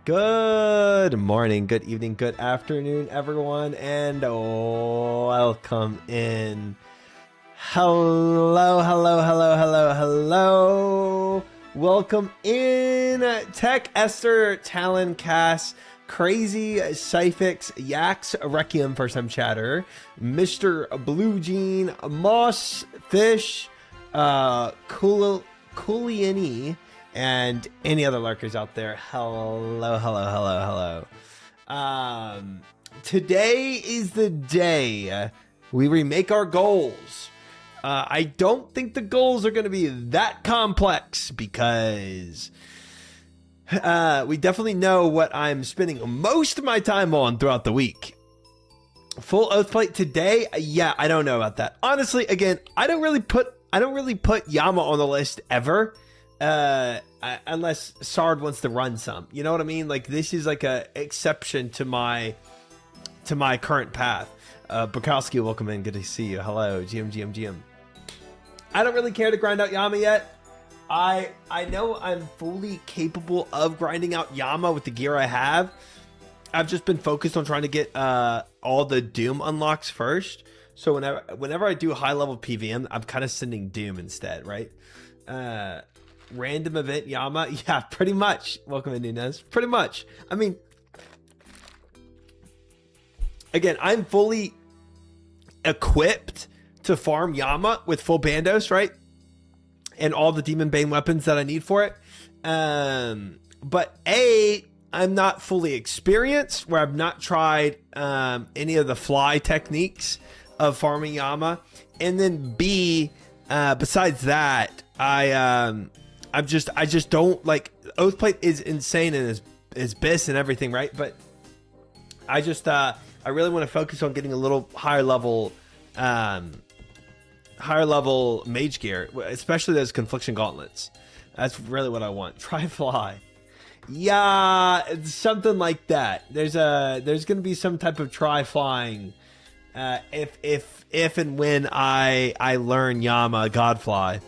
Good morning, good evening, good afternoon, everyone, and welcome in. Hello. Welcome in, Tech Esther, Talon, Cass, Crazy, Cyphix, Yax, Requiem for some chatter, Mr. Blue Jean, Moss, Fish, Cooliani, and any other lurkers out there. Hello. Today is the day we remake our goals. I don't think the goals are going to be that complex because we definitely know what I'm spending most of my time on throughout the week. Full oath plate today? Yeah, I don't know about that. Honestly, again, I don't really put Yama on the list ever. Unless Sard wants to run some, you know what I mean? Like, this is like a exception to my current path. Bukowski, welcome in. Good to see you. Hello, GM. I don't really care to grind out Yama yet. I know I'm fully capable of grinding out Yama with the gear I have. I've just been focused on trying to get all the Doom unlocks first. So whenever I do high level PVM, I'm kind of sending Doom instead, right? Random event Yama, yeah, pretty much. Welcome in, Nunez. Pretty much. I mean, again, I'm fully equipped to farm Yama with full Bandos, right? And all the Demon Bane weapons that I need for it. But I'm not fully experienced, where I've not tried any of the fly techniques of farming Yama. And then B, besides that, I just don't like. Oathplate is insane and is bis and everything, right? But I really want to focus on getting a little higher level mage gear, especially those confliction gauntlets. That's really what I want. Try fly. Yeah, it's something like that. There's gonna be some type of try flying if and when I learn Yama Godfly.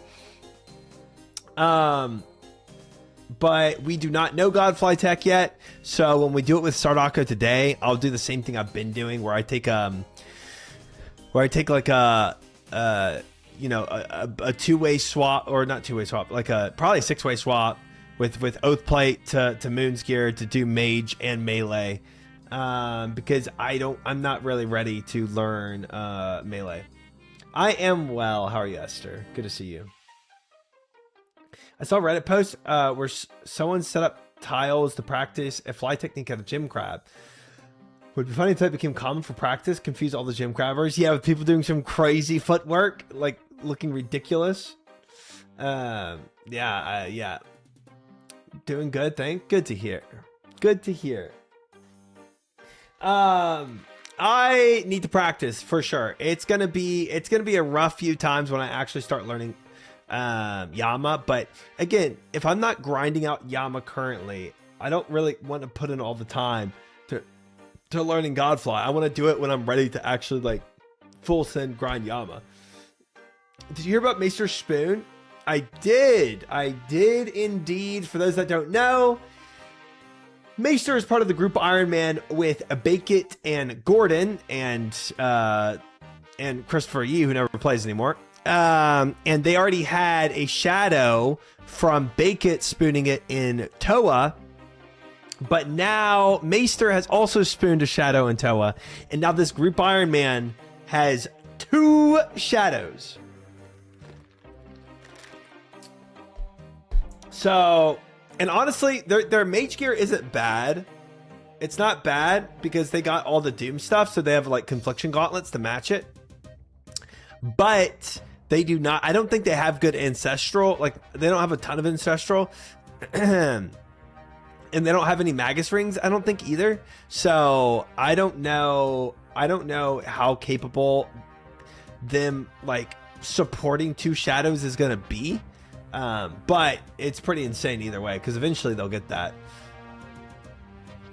But we do not know Godfly tech yet. So when we do it with Sardako today, I'll do the same thing I've been doing, where I take like a two-way swap, or not two-way swap, like probably a six-way swap with Oathplate to Moon's gear to do mage and melee. Because I'm not really ready to learn melee. I am well. How are you, Esther? Good to see you. I saw a Reddit post where someone set up tiles to practice a fly technique at a gym crab. Would be funny if that became common for practice, confuse all the gym crabbers. Yeah, with people doing some crazy footwork, like looking ridiculous. Yeah. Doing good, good to hear. I need to practice for sure. It's gonna be a rough few times when I actually start learning Yama. But again, if I'm not grinding out Yama currently, I don't really want to put in all the time to learning Godfly. I want to do it when I'm ready to actually like full send grind Yama. Did you hear about Maester Spoon? I did indeed. For those that don't know, Maester is part of the group Iron Man with Bakit and Gordon and Christopher Yee, who never plays anymore. And they already had a shadow from Bakit spooning it in Toa. But now Maester has also spooned a shadow in Toa. And now this group Iron Man has 2 shadows. So, and honestly, their mage gear isn't bad. It's not bad because they got all the Doom stuff. So they have like confliction gauntlets to match it. But they do not, I don't think they have good ancestral. Like, they don't have a ton of ancestral. And they don't have any Magus rings, I don't think either. So I don't know how capable them like supporting 2 shadows is gonna be. But it's pretty insane either way, because eventually they'll get that.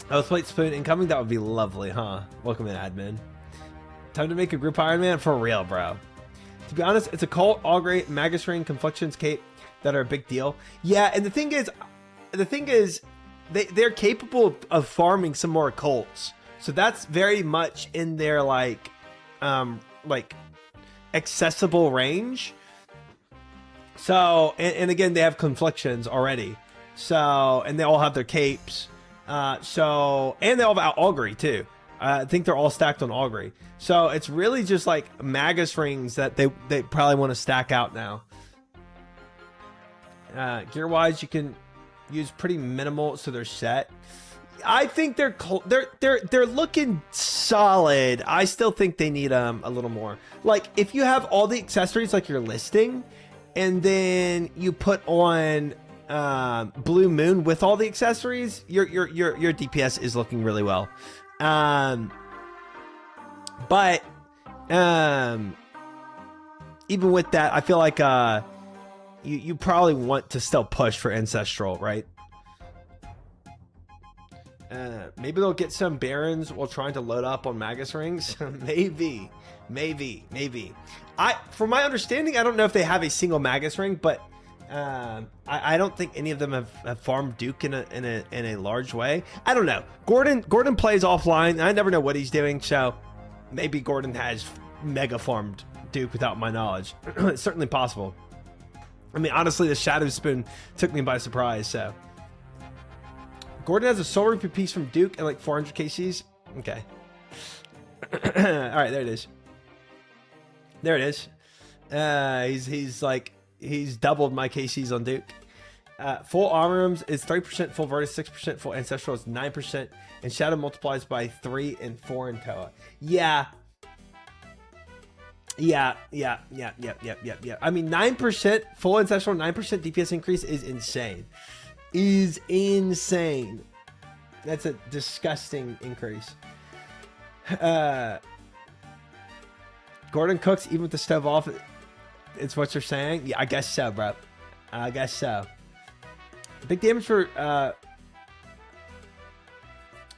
Oathplate Spoon incoming, that would be lovely, huh? Welcome in, admin. Time to make a group Iron Man for real, bro. To be honest, it's a cult, augury, Magus ring, conflictions, cape that are a big deal. Yeah, and the thing is they're capable of farming some more cults. So that's very much in their like accessible range. So, and again, they have conflictions already. So, and they all have their capes. So, and they all have augury too. I think they're all stacked on augury. So it's really just like Magus rings that they probably want to stack out now. Gear wise, you can use pretty minimal, so they're set. I think they're looking solid. I still think they need a little more. Like if you have all the accessories like you're listing, and then you put on Blue Moon with all the accessories, your DPS is looking really well. But even with that, I feel like you probably want to still push for Ancestral, right? Maybe they'll get some Barons while trying to load up on Magus rings. maybe. From my understanding, I don't know if they have a single Magus ring, but I don't think any of them have farmed Duke in a large way. I don't know. Gordon plays offline. I never know what he's doing, so maybe Gordon has mega farmed Duke without my knowledge. It's certainly possible. I mean, honestly, the Shadow Spoon took me by surprise, so. Gordon has a Soul Reaper piece from Duke and like 400 KCs. Okay. All right, there it is. There it is. He's doubled my KCs on Duke. Full armor rooms is 3%, full Vertus 6%, full ancestral is 9%, and Shadow multiplies by 3 and 4 in Toa. Yeah. I mean, 9% full ancestral, 9% DPS increase is insane. That's a disgusting increase. Gordon cooks even with the stove off. It's what you're saying? Yeah, I guess so, bro. I guess so. Big damage for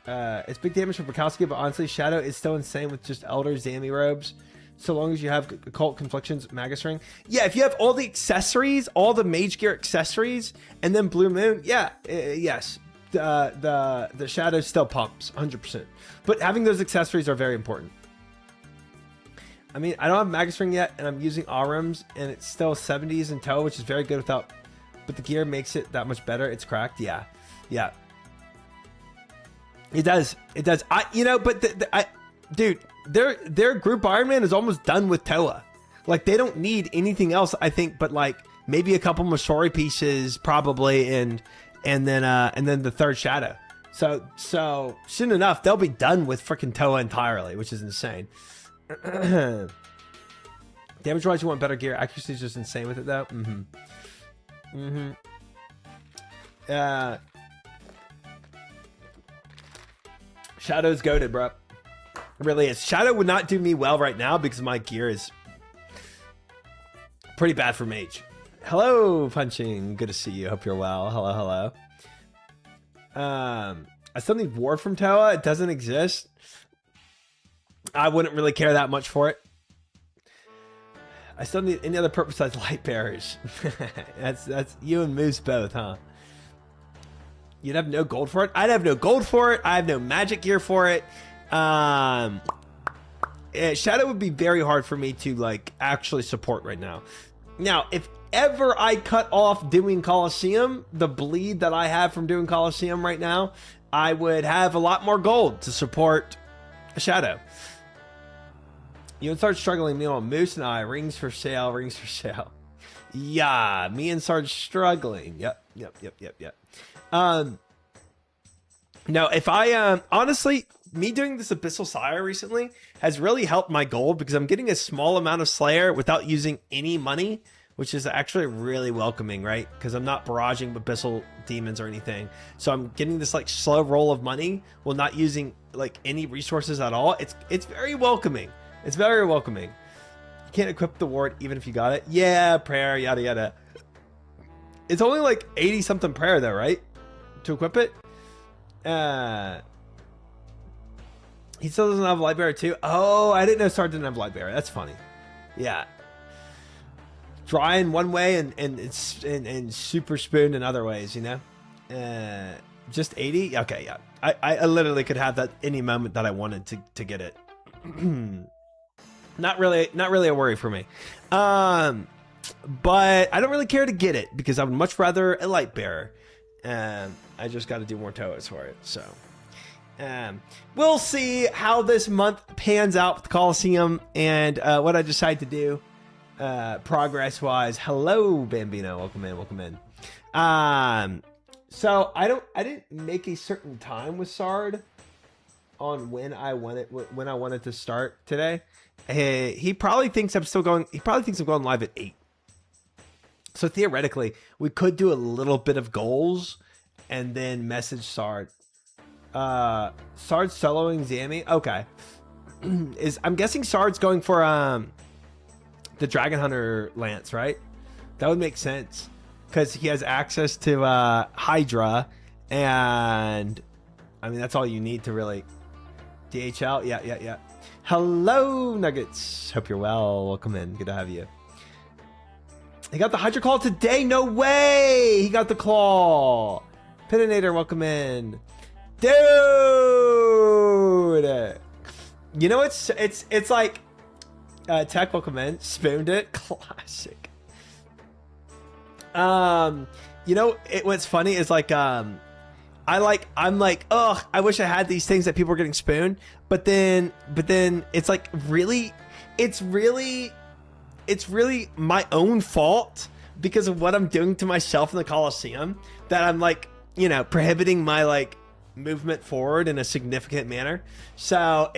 it's big damage for Bukowski, but honestly, Shadow is still insane with just Elder Zami robes. So long as you have Occult Conflictions, Magus Ring. Yeah, if you have all the accessories, all the Mage Gear accessories, and then Blue Moon, yeah, yes. The Shadow still pumps, 100%. But having those accessories are very important. I mean, I don't have Magus Ring yet, and I'm using Aurums, and it's still 70s in tow, which is very good without... But the gear makes it that much better. It's cracked, yeah. It does. Dude, their group Iron Man is almost done with Toa. Like, they don't need anything else, I think, but like maybe a couple Mashori pieces, probably, and then the third Shadow. So soon enough, they'll be done with freaking Toa entirely, which is insane. Damage wise, you want better gear. Accuracy is just insane with it, though. Shadow's goated, bro. It really is. Shadow would not do me well right now because my gear is pretty bad for mage. Hello, Punching. Good to see you. Hope you're well. Hello. I still need Ward from Toa. It doesn't exist. I wouldn't really care that much for it. I still need any other purpose besides light bearers. that's you and Moose both, huh? You'd have no gold for it? I'd have no gold for it. I have no magic gear for it. Shadow would be very hard for me to like actually support right now. Now, if ever I cut off doing Colosseum, the bleed that I have from doing Colosseum right now, I would have a lot more gold to support a Shadow. You would start struggling, me on Moose and I, rings for sale. Yeah, me and Sarge struggling. Yep. No, if I, honestly, me doing this Abyssal Sire recently has really helped my gold because I'm getting a small amount of Slayer without using any money, which is actually really welcoming, right? Because I'm not barraging Abyssal Demons or anything. So I'm getting this like slow roll of money while not using like any resources at all. It's very welcoming. It's very welcoming. You can't equip the ward even if you got it. Yeah, prayer, yada yada. It's only like 80 something prayer though, right? To equip it. He still doesn't have Lightbearer too. Oh, I didn't know Star didn't have Lightbearer. That's funny. Yeah. Dry in one way and super spoon in other ways, you know? Just 80? Okay, yeah. I literally could have that any moment that I wanted to get it. Not really a worry for me. But I don't really care to get it because I would much rather a light bearer. I just got to do more toes for it. So we'll see how this month pans out with the Colosseum and what I decide to do progress wise. Hello, Bambino. Welcome in. So I didn't make a certain time with Sard on when I wanted to start today. He probably thinks I'm still going. He probably thinks I'm going live at 8. So theoretically, we could do a little bit of goals and then message Sard. Sard's soloing Zammy. Okay. I'm guessing Sard's going for the Dragon Hunter Lance, right? That would make sense because he has access to Hydra, and I mean that's all you need to really DHL. Yeah. Hello, Nuggets. Hope you're well. Welcome in. Good to have you. He got the Hydra Claw today. No way. He got the claw. Pitinator, welcome in. Dude. You know, it's like Tech, welcome in. Spooned it. Classic. You know, what's funny is like, I'm like, ugh, I wish I had these things that people were getting spooned. But then it's like it's really my own fault because of what I'm doing to myself in the Colosseum that I'm like, you know, prohibiting my like movement forward in a significant manner. So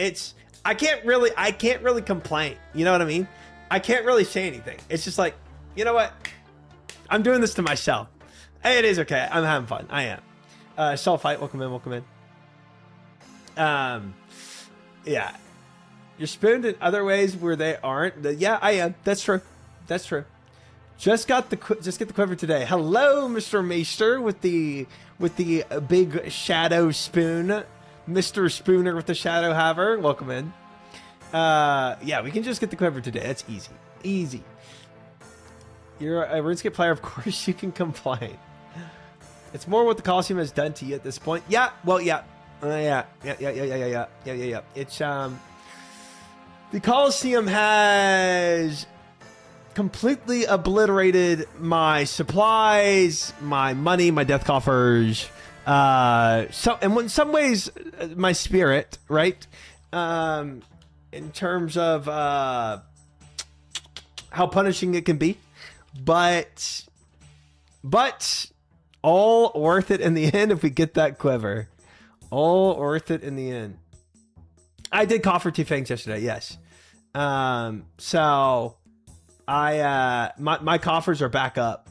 I can't really complain. You know what I mean? I can't really say anything. It's just like, you know what? I'm doing this to myself. It is okay. I'm having fun. I am. Soul Fight, welcome in. Yeah. You're spooned in other ways where they aren't. Yeah, I am. That's true. Just get the quiver today. Hello, Mr. Maester with the big shadow spoon. Mr. Spooner with the shadow haver. Welcome in. Yeah, we can just get the quiver today. That's easy. You're a RuneScape player, of course you can complain. It's more what the Colosseum has done to you at this point. Yeah, well, yeah. It's the Colosseum has completely obliterated my supplies, my money, my death coffers, and in some ways my spirit, right? In terms of how punishing it can be, but all worth it in the end if we get that quiver. All worth it in the end. I did coffer 2 fangs yesterday, yes. So my coffers are back up.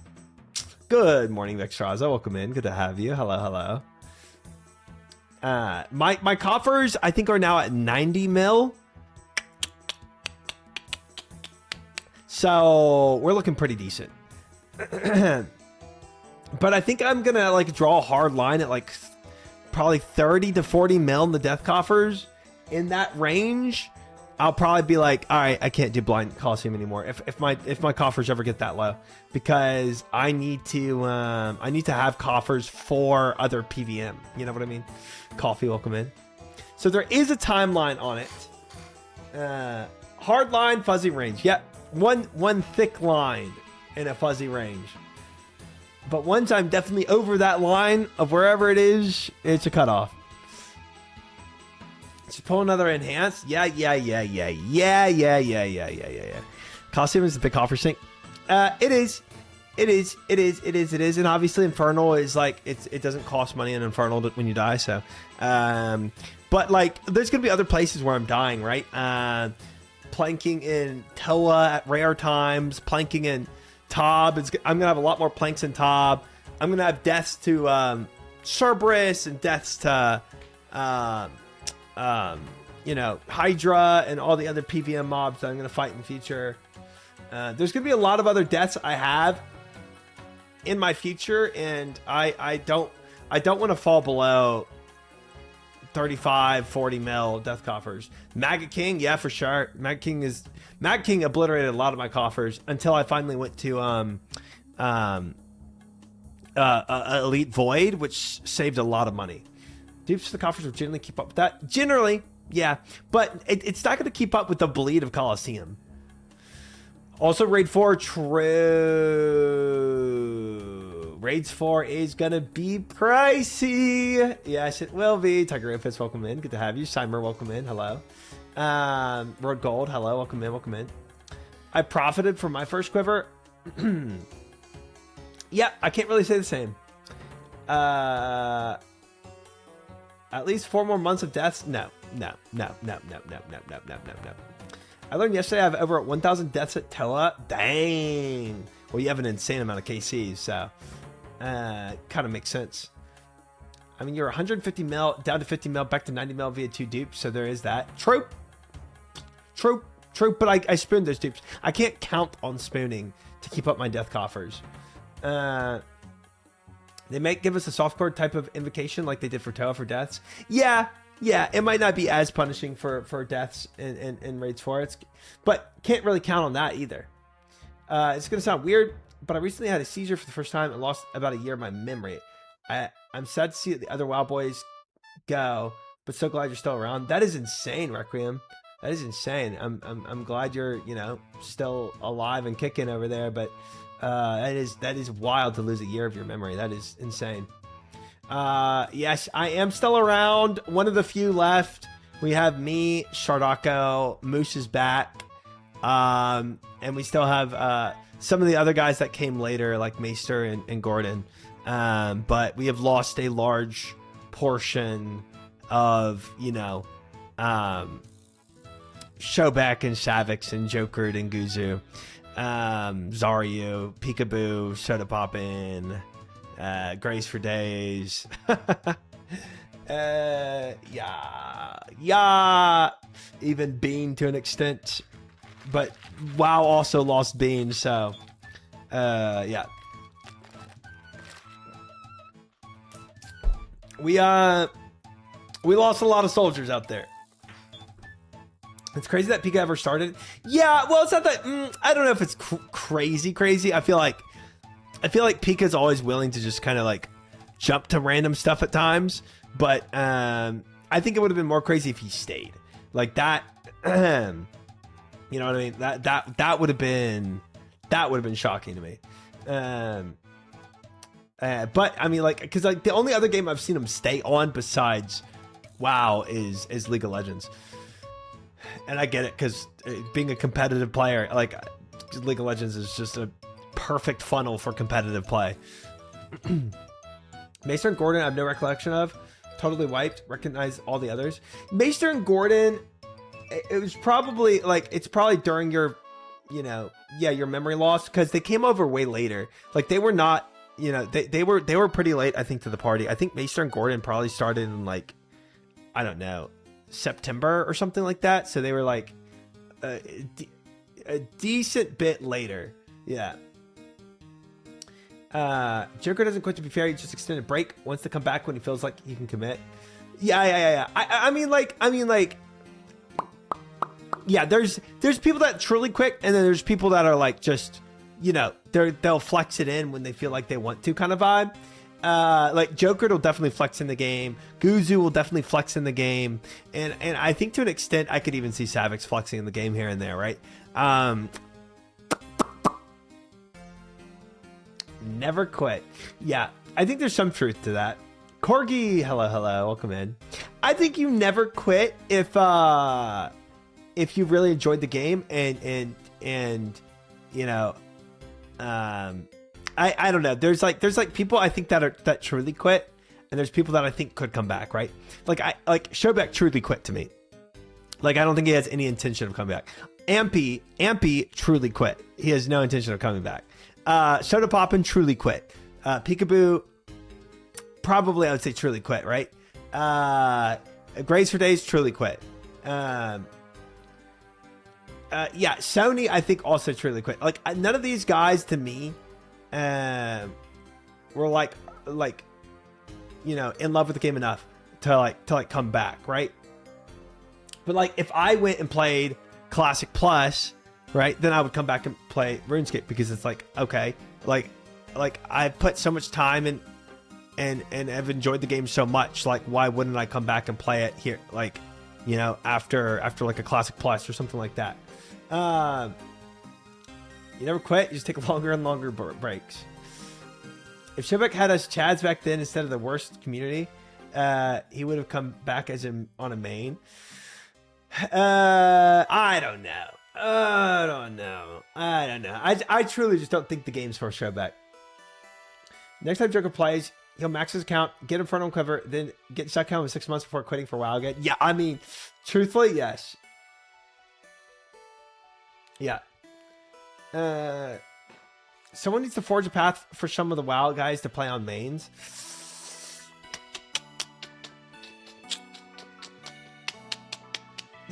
Good morning, Vextraza. Welcome in. Good to have you. Hello. My coffers I think are now at 90 mil. So we're looking pretty decent. But I think I'm gonna like draw a hard line at like probably 30 to 40 mil in the death coffers. In that range, I'll probably be like, all right, I can't do blind Colosseum anymore if my coffers ever get that low, because I need to have coffers for other PVM. You know what I mean? Coffee, welcome in. So there is a timeline on it. Hard line, fuzzy range. Yep, one thick line in a fuzzy range. But once I'm definitely over that line of wherever it is, it's a cutoff. Just pull another enhance. Yeah. Colosseum is the big coffer sink. It is. And obviously Infernal is like, it doesn't cost money in Infernal when you die. So, but like, there's going to be other places where I'm dying, right? Planking in Toa at rare times, planking in Tob. I'm gonna have a lot more planks in Tob. I'm gonna have deaths to Cerberus and deaths to you know, Hydra and all the other PVM mobs that I'm gonna fight in the future. There's gonna be a lot of other deaths I have in my future, and I don't want to fall below 35-40 mil death coffers. Maggot King, yeah, for sure. Maggot King obliterated a lot of my coffers until I finally went to Elite Void, which saved a lot of money. Dupes for the coffers will generally keep up with that. Generally, yeah, but it's not going to keep up with the bleed of Colosseum. Also, Raid 4, true. Raids 4 is going to be pricey. Yes, it will be. Tiger Infants, welcome in. Good to have you. Simer, welcome in. Hello. Road Gold, hello. Welcome in. Welcome in. I profited from my first quiver. Yeah, I can't really say the same. At least 4 more months of deaths? No. I learned yesterday I have over 1,000 deaths at Tella. Dang. Well, you have an insane amount of KCs, so kind of makes sense. I mean, you're 150 mil, down to 50 mil, back to 90 mil via 2 dupes, so there is that. True, but I spooned those dupes. I can't count on spooning to keep up my death coffers. They might give us a softcore type of invocation like they did for Toa for deaths. Yeah, it might not be as punishing for deaths in Raids 4, but can't really count on that either. It's going to sound weird, but I recently had a seizure for the first time and lost about a year of my memory. I'm sad to see the other WoW boys go, but so glad you're still around. That is insane, Requiem. That is insane. I'm glad you're, still alive and kicking over there, but that is wild to lose a year of your memory. That is insane. Yes, I am still around. One of the few left. We have me, Shardako, Moose is back. And we still have some of the other guys that came later, like Maester and Gordon. But we have lost a large portion of, Shobek and Savix and Jokered and Guzu. Zaryu, Peekaboo, Soda Poppin', Grace for Days. Yeah. Even Bean to an extent. But WoW also lost Bean, so yeah. We lost a lot of soldiers out there. It's crazy that Pika ever started. Yeah, well, it's not that. I don't know if it's crazy. I feel like Pika's always willing to just kind of like jump to random stuff at times. But I think it would have been more crazy if he stayed like that. You know what I mean? That would have been shocking to me. But I mean, like, because like the only other game I've seen him stay on besides WoW is League of Legends. And I get it, because being a competitive player, like, League of Legends is just a perfect funnel for competitive play. Maester and Gordon I have no recollection of. Totally wiped. Recognize all the others. Maester and Gordon, it was probably, like, it's probably during your, your memory loss, because they came over way later. Like, they were not, they were pretty late, I think, to the party. I think Maester and Gordon probably started in, like, I don't know, September or something like that, so they were like a decent bit later. Yeah. Joker doesn't quit, to be fair. He just extended break, wants to come back when he feels like he can commit. Yeah. I mean like yeah, there's people that truly quit, and then there's people that are like, just they'll flex it in when they feel like they want to, kind of vibe. Like Joker will definitely flex in the game. Guzu will definitely flex in the game, and I think to an extent I could even see Savix flexing in the game here and there, right? Never quit. Yeah, I think there's some truth to that. Corgi, hello, welcome in. I think you never quit if you really enjoyed the game and I don't know. There's like people I think that truly quit, and there's people that I think could come back, right? Like Shobek truly quit to me. Like, I don't think he has any intention of coming back. Ampy truly quit. He has no intention of coming back. Soda Poppin' truly quit. Peekaboo, probably I would say truly quit, right? Grace for Days truly quit. Yeah, Sony I think also truly quit. Like, none of these guys to me were like in love with the game enough to come back, right? But like, if I went and played Classic Plus, right, then I would come back and play RuneScape, because it's like, okay, like like I've put so much time in and have enjoyed the game so much. Like, why wouldn't I come back and play it here? Like, you know, after like a Classic Plus or something like that. You never quit. You just take longer and longer breaks. If Shibek had us Chads back then instead of the worst community, he would have come back as on a main. I don't know. I truly just don't think the game's for Shibek. Next time Joker plays, he'll max his account, get in front of him cover, then get stuck home in 6 months before quitting for a while again. Yeah, I mean, truthfully, yes. Yeah. Someone needs to forge a path for some of the WoW guys to play on mains.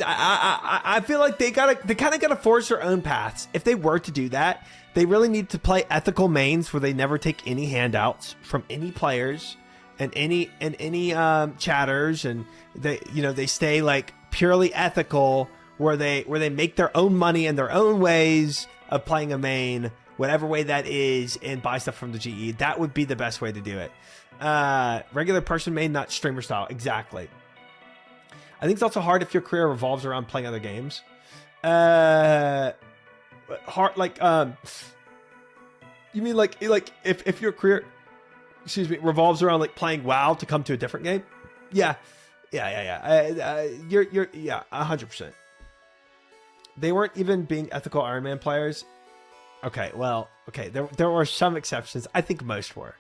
I feel like they kind of gotta force their own paths. If they were to do that, they really need to play ethical mains where they never take any handouts from any players and any chatters, and they stay like purely ethical, where they make their own money in their own ways of playing a main, whatever way that is, and buy stuff from the GE. That would be the best way to do it. Regular person main, not streamer style. Exactly. I think it's also hard if your career revolves around playing other games. Hard, like, you mean like if your career, revolves around like playing WoW to come to a different game? Yeah. You're 100%. They weren't even being ethical Iron Man players. Okay, well, okay, there were some exceptions. I think most were.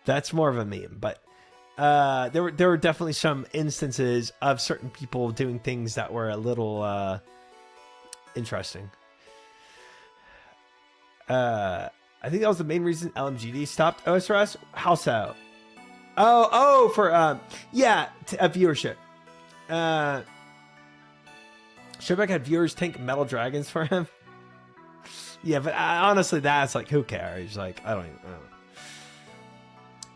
That's more of a meme, but there were definitely some instances of certain people doing things that were a little interesting. I think that was the main reason LMGD stopped OSRS. How so? Oh, for viewership. Showback had viewers tank Metal Dragons for him. Yeah, but honestly, that's like, who cares? Like, I don't know.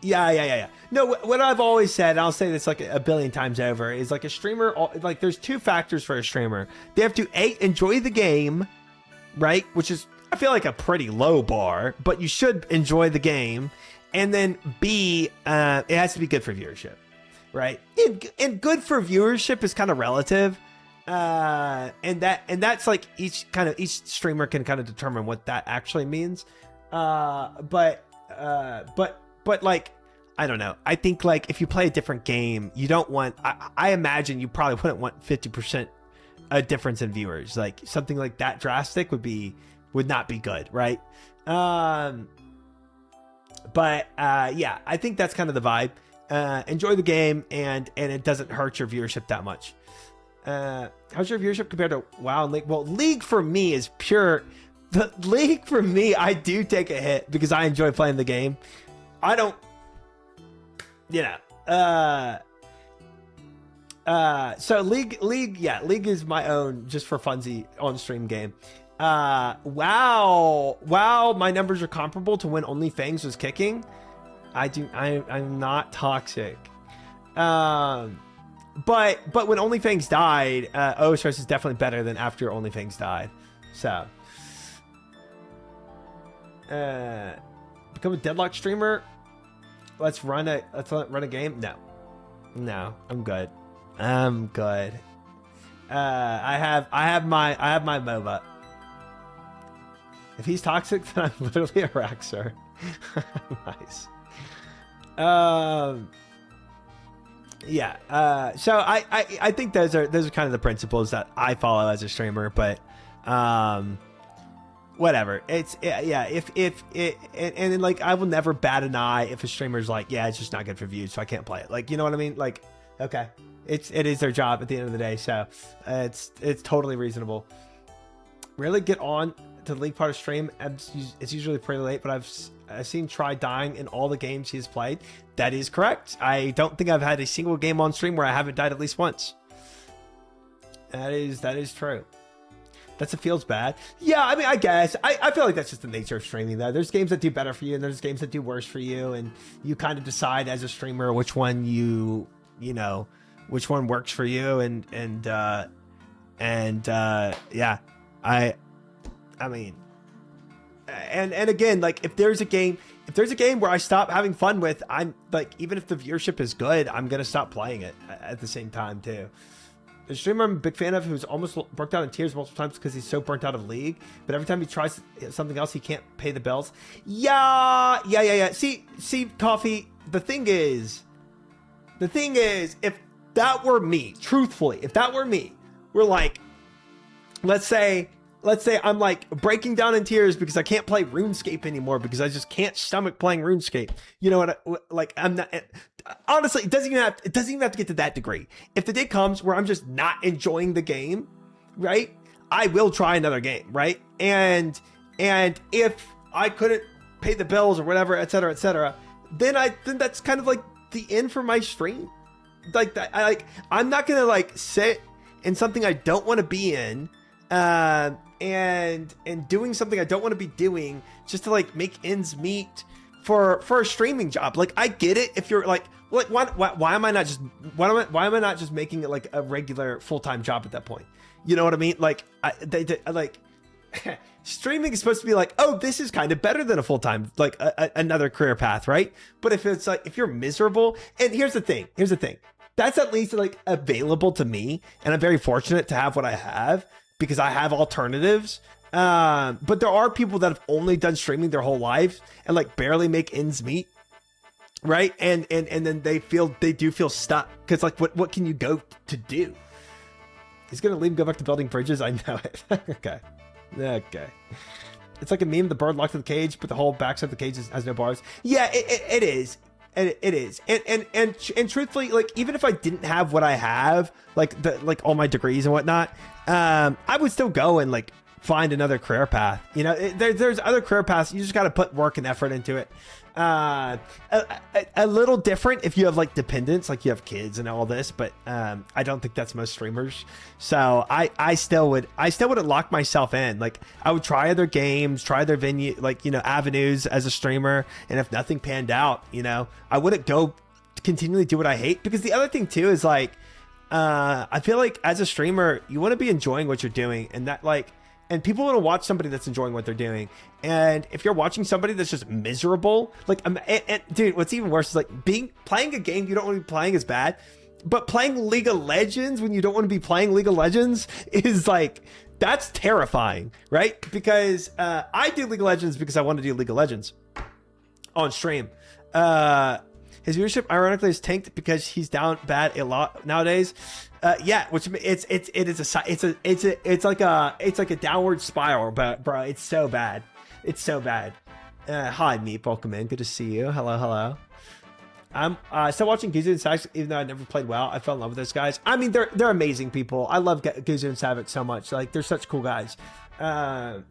Yeah. No, what I've always said, and I'll say this like a billion times over, is like a streamer, like there's two factors for a streamer. They have to A, enjoy the game, right? Which is, I feel like, a pretty low bar, but you should enjoy the game. And then B, it has to be good for viewership, right? And good for viewership is kind of relative. And that's like each streamer can kind of determine what that actually means. But like, I don't know. I think like if you play a different game, you don't want, I imagine you probably wouldn't want 50% a difference in viewers. Like something like that drastic would not be good. Right. Yeah, I think that's kind of the vibe. Enjoy the game and it doesn't hurt your viewership that much. How's your viewership compared to WoW and League? Well, League for me is pure. The League for me, I do take a hit because I enjoy playing the game. I don't, so League is my own just for funsy on stream game. WoW, my numbers are comparable to when OnlyFans was kicking. I'm not toxic. But when OnlyFans died, OSRS is definitely better than after OnlyFans died. So, become a Deadlock streamer. Let's run a game. No, I'm good. I have my MOBA. If he's toxic, then I'm literally a Raxer. Nice. Yeah. So I think those are kind of the principles that I follow as a streamer, but whatever. It's and like I will never bat an eye if a streamer's like, yeah, it's just not good for views, so I can't play it. Like, you know what I mean? Like, okay, it is their job at the end of the day, so it's totally reasonable. Rarely get on to the League part of stream. It's usually pretty late, but I've seen Try dying in all the games he's played. That is correct. I don't think I've had a single game on stream where I haven't died at least once. That is true. That's, it feels bad. Yeah, I mean, I guess. I feel like that's just the nature of streaming, though. There's games that do better for you, and there's games that do worse for you, and you kind of decide as a streamer which one which one works for you, and yeah, I mean, and again, like if there's a game, if there's a game where I stop having fun with, I'm like, even if the viewership is good, I'm going to stop playing it at the same time too. The streamer I'm a big fan of who's almost burnt out in tears multiple times because he's so burnt out of League, but every time he tries something else, he can't pay the bills. Yeah. See, Coffee, the thing is, if that were me, truthfully, if that were me, we're like, let's say I'm like breaking down in tears because I can't play RuneScape anymore because I just can't stomach playing RuneScape. You know what? Like, I'm not, honestly, it doesn't even have to get to that degree. If the day comes where I'm just not enjoying the game, right? I will try another game, right? And if I couldn't pay the bills or whatever, et cetera, then that's kind of like the end for my stream. Like that, I'm not gonna like sit in something I don't want to be in, and doing something I don't want to be doing just to like make ends meet for a streaming job. Like, I get it if you're like why am I not just making it like a regular full-time job at that point? You know what I mean? Like, streaming is supposed to be like, oh, this is kind of better than a full-time, like another career path, right? But if it's like, if you're miserable, and here's the thing, that's at least like available to me, and I'm very fortunate to have what I have because I have alternatives. But there are people that have only done streaming their whole life and like barely make ends meet, right? And then they do feel stuck because like, what can you go to do? He's gonna leave and go back to building bridges. I know it. Okay. It's like a meme, the bird locked in the cage, but the whole backside of the cage has no bars. Yeah, it is. And it is. And truthfully, like, even if I didn't have what I have, like all my degrees and whatnot, I would still go and like find another career path. You know, there's other career paths. You just got to put work and effort into it. A little different if you have like dependents, like you have kids and all this, but I don't think that's most streamers. So I still wouldn't lock myself in. Like, I would try other games, try other venue, like, you know, avenues as a streamer, and if nothing panned out, you know, I wouldn't go continually do what I hate. Because the other thing too is like, I feel like as a streamer, you want to be enjoying what you're doing, and that like, and people want to watch somebody that's enjoying what they're doing. And if you're watching somebody that's just miserable, like, and dude, what's even worse is like playing a game you don't want to be playing is bad, but playing League of Legends when you don't want to be playing League of Legends is like, that's terrifying, right? Because I do League of Legends because I want to do League of Legends on stream. His viewership ironically is tanked because he's down bad a lot nowadays. Yeah, which it's like a downward spiral, but bro, it's so bad. It's so bad. Hi, Meep, welcome in. Good to see you. Hello. I'm still watching Guzu and Savix, even though I never played WoW. I fell in love with those guys. I mean, they're amazing people. I love Guzu and Savix so much. Like, they're such cool guys. Yeah.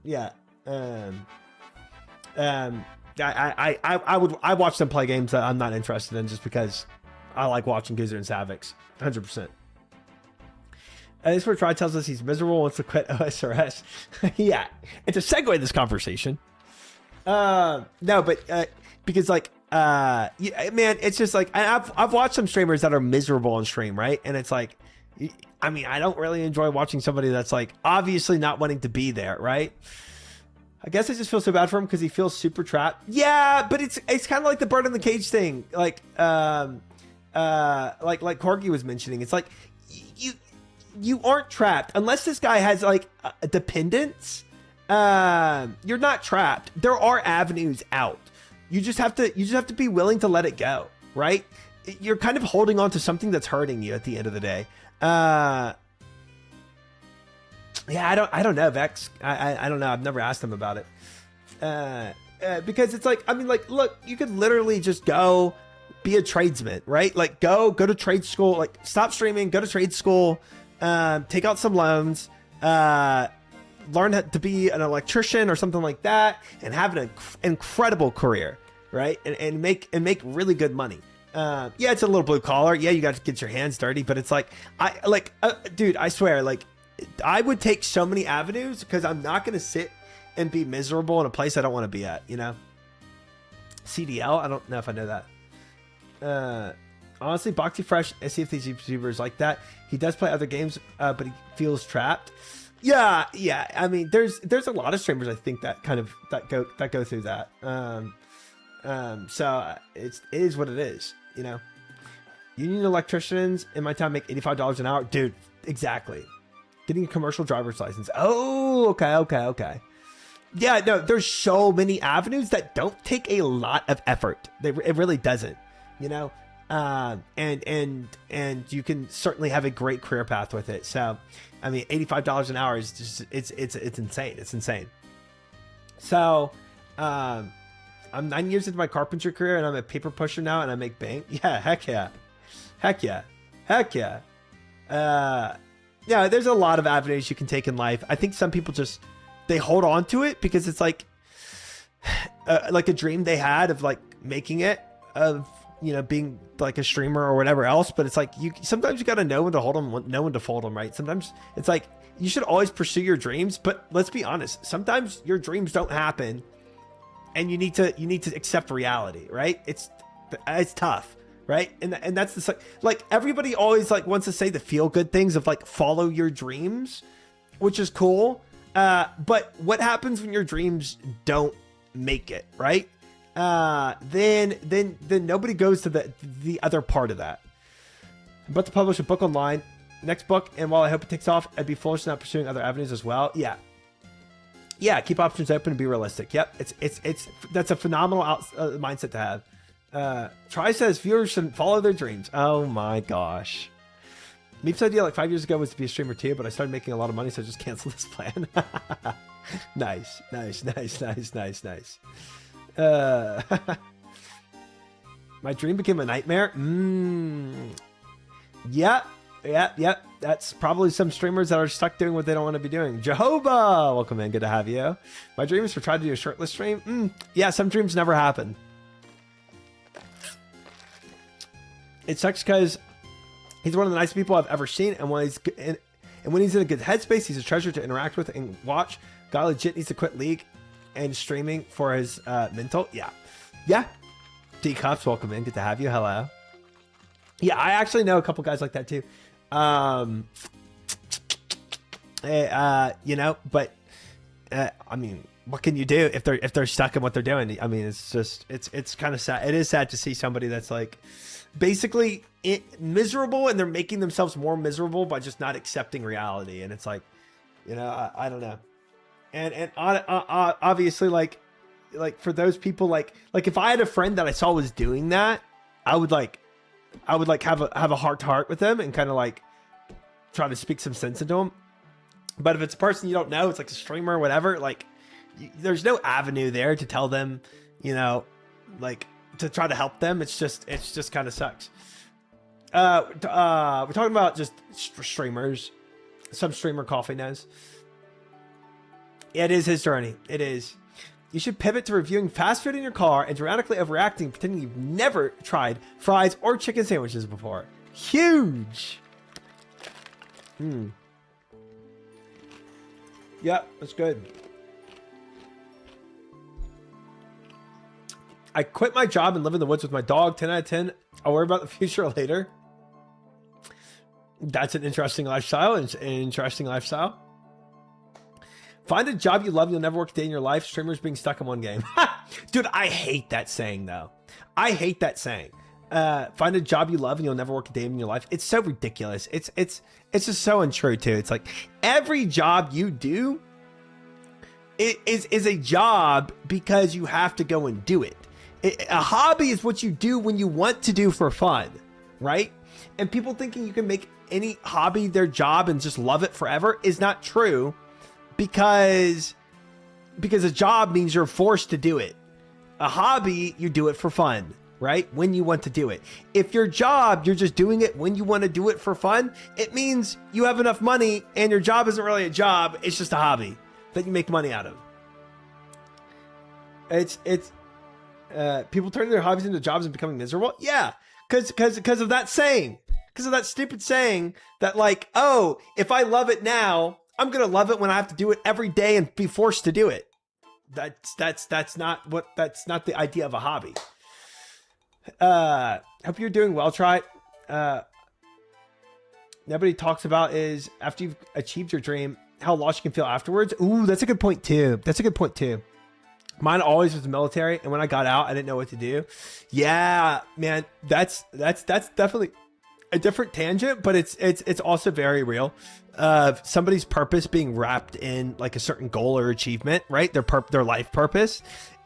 I watch them play games that I'm not interested in just because I like watching Guzu and Savix. 100%. This where Try tells us he's miserable, wants to quit OSRS. Yeah, and to segue this conversation, no, but because like, yeah, man, it's just like, I've watched some streamers that are miserable on stream, right? And it's like, I mean, I don't really enjoy watching somebody that's like obviously not wanting to be there, right? I guess I just feel so bad for him because he feels super trapped. Yeah, but it's kind of like the bird in the cage thing, like Corgi was mentioning. It's like you aren't trapped unless this guy has like a dependence. You're not trapped. There are avenues out. You just have to be willing to let it go, right? You're kind of holding on to something that's hurting you at the end of the day. Yeah, I don't know, Vex. I don't know. I've never asked him about it. Because it's like, I mean, like, look, you could literally just go be a tradesman, right? Like, go to trade school, like, stop streaming, go to trade school, take out some loans, learn how to be an electrician or something like that, and have an incredible career, right? And make really good money. Yeah, it's a little blue collar. Yeah, you got to get your hands dirty, but it's like, dude, I swear, like, I would take so many avenues because I'm not going to sit and be miserable in a place I don't want to be at, you know? CDL? I don't know if I know that. Honestly, Boxy Fresh, I see if these YouTubers like that. He does play other games, but he feels trapped. Yeah. I mean, there's a lot of streamers I think that kind of that go through that. So it is what it is, you know. Union electricians in my town make $85 an hour. Dude, exactly. Getting a commercial driver's license. Oh, okay. Yeah, no, there's so many avenues that don't take a lot of effort. It really doesn't, you know. And you can certainly have a great career path with it. So, I mean, $85 an hour is just it's insane. It's insane. So, I'm 9 years into my carpentry career and I'm a paper pusher now and I make bank. Yeah, heck yeah. Yeah, there's a lot of avenues you can take in life. I think some people just, they hold on to it because it's like a dream they had of like making it, of, you know, being like a streamer or whatever else. But it's like, sometimes you got to know when to hold them, know when to fold them, right? Sometimes it's like, you should always pursue your dreams, but let's be honest. Sometimes your dreams don't happen and you need to accept reality, right? It's tough. Right. And that's the, like everybody always like wants to say the feel good things of like follow your dreams, which is cool. But what happens when your dreams don't make it? Right. Then nobody goes to the other part of that. I'm about to publish a book online, next book. And while I hope it takes off, I'd be foolish not pursuing other avenues as well. Yeah. Keep options open and be realistic. Yep. That's a phenomenal mindset to have. Try says viewers shouldn't follow their dreams. Oh my gosh. Meep's idea like 5 years ago was to be a streamer too, but I started making a lot of money, so I just canceled this plan. Nice. My dream became a nightmare. Yeah. That's probably some streamers that are stuck doing what they don't want to be doing. Jehovah, welcome in. Good to have you. My dream is to try to do a shirtless stream. Yeah, some dreams never happen. It sucks because he's one of the nicest people I've ever seen, and when he's in a good headspace, he's a treasure to interact with and watch. Guy legit needs to quit League and streaming for his mental. Yeah. D Cups, welcome in. Good to have you. Hello. Yeah, I actually know a couple guys like that too. You know, but I mean, what can you do if they're stuck in what they're doing? I mean, it's just it's kind of sad. It is sad to see somebody that's like basically miserable, and they're making themselves more miserable by just not accepting reality. And it's like, you know, I don't know. And obviously, like for those people, like if I had a friend that I saw was doing that, I would have a heart to heart with them and kind of like try to speak some sense into them. But if it's a person you don't know, it's like a streamer or whatever, like there's no avenue there to tell them, you know, like to try to help them. It's just kind of sucks. We're talking about just streamers. Some streamer Coffee knows. It is his journey. It is. You should pivot to reviewing fast food in your car and dramatically overreacting, pretending you've never tried fries or chicken sandwiches before. Huge. Yep, that's good. I quit my job and live in the woods with my dog. 10 out of 10. I'll worry about the future later. That's an interesting lifestyle. Find a job you love. You'll never work a day in your life. Streamers being stuck in one game. Dude, I hate that saying though. I hate that saying. Find a job you love and you'll never work a day in your life. It's so ridiculous. It's just so untrue too. It's like every job you do is a job because you have to go and do it. A hobby is what you do when you want to do for fun, right? And people thinking you can make any hobby their job and just love it forever is not true, because a job means you're forced to do it. A hobby, you do it for fun, right? When you want to do it. If your job, you're just doing it when you want to do it for fun, it means you have enough money and your job isn't really a job. It's just a hobby that you make money out of. People turning their hobbies into jobs and becoming miserable. Yeah. Because of that saying, because of that stupid saying that like, oh, if I love it now, I'm going to love it when I have to do it every day and be forced to do it. That's not the idea of a hobby. Hope you're doing well, Try. Nobody talks about is after you've achieved your dream, how lost you can feel afterwards. Ooh, that's a good point too. Mine always was the military, and when I got out, I didn't know what to do. Yeah, man, that's definitely a different tangent, but it's also very real. Somebody's purpose being wrapped in like a certain goal or achievement, right? Their life purpose.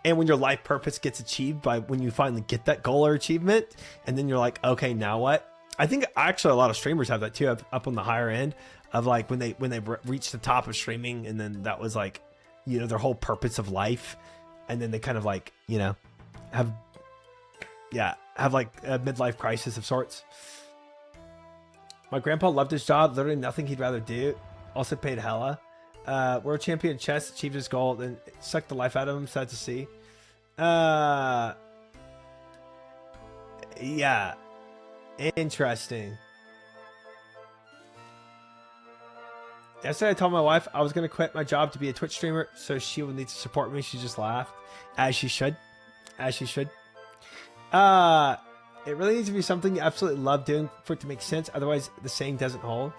And when your life purpose gets achieved by when you finally get that goal or achievement, and then you're like, okay, now what? I think actually a lot of streamers have that too, up on the higher end of like when they reach the top of streaming, and then that was like, you know, their whole purpose of life, and then they kind of like, you know, have like a midlife crisis of sorts. My grandpa loved his job, literally nothing he'd rather do. Also paid hella. World champion chess, achieved his goal, then sucked the life out of him. Sad to see. Yeah, interesting. Yesterday I told my wife I was going to quit my job to be a Twitch streamer, so she would need to support me. She just laughed, as she should. It really needs to be something you absolutely love doing for it to make sense. Otherwise, the saying doesn't hold.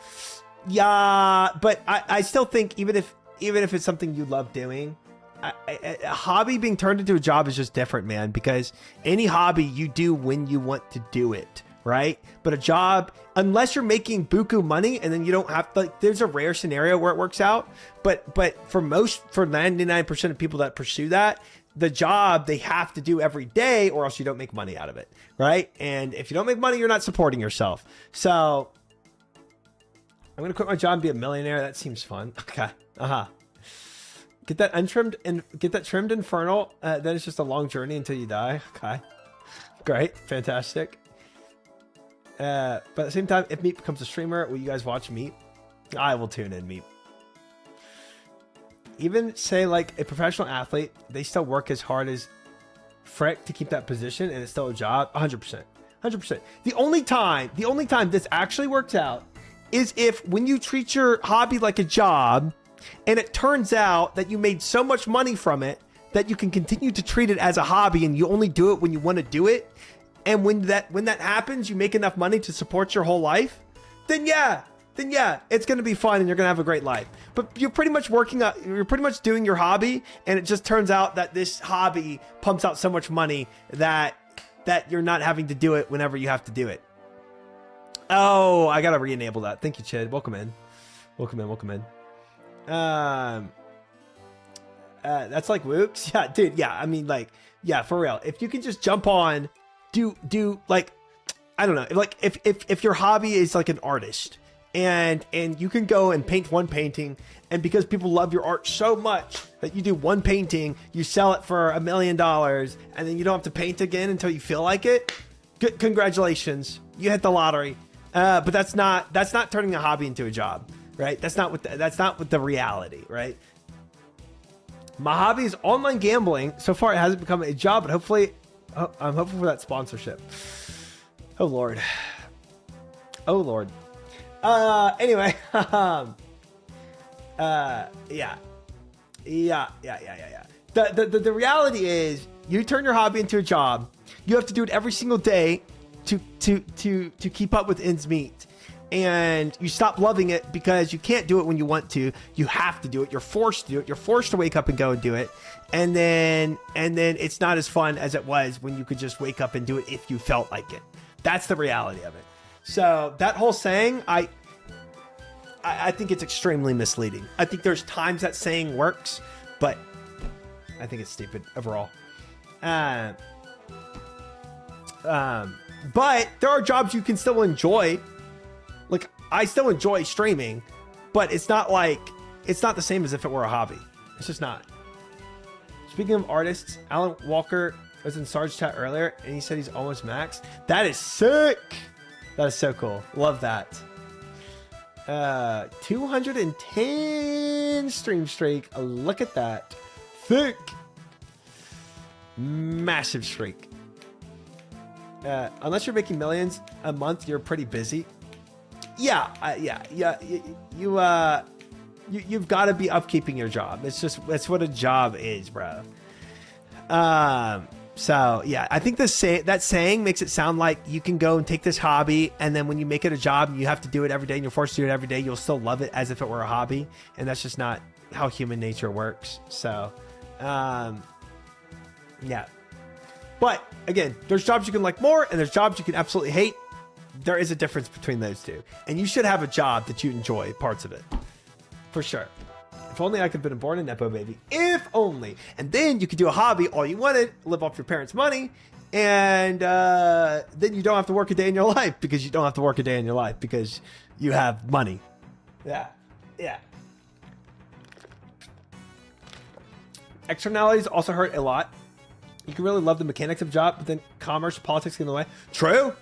Yeah, but I still think even if it's something you love doing, a hobby being turned into a job is just different, man. Because any hobby you do when you want to do it, right? But a job, unless you're making buku money, and then you don't have, like, there's a rare scenario where it works out. But for 99% of people that pursue that, the job they have to do every day, or else you don't make money out of it, right? And if you don't make money, you're not supporting yourself. So I'm gonna quit my job and be a millionaire. That seems fun. Okay. Get that untrimmed and get that trimmed infernal. Then it's just a long journey until you die. Okay. Great. Fantastic. But at the same time, if Meat becomes a streamer, will you guys watch Meat? I will tune in, Meat. Even say like a professional athlete, they still work as hard as frick to keep that position, and it's still a job. 100%. The only time this actually works out is if when you treat your hobby like a job, and it turns out that you made so much money from it that you can continue to treat it as a hobby, and you only do it when you want to do it. And when that happens, you make enough money to support your whole life, then yeah, it's going to be fun and you're going to have a great life. But you're pretty much doing your hobby, and it just turns out that this hobby pumps out so much money that you're not having to do it whenever you have to do it. Oh, I got to re-enable that. Thank you, Chid. Welcome in. That's like Wooks. Yeah, dude. Yeah. I mean, like, yeah, for real. If you can just jump on, do like, I don't know, like if your hobby is like an artist, and you can go and paint one painting, and because people love your art so much that you do one painting, you sell it for $1 million, and then you don't have to paint again until you feel like it. Good, congratulations, you hit the lottery. But that's not turning a hobby into a job, right? That's not what the reality, right? My hobby is online gambling. So far, it hasn't become a job, but hopefully, I'm hopeful for that sponsorship. Oh Lord. Anyway, yeah. The reality is, you turn your hobby into a job. You have to do it every single day to keep up with ends meet, and you stop loving it because you can't do it when you want to. You have to do it. You're forced to do it. You're forced to wake up and go and do it, and then it's not as fun as it was when you could just wake up and do it if you felt like it. That's the reality of it. So that whole saying, I think it's extremely misleading. I think there's times that saying works, but I think it's stupid overall. But there are jobs you can still enjoy. Like, I still enjoy streaming, but it's not the same as if it were a hobby. It's just not. Speaking of artists, Alan Walker was in Sarge's chat earlier, and he said he's almost maxed. That is sick. That is so cool. Love that. 210 stream streak. Look at that. Thick. Massive streak. Unless you're making millions a month, you're pretty busy. Yeah. You've got to be upkeeping your job. That's what a job is, bro. So yeah, I think that saying makes it sound like you can go and take this hobby, and then when you make it a job and you have to do it every day and you're forced to do it every day, you'll still love it as if it were a hobby. And that's just not how human nature works. So, Yeah. But again, there's jobs you can like more and there's jobs you can absolutely hate. There is a difference between those two. And you should have a job that you enjoy parts of it. For sure. If only I could have been born a Nepo baby. If only. And then you could do a hobby all you wanted, live off your parents' money, and then you don't have to work a day in your life because you don't have to work a day in your life because you have money. Yeah. Yeah. Externalities also hurt a lot. You can really love the mechanics of a job, but then commerce, politics get in the way. True.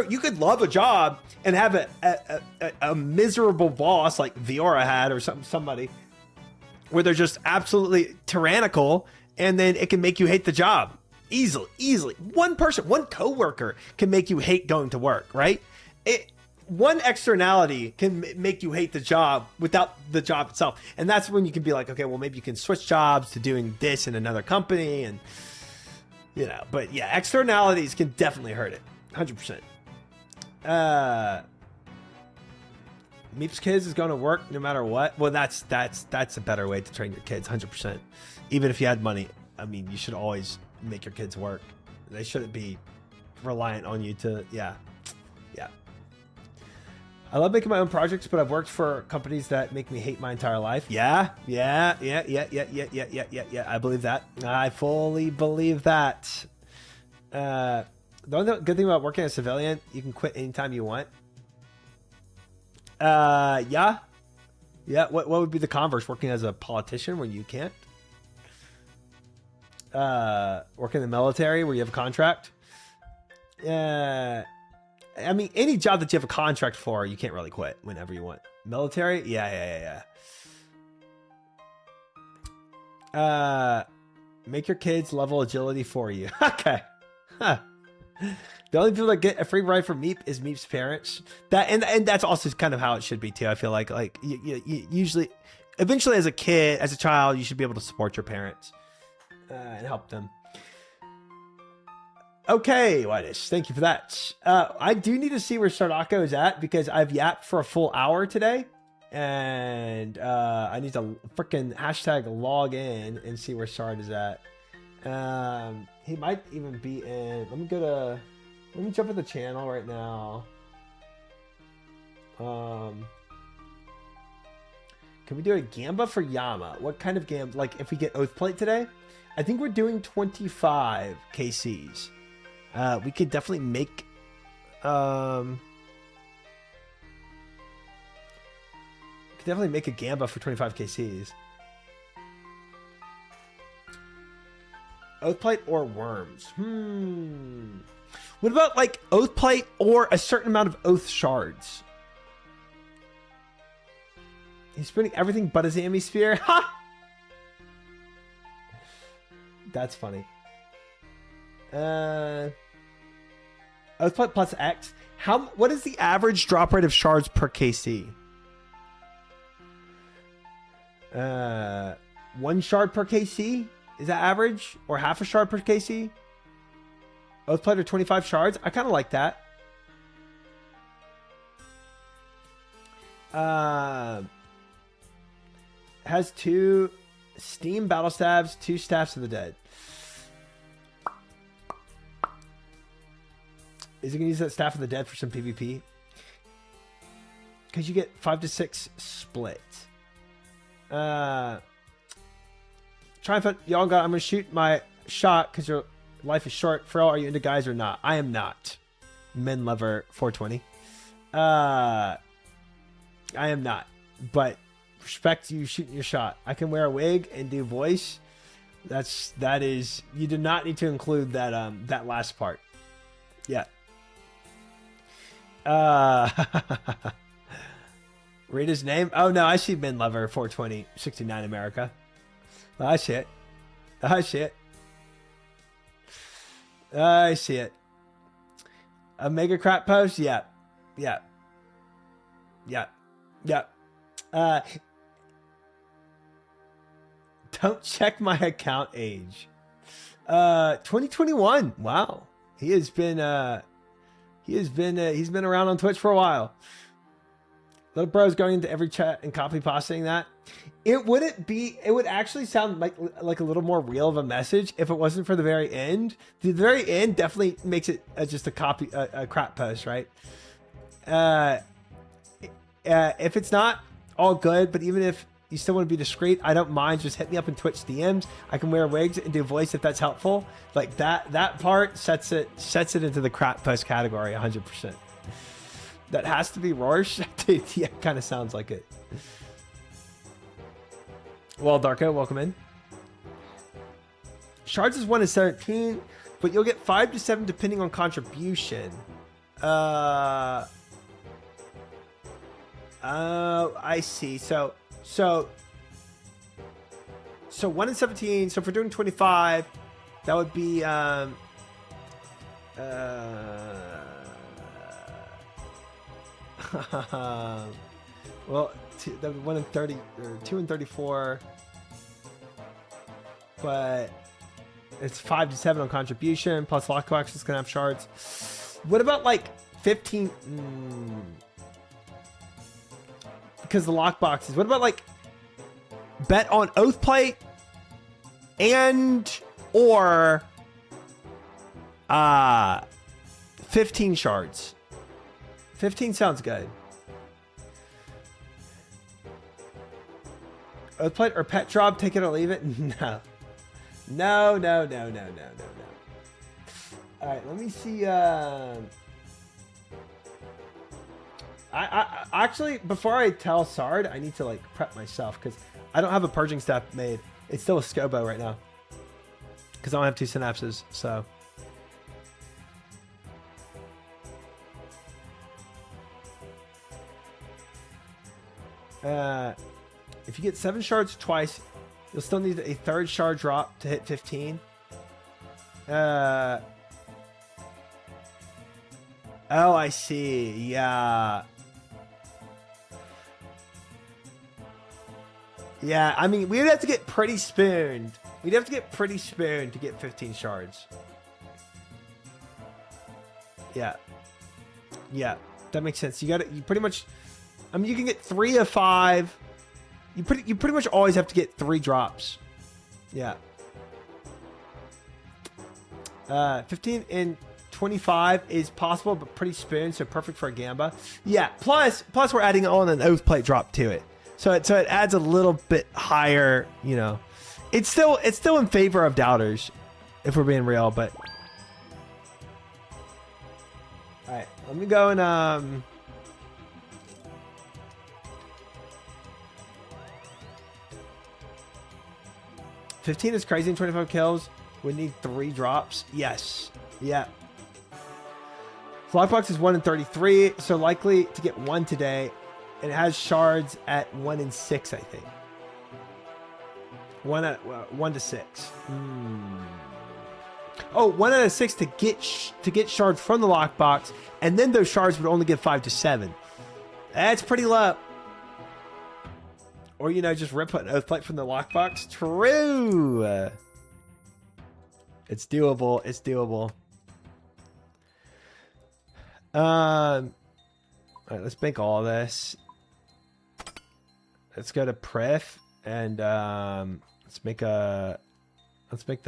You could love a job and have a miserable boss like Viora had or somebody where they're just absolutely tyrannical, and then it can make you hate the job easily. One person, one coworker can make you hate going to work, right? One externality can make you hate the job without the job itself. And that's when you can be like, okay, well, maybe you can switch jobs to doing this in another company, and you know, but yeah, externalities can definitely hurt it. 100%. Meep's kids is going to work no matter what. Well, that's a better way to train your kids. 100%. Even if you had money, I mean, you should always make your kids work. They shouldn't be reliant on you to, yeah. I love making my own projects, but I've worked for companies that make me hate my entire life. Yeah. I believe that. I fully believe that. The only good thing about working as a civilian, you can quit anytime you want. Yeah. What would be the converse? Working as a politician when you can't? Working in the military where you have a contract? I mean, any job that you have a contract for, you can't really quit whenever you want. Military? Yeah. Make your kids level agility for you. Okay. Huh. The only people that get a free ride from Meep is Meep's parents. And that's also kind of how it should be too. I feel like you usually, eventually as a kid, as a child, you should be able to support your parents and help them. Okay, Whitish, thank you for that. I do need to see where Sardako is at because I've yapped for a full hour today. And I need to freaking hashtag log in and see where Sard is at. He might even be in. Let me jump in the channel right now. Can we do a Gamba for Yama? What kind of Gamba? Like if we get Oath Plate today? I think we're doing 25 KCs. We could definitely make a Gamba for 25 KCs. Oath Plate or worms? What about like Oath Plate or a certain amount of Oath shards? He's spinning everything but his Zami Sphere. Ha! That's funny. Oath Plate plus X. What is the average drop rate of shards per KC? 1 shard per KC? Is that average? Or half a shard per KC? Oath Plate or 25 shards? I kind of like that. Has 2 steam battle stabs, 2 staffs of the dead. Is he going to use that Staff of the Dead for some PvP? Because you get 5 to 6 split. Try and find y'all got. I'm going to shoot my shot because your life is short. Pharrell, are you into guys or not? I am not. Men Lover 420. I am not. But respect you shooting your shot. I can wear a wig and do voice. That is. You do not need to include that last part. Yeah. Read his name. Oh no, I see Men Lover 420 69 America. I see it. I see it. I see it. A mega crap post. Yeah. Don't check my account age. 2021. Wow. He's been around on Twitch for a while. Little bro's going into every chat and copy pasting that. It wouldn't be. It would actually sound like a little more real of a message if it wasn't for the very end. The very end definitely makes it just a copy, a crap post, right? If it's not, all good. But even if you still want to be discreet, I don't mind. Just hit me up in Twitch DMs. I can wear wigs and do voice if that's helpful. Like that part sets it into the crap post category 100%. That has to be Rorsch. Dude, yeah, kind of sounds like it. Well, Darko, welcome in. Shards is 1 in 17, but you'll get 5 to 7 depending on contribution. I see. So 1 in 17. So if we're doing 25, that would be well, that would 1 in 30 or 2 in 34, but it's 5 to 7 on contribution plus lockbox is gonna have shards. What about like 15? Because the lockboxes. What about like bet on oath plate and or 15 shards? 15 sounds good. Oath plate or pet drop, take it or leave it? No. No. Alright, let me see. I actually, before I tell Sard, I need to like prep myself because I don't have a purging staff made. It's still a Scobo right now because I don't have 2 synapses. So if you get 7 shards twice, you'll still need a 3rd shard drop to hit 15. Oh, I see. Yeah. Yeah, I mean, we'd have to get pretty spooned. We'd have to get pretty spooned to get 15 shards. Yeah. Yeah, that makes sense. You pretty much, I mean, you can get 3 of 5. You pretty much always have to get 3 drops. Yeah. 15 and 25 is possible, but pretty spoon, so perfect for a Gamba. Yeah. Plus we're adding on an oath plate drop to it, so it adds a little bit higher. You know, it's still in favor of doubters, if we're being real. But all right, let me go and 15 is crazy and 25 kills. We need 3 drops. Yes. Yeah. Lockbox is 1 in 33, so likely to get 1 today. And it has shards at 1 in 6, I think. 1 to 6. Oh, 1 out of 6 to get shards from the lockbox, and then those shards would only give 5 to 7. That's pretty low. Or, you know, just rip an oath plate from the lockbox. True. It's doable. It's doable. All right, let's make all this. Let's go to Pref and let's make the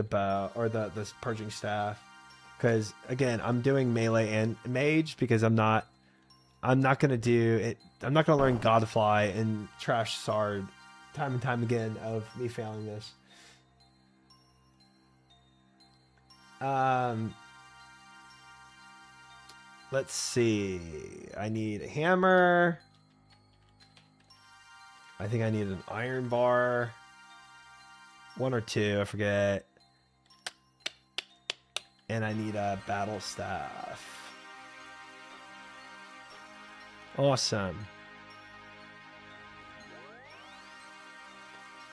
bow or this purging staff, because again, I'm doing melee and mage because I'm not gonna do it. I'm not gonna learn Godfly and trash Sard time and time again of me failing this. Let's see. I need a hammer. I think I need an iron bar. 1 or 2, I forget. And I need a battle staff. Awesome.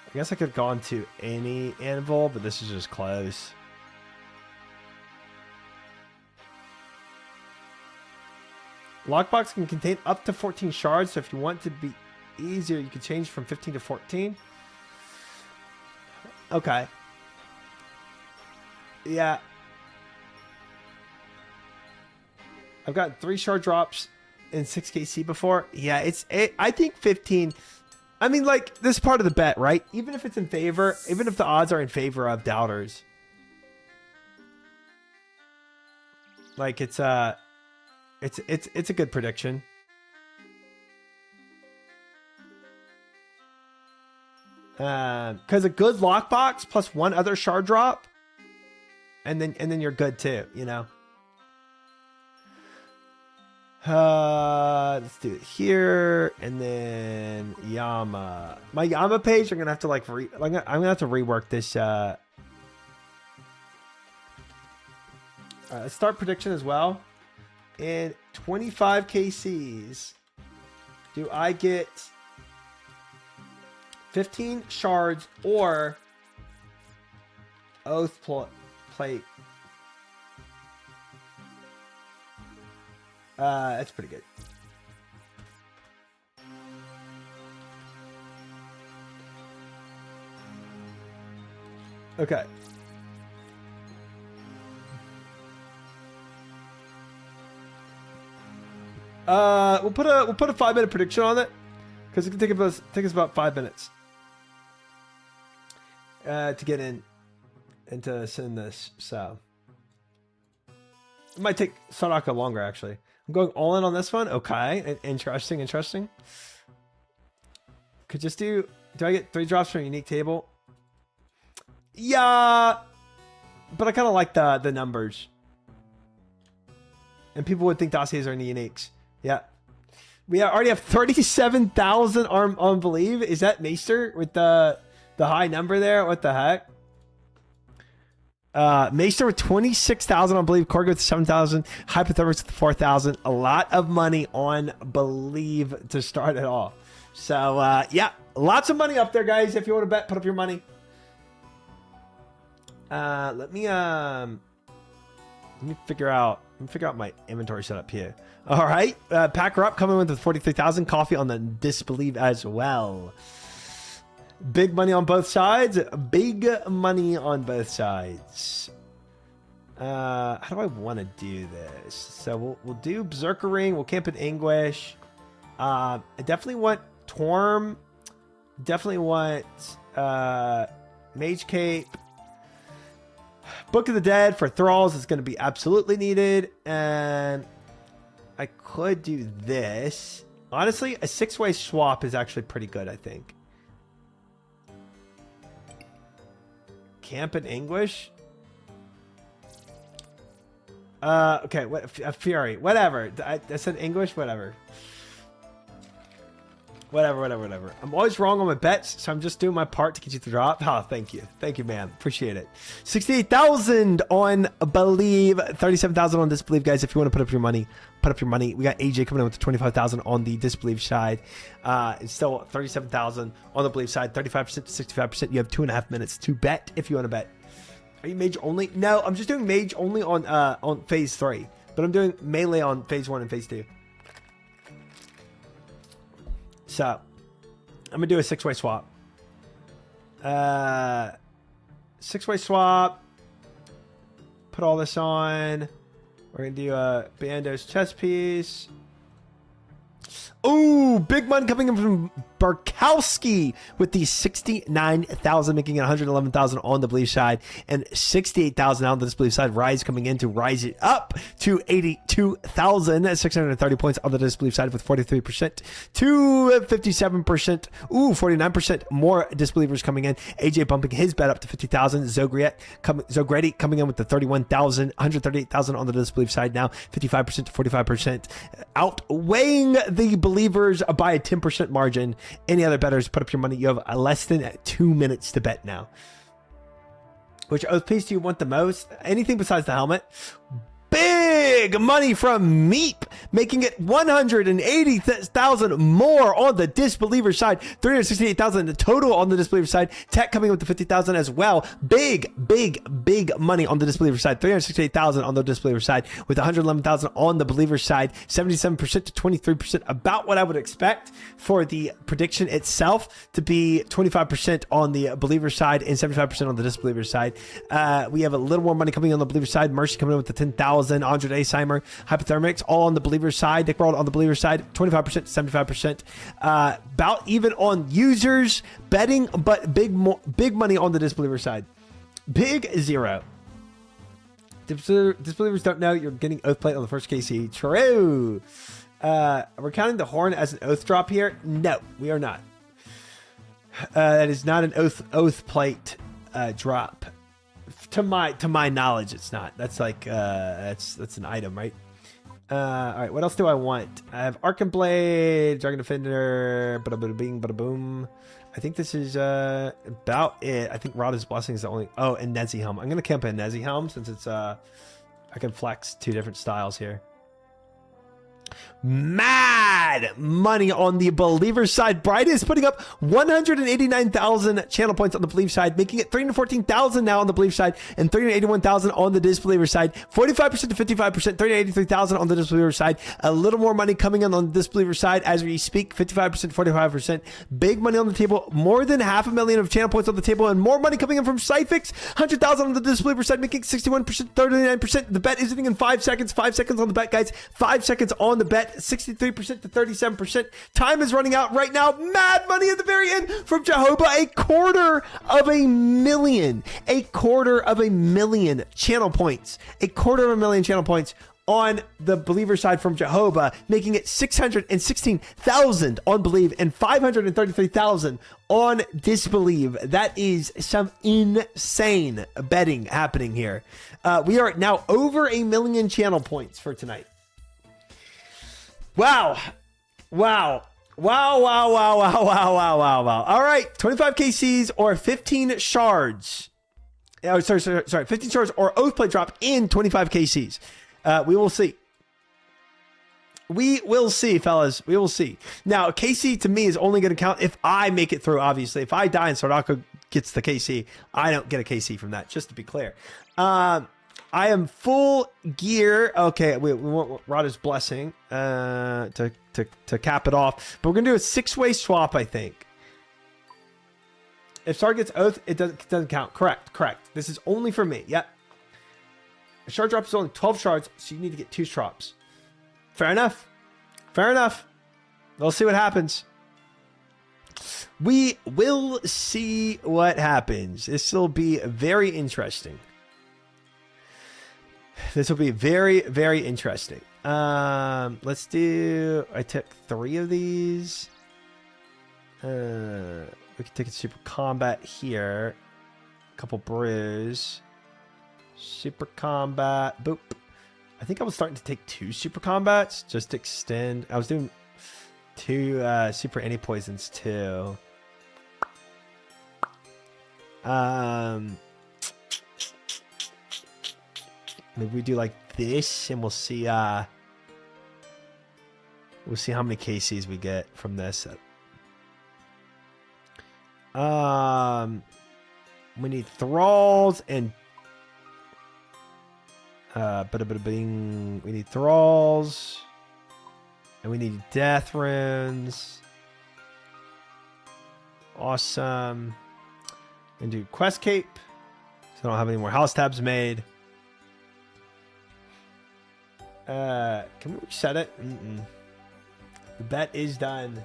I guess I could have gone to any anvil, but this is just close. Lockbox can contain up to 14 shards, so if you want to be easier, you can change from 15 to 14. Okay. Yeah. I've got 3 shard drops in 6 KC before. Yeah, I think 15 I mean, like, this is part of the bet, right? Even if it's in favor, even if the odds are in favor of doubters. Like, it's a good prediction. Because a good lockbox plus one other shard drop, and then you're good too, you know. Let's do it here, and then Yama. My Yama page, I'm gonna have to like I'm gonna have to rework this. Let's start prediction as well. In 25 KCs, do I get 15 shards or oath plate? That's pretty good. Okay. We'll put a 5-minute prediction on it because it can take us about 5 minutes to get in and to send this. So it might take Sadaka longer actually. I'm going all in on this one. Okay, interesting. Could just do I get 3 drops from a unique table? Yeah, but I kind of like the numbers, and people would think dossiers are in the uniques. Yeah, we already have 37,000 on Believe. Is that Maester with the high number there? What the heck? Maester with 26,000 on Believe. Korg with 7,000. Hypothermics with 4,000. A lot of money on Believe to start it off. So yeah, lots of money up there, guys. If you want to bet, put up your money. Let me figure out my inventory setup here. All right, Packer Up coming with 43,000. Coffee on the Disbelieve as well. Big money on both sides. Big money on both sides. How do I want to do this? So we'll do Berserker Ring. We'll camp in Anguish. I definitely want Torm. Definitely want Mage Cape. Book of the Dead for Thralls is going to be absolutely needed. And I could do this. Honestly, a 6-way swap is actually pretty good, I think. Camp in Anguish? Okay, what Fury, whatever. I said English, whatever. Whatever. I'm always wrong on my bets, so I'm just doing my part to get you to drop. Oh, thank you, man. Appreciate it. 68,000 on Believe, 37,000 on Disbelieve, guys. If you want to put up your money, put up your money. We got AJ coming in with 25,000 on the Disbelieve side. It's still 37,000 on the Believe side. 35% to 65%. You have 2.5 minutes to bet if you want to bet. Are you mage only? No, I'm just doing mage only on phase 3, but I'm doing melee on phase 1 and phase 2. So, I'm going to do a 6-way swap. 6-way swap. Put all this on. We're going to do a Bando's chest piece. Ooh, big money coming in from Barkowski with the 69,000, making it 111,000 on the Believe side, and 68,000 on the Disbelieve side. Rise coming in to rise it up to 82,630 points on the Disbelieve side with 43% to 57%. Ooh, 49% more Disbelievers coming in. AJ bumping his bet up to 50,000. Zogretti coming in with the 31,000, 138,000 on the Disbelieve side now, 55% to 45%, outweighing the Believers by a 10% margin. Any other bettors, put up your money. You have less than 2 minutes to bet now. Which oath piece do you want the most? Anything besides the helmet. Big money from Meep, making it 180,000 more on the Disbeliever side. 368,000 total on the Disbeliever side. Tech coming with the 50,000 as well. Big money on the Disbeliever side. 368,000 on the Disbeliever side with 111,000 on the Believer side. 77% to 23%, about what I would expect for the prediction itself to be 25% on the Believer side and 75% on the Disbeliever side. We have a little more money coming on the Believer side. Mercy coming in with the 10,000. Andre Asimer, Hypothermics, all on the believer side. Dick World on the believer side, 25% to 75%. About even on users betting, but big money on the disbeliever side. Big zero. Disbelievers don't know you're getting oath plate on the first KC. True. We're counting the horn as an oath drop here. No, we are not. That is not an oath plate drop. To my knowledge, it's not. That's like that's an item, right? All right. What else do I want? I have Arcane Blade, Dragon Defender, bada bada bing, bada boom. I think this is about it. I think Rada's Blessing is the only... Oh, and Nezi Helm. I'm going to camp a Nezi Helm since it's... I can flex 2 different styles here. Mad money on the believer side. Bride is putting up 189,000 channel points on the believe side, making it 314,000 now on the believe side and 381,000 on the disbeliever side. 45% to 55%, 383,000 on the disbeliever side. A little more money coming in on the disbeliever side as we speak. 55%, 45%. Big money on the table. More than 500,000 of channel points on the table, and more money coming in from Cyfix. 100,000 on the disbeliever side, making 61%, 39%. The bet is hitting in 5 seconds. 5 seconds on the bet, guys. 5 seconds on the bet. 63% to 37%. Time is running out right now. Mad money at the very end from Jehovah. A quarter of a million channel points. A quarter of a million channel points on the believer side from Jehovah, making it 616,000 on believe and 533,000 on disbelieve. That is some insane betting happening here. We are now over 1 million channel points for tonight. Wow. All right. 25 KCs or 15 shards. Oh, sorry. 15 shards or oath plate drop in 25 KCs. We will see. We will see, fellas. We will see. Now, KC to me is only going to count if I make it through, obviously. If I die and Sardako gets the KC, I don't get a KC from that, just to be clear. I am full gear. Okay, we want Rada's Blessing to cap it off. But we're going to do a 6-way swap, I think. If Sard gets Oath, it doesn't count. Correct. This is only for me. Yep. A shard drop is only 12 shards, so you need to get 2 drops. Fair enough. We'll see what happens. We will see what happens. This will be very interesting. This will be very, very interesting. Let's do... I took 3 of these. We can take a super combat here. A couple brews. Super combat. Boop. I think I was starting to take 2 super combats just to extend. I was doing 2 super anti-poisons too. Maybe we do like this and we'll see how many KCs we get from this. We need thralls and we need thralls and we need death runes. Awesome. And do quest cape. So I don't have any more house tabs made. Can we reset it? The bet is done.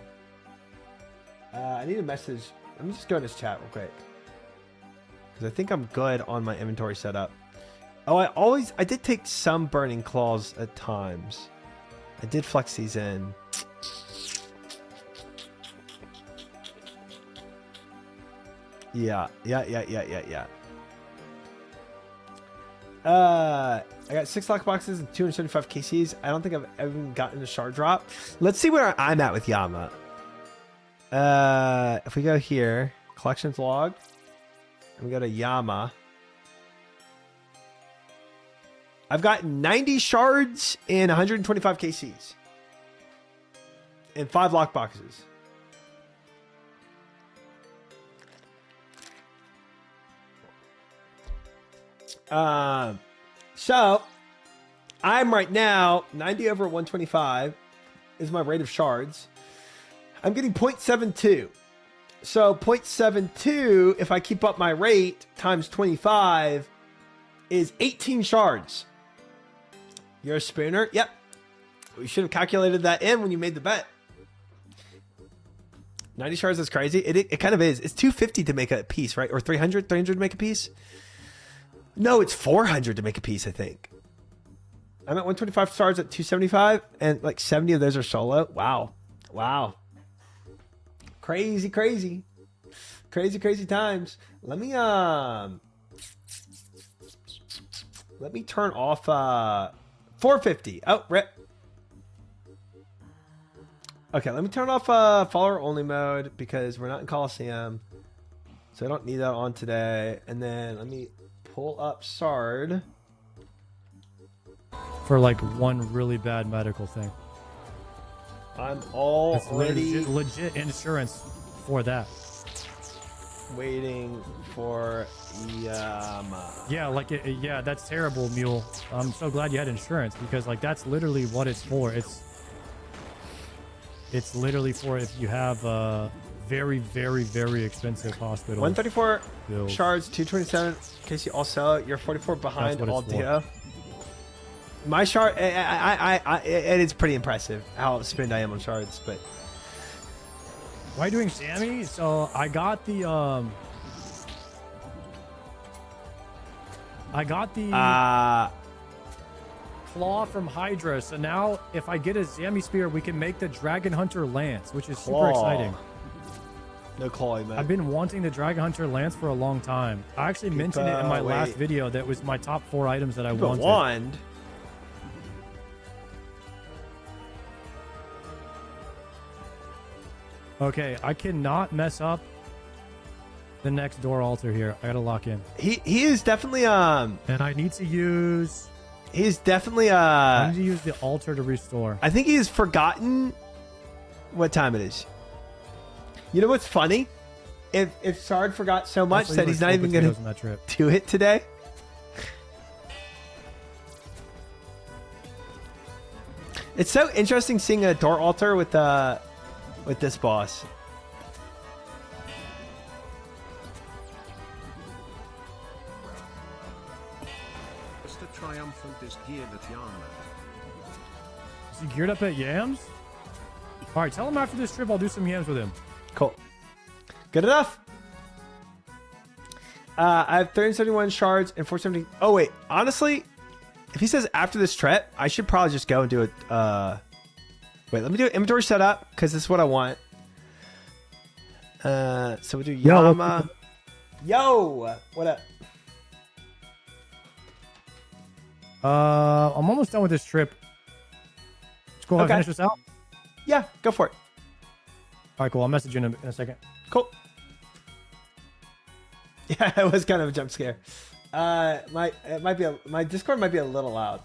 I need a message. Let me just go in this chat real quick. Because I think I'm good on my inventory setup. Oh, I did take some burning claws at times. I did flex these in. Yeah. I got 6 lock boxes and 275 KCs. I don't think I've ever gotten a shard drop. Let's see where I'm at with Yama. If we go here, collections log, and we go to Yama. I've got 90 shards and 125 KCs. And 5 lock boxes. So I'm right now 90 over 125 is my rate of shards. I'm getting 0.72. So 0.72, if I keep up my rate times 25 is 18 shards. You're a spooner? Yep. We should have calculated that in when you made the bet. 90 shards is crazy. It kind of is. It's 250 to make a piece, right? Or 300? 300 to make a piece? No, it's 400 to make a piece, I think. I'm at 125 shards at 275, and like 70 of those are solo. Wow. Wow. Crazy, crazy. Crazy, crazy times. Let me turn off 450. Oh, rip. Okay, let me turn off follower only mode because we're not in Colosseum. So I don't need that on today. And then let me pull up Sard. For like one really bad medical thing. I'm already legit insurance for that. Waiting for Yama. Yeah, like yeah, that's terrible, Mule. I'm so glad you had insurance because like that's literally what it's for. It's literally for if you have very, very, very expensive hospital. 134 bills. shards, 227. In case you all sell it, you're 44 behind all Dio. My shard, it is pretty impressive how spinned I am on shards, but. Why are you doing Sammy? So I got the claw from Hydra. So now if I get a Zammy spear, we can make the Dragon Hunter Lance, which is super exciting. No claw, man. I've been wanting the Dragon Hunter Lance for a long time. I actually mentioned it in my last video. That was my top 4 items that I wanted. Wand. Okay, I cannot mess up the next door altar here. I gotta lock in. He is definitely and I need to use. He's definitely I need to use the altar to restore. I think he's forgotten what time it is. You know what's funny? If Sard forgot so much that he's not even gonna do it today. It's so interesting seeing a door altar with this boss. Mr. Triumphant is geared at Yama. Is he geared up at yams? All right, tell him after this trip I'll do some yams with him. Cool. Good enough. I have 371 shards and 470. Oh wait, honestly, if he says after this trip, I should probably just go and do it. Wait, let me do an inventory setup because this is what I want. So we'll do Yama. Yo, what up? I'm almost done with this trip. Let's go ahead and finish this out. Yeah, go for it. All right, cool. I'll message you in a second. Cool. Yeah, it was kind of a jump scare. My Discord might be a little loud.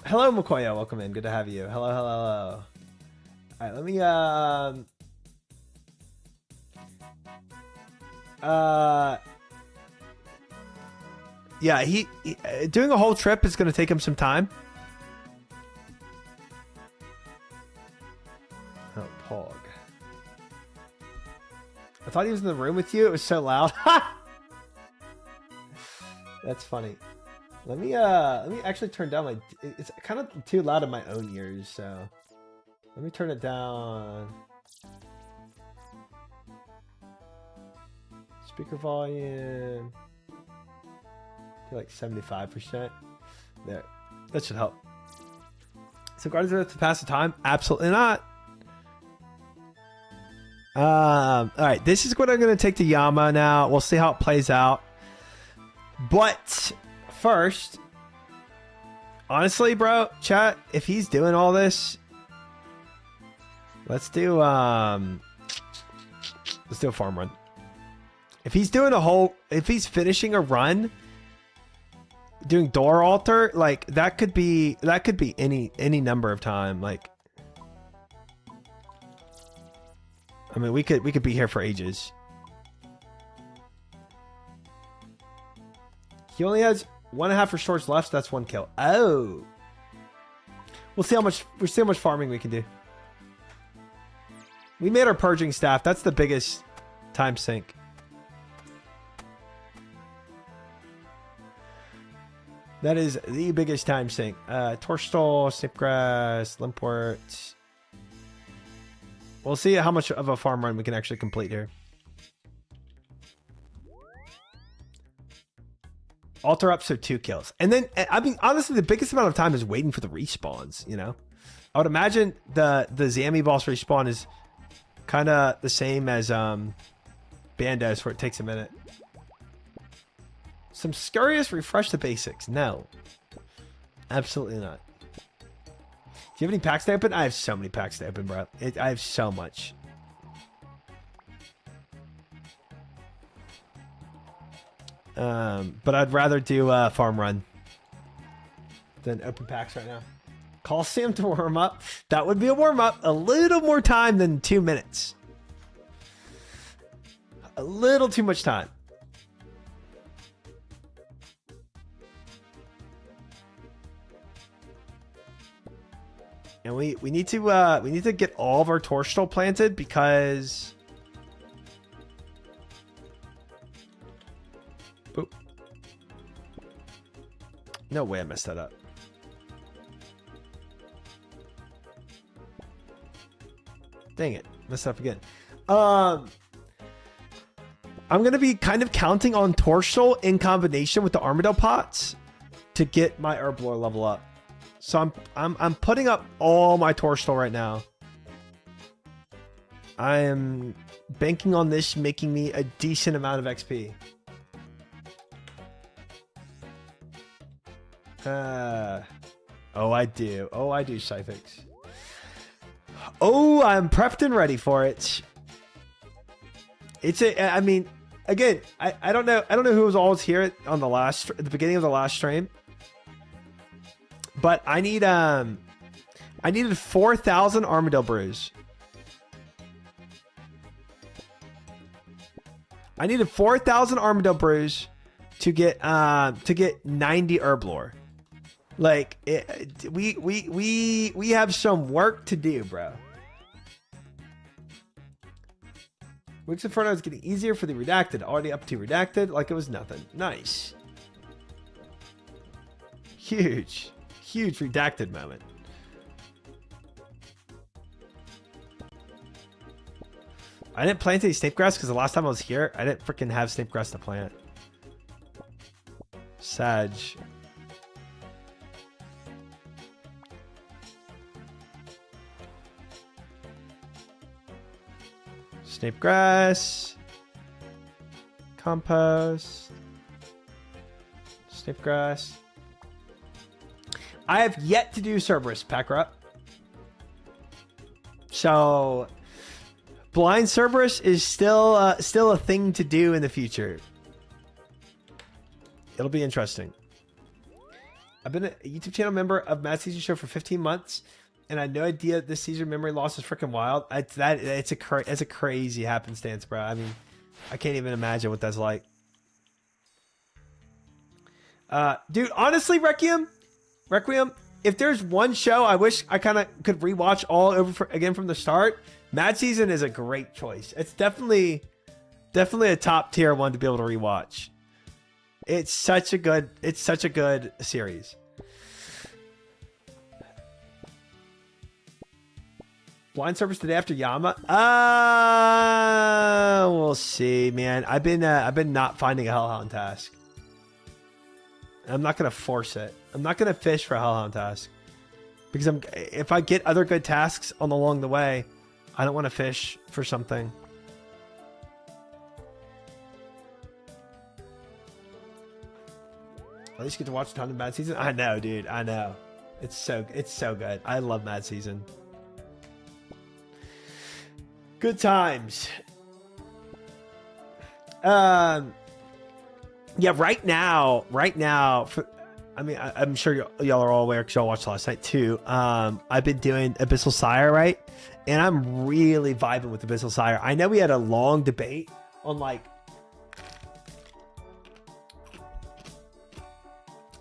Hello, Makoya. Welcome in. Good to have you. Hello, hello, hello. All right, let me yeah, he doing a whole trip is going to take him some time. Oh, Pog. I thought he was in the room with you. It was so loud. That's funny. Let me actually turn down my. It's kind of too loud in my own ears, so let me turn it down. Speaker volume. To like 75%. There, that should help. So Guardians of Earth to pass the time? Absolutely not. All right, this is what I'm going to take to Yama now. We'll see how it plays out. But first, honestly, bro, chat, if he's doing all this, let's do a farm run. If he's doing if he's finishing a run, doing door altar, like that could be any number of time. Like, I mean, we could be here for ages. He only has 1.5 restorations left, so that's 1 kill. Oh, we'll see how much farming we can do. We made our purging staff. That's the biggest time sink. That is the biggest time sink. Torstal, Snipgrass, Limport. We'll see how much of a farm run we can actually complete here. Alter up, so 2 kills. And then, I mean, honestly, the biggest amount of time is waiting for the respawns, you know? I would imagine the Zammy boss respawn is kind of the same as Bandos, where it takes a minute. Some scurrious refresh the basics. No. Absolutely not. Do you have any packs to open? I have so many packs to open, bro. I have so much. But I'd rather do a farm run than open packs right now. Colosseum to warm up. That would be a warm up. A little more time than 2 minutes. A little too much time. And we need to get all of our Torstal planted because boop. No way I messed that up. Dang it. Messed up again. I'm going to be kind of counting on Torstal in combination with the Armadillo pots to get my Herblore level up. So I'm putting up all my Torstal right now. I am banking on this making me a decent amount of XP. Oh, I do. Oh, I do, Scythix. Oh, I'm prepped and ready for it. It's I mean, again, I don't know who was always here on at the beginning of the last stream. But I needed 4,000 Armadillo brews. I needed 4,000 Armadillo brews to get 90 Herblore. Like we have some work to do, bro. Wix Inferno is getting easier for the redacted. Already up to redacted like it was nothing. Nice. Huge redacted moment. I didn't plant any snape grass because the last time I was here, I didn't freaking have snape grass to plant. Sag. Snape grass. Compost. Snape grass. I have yet to do Cerberus packer up. So blind Cerberus is still a thing to do in the future. It'll be interesting. I've been a YouTube channel member of Mad Season Show for 15 months, and I had no idea this Caesar memory loss is freaking wild. It's a crazy happenstance, bro. I mean, I can't even imagine what that's like. Dude, honestly, Requiem, if there's one show I wish I kind of could rewatch all over again from the start, Mad Season is a great choice. It's definitely a top tier one to be able to rewatch. It's such a good series. Blind Service today after Yama? We'll see, man. I've been not finding a Hellhound task. I'm not gonna force it. I'm not gonna fish for a Hellhound task because if I get other good tasks along the way, I don't want to fish for something. At least get to watch a ton of Mad Season. I know, dude. I know. It's so good. I love Mad Season. Good times. Yeah, right now, I mean, I'm sure y'all are all aware because y'all watched last night too. I've been doing Abyssal Sire, right? And I'm really vibing with Abyssal Sire. I know we had a long debate on like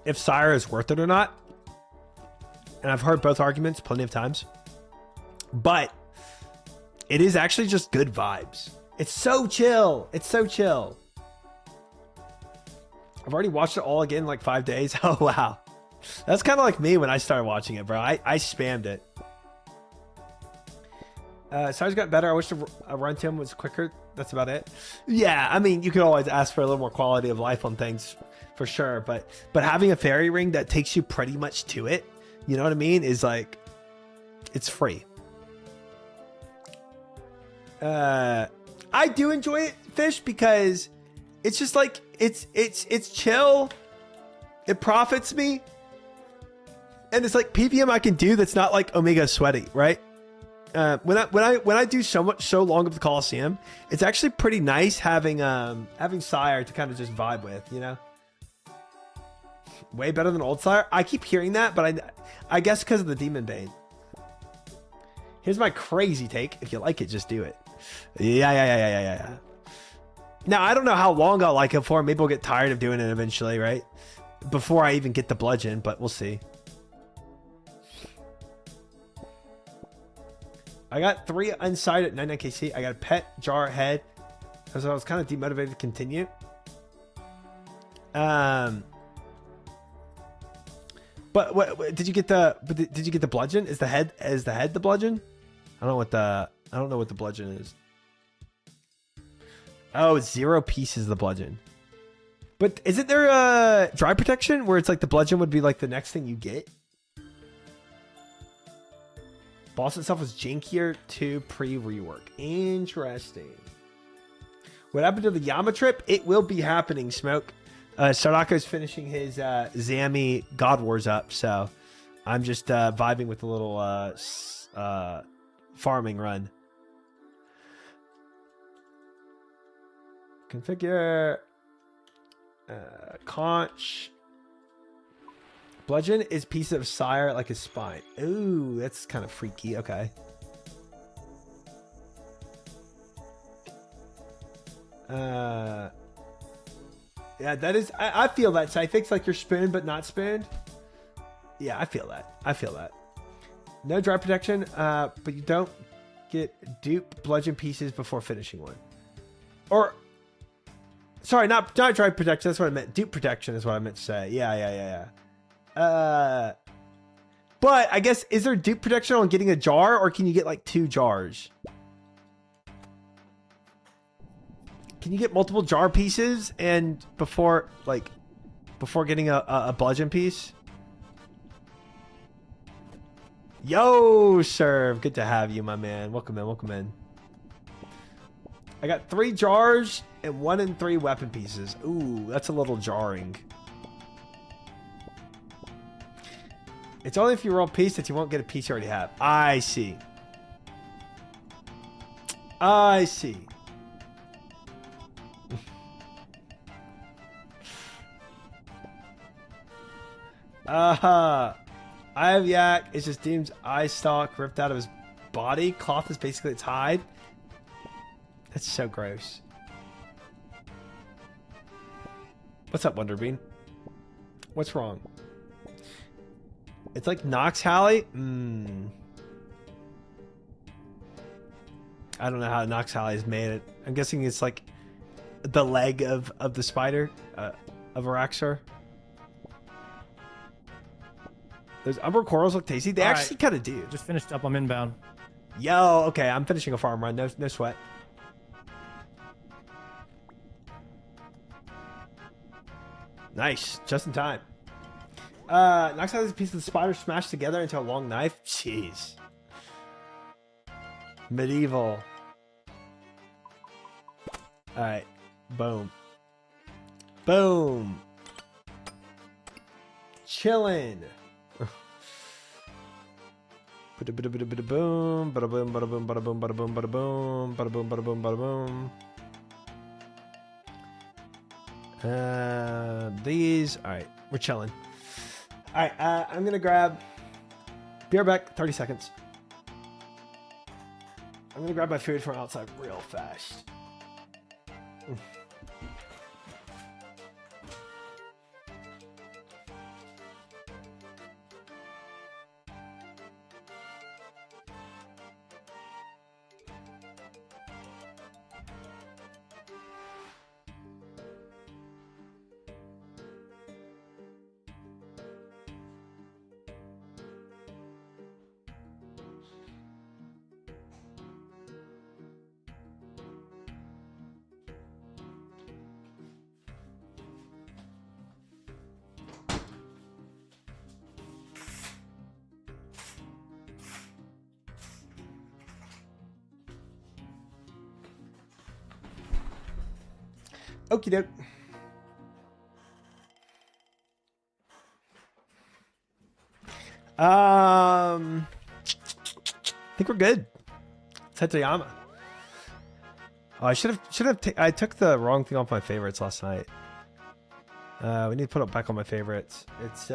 if Sire is worth it or not. And I've heard both arguments plenty of times. But it is actually just good vibes. It's so chill. It's so chill. I've already watched it all again in like 5 days. Oh, wow. That's kind of like me when I started watching it, bro. I spammed it. Size got better. I wish the run time was quicker. That's about it. Yeah, I mean, you could always ask for a little more quality of life on things, for sure. But having a fairy ring that takes you pretty much to it, you know what I mean, is like, it's free. I do enjoy it, Fish, because it's just like it's chill. It profits me, and it's like PVM I can do that's not like Omega sweaty, right? When I do so long of the Colosseum, it's actually pretty nice having Sire to kind of just vibe with, you know. Way better than old Sire. I keep hearing that, but I guess because of the Demon Bane. Here's my crazy take. If you like it, just do it. Yeah. Now I don't know how long I'll like it for. Maybe I'll get tired of doing it eventually, right? Before I even get the bludgeon, but we'll see. I got 3 unsighted at 99 KC. I got a pet jar head. So I was kind of demotivated to continue. But what did you get the bludgeon? Is the head the bludgeon? I don't know what the bludgeon is. Oh, it's 0 pieces the bludgeon. But isn't there a dry protection where it's like the bludgeon would be like the next thing you get? Boss itself was jankier to pre-rework. Interesting. What happened to the Yama trip? It will be happening, Smoke. Sadako's finishing his Zami God Wars up, so I'm just vibing with a little farming run. Configure conch. Bludgeon is piece of Sire like his spine. Ooh, that's kind of freaky. Okay. Yeah, that is. I feel that. Psyfix, like you're spooned but not spooned. Yeah, I feel that. No dry protection, but you don't get dupe bludgeon pieces before finishing one. Or, sorry, not dry protection. That's what I meant. Dupe protection is what I meant to say. Yeah. But I guess, is there dupe protection on getting a jar, or can you get like 2 jars? Can you get multiple jar pieces and before getting a bludgeon piece? Yo, Serve, good to have you, my man. Welcome in. I got 3 jars and 1 in 3 weapon pieces. Ooh, that's a little jarring. It's only if you roll piece that you won't get a piece you already have. I see. I have Yak. It's just Deem's eye stalk ripped out of his body. Cloth is basically its hide. That's so gross. What's up, Wonderbean? What's wrong? It's like Nox Halley. I don't know how Nox Halley has made it. I'm guessing it's like the leg of the spider, of Araxar. Those umber corals look tasty. They actually kind of do. Just finished up. I'm inbound. Yo, okay. I'm finishing a farm run. No sweat. Nice. Just in time. Knocks out this piece of the spider smashed together into a long knife. Jeez. Medieval. Alright. Boom. Boom. Chillin'. Bada bada bada bada boom. Bada boom, bada boom, bada boom, bada boom, bada boom. Bada boom, bada boom, bada boom. These. Alright. We're chilling. Alright, I'm gonna grab. Be right back, 30 seconds. I'm gonna grab my food from outside real fast. Okie doke. I think we're good. Let's head to Yama. Oh, I should have. I took the wrong thing off my favorites last night. We need to put it back on my favorites. It's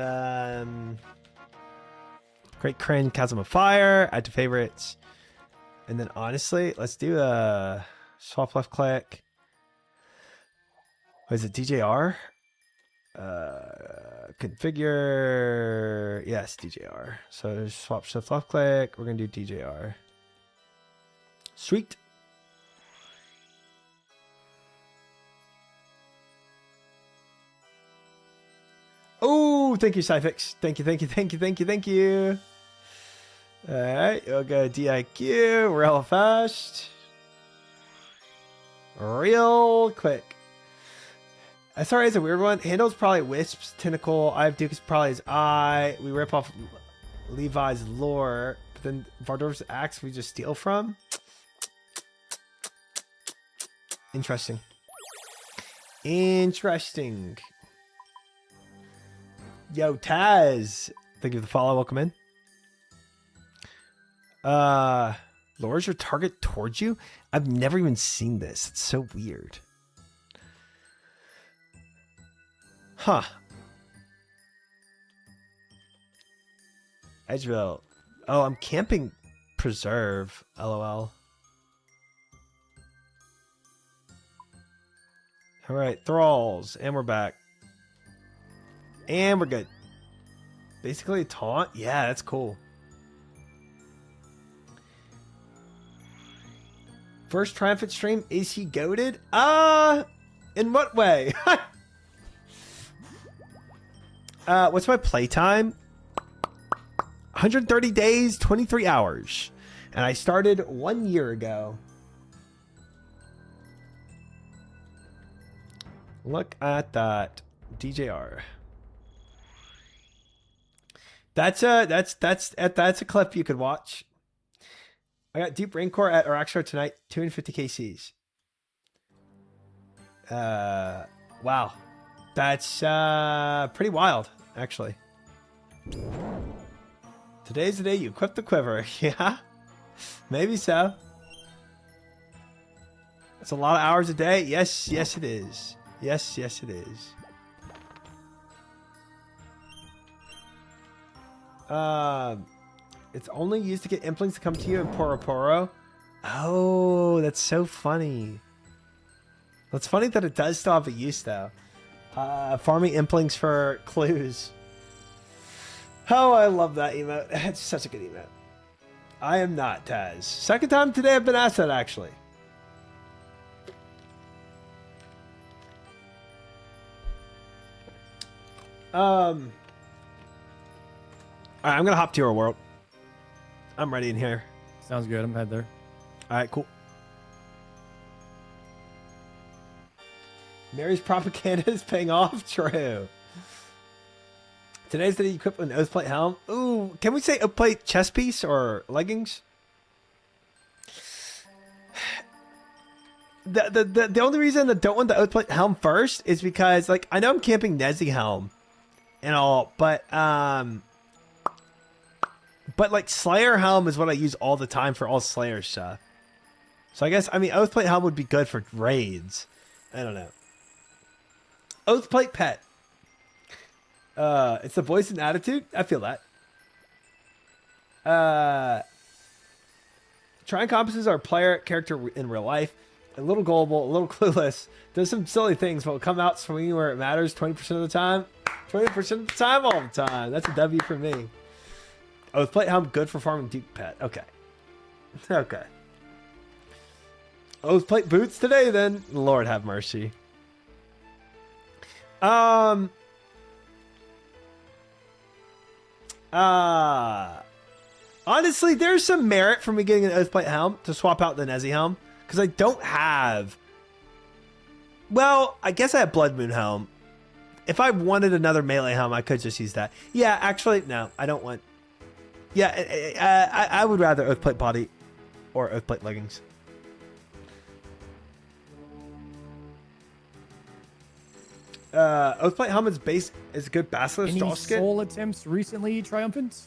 Great Crane, Chasm of Fire. Add to favorites, and then honestly, let's do a swap left click. What is it? DJR. Configure. Yes, DJR. So swap shift left click. We're gonna do DJR. Sweet. Oh, thank you, Cyfix. Thank you, thank you, thank you, thank you, thank you. All right, we'll go DIQ real fast. Real quick. SRA is a weird one. Handle's probably Wisp's tentacle. I have Duke is probably his eye. We rip off Levi's lore. But then Vardor's axe we just steal from. Interesting. Interesting. Yo, Taz. Thank you for the follow. Welcome in. Lures your target towards you? I've never even seen this. It's so weird. Huh. Edgeville. Oh, I'm camping preserve. LOL. All right, thralls, and we're back. And we're good. Basically a taunt? Yeah, that's cool. First triumphant stream, is he goated? In what way? What's my playtime? 130 days, 23 hours. And I started 1 year ago. Look at that. DJR. That's a clip you could watch. I got Deep Raincore at Araxar tonight, 250 KCs. Wow. That's pretty wild, actually. Today's the day you equip the quiver. Yeah, maybe so. That's a lot of hours a day. Yes, yes it is. Yes, yes it is. It's only used to get implings to come to you in Poro Poro. Oh, that's so funny. It's funny that it does still have a use, though. Farming implings for clues. Oh, I love that emote. It's such a good emote. I am not, Taz. Second time today I've been asked that, actually. Alright, I'm gonna hop to your world. I'm ready in here. Sounds good. I'm head there. Alright, cool. Mary's propaganda is paying off. True. Today's the day you equip an Oathplate helm. Ooh, can we say Oathplate chest piece or leggings? The only reason I don't want the Oathplate helm first is because, like, I know I'm camping Nezzy helm and all, but like Slayer helm is what I use all the time for all Slayer stuff. So I guess, I mean, Oathplate helm would be good for raids. I don't know. Oathplate pet. It's the voice and attitude. I feel that. Trying compasses are player character in real life. A little gullible, a little clueless. Does some silly things, but will come out swinging where it matters 20% of the time. 20% of the time, all the time. That's a W for me. Oathplate helm, good for farming Duke pet. Okay. Okay. Oathplate boots today, then. Lord have mercy. Honestly, there's some merit for me getting an Oathplate helm to swap out the Nezzy helm, because I don't have. Well, I guess I have Blood Moon helm. If I wanted another melee helm, I could just use that. Yeah, actually, no, I don't want. Yeah, I would rather Oathplate body or Oathplate leggings. Oathplate Helmet's base is a good Basilisk Any draw skin. soul attempts recently, Triumphant?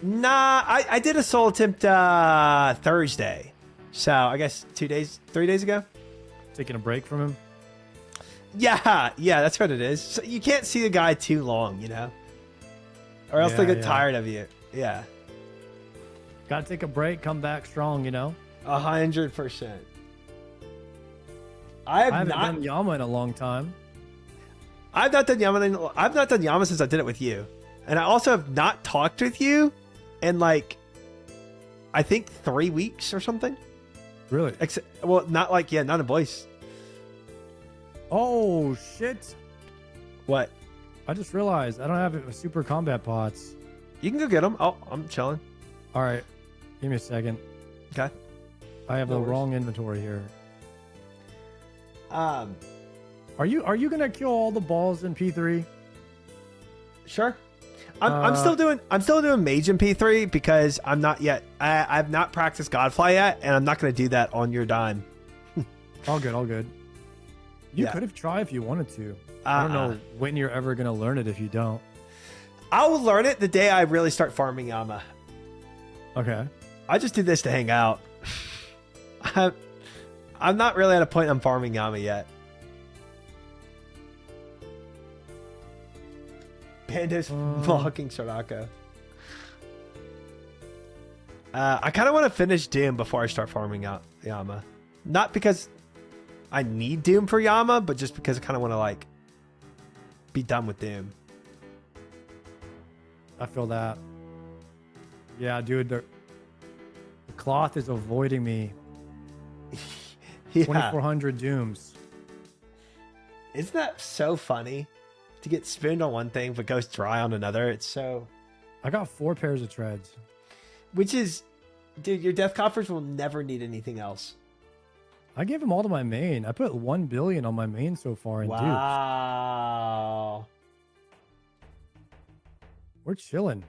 Nah, I did a soul attempt Thursday. So I guess 3 days ago. Taking a break from him? Yeah, that's what it is. So you can't see the guy too long, you know? Or else they get tired of you. Yeah. Gotta take a break, come back strong, you know? 100%. I haven't done Yama in a long time. I've not done Yama since I did it with you. And I also have not talked with you in like, I think 3 weeks or something. Really? Well, not in voice. Oh, shit. What? I just realized I don't have super combat pots. You can go get them. Oh, I'm chilling. All right. Give me a second. Okay. I have the wrong inventory here. Um, Are you gonna kill all the balls in P3? Sure. I'm still doing mage in P3 because I'm not yet. I've not practiced Godfly yet, and I'm not gonna do that on your dime. All good. You could have tried if you wanted to. I don't know when you're ever gonna learn it if you don't. I will learn it the day I really start farming Yama. Okay. I just do this to hang out. I'm not really at a point I'm farming Yama yet. Bando's mocking Soraka. I kind of want to finish Doom before I start farming out Yama. Not because I need Doom for Yama, but just because I kind of want to like be done with Doom. I feel that. Yeah, dude, the cloth is avoiding me. Yeah. 2400 dooms. Isn't that so funny? To get spooned on one thing but goes dry on another. It's so... I got 4 pairs of treads. Which is... Dude, your death coffers will never need anything else. I gave them all to my main. I put 1 billion on my main so far in dupes. Wow. We're chilling.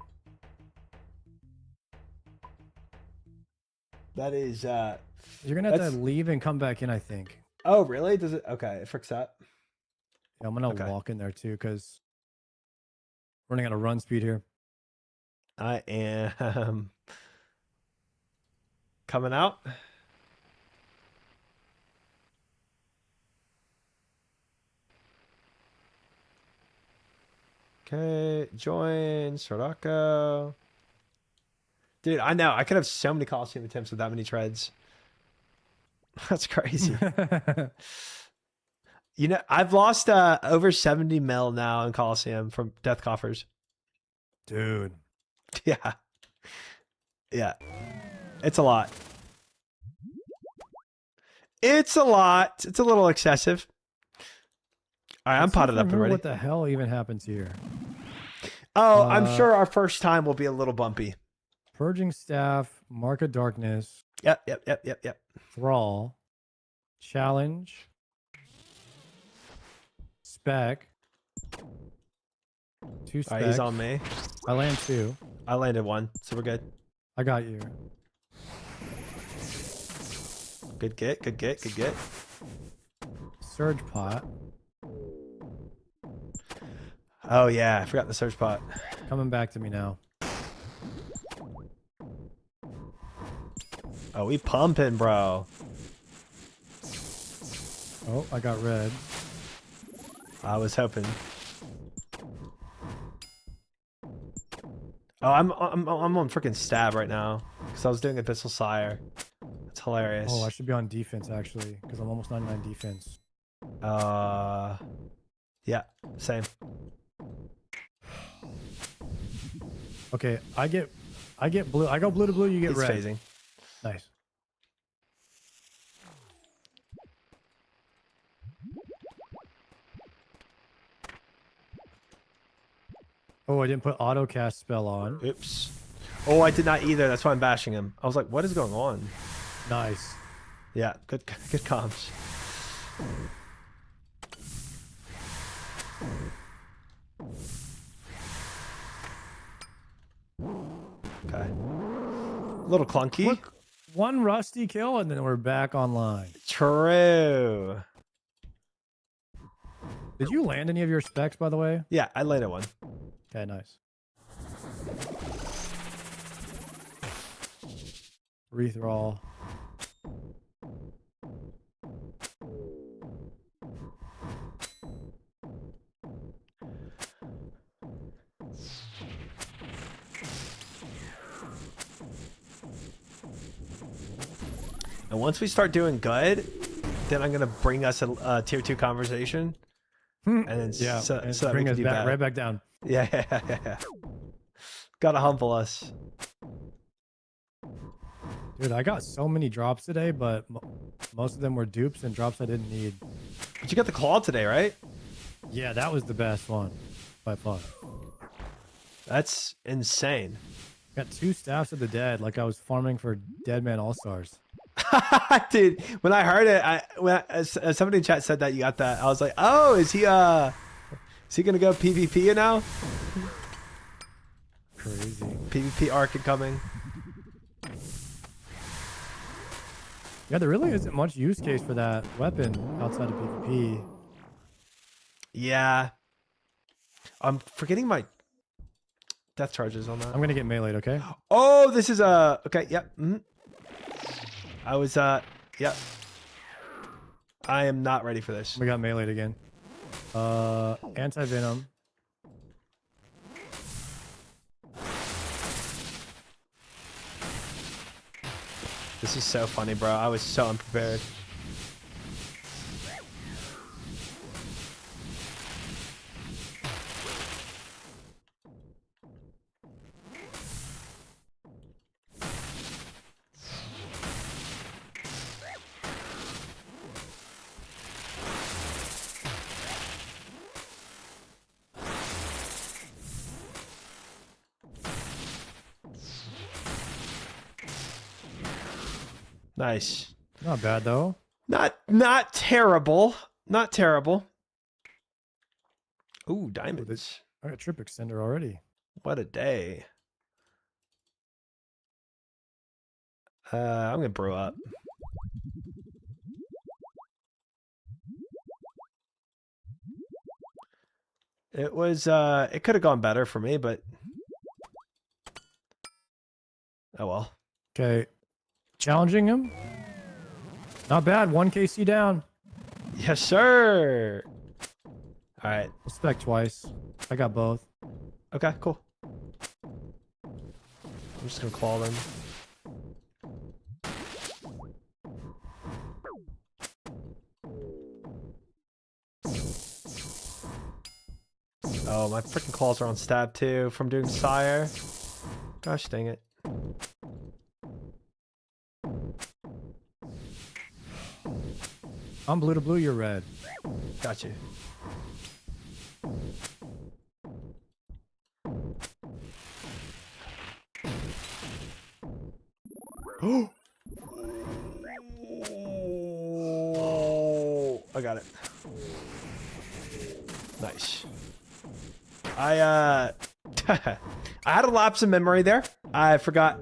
That is... You're going to have to leave and come back in, I think. Oh, really? Does it? Okay, it freaks out. Yeah, I'm going to walk in there too because running out of run speed here. I am coming out. Okay, join Soraka. Dude, I know. I could have so many Colosseum attempts with that many treads. That's crazy. You know, I've lost over 70 mil now in Colosseum from death coffers. Dude. Yeah. Yeah. It's a lot. It's a lot. It's a little excessive. All right, I'm potted up already. What the hell even happens here? Oh, I'm sure our first time will be a little bumpy. Purging Staff, Mark of Darkness. Yep. Thrall. Challenge. Spec. 2 specs. All right, he's on me. I land 2. I landed 1, so we're good. I got you. Good get. Surge Pot. Oh, yeah. I forgot the surge pot. Coming back to me now. Oh, we pumping, bro. Oh, I got red. I was hoping. Oh, I'm on freaking stab right now because I was doing Abyssal Sire. It's hilarious. Oh, I should be on defense actually because I'm almost 99 defense. Yeah, same. Okay, I get blue. I go blue to blue. You get He's red. phasing. Nice. Oh, I didn't put auto cast spell on. Oops. Oh, I did not either. That's why I'm bashing him. I was like, what is going on? Nice. Yeah, good comms. Okay. A little clunky. Look, 1 rusty kill and then we're back online. True. Did you land any of your specs, by the way? Yeah, I landed one. Okay, nice. Rethrall. And once we start doing good, then I'm gonna bring us a tier 2 conversation, and then Yeah, so and that we bring can us do back, bad. right back down. Yeah. Gotta humble us. Dude, I got so many drops today, but most of them were dupes and drops I didn't need. But you got the claw today, right? Yeah, that was the best one by far. That's insane. Got 2 staffs of the dead, like I was farming for Dead Man All Stars. Dude, when I heard it, as somebody in chat said that you got that, I was like, oh, is he gonna go PvP now? Crazy. PvP arc incoming. Yeah, there really isn't much use case for that weapon outside of PvP. Yeah. I'm forgetting my death charges on that. I'm gonna get meleeed, okay? Oh, this is okay, yep. I was yep. I am not ready for this. We got meleeed again. Anti-venom. This is so funny, bro. I was so unprepared. Nice. Not bad though. Not terrible. Not terrible. Ooh, diamonds. I got trip extender already. What a day. I'm gonna brew up. It was it could have gone better for me, but oh well. Okay. Challenging him. Not bad. 1 KC down. Yes, sir. All right. Spec twice. I got both. Okay, cool. I'm just gonna claw them. Oh, my freaking claws are on stab too from doing sire. Gosh dang it. I'm blue to blue, you're red. Got you. Oh, I got it. Nice. I had a lapse of memory there. I forgot.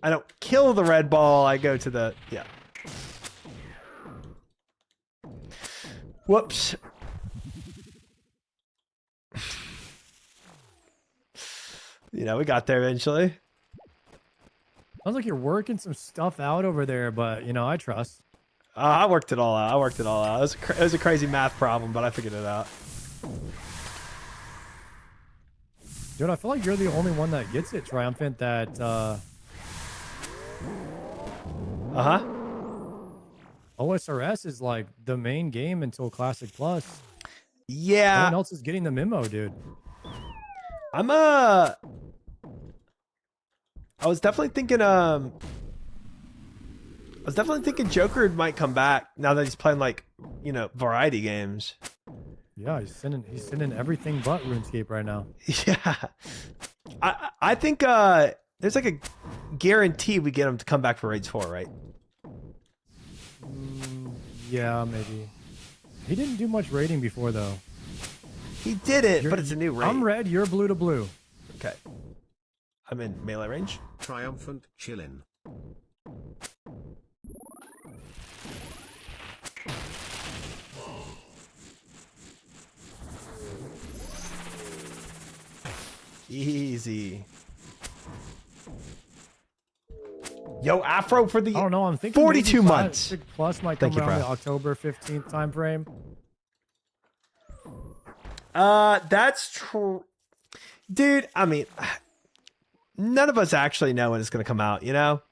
I don't kill the red ball. I go to the yeah. Whoops. You know, we got there eventually. Sounds like you're working some stuff out over there, but you know, I trust. I worked it all out. It was a crazy math problem, but I figured it out. Dude, I feel like you're the only one that gets it, Triumphant, that OSRS is like the main game until Classic Plus. No Yeah. one else is getting the memo, dude. I was definitely thinking Joker might come back now that he's playing like, you know, variety games. Yeah, he's sending everything but RuneScape right now. Yeah. I think there's like a guarantee we get him to come back for Raids 4, right? Yeah, maybe. He didn't do much raiding before though. He did it, but it's a new raid. I'm red, you're blue to blue. Okay. I'm in melee range. Triumphant chillin'. Easy. Yo, Afro for the I don't know. I'm thinking 42 maybe months. Classic Plus might come Thank you, around bro. the October 15th time frame. That's true. Dude, I mean, none of us actually know when it's going to come out, you know?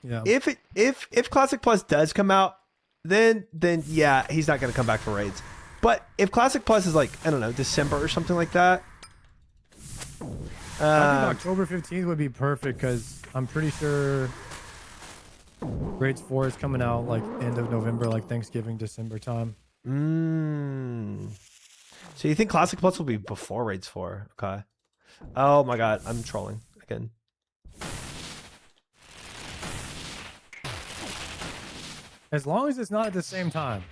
Yeah. If Classic Plus does come out, then yeah, he's not going to come back for raids. But if Classic Plus is like, I don't know, December or something like that. I think October 15th would be perfect because I'm pretty sure Raids 4 is coming out like end of November, like Thanksgiving, December time. So you think Classic Plus will be before Raids 4? Okay. Oh my god, I'm trolling again. As long as it's not at the same time.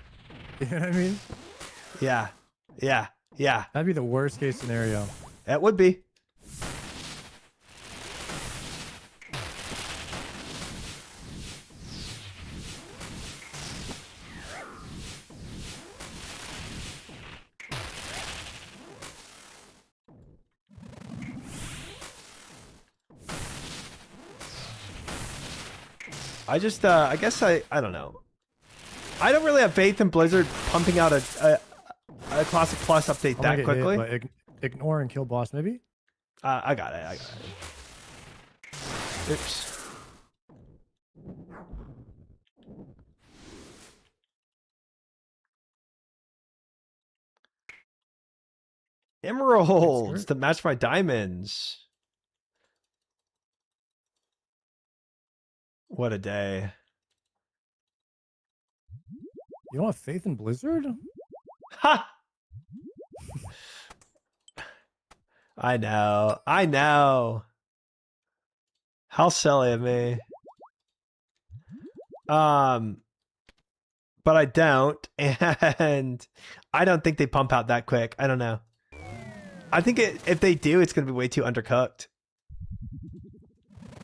You know what I mean? Yeah. Yeah. Yeah. That'd be the worst case scenario. It would be. I just, I guess I don't know. I don't really have faith in Blizzard pumping out a Classic Plus update that quickly. Hit, but ignore and kill boss, maybe? I got it. Oops. Emeralds to match my diamonds. What a day. You don't have faith in Blizzard? Ha! I know. I know. How silly of me. But I don't, and I don't think they pump out that quick. I don't know. I think if they do, it's going to be way too undercooked.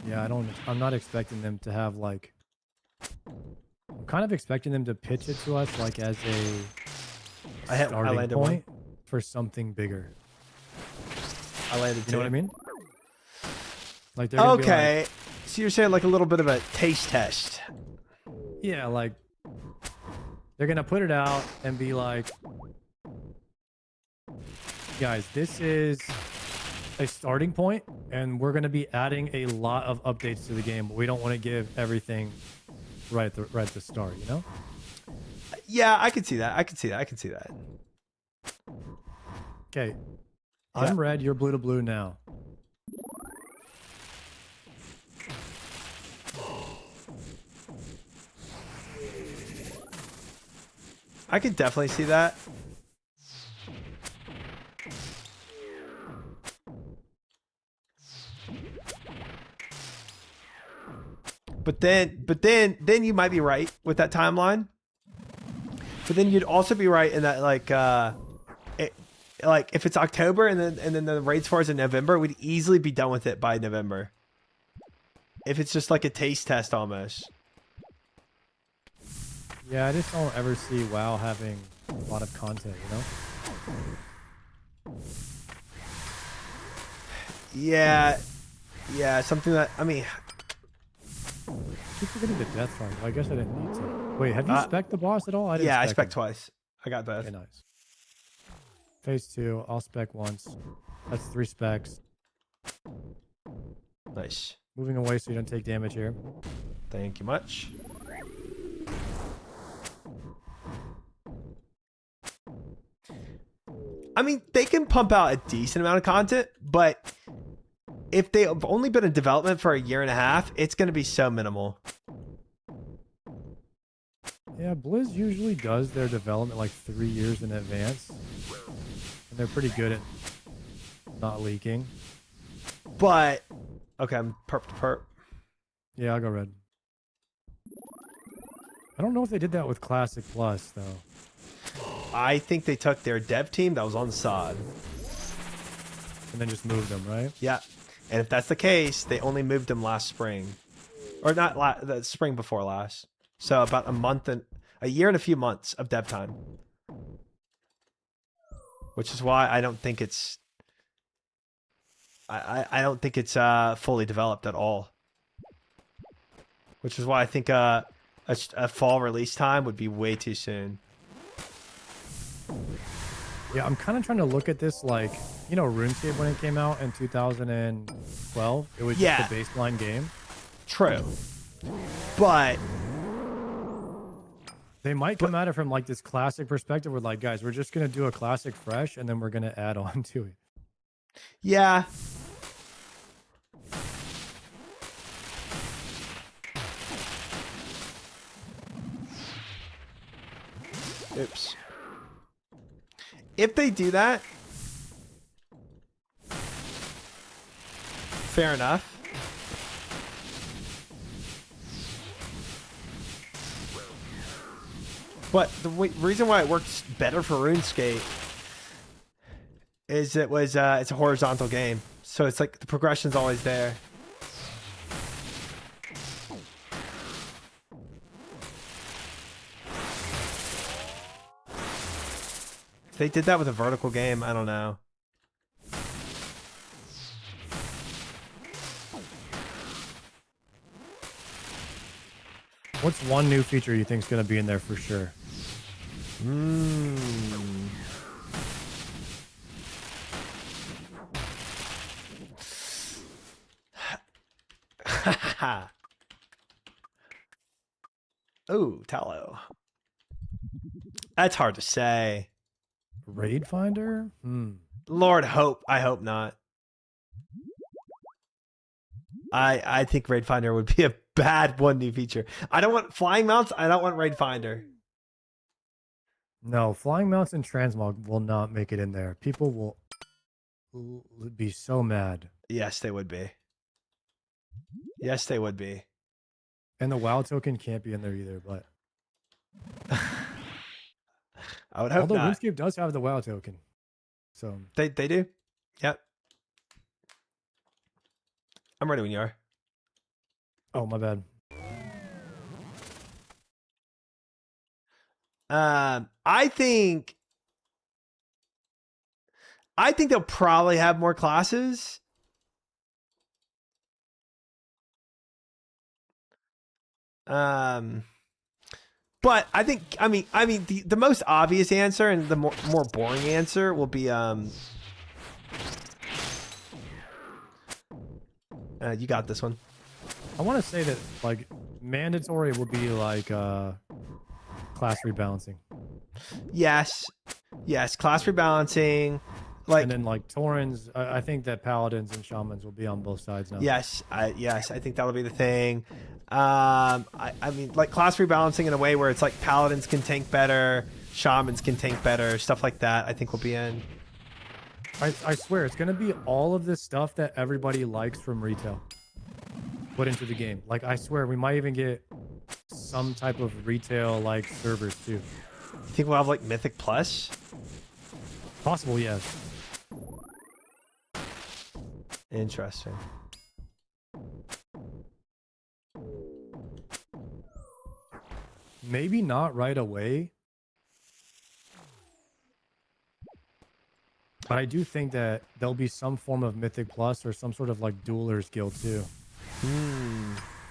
Yeah, I'm not expecting them to have like... I'm kind of expecting them to pitch it to us like as a starting point for something bigger. I landed two. You know what I mean? Like okay, so you're saying like a little bit of a taste test. Yeah, like they're gonna put it out and be like, guys, this is a starting point, and we're gonna be adding a lot of updates to the game, but we don't want to give everything right at the start, you know? Yeah, I can see that. I can see that. Okay. I'm red, you're blue to blue now. I could definitely see that. But then you might be right with that timeline. But then you'd also be right in that like if it's October and then the raids for is in November, we'd easily be done with it by November. If it's just like a taste test almost. Yeah, I just don't ever see WoW having a lot of content, you know? Yeah, something that, I mean... I keep forgetting the death farm. I guess I didn't need to. Wait, have you spec'd the boss at all? I didn't. Yeah, I spec spec'd twice. I got both. Okay, nice. Phase 2, I'll spec once. That's 3 specs. Nice. Moving away so you don't take damage here. Thank you much. I mean, they can pump out a decent amount of content, but if they've only been in development for a year and a half, it's going to be so minimal. Yeah, Blizz usually does their development like 3 years in advance. And they're pretty good at not leaking. But, okay, I'm perp to perp. Yeah, I'll go red. I don't know if they did that with Classic Plus, though. I think they took their dev team that was on sod. And then just moved them, right? Yeah. And if that's the case, they only moved them last spring. Or not the spring before last. So about a year and a few months of dev time. Which is why I don't think it's I don't think it's fully developed at all. Which is why I think a fall release time would be way too soon. Yeah, I'm kind of trying to look at this like, you know, RuneScape when it came out in 2012. It was just a baseline game. True. But they might come at it from like this classic perspective where like, guys, we're just going to do a classic fresh and then we're going to add on to it. Yeah. Oops. If they do that, fair enough. But the reason why it works better for RuneScape is it's a horizontal game, so it's like the progression's always there. If they did that with a vertical game, I don't know. What's one new feature you think is going to be in there for sure? Ooh, tallow. That's hard to say. Raid Finder? Lord, I hope not. I think Raid Finder would be a bad one new feature. I don't want flying mounts. I don't want Raid Finder. No, flying mounts and transmog will not make it in there. People will be so mad. Yes, they would be. Yes, they would be. And the WoW token can't be in there either, but I would hope although not. RuneScape does have the WoW token. So They do? Yep. I'm ready when you are. oh, my bad. I think they'll probably have more classes. But I think I mean the most obvious answer and the more boring answer will be you got this one. I want to say that like mandatory will be like class rebalancing. Yes, class rebalancing. Like, and then like Taurens, I think that Paladins and Shamans will be on both sides now. Yes, I think that'll be the thing. I mean, like class rebalancing in a way where it's like Paladins can tank better, Shamans can tank better, stuff like that. I think will be in. I swear it's gonna be all of this stuff that everybody likes from retail put into the game. Like I swear we might even get some type of retail like servers too. You think we'll have like Mythic Plus? Possible, yes. Interesting. Maybe not right away. But I do think that there'll be some form of Mythic Plus or some sort of like Duelers Guild too.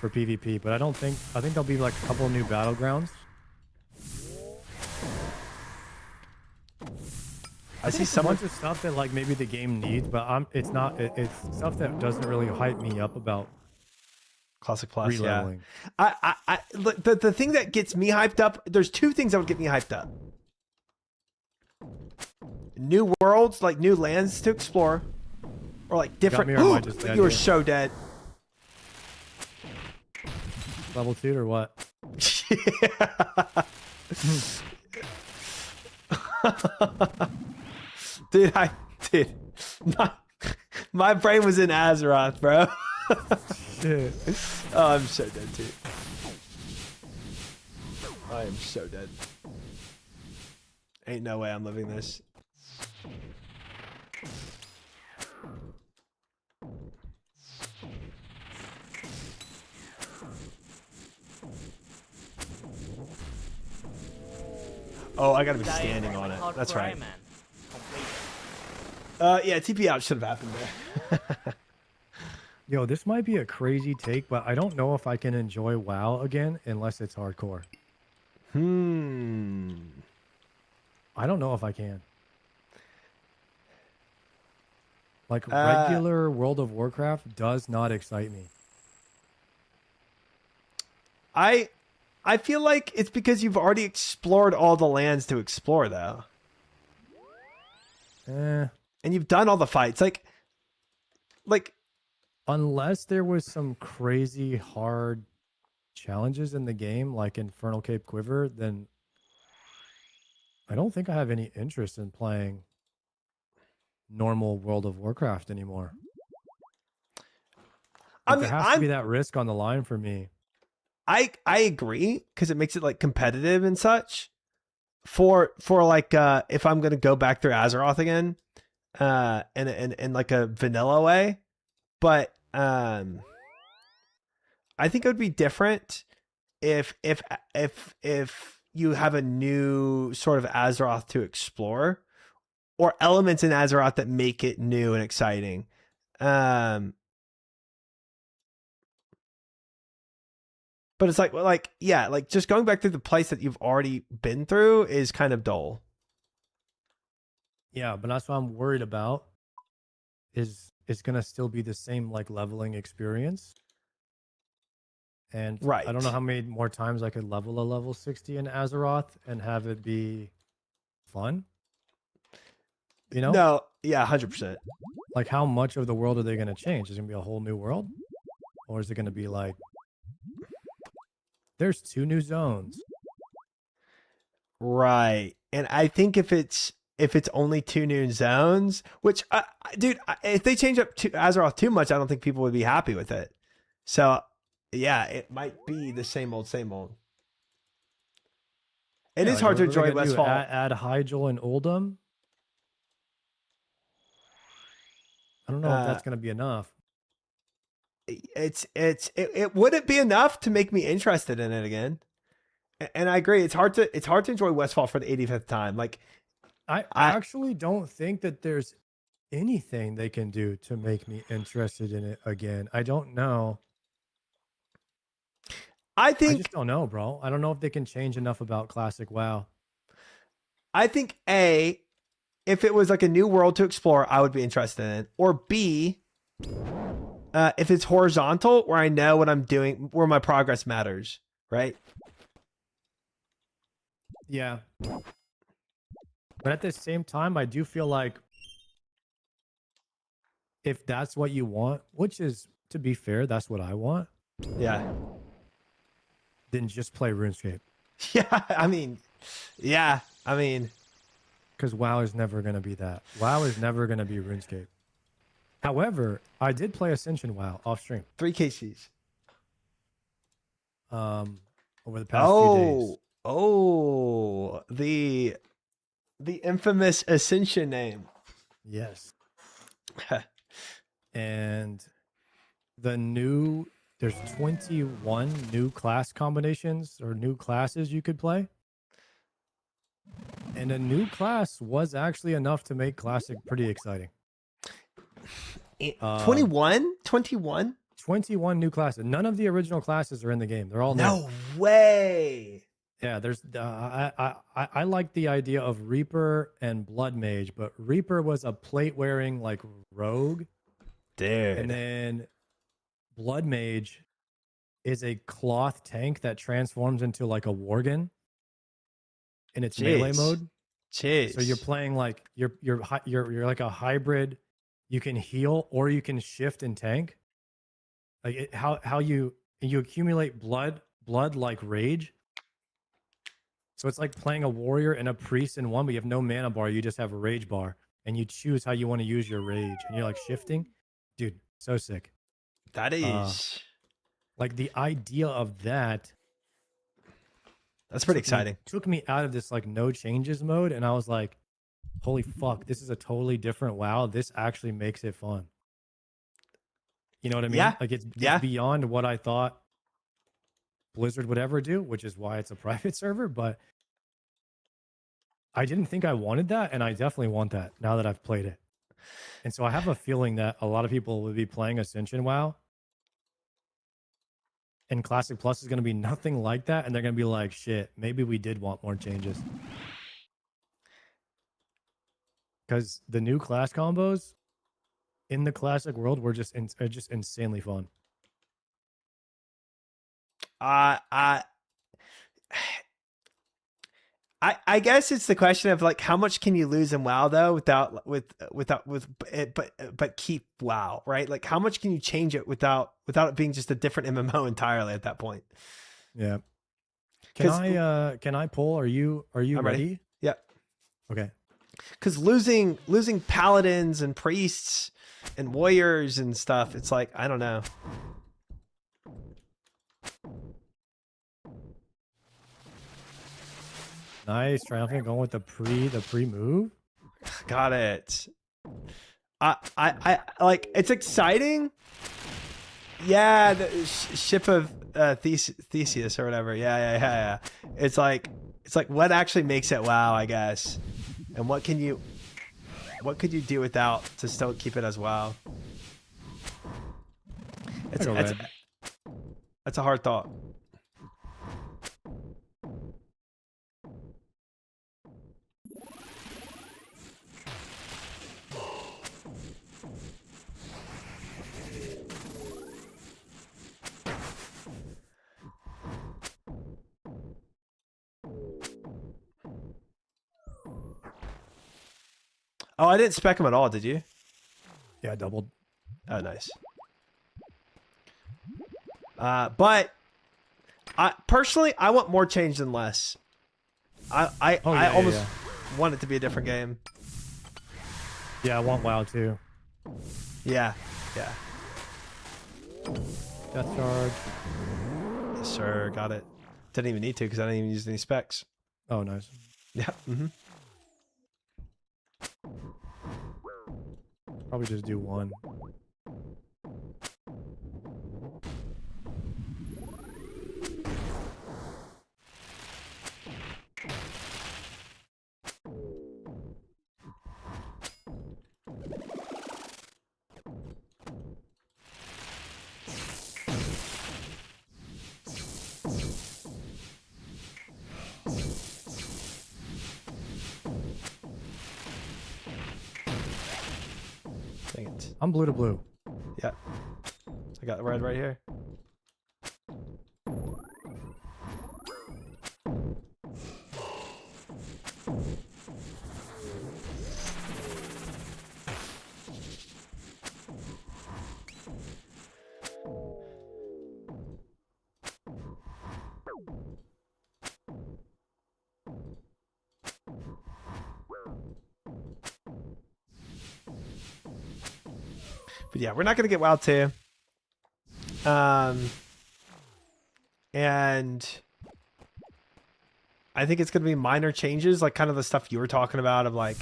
For PvP. But I think there'll be like a couple of new battlegrounds. I see some bunch of stuff that like maybe the game needs, but it's stuff that doesn't really hype me up about Classic Plus. releveling. Yeah. The thing that gets me hyped up, there's two things that would get me hyped up. New worlds, like new lands to explore, or like different. You were so dead. Level 2 or what? Dude, my brain was in Azeroth, bro. Shit. Oh, I'm so dead too. I am so dead. Ain't no way I'm living this. Oh, I gotta be standing on it. That's right. Yeah, TP out should have happened there. Yo, this might be a crazy take, but I don't know if I can enjoy WoW again unless it's hardcore. I don't know if I can. Like regular World of Warcraft does not excite me. I feel like it's because you've already explored all the lands to explore, though. And you've done all the fights. Like, unless there was some crazy hard challenges in the game, like Infernal Cape Quiver, then I don't think I have any interest in playing normal World of Warcraft anymore. Like, there has to be that risk on the line for me. I agree, because it makes it like competitive and such. For like if I'm gonna go back through Azeroth again, in like a vanilla way, but I think it would be different if you have a new sort of Azeroth to explore, or elements in Azeroth that make it new and exciting. But it's like, yeah, like just going back through the place that you've already been through is kind of dull. Yeah, but that's what I'm worried about. Is it's gonna still be the same like leveling experience. And right. I don't know how many more times I could level a level 60 in Azeroth and have it be fun. You know? No, yeah, 100%. Like, how much of the world are they going to change? Is it going to be a whole new world? Or is it going to be like, there's 2 new zones? Right. And I think if it's only 2 new zones, which, dude, if they change up to Azeroth too much, I don't think people would be happy with it. So, yeah, it might be the same old, same old. It is hard to enjoy Westfall. Add Hyjal and Uldum? I don't know if that's going to be enough. It wouldn't be enough to make me interested in it again. And I agree. It's hard to enjoy Westfall for the 85th time. Like, I actually don't think that there's anything they can do to make me interested in it again. I don't know. I just don't know, bro. I don't know if they can change enough about classic WoW. I think A, if it was like a new world to explore, I would be interested in it. Or B, if it's horizontal, where I know what I'm doing, where my progress matters, right? Yeah. But at the same time, I do feel like if that's what you want, which is, to be fair, that's what I want. Yeah. Then just play RuneScape. Yeah, I mean, because WoW is never going to be that. WoW is never going to be RuneScape. However, I did play Ascension WoW off stream. 3 KCs. Over the past few days. Oh, the infamous Ascension name. Yes. And there's 21 new class combinations or new classes you could play. And a new class was actually enough to make Classic pretty exciting. 21? 21? 21 new classes. None of the original classes are in the game. They're all new. No way. Yeah, there's I like the idea of Reaper and Blood Mage, but Reaper was a plate wearing like rogue. Dude. And then Blood Mage is a cloth tank that transforms into like a worgen in its melee mode. Jeez. So you're playing like you're like a hybrid. You can heal or you can shift and tank. Like how you accumulate blood like rage. So it's like playing a warrior and a priest in one, but you have no mana bar. You just have a rage bar, and you choose how you want to use your rage, and you're like shifting. Dude, so sick. That is like the idea of that. That's pretty exciting. Took me out of this like no changes mode, and I was like, holy fuck, this is a totally different WoW. This actually makes it fun. You know what I mean? Yeah. Like it's beyond what I thought Blizzard would ever do, which is why it's a private server, but I didn't think I wanted that, and I definitely want that now that I've played it. And so I have a feeling that a lot of people will be playing Ascension WoW And Classic Plus is going to be nothing like that. And they're going to be like, shit, maybe we did want more changes. Because the new class combos in the Classic world were just insanely fun. I guess it's the question of like how much can you lose in WoW though without it, but keep WoW, right? Like how much can you change it without it being just a different MMO entirely at that point? Yeah. Can I pull? Are you I'm ready. ready? Yeah. Okay. Because losing paladins and priests and warriors and stuff, it's like I don't know. Nice. Triumphant going with the pre move. Got it. I like it's exciting. Yeah, the ship of Theseus or whatever. Yeah. It's like what actually makes it WoW, I guess. And what could you do without to still keep it as WoW? That's a hard thought. Oh, I didn't spec him at all, did you? Yeah, doubled. Oh, nice. But I personally want more change than less. I almost want it to be a different game. Yeah, I want WoW too. Yeah. Death charge. Yes, sir. Got it. Didn't even need to because I didn't even use any specs. Oh, nice. Yeah. Mm-hmm. Probably just do one. Dang it. I'm blue to blue. Yeah. I got the red right here. But yeah, we're not gonna get WoW 2. And I think it's gonna be minor changes, like kind of the stuff you were talking about of like,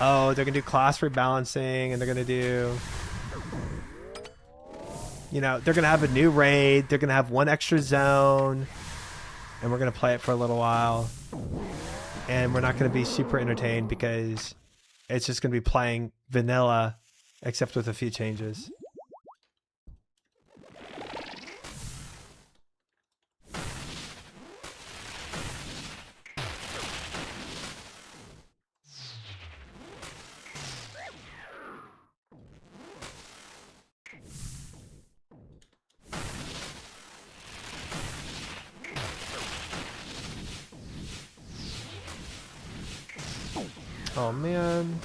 oh, they're gonna do class rebalancing and they're gonna do, you know, they're gonna have a new raid, they're gonna have one extra zone, and we're gonna play it for a little while. And we're not gonna be super entertained because it's just gonna be playing vanilla, except with a few changes. Oh man.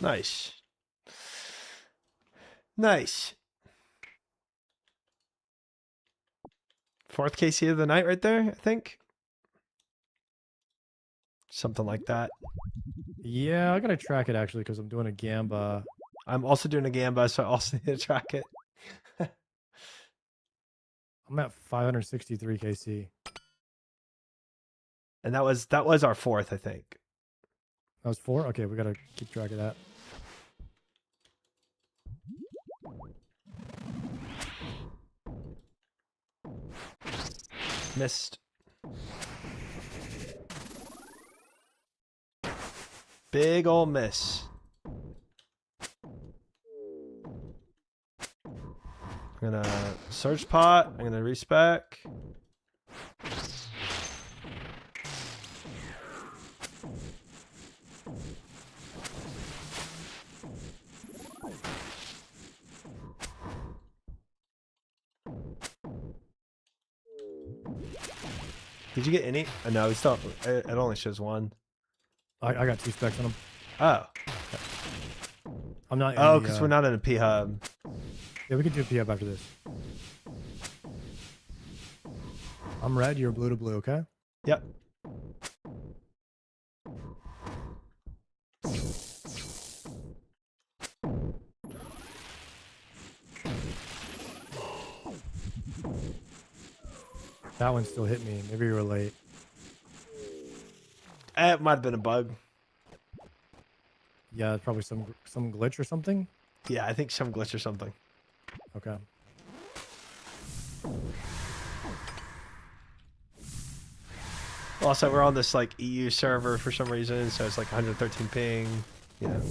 Nice. Nice. Fourth KC of the night right there, I think. Something like that. Yeah, I gotta track it actually because I'm doing a Gamba. I'm also doing a Gamba, so I also need to track it. I'm at 563 KC. And that was our fourth, I think. That was 4? Okay, we gotta keep track of that. Missed. Big ol' miss. I'm gonna search pot. I'm gonna respec. Did you get any? Oh, no, we still. It only shows 1. I got 2 specs on them. Oh. I'm not. Oh, because we're not in a P hub. Yeah, we can do a P-up after this. I'm red. You're blue to blue. Okay. Yep. That one still hit me. Maybe you were late. It might have been a bug. Yeah, probably some glitch or something. Yeah, I think some glitch or something. Okay. Also, we're on this like EU server for some reason, so it's like 113 ping. You know.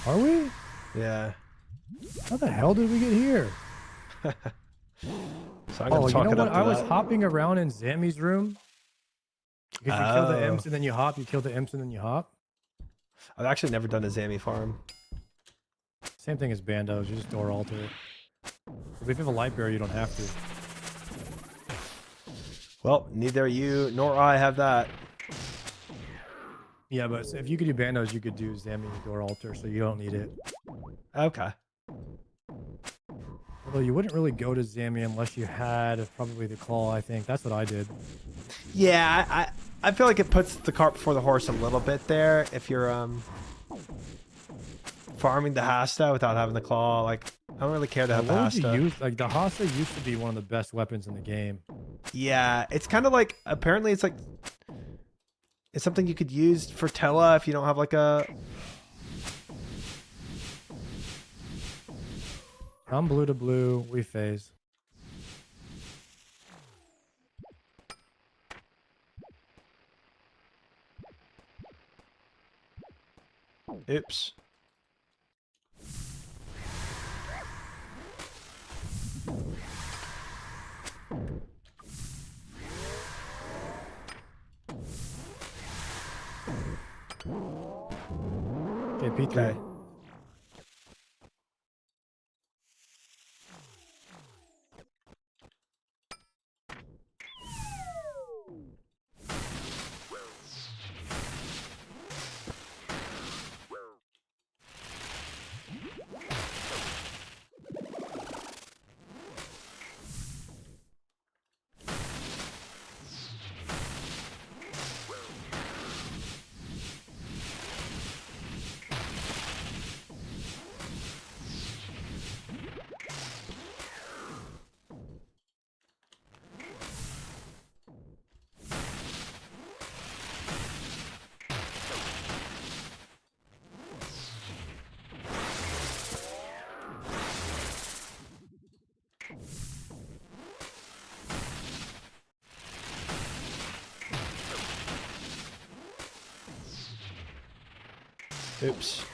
Are we? Yeah. How the hell did we get here? So I'm gonna chalk you it know up what? to I was that. hopping around in Zammy's room. Because you kill the Oh. imps and then you hop. You kill the imps and then you hop. I've actually never done a Zammy farm. Same thing as Bandos. You just door alter it. But if you have a light bearer, you don't have to. Well, neither you nor I have that. Yeah, but if you could do Bandos, you could do Zammy door alter, so you don't need it. Okay. Although you wouldn't really go to Zammy unless you had probably the claw, I think. That's what I did. Yeah, I feel like it puts the cart before the horse a little bit there if you're farming the Hasta without having the claw. Like, I don't really care to have the What would you Hasta. use? Like, the Hasta used to be one of the best weapons in the game. Yeah, it's kind of like, apparently it's like, it's something you could use for Tella if you don't have like a... I'm blue to blue. We phase. Oops. Okay, P3. Okay. Oops.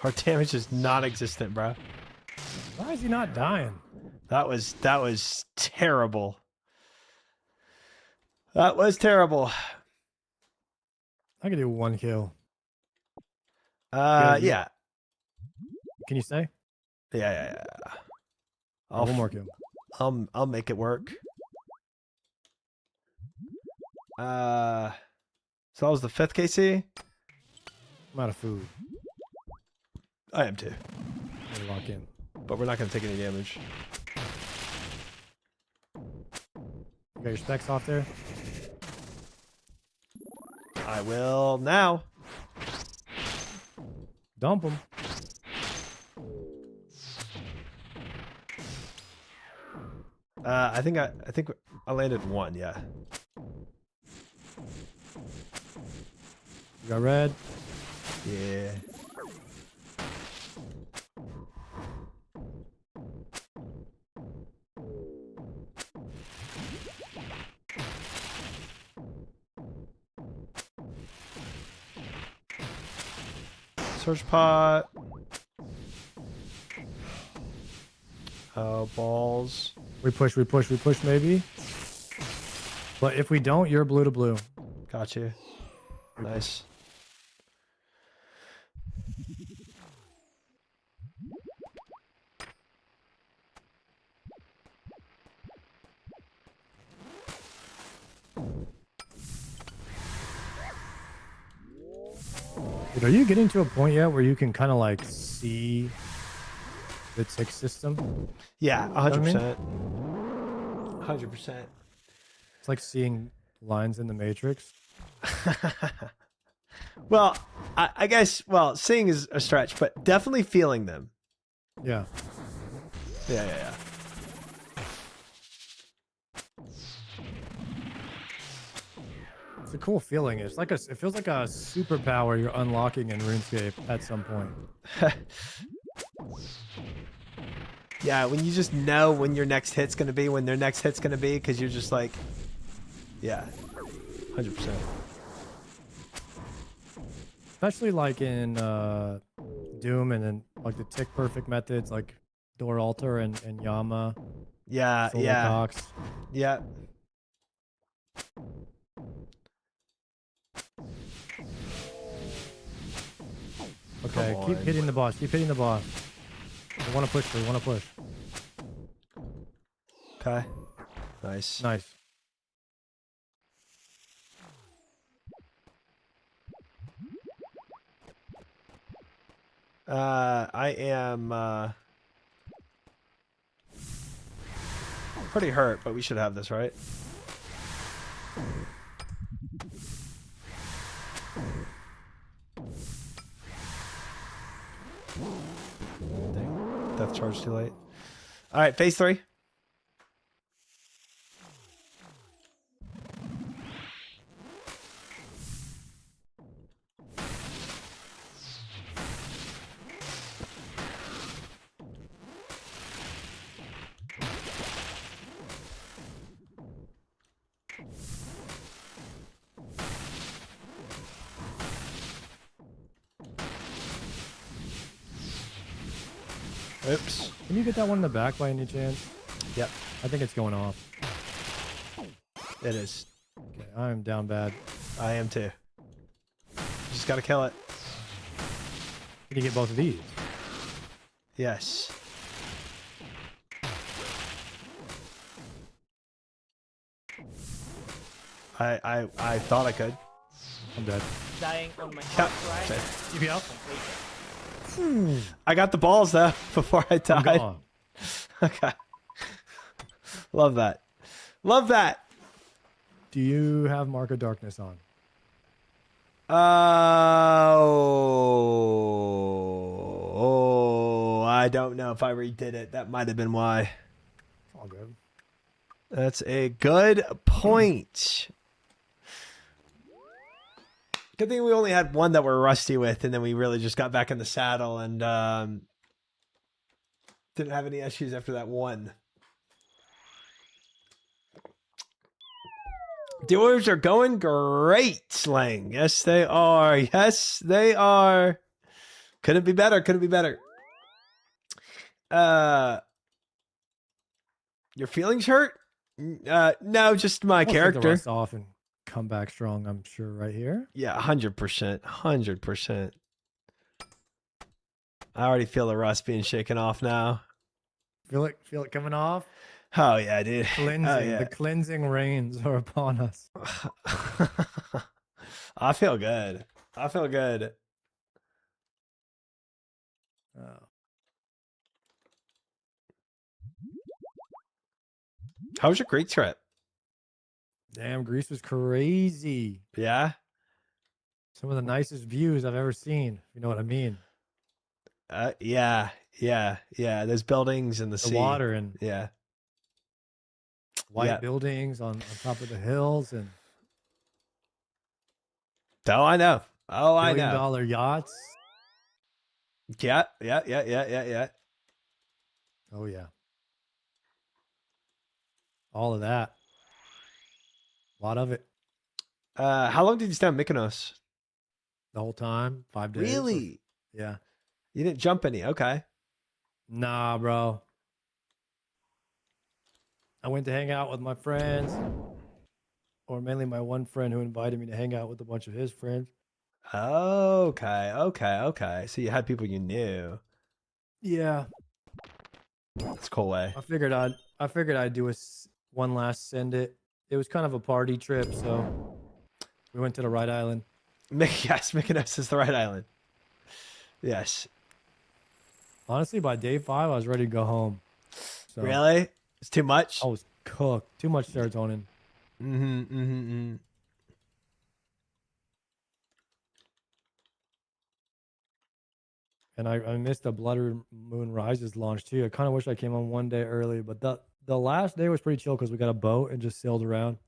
Our damage is non-existent, bro. Why is he not dying? That was terrible. That was terrible. I could do 1 kill. Yeah. Can you stay? Yeah. One more kill. I'll make it work. So that was the 5th KC? I'm out of food. I am too. Let me lock in. but we're not going to take any damage. You got your specs off there? I will now. Dump them. I think I landed one. Yeah. You got red. Yeah. Search pot. Oh, balls. We push maybe. But if we don't, you're blue to blue. Got you. Nice. Dude, are you getting to a point yet where you can kind of like see the tick system? Yeah, 100%. 100%. It's like seeing lines in the Matrix. Well, I guess, well, seeing is a stretch, but definitely feeling them. Yeah. Yeah. It's a cool feeling. It's like it feels like a superpower you're unlocking in RuneScape at some point. Yeah, when you just know when your next hit's going to be, when their next hit's going to be, because you're just like, yeah, 100%. Especially like in Doom and then like the tick perfect methods like Door Altar and Yama. Yeah, Solar yeah. Cox. Yeah. Okay, Come keep on. hitting the boss. Keep hitting the boss. I want to push. We want to push. Okay. Nice. Nice. I am pretty hurt, but we should have this, right? Dang. Death charge too late. All right, phase 3. Oops. Can you get that one in the back by any chance? Yep, I think it's going off. it is. Okay, I'm down bad. I am too. Just gotta kill it. Can you get both of these? Yes. I thought I could. I'm dead. Dying on my Yeah. house, right? Keep you up. I got the balls though before I I'm died. gone. Okay. Love that. Love that. Do you have Mark of Darkness on? I don't know if I redid it. That might have been why. It's all good. That's a good point. Good thing we only had one that we're rusty with, and then we really just got back in the saddle and didn't have any issues after that one. Dealers are going great, Slang. Yes, they are. Yes, they are. Couldn't be better. Couldn't be better. Your feelings hurt? No, just my We'll take the character. rust off and come back strong, I'm sure, right here. Yeah, 100%. 100%. I already feel the rust being shaken off now. Feel it coming off? Oh, yeah, dude. Cleansing. Oh, yeah. The cleansing rains are upon us. I feel good. I feel good. Oh. How was your Greek trip? Damn, Greece was crazy. Yeah. Some of the nicest views I've ever seen. If you know what I mean. Yeah. There's buildings in the The sea. water and Yeah. white buildings on top of the hills and Oh, I know. Oh, I know. $1 billion yachts. Yeah. Oh yeah. All of that. A lot of it. How long did you stay on Mykonos? The whole time. 5 days. Really? Yeah. You didn't jump any? Okay. Nah, bro. I went to hang out with my friends, or mainly my one friend who invited me to hang out with a bunch of his friends. Okay. So you had people you knew. Yeah. That's a cool way. I figured I'd do one last send it. It was kind of a party trip, so we went to the right island. Yes, Mykonos is the right island. Yes. Honestly, by day 5, I was ready to go home. So Really? It's too much? I was cooked. Too much serotonin. Mm-hmm. And I missed the Blood Moon Rises launch too. I kind of wish I came on one day early, but the last day was pretty chill because we got a boat and just sailed around.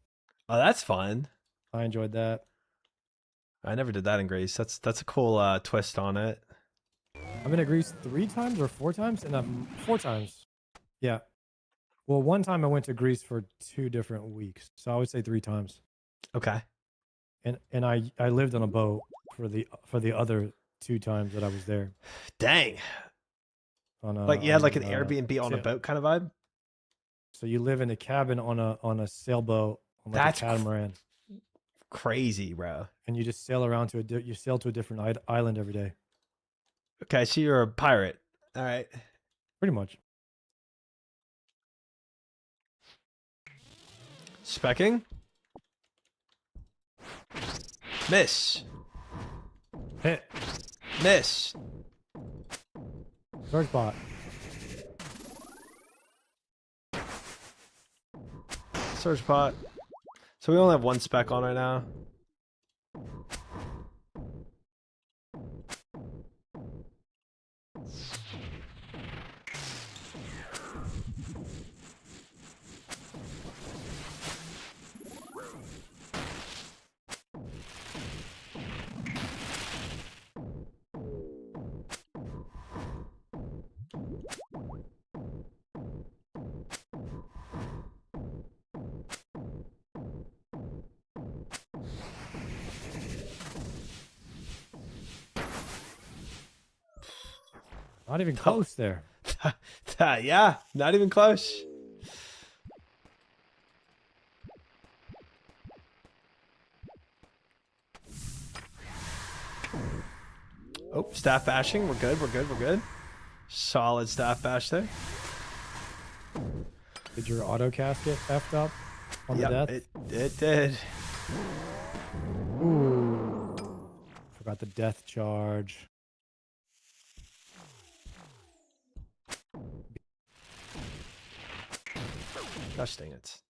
Oh, that's fun. I enjoyed that. I never did that in Greece. That's a cool twist on it. I've been to Greece 3 times or 4 times, and 4 times. Yeah. Well, one time I went to Greece for 2 different weeks, so I would say 3 times. Okay. And I lived on a boat for the other 2 times that I was there. Dang. Like you had like an Airbnb on a boat kind of vibe? So you live in a cabin on a sailboat on like That's a catamaran. Crazy, bro. And you just sail around to you sail to a different island every day. Okay, so you're a pirate. All right. Pretty much. Specking. Miss. Hit. Miss. Search bot. Search pot. So we only have 1 spec on right now. Not even close there. Yeah, not even close. Oh, staff bashing. We're good. Solid staff bash there. Did your auto cast get effed up on the death? It did. Ooh. Forgot the death charge. Gosh dang it.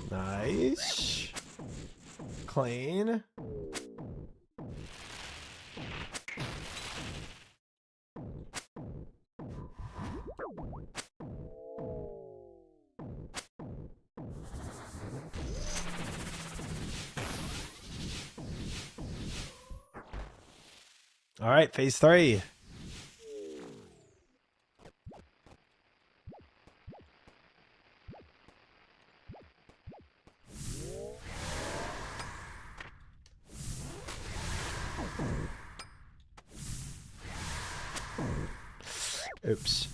Nice. Clean. All right, phase 3. Oops.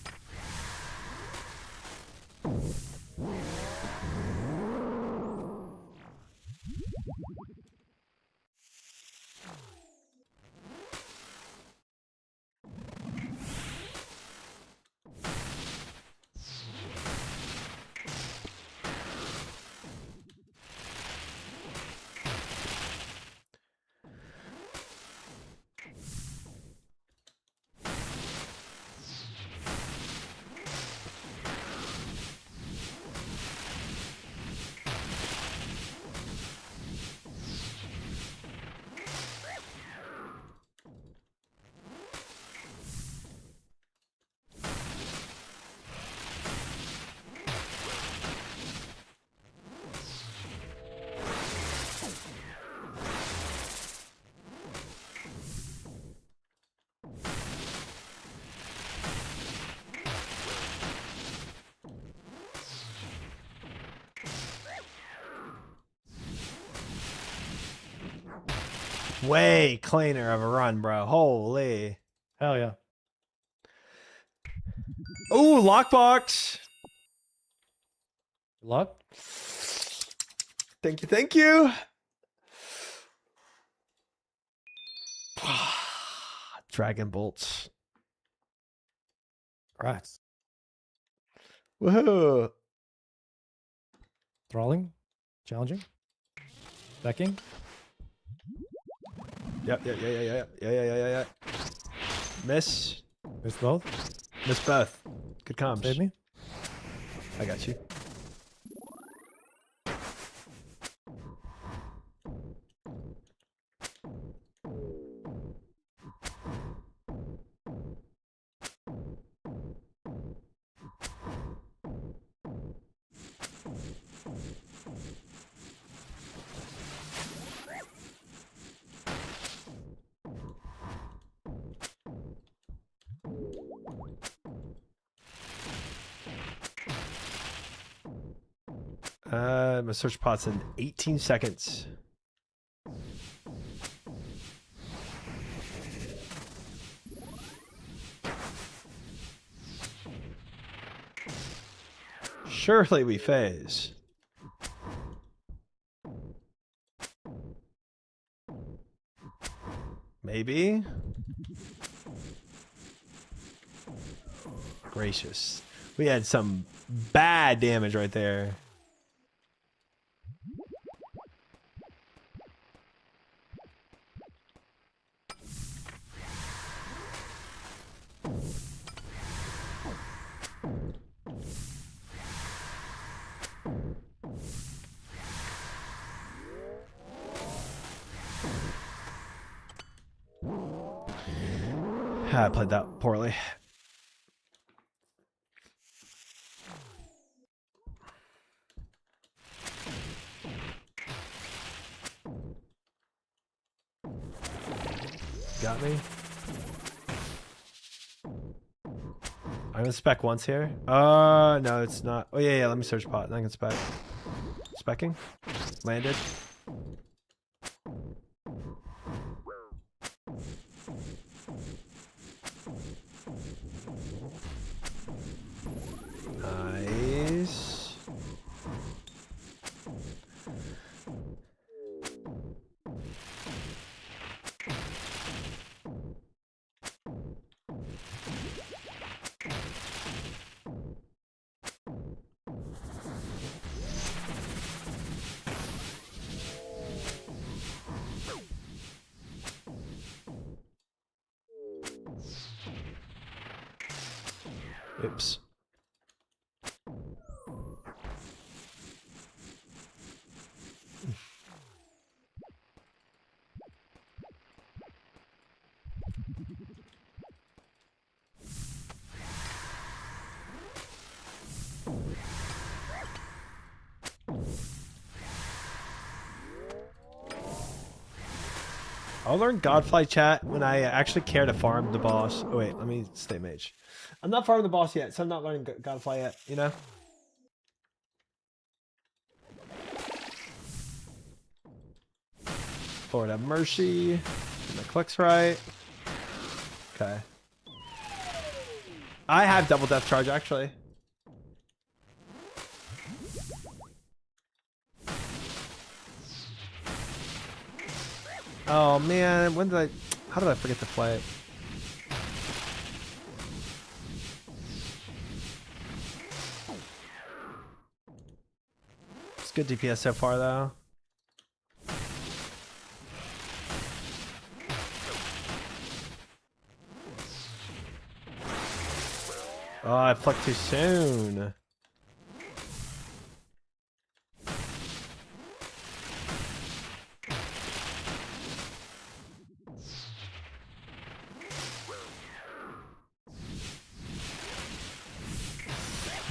way cleaner of a run, bro. Holy. Hell yeah. Ooh, lockbox. Good luck. Thank you, thank you. Dragon bolts. Congrats. Woohoo. Thralling. Challenging. Becking. Yep. Miss. Missed both. Miss both. Good comms. Save me. I got you. My search pot's in 18 seconds. Surely we phase. Maybe. Gracious. We had some bad damage right there. I played that poorly. Got me. I'm gonna spec once here. No, it's not. Oh yeah, let me search pot. Then I can spec. Specking. Landed. Nice. Oops. I'll learn Godfly chat when I actually care to farm the boss. Oh wait, let me stay mage. I'm not farming the boss yet, so I'm not learning Godfly yet, you know? Lord have mercy. Get my clicks right. Okay. I have double death charge actually. Oh man, how did I forget to play it? It's good DPS so far though. Oh, I flicked too soon.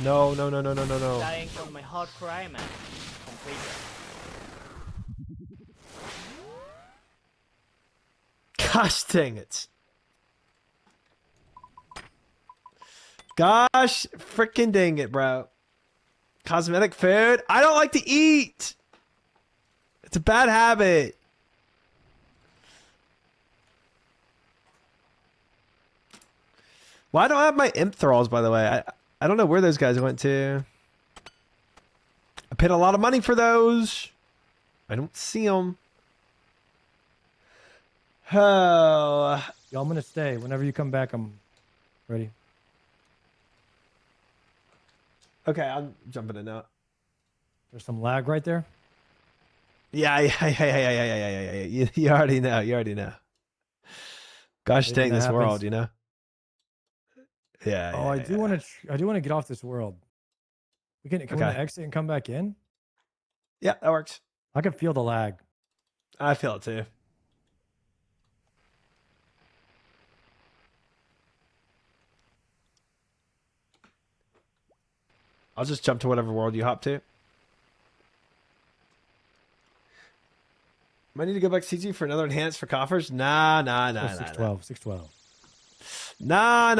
No. Dying from my hard cry, man. Complete. Gosh dang it. Gosh freaking dang it, bro. Cosmetic food? I don't like to eat. It's a bad habit. Well, I don't have my imp thralls, by the way. I don't know where those guys went to. I paid a lot of money for those. I don't see them. Oh. Yo, I'm gonna stay. Whenever you come back, I'm ready. Okay, I'm jumping in now. There's some lag right there. Yeah. You already know. You already know. Gosh Maybe dang that this happens. world, you know. Yeah. Oh, I do want to get off this world. Can we Okay. exit and come back in? Yeah, that works. I can feel the lag. I feel it too. I'll just jump to whatever world you hop to. Might need to go back to CG for another enhance for coffers. Nah. 612. 612. Nah.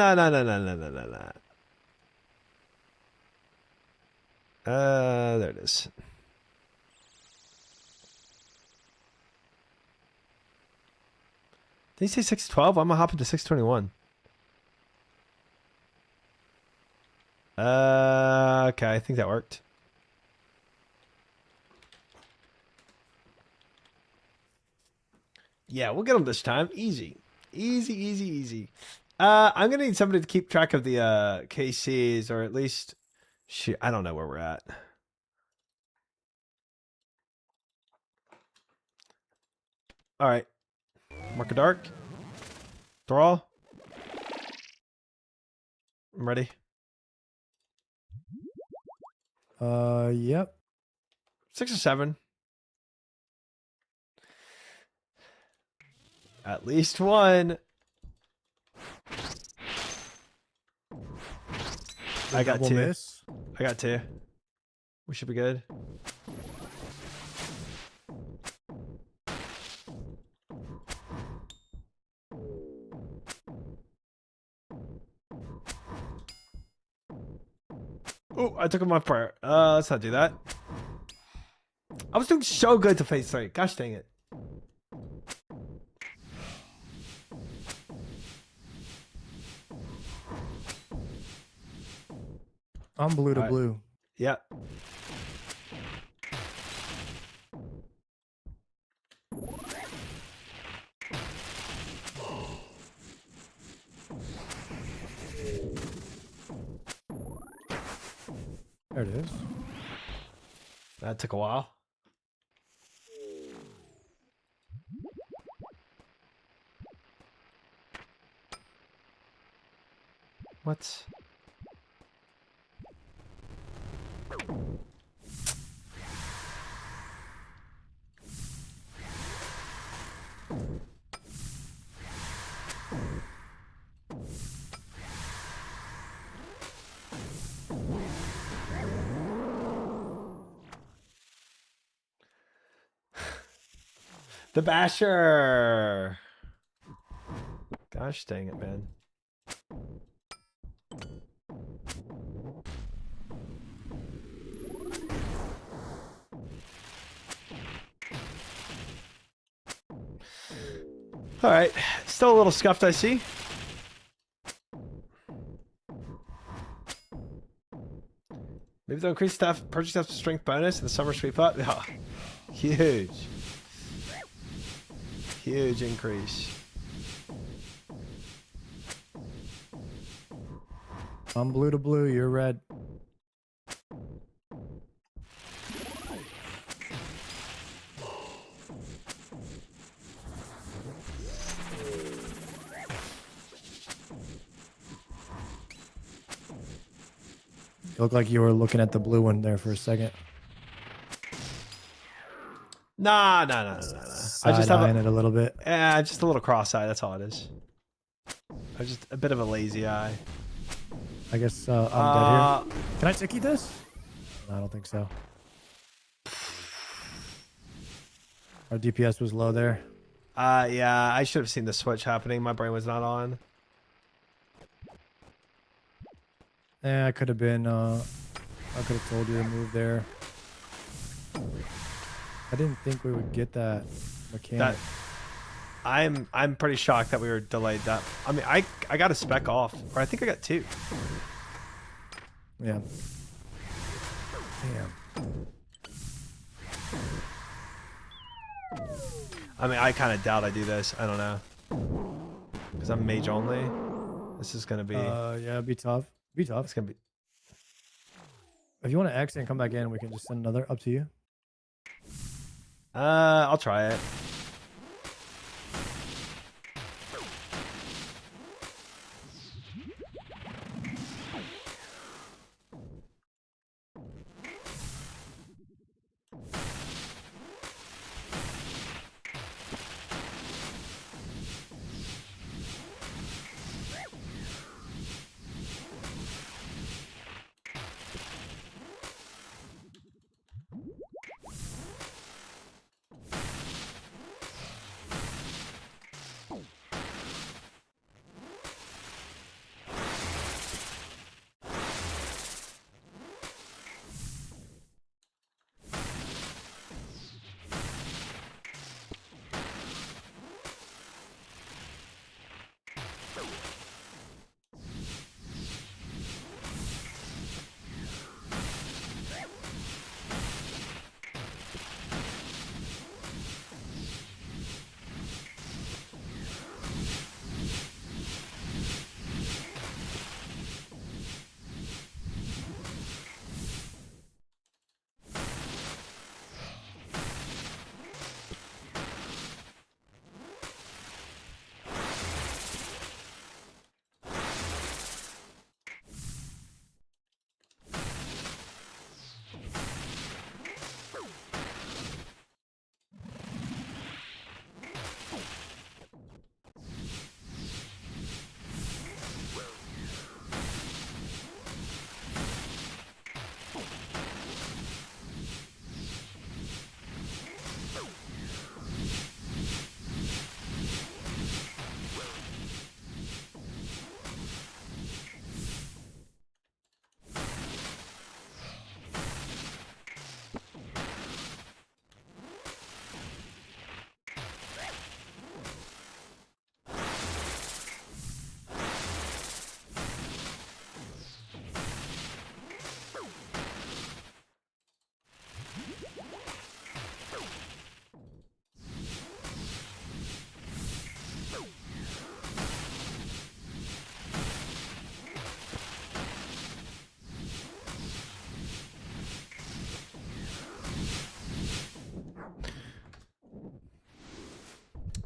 There it is. Did he say 612? I'm gonna hop into 621. Okay, I think that worked. Yeah, we'll get them this time. Easy. Easy. I'm gonna need somebody to keep track of the KCs, or at least shoot, I don't know where we're at. Alright. Mark a dark. Thrall. I'm ready. Yep. 6 or 7. At least one. I got Double 2. miss. I got 2. We should be good. Oh, I took him off prior. Let's not do that. I was doing so good to phase 3. Gosh dang it. I'm blue to Alright. blue. Yeah. There it is. That took a while. What? The Basher. Gosh dang it, man. All right, still a little scuffed, I see. Maybe they'll increase purchase staff strength bonus in the summer sweep up. Oh, huge. Huge increase. I'm blue to blue. You're red. You look like you were looking at the blue one there for a second. Nah. I just have Side-eyeing it a little bit. just a little cross-eye. That's all it is. I'm just a bit of a lazy eye. I guess I'm dead here. Can I ticky this? No, I don't think so. Our DPS was low there. Yeah, I should have seen the switch happening. My brain was not on. Yeah, I could have been. I could have told you to move there. I didn't think we would get that mechanic. I'm pretty shocked that we were delayed that. I mean, I got a spec off, or I think I got 2. Yeah. Damn. I mean, I kind of doubt I do this. I don't know. Because I'm mage only. This is going to be... Yeah, it'd be tough. Be tough. It's going to be... If you want to exit and come back in, we can just send another. Up to you. I'll try it.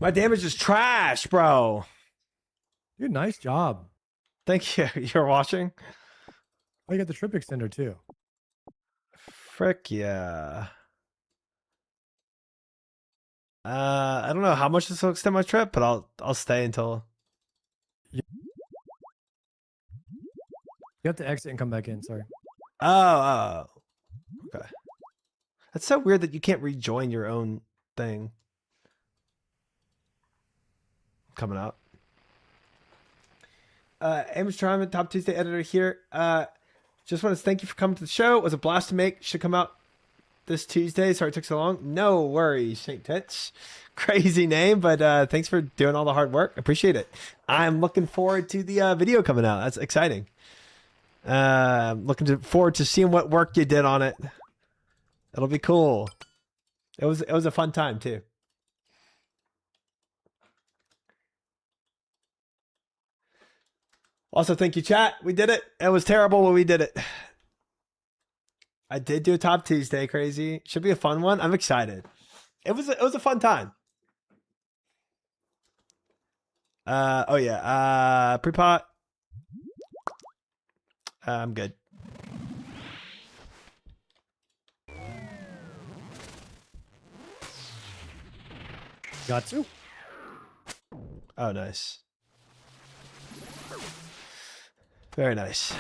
My damage is trash, bro. Dude, nice job. Thank you. You're watching? Oh, you got the trip extender too. Frick yeah. I don't know how much this will extend my trip, but I'll stay until... You have to exit and come back in, sorry. Oh, okay. That's so weird that you can't rejoin your own thing. Coming up. Amos Tryman, Top Tuesday editor here. Just want to thank you for coming to the show. It was a blast to make. Should come out this Tuesday. Sorry it took so long. No worries, St. Tits. Crazy name, but thanks for doing all the hard work. Appreciate it. I'm looking forward to the video coming out. That's exciting. Looking forward to seeing what work you did on it. It'll be cool. It was a fun time too. Also, thank you, chat. We did it. It was terrible, but we did it. I did do a Top Tuesday, crazy. Should be a fun one. I'm excited. It was a fun time. Oh yeah. Pre-pot. I'm good. Got to. Oh, nice. Very nice.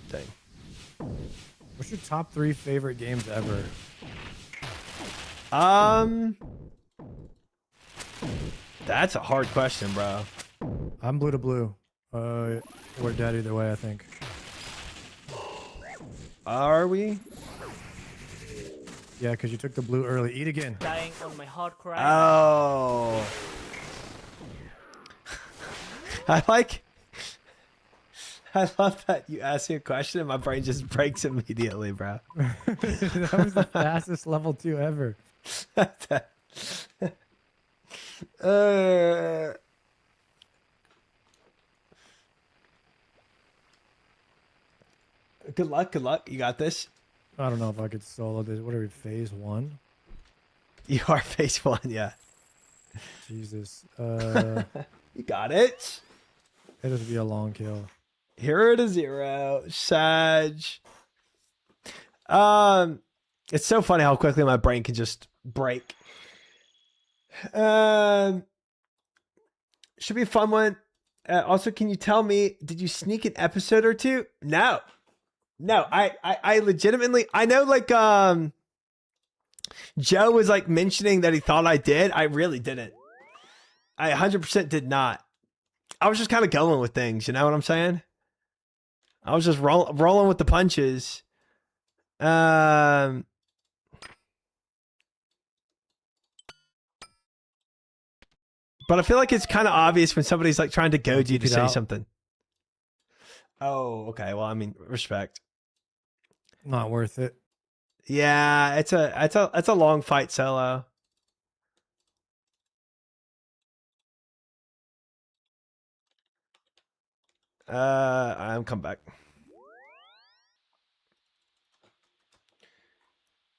Dang. What's your top 3 favorite games ever? That's a hard question, bro. I'm blue to blue. We're dead either way, I think. Are we? Yeah, because you took the blue early. Eat again. Dying on my hardcore iMac. Oh. I love that you ask me a question and my brain just breaks immediately, bro. That was the fastest level 2 ever. Good luck. Good luck. You got this. I don't know if I could solo this. What are we, phase 1? You are phase 1, yeah. Jesus. You got it. It'll be a long kill. Hero to 0. Sag. It's so funny how quickly my brain can just break. Should be a fun one. Also, can you tell me, did you sneak an episode or two? No. I legitimately, I know like, Joe was like mentioning that he thought I did. I really didn't. I 100% did not. I was just kind of going with things. You know what I'm saying? I was just rolling with the punches. But I feel like it's kind of obvious when somebody's like trying to goad you to say something. Oh, okay. Well, I mean, respect. Not worth it. Yeah, it's a long fight solo. I'm come back.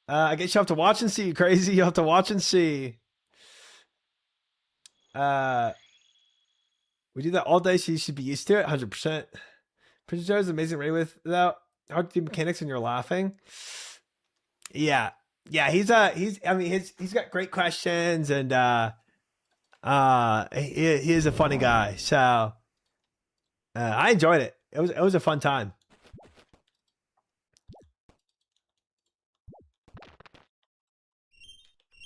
I guess you have to watch and see, crazy. You have to watch and see. We do that all day, so you should be used to it. 100%. Prince Joe's amazing raid without hard to do mechanics, and you're laughing. Yeah, he's got great questions, and he is a funny guy. So I enjoyed it. It was a fun time.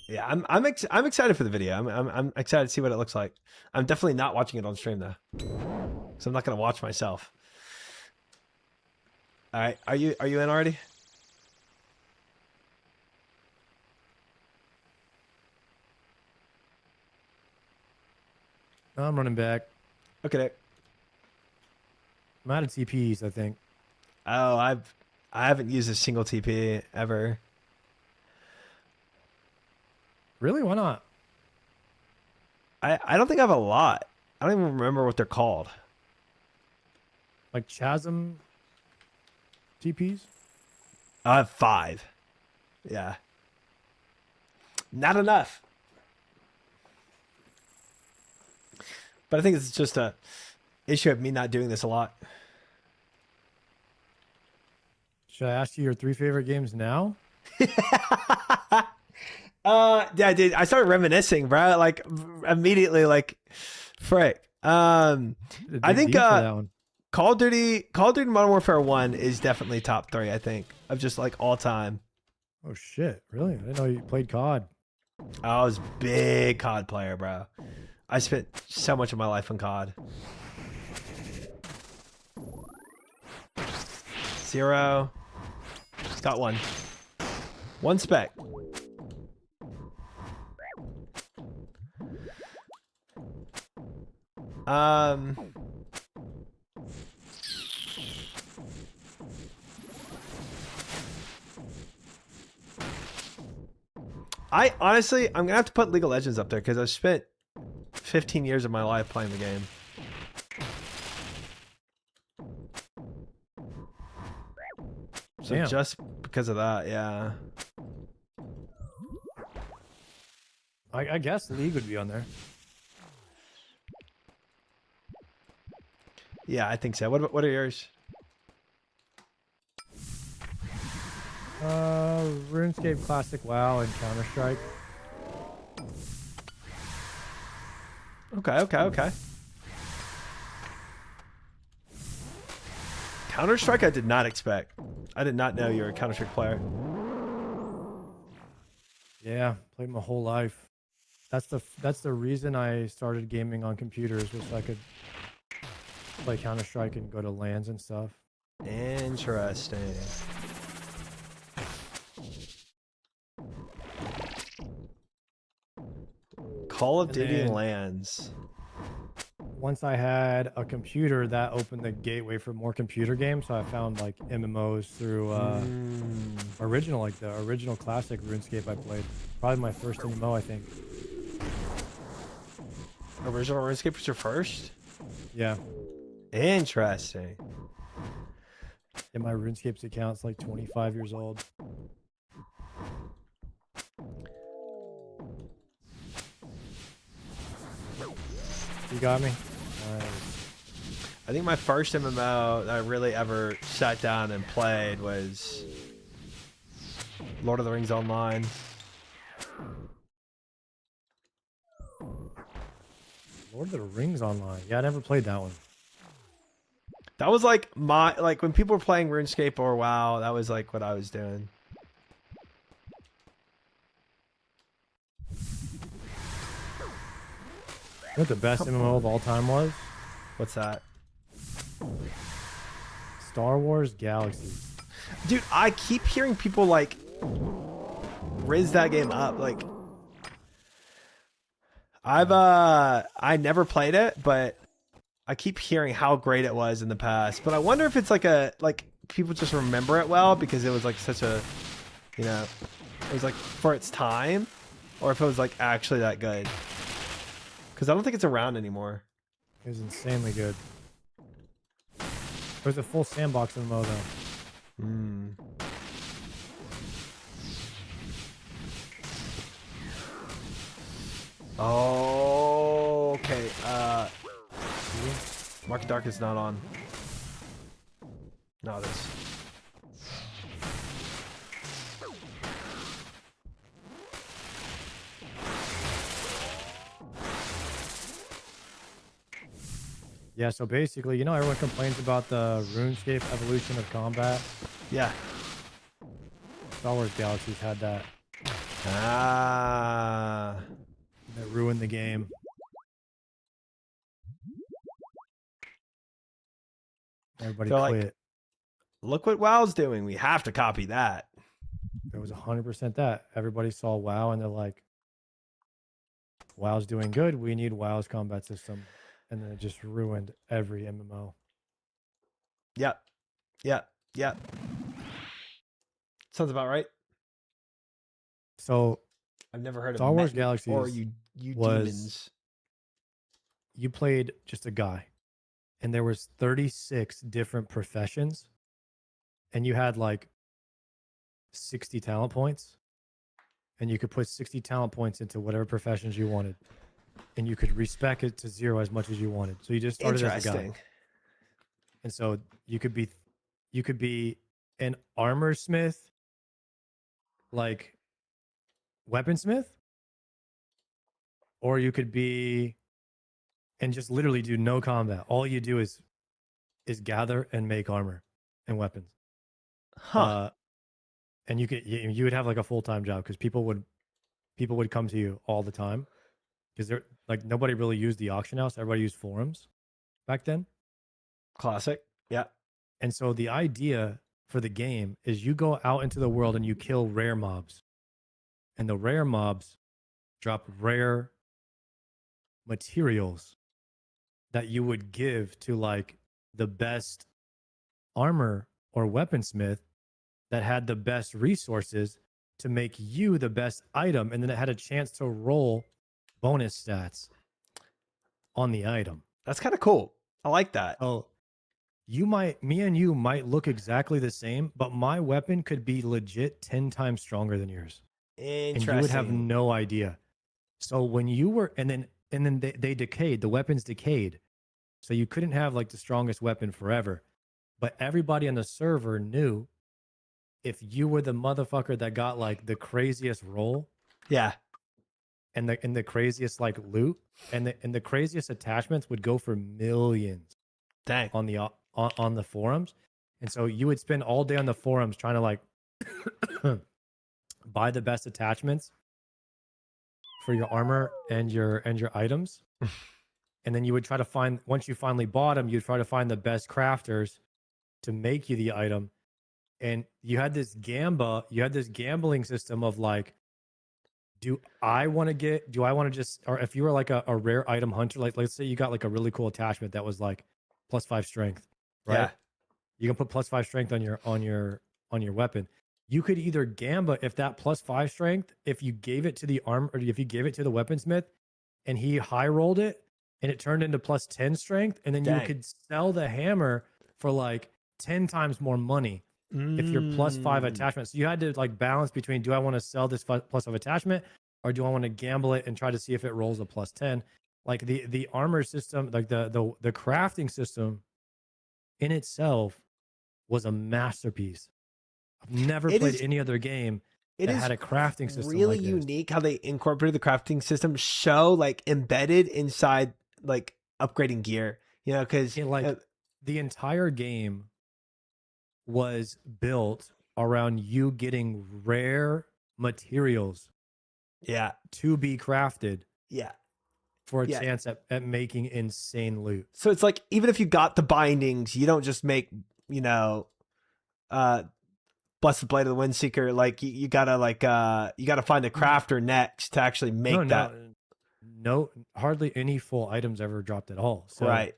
Yeah, I'm excited for the video. I'm excited to see what it looks like. I'm definitely not watching it on stream though, so I'm not gonna watch myself. All right, are you in already? No, I'm running back. Okay. I'm out of TPs, I think. Oh, I haven't used a single TP ever. Really? Why not? I don't think I have a lot. I don't even remember what they're called. Like Chasm TPs? I have 5. Yeah. Not enough. But I think it's just a issue of me not doing this a lot. Should I ask you your 3 favorite games now? Yeah, dude, I started reminiscing, bro. Like immediately, like, frick. I think Call of Duty Modern Warfare 1 is definitely top 3. I think of just like all time. Oh shit! Really? I didn't know you played COD. I was a big COD player, bro. I spent so much of my life on COD. 0. Got 1. 1 spec. I honestly, I'm gonna have to put League of Legends up there because I've spent 15 years of my life playing the game. So Damn. just because of that, yeah. I guess League would be on there. Yeah, I think so. What are yours? RuneScape Classic WoW and Counter-Strike. Okay. Counter-Strike I did not expect. I did not know you were a Counter-Strike player. Yeah, played my whole life. That's the reason I started gaming on computers, was so I could play Counter-Strike and go to LANs and stuff. Interesting. Call of And Duty then- lands. Once I had a computer, that opened the gateway for more computer games. So I found like MMOs through original, like the original classic RuneScape I played. Probably my first MMO, I think. Original RuneScape was your first? Yeah. Interesting. And my RuneScape's account's like 25 years old. You got me? I think my first MMO that I really ever sat down and played was Lord of the Rings Online. Lord of the Rings Online. Yeah, I never played that one. That was like when people were playing RuneScape or WoW, that was like what I was doing. You know what the best MMO of all time was? What's that? Star Wars Galaxies. Dude, I keep hearing people like riz that game up. Like I never played it, but I keep hearing how great it was in the past. But I wonder if it's like people just remember it well because it was like such a, you know, it was like for its time, or if it was like actually that good. Because I don't think it's around anymore. It was insanely good. There's a full sandbox MMO though. Hmm. Oh, okay. Market Dark is not on. No, it is. Yeah, so basically, you know, everyone complains about the RuneScape evolution of combat. Yeah. Star Wars Galaxies had that. Ah. That ruined the game. Everybody They're quit. like, look what WoW's doing. We have to copy that. It was 100% that. Everybody saw WoW and they're like, WoW's doing good. We need WoW's combat system. And then it just ruined every MMO. Yep. Yep. Yep. Sounds about right. So I've never heard of Star Wars Met- Galaxies or you was- demons. you played just a guy and there was 36 different professions and you had like 60 talent points and you could put 60 talent points into whatever professions you wanted and you could respec it to 0 as much as you wanted. So you just started as a guy. Interesting. And so you could be an armor smith, like weaponsmith, or you could be and just literally do no combat. All you do is gather and make armor and weapons. Huh. And you would have like a full-time job because people would come to you all the time because they're like nobody really used the auction house. Everybody used forums back then. Classic. Yeah. And so the idea for the game is you go out into the world and you kill rare mobs. And the rare mobs drop rare materials that you would give to like the best armor or weaponsmith that had the best resources to make you the best item. And then it had a chance to roll bonus stats on the item. That's kind of cool. I like that. Oh, me and you might look exactly the same, but my weapon could be legit 10 times stronger than yours. Interesting. And you would have no idea. So when you were, and then they decayed, the weapons decayed. So you couldn't have like the strongest weapon forever. But everybody on the server knew if you were the motherfucker that got like the craziest roll Yeah. and the craziest like loot and the craziest attachments would go for millions Dang. on the forums. And so you would spend all day on the forums trying to like buy the best attachments for your armor and your items. And then you would try to find, once you finally bought them, you'd try to find the best crafters to make you the item. And you had this gambling system of like, do I want to just, or if you were like a rare item hunter, like let's say you got like a really cool attachment that was like +5 strength, right? Yeah. You can put +5 strength on your weapon. You could either gamba if that +5 strength, if you gave it to the arm, or if you gave it to the weaponsmith and he high rolled it and it turned into +10 strength, and then you could sell the hammer for like 10 times more money if you're +5 attachment. So you had to like balance between, do I want to sell this +5 attachment, or do I want to gamble it and try to see if it rolls a +10? Like the armor system, like the crafting system in itself was a masterpiece. I've never played any other game that had a crafting system. Really like unique how they incorporated the crafting system, like embedded inside like upgrading gear. You know, because the entire game was built around you getting rare materials. Yeah. To be crafted. Yeah. For a chance at making insane loot. So it's like, even if you got the bindings, you don't just make, you know, Blessed Blade of the Windseeker. Like you gotta find a crafter next to actually make that. No, hardly any full items ever dropped at all. So right.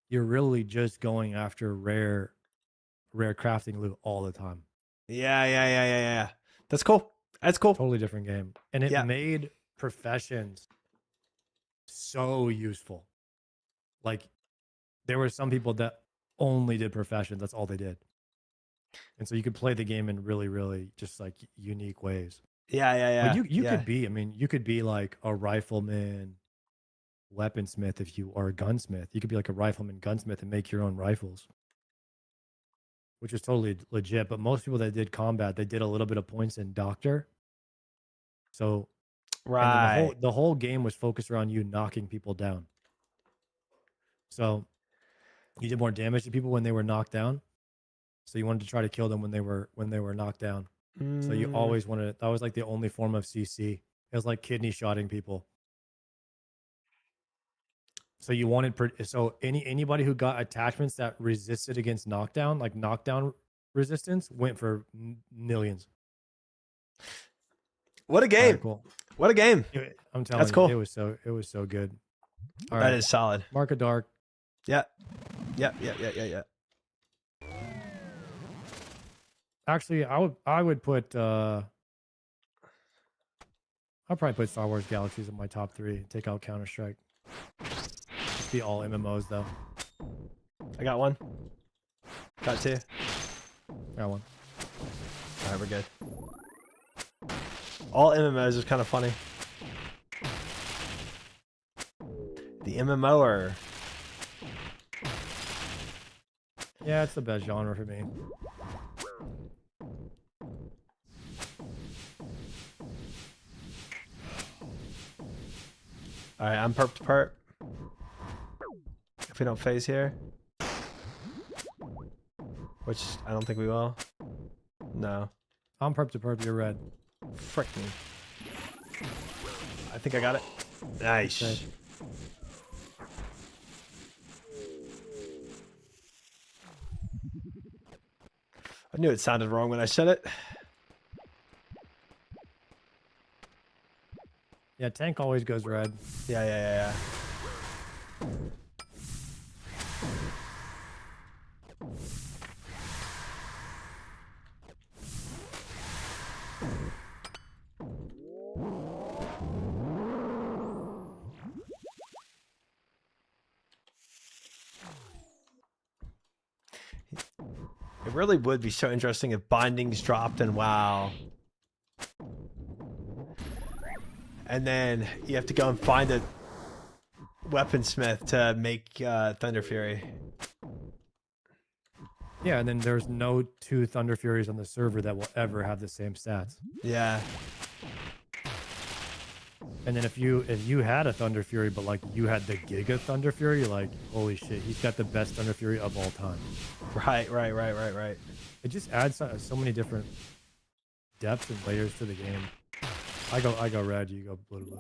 You're really just going after rare crafting loot all the time. Yeah. That's cool. Totally different game. And it made professions so useful. Like there were some people that only did professions. That's all they did. And so you could play the game in really, really just like unique ways. Yeah. But you could be like a rifleman, weaponsmith, or a gunsmith. You could be like a rifleman, gunsmith, and make your own rifles, which is totally legit. But most people that did combat, they did a little bit of points in doctor. So right, the whole game was focused around you knocking people down. So you did more damage to people when they were knocked down. So you wanted to try to kill them when they were knocked down. So you always wanted, that was like the only form of CC. It was like kidney shotting people. So you wanted, anybody who got attachments that resisted against knockdown, like knockdown resistance, went for millions. What a game! Cool. What a game! I'm telling That's you, cool. It was so good. All right. That is solid. Mark of Dark. Yeah. Actually, I would put I'll probably put Star Wars Galaxies in my top 3. Take out Counter-Strike. Just be all MMOs though. I got one. Got 2. Got one. All right, we're good. All MMOs is kind of funny. The MMO or yeah, it's the best genre for me. all right, I'm perp to perp. If we don't phase here, which I don't think we will. No. I'm perp to perp. You're red. Frick me. I think I got it. Nice. Okay. I knew it sounded wrong when I said it. Yeah, tank always goes red. Yeah. It really would be so interesting if bindings dropped in WoW. And then you have to go and find a weaponsmith to make Thunder Fury. Yeah, and then there's no 2 Thunder Furies on the server that will ever have the same stats. Yeah. And then if you had a Thunder Fury, but like you had the Giga Thunder Fury, you're like, holy shit, he's got the best Thunder Fury of all time. Right. It just adds so many different depths and layers to the game. I go red. You go blue.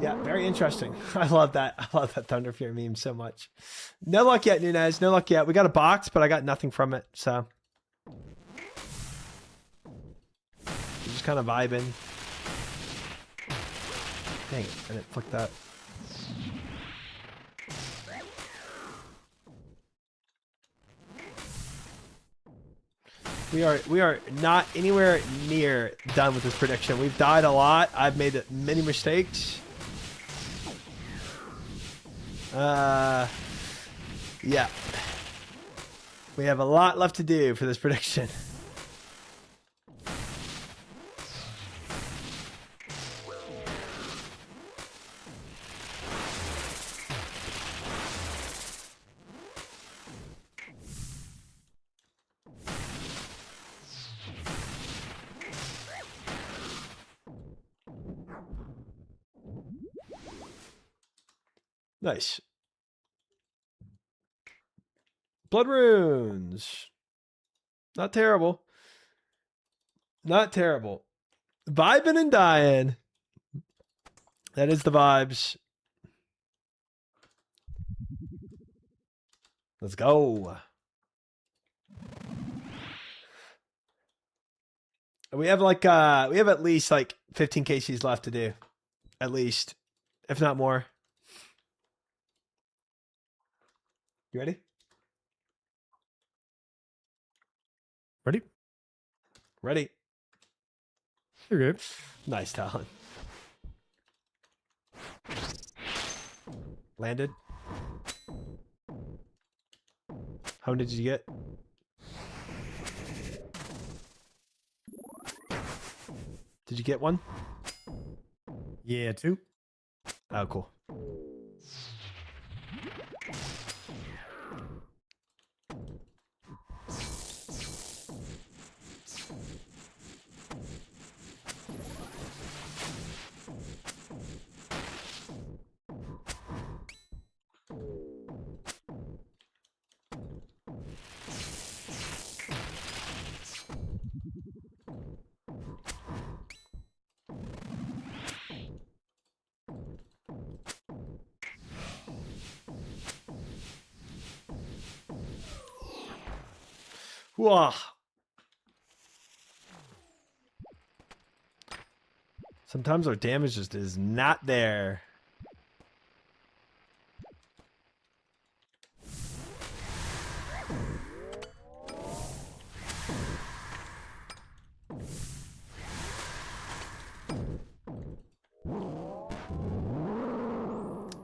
Yeah, very interesting. I love that. I love that Thunder Fury meme so much. No luck yet, Nunez. No luck yet. We got a box, but I got nothing from it. So just kind of vibing. Dang it, I didn't flick that. We are not anywhere near done with this prediction. We've died a lot. I've made many mistakes. Yeah. We have a lot left to do for this prediction. Nice. Blood runes. Not terrible. Not terrible. Vibing and dying. That is the vibes. Let's go. We have like we have at least like 15 KCs left to do. At least. If not more. You ready? Ready? Ready. You're good. Nice, Talon. Landed. How many did you get? Did you get one? Yeah, 2. Oh, cool. Whoa. Sometimes our damage just is not there.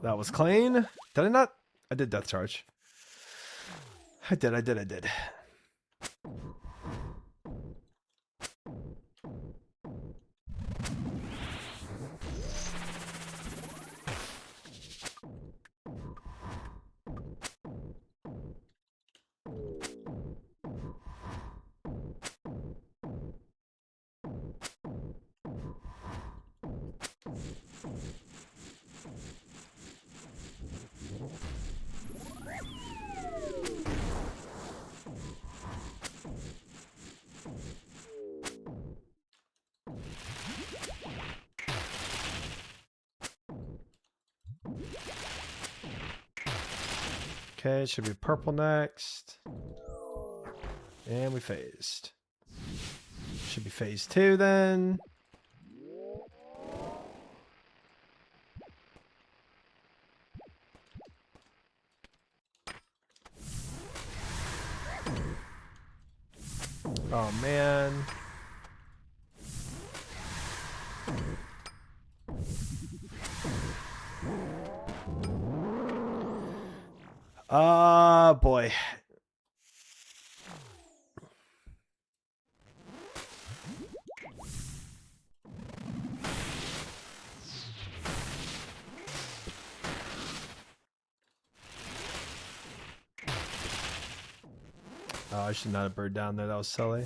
That was clean. Did I not? I did death charge. I did. Okay, should be purple next. And we phased. Should be phase 2 then. Oh man. Ah, boy. Oh, I should not have bird down there. That was silly.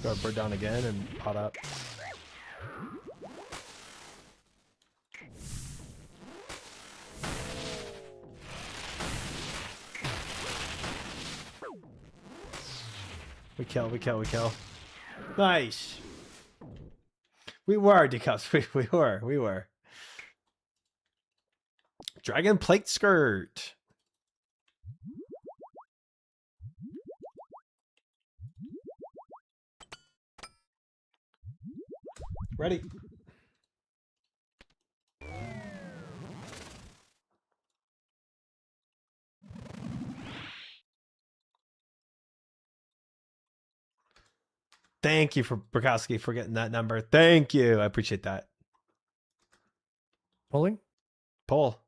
Go a bird down again and pot up. We kill, we kill, we kill. Nice. We were, Decups. We were. Dragon plate skirt. Ready. Thank you for Bukowski for getting that number. Thank you. I appreciate that. Pulling? Pull.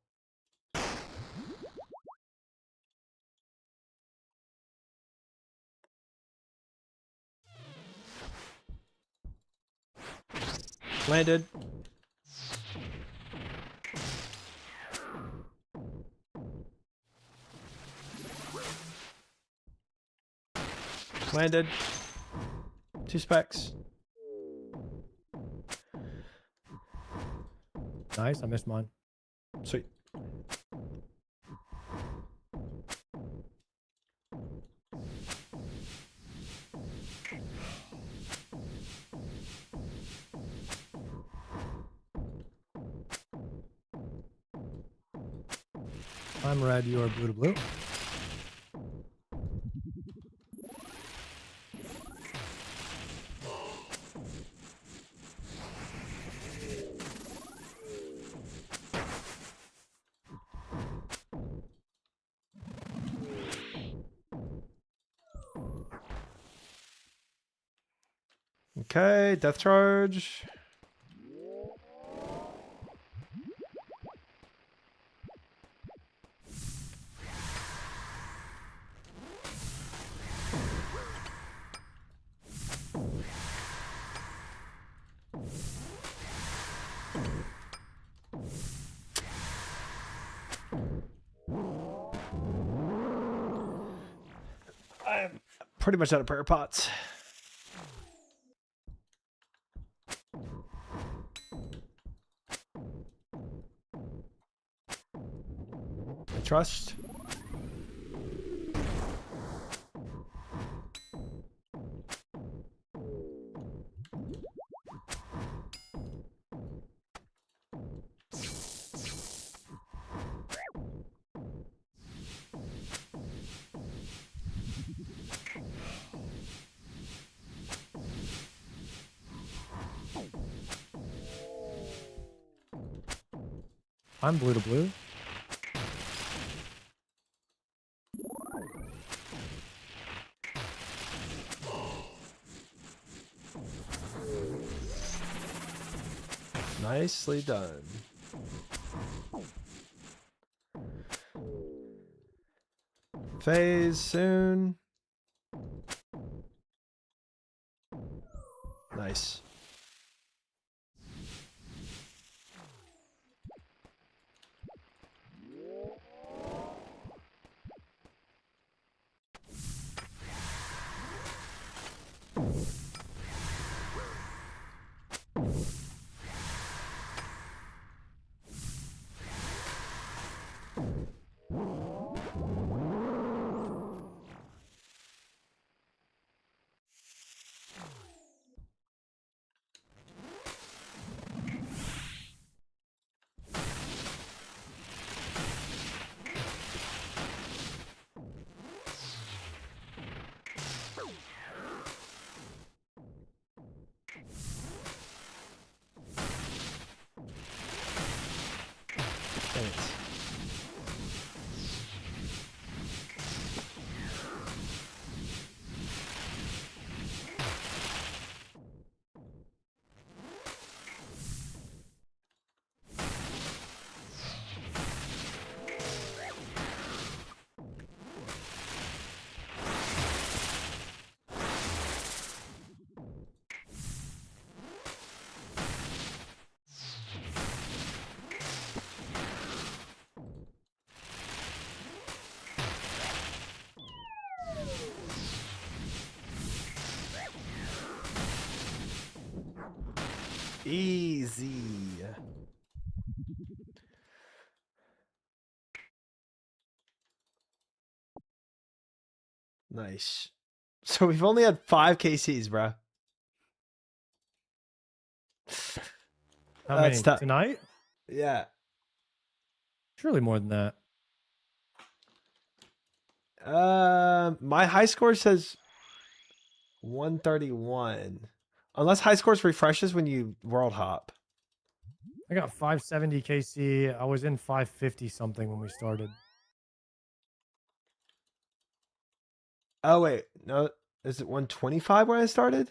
Landed. Landed. 2 specs. Nice, I missed mine. Sweet. I'm red, you are blue to blue. Okay, death charge. I'm pretty much out of prayer pots. I trust. I'm blue to blue. Nicely done. Phase soon. Nice. Easy. Nice. So we've only had 5 KCs, bro. How That's many tough. tonight? Yeah. Surely more than that. My high score says 131. Unless high scores refreshes when you world hop. I got 570 KC. I was in 550 something when we started. Oh wait, no, is it 125 when I started?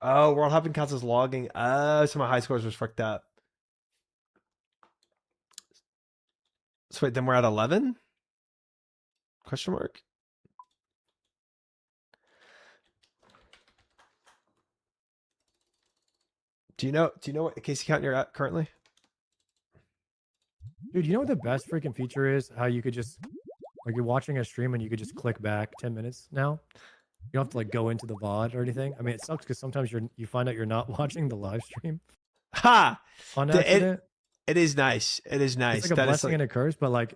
Oh, world hopping counts as logging. Oh, so my high scores was fucked up. So wait, then we're at 11? Question mark. Do you know what KC count you're at currently? Dude, you know what the best freaking feature is? How you could just, like, you're watching a stream and you could just click back 10 minutes now. You don't have to like go into the VOD or anything. I mean, it sucks because sometimes you find out you're not watching the live stream Ha! on accident. It is nice. It is nice. It's like a blessing and a curse, but like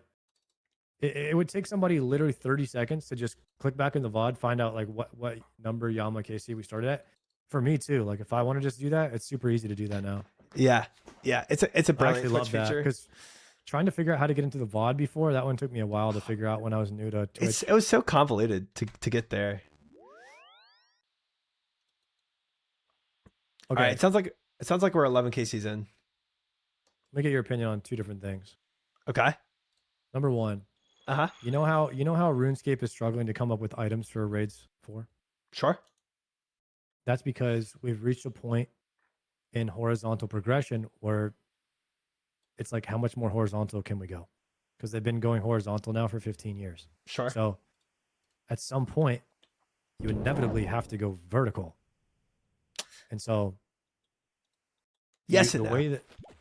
it would take somebody literally 30 seconds to just click back in the VOD, find out like what number Yama KC we started at. For me too. Like if I want to just do that, it's super easy to do that now. Yeah. Yeah. It's a I brilliant actually love Twitch that feature. because trying to figure out how to get into the VOD before, that one took me a while to figure out when I was new to Twitch. It was so convoluted to get there. Okay. All right, it sounds like we're 11 KCs in. Let me get your opinion on 2 different things. Okay. Number 1, Uh-huh. you know how RuneScape is struggling to come up with items for raids 4? Sure. That's because we've reached a point in horizontal progression where it's like, how much more horizontal can we go? Because they've been going horizontal now for 15 years. Sure. So at some point, you inevitably have to go vertical. And so Yes,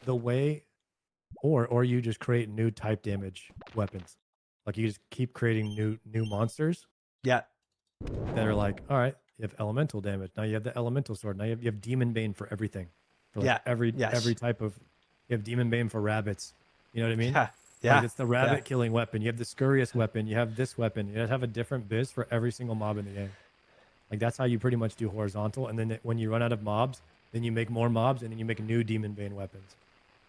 the way or you just create new type damage weapons. Like you just keep creating new monsters. Yeah. That are like, all right, you have elemental damage. Now you have the elemental sword. Now you have Demon Bane for everything. For like every type of, you have Demon Bane for rabbits. You know what I mean? Yeah. Yeah. Like it's the rabbit killing weapon. You have the scurrious weapon. You have this weapon. You have a different biz for every single mob in the game. Like that's how you pretty much do horizontal. And then when you run out of mobs, then you make more mobs and then you make new Demon Bane weapons.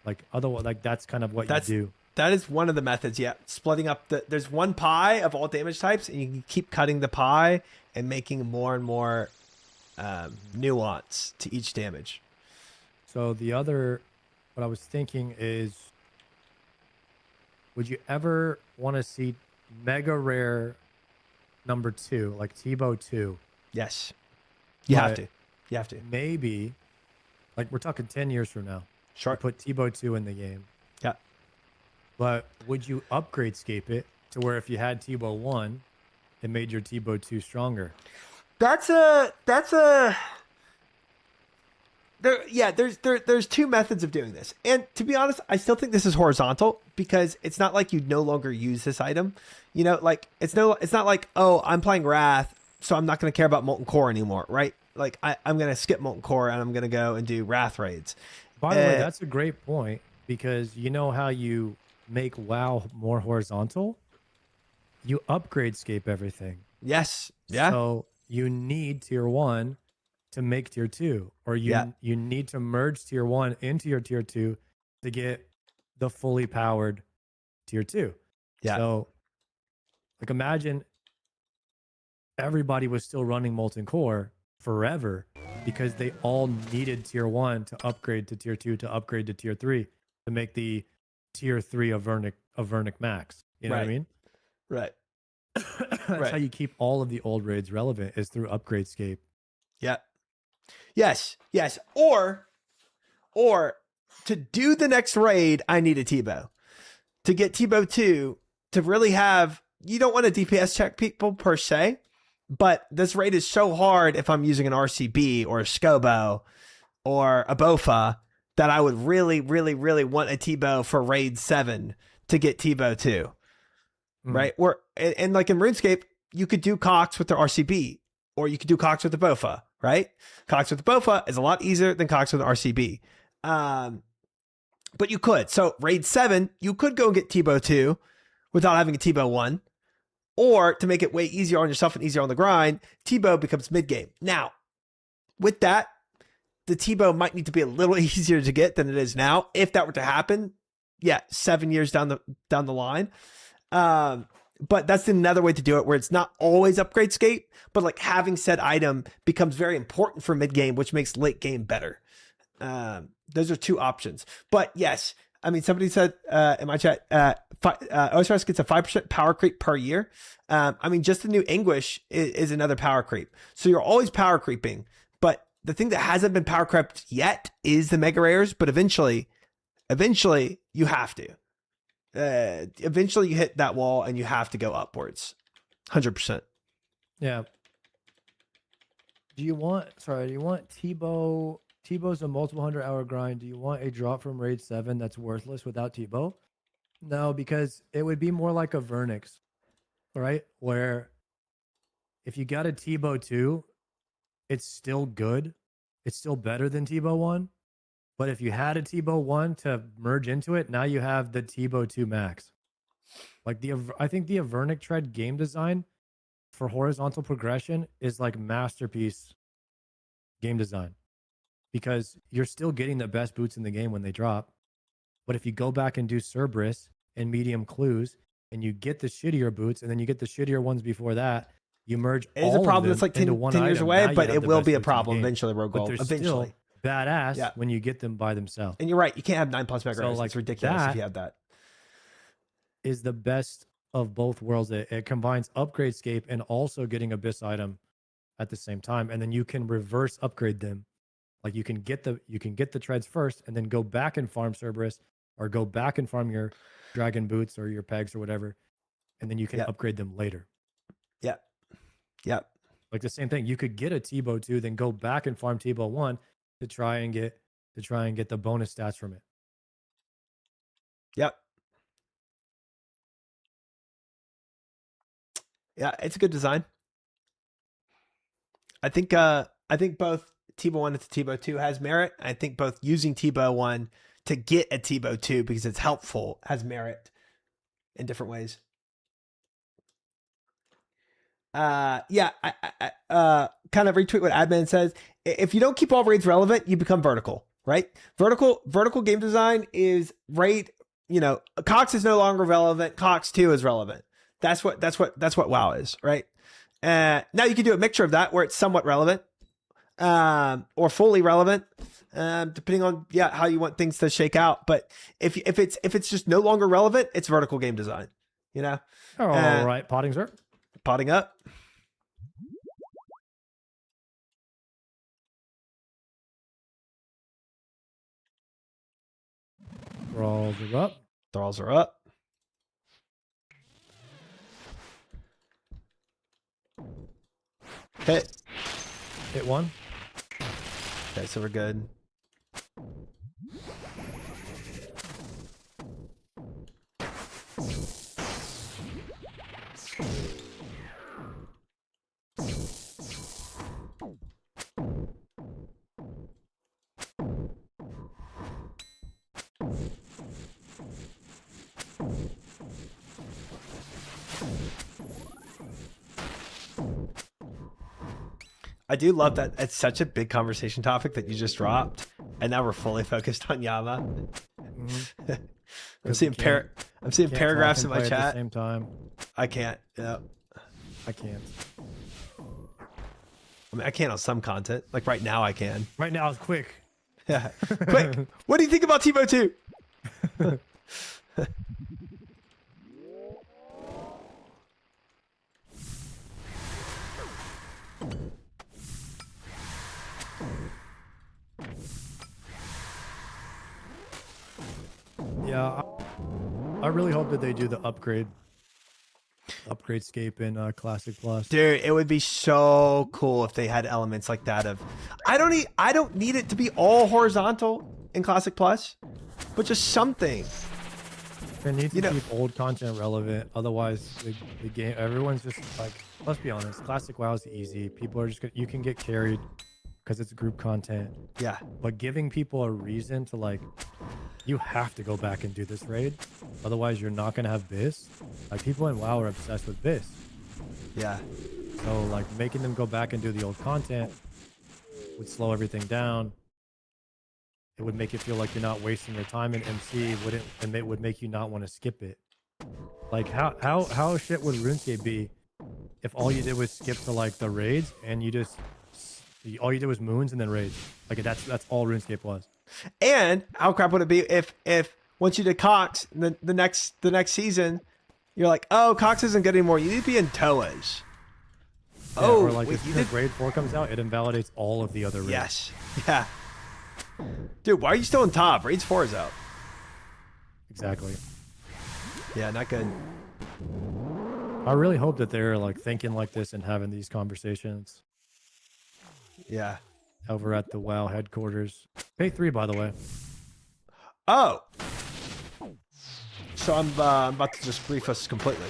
Like otherwise, like that's kind of what you do. That is one of the methods. Yeah. Splitting up there's one pie of all damage types and you can keep cutting the pie and making more and more nuance to each damage. So the other, what I was thinking is, would you ever want to see mega rare number 2, like Tebow 2? Yes. You have to. You have to. Maybe, like we're talking 10 years from now. Sure. Put Tebow 2 in the game. Yeah. But would you upgrade scape it to where if you had Tebow 1, it made your Tebow 2 stronger? There's 2 methods of doing this. And to be honest, I still think this is horizontal because it's not like you no longer use this item. You know, like it's not like, oh, I'm playing Wrath, so I'm not going to care about Molten Core anymore, right? Like I'm going to skip Molten Core and I'm going to go and do Wrath raids. By the way, that's a great point because you know how you make WoW more horizontal? You upgrade scape everything. Yes. Yeah. So you need tier 1 to make tier 2, or you need to merge tier 1 into your tier 2 to get the fully powered tier 2. Yeah. So like imagine everybody was still running Molten Core forever because they all needed tier 1 to upgrade to tier 2 to upgrade to tier 3 to make the tier 3 of Vernic max. You know what I mean? Right. That's how you keep all of the old raids relevant, is through upgrade scape. Yeah. Yes. Yes. Or to do the next raid, I need a Tebow. To get Tebow 2, to really have, you don't want to DPS check people per se, but this raid is so hard if I'm using an RCB or a Scobo or a Bofa that I would really, really, really want a Tebow for raid 7 to get Tebow 2. Right? Or and like in RuneScape, you could do Cox with the RCB, or you could do Cox with the Bofa, right? Cox with BOFA is a lot easier than Cox with RCB. But you could. So raid 7, you could go and get Tebow 2 without having a Tebow 1. Or to make it way easier on yourself and easier on the grind, Tebow becomes mid-game. Now, with that, the Tebow might need to be a little easier to get than it is now. If that were to happen, yeah, 7 years down the line. But that's another way to do it where it's not always upgrade scape, but like having said item becomes very important for mid game, which makes late game better. Those are two options. But yes, I mean, somebody said in my chat, OSRS gets a 5% power creep per year. I mean, just the new English is another power creep. So you're always power creeping. But the thing that hasn't been power crept yet is the mega rares. But eventually you have to. Eventually you hit that wall and you have to go upwards. 100%. Yeah. Do you want Tebow? Tebow's a multiple 100-hour grind. Do you want a drop from raid 7 that's worthless without Tebow? No, because it would be more like a Vernix, right? Where if you got a Tebow 2, it's still good. It's still better than Tebow 1. But if you had a Tebow 1 to merge into it, now you have the Tebow 2 max. Like I think the Avernic Tread game design for horizontal progression is like masterpiece game design. Because you're still getting the best boots in the game when they drop. But if you go back and do Cerberus and medium clues and you get the shittier boots and then you get the shittier ones before that, you merge it is all a problem of them that's like 10 into one years item. away, Now but you have it the will best be a boots in the problem game. eventually, Rogue But Gold. they're Eventually. still badass Yeah. when you get them by themselves. And you're right. You can't have 9+ mega So, rares. like, It's ridiculous that if you have that. Is the best of both worlds. It combines upgrade scape and also getting Abyss item at the same time. And then you can reverse upgrade them. Like you can get the treads first and then go back and farm Cerberus or go back and farm your dragon boots or your pegs or whatever. And then you can upgrade them later. Yeah. Yep. Like the same thing. You could get a Tebow 2, then go back and farm Tebow 1 to try and get the bonus stats from it. Yep. Yeah, it's a good design. I think both Tebow 1 and Tebow 2 has merit. I think both using Tebow 1 to get a Tebow 2 because it's helpful has merit in different ways. I kind of retweet what Admin says. If you don't keep all raids relevant, you become vertical, right? Vertical game design is raid, Cox is no longer relevant. Cox 2 is relevant. That's what WoW is, right? Now you can do a mixture of that where it's somewhat relevant, or fully relevant, depending on how you want things to shake out. But if it's just no longer relevant, it's vertical game design. All right, potting, sir. Potting up. Thralls are up. Thralls are up. Hit one. Okay, so we're good. I do love that it's such a big conversation topic that you just dropped, and now we're fully focused on Yama. Mm-hmm. I'm seeing paragraphs in my chat. At the same time. I can't. Yeah, I can't. I mean, I can on some content. Like right now, I can. Right now, it's quick. Yeah, quick. What do you think about Tebow 2? Yeah, I really hope that they do the upgrade scape in Classic Plus. Dude, it would be so cool if they had elements like that of I don't need it to be all horizontal in Classic Plus, but just something. They need to keep old content relevant. Otherwise, the game, everyone's just like, let's be honest, Classic WoW is easy. People are just you can get carried because it's group content. Yeah. But giving people a reason to like, you have to go back and do this raid, otherwise you're not gonna have BIS. Like people in WoW are obsessed with BIS. Yeah. So like making them go back and do the old content would slow everything down. It would make it feel like you're not wasting your time in MC. And it would make you not want to skip it. Like how shit would RuneScape be if all you did was skip to like the raids and you just all you did was moons and then raids? Like that's all RuneScape was. And how crap would it be if once you did Cox, the next season, you're like, oh, Cox isn't good anymore. You need to be in Toas. Yeah, or like as soon as Raid 4 comes out, it invalidates all of the other raids. Yes. Yeah. Dude, why are you still in top? Raids 4 is out. Exactly. Yeah, not good. I really hope that they're like thinking like this and having these conversations. Yeah. Over at the WoW headquarters. Pay 3, by the way. Oh. So I'm about to just brief us completely.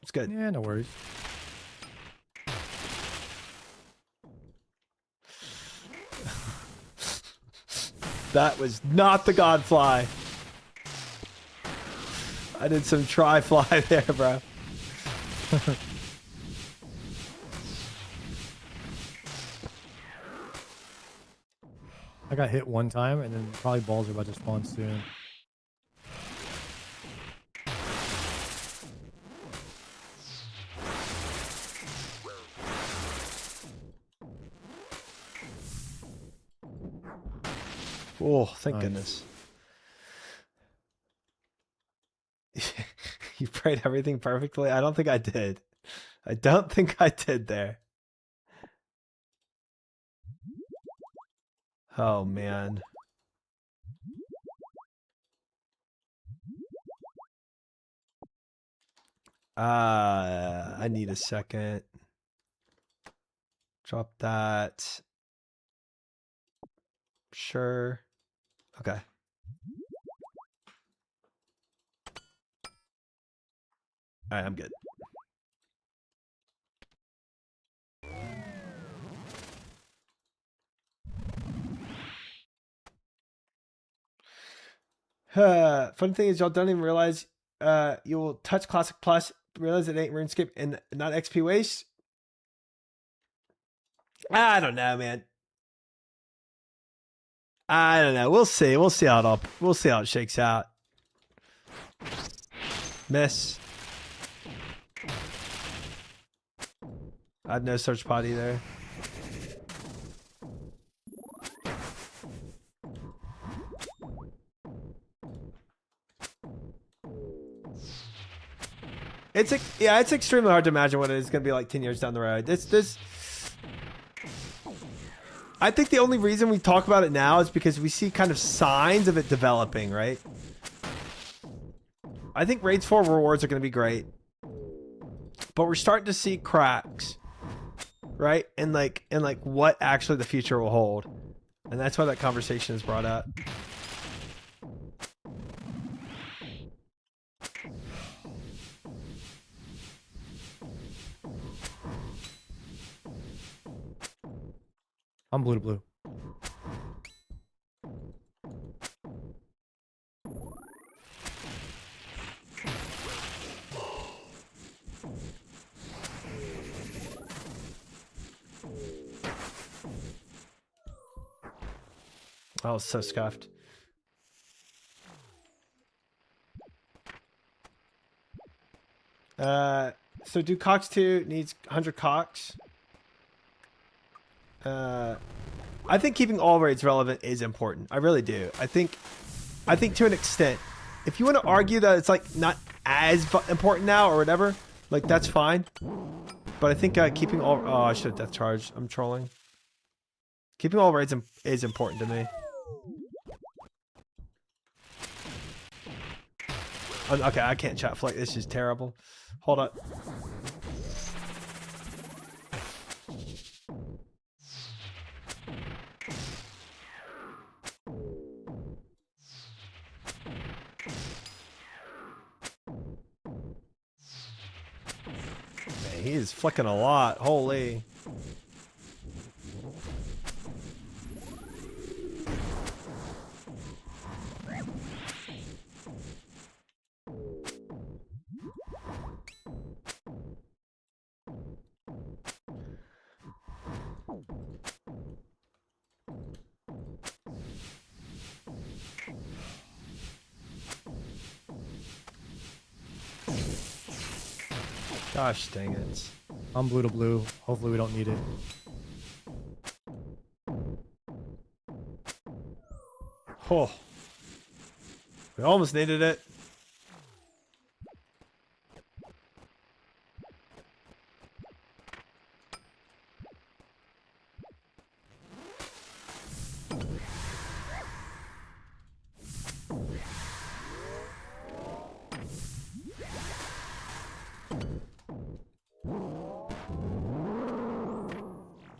It's good. Yeah, no worries. That was not the Godfly. I did some try fly there, bro. I got hit one time, and then probably balls are about to spawn soon. Oh, thank Nice. goodness. You prayed everything perfectly? I don't think I did. I don't think I did there. Oh, man. I need a second. Drop that. Sure. Okay. All right, I'm good. Funny thing is, y'all don't even realize you will touch Classic Plus, realize it ain't RuneScape and not XP waste. I don't know, man. I don't know. We'll see. We'll see how it shakes out. Miss. I had no search potty there. It's extremely hard to imagine what it is going to be like 10 years down the road. I think the only reason we talk about it now is because we see kind of signs of it developing, right? I think Raids 4 rewards are going to be great. But we're starting to see cracks, right? And like what actually the future will hold. And that's why that conversation is brought up. I'm blue to blue. I was so scuffed. So do Cox 2 needs 100 Cox? I think keeping all raids relevant is important. I really do. I think to an extent, if you want to argue that it's like not as important now or whatever, like that's fine. But I think keeping all, oh, I should have death charged. I'm trolling. Keeping all raids is important to me. Okay, I can't chat flick. This is terrible. Hold up. Man, he is flicking a lot. Holy. Gosh dang it. I'm blue to blue. Hopefully we don't need it. Oh. We almost needed it.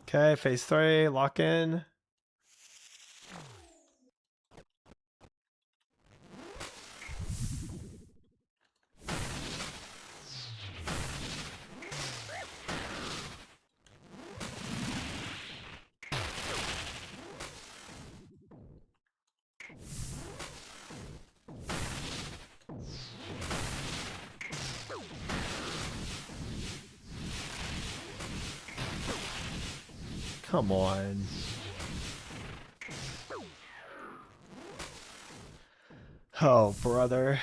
Okay, phase 3, lock in. Come on. Oh, brother.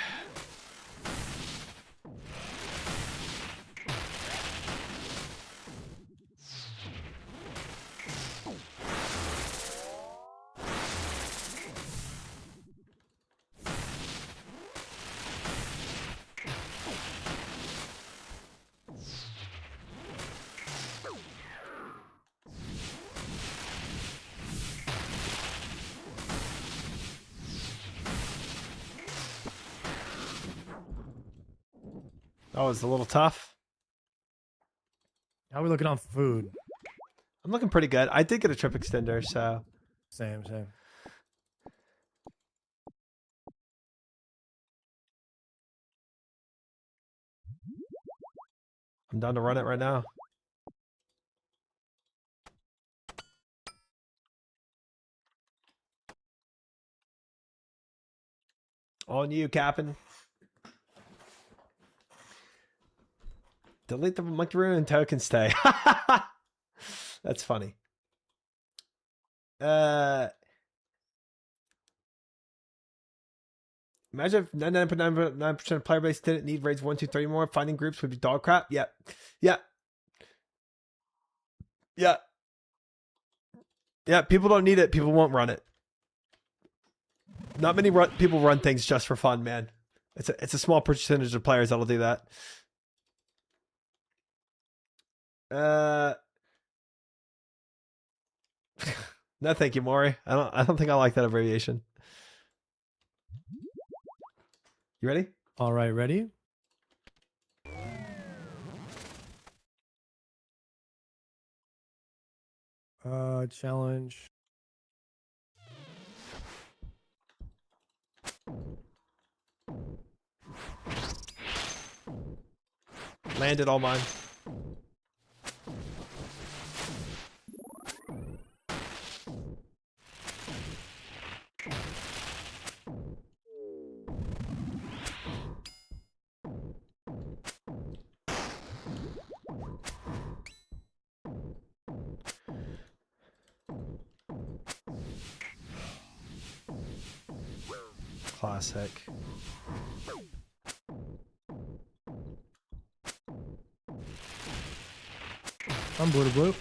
That was a little tough. How are we looking on food? I'm looking pretty good. I did get a trip extender, so. Same. I'm down to run it right now. On you, Captain. Delete the monkey room and token stay. That's funny. Imagine if 99.9% of player base didn't need raids 1, 2, 3 more. Finding groups would be dog crap. Yep. Yeah. Yeah. Yeah. People don't need it. People won't run it. Not many people run things just for fun, man. It's a small percentage of players that'll do that. No, thank you, Maury. I don't think I like that abbreviation. You ready? All right, ready? Challenge. Landed all mine. Classic. I'm blue to blue.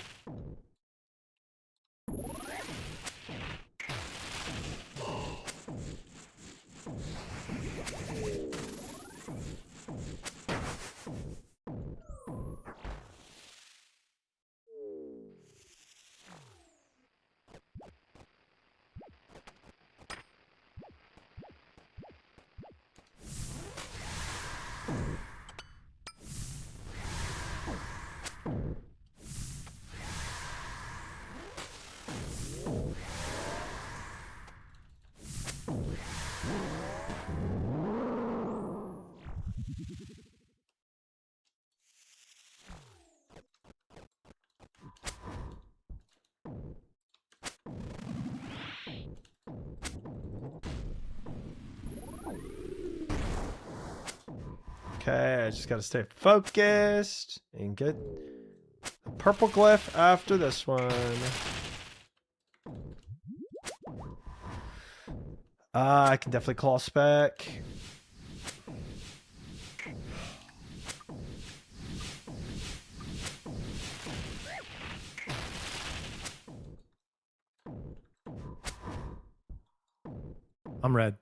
Okay, I just gotta stay focused and get the purple glyph after this one. I can definitely claw spec. I'm red.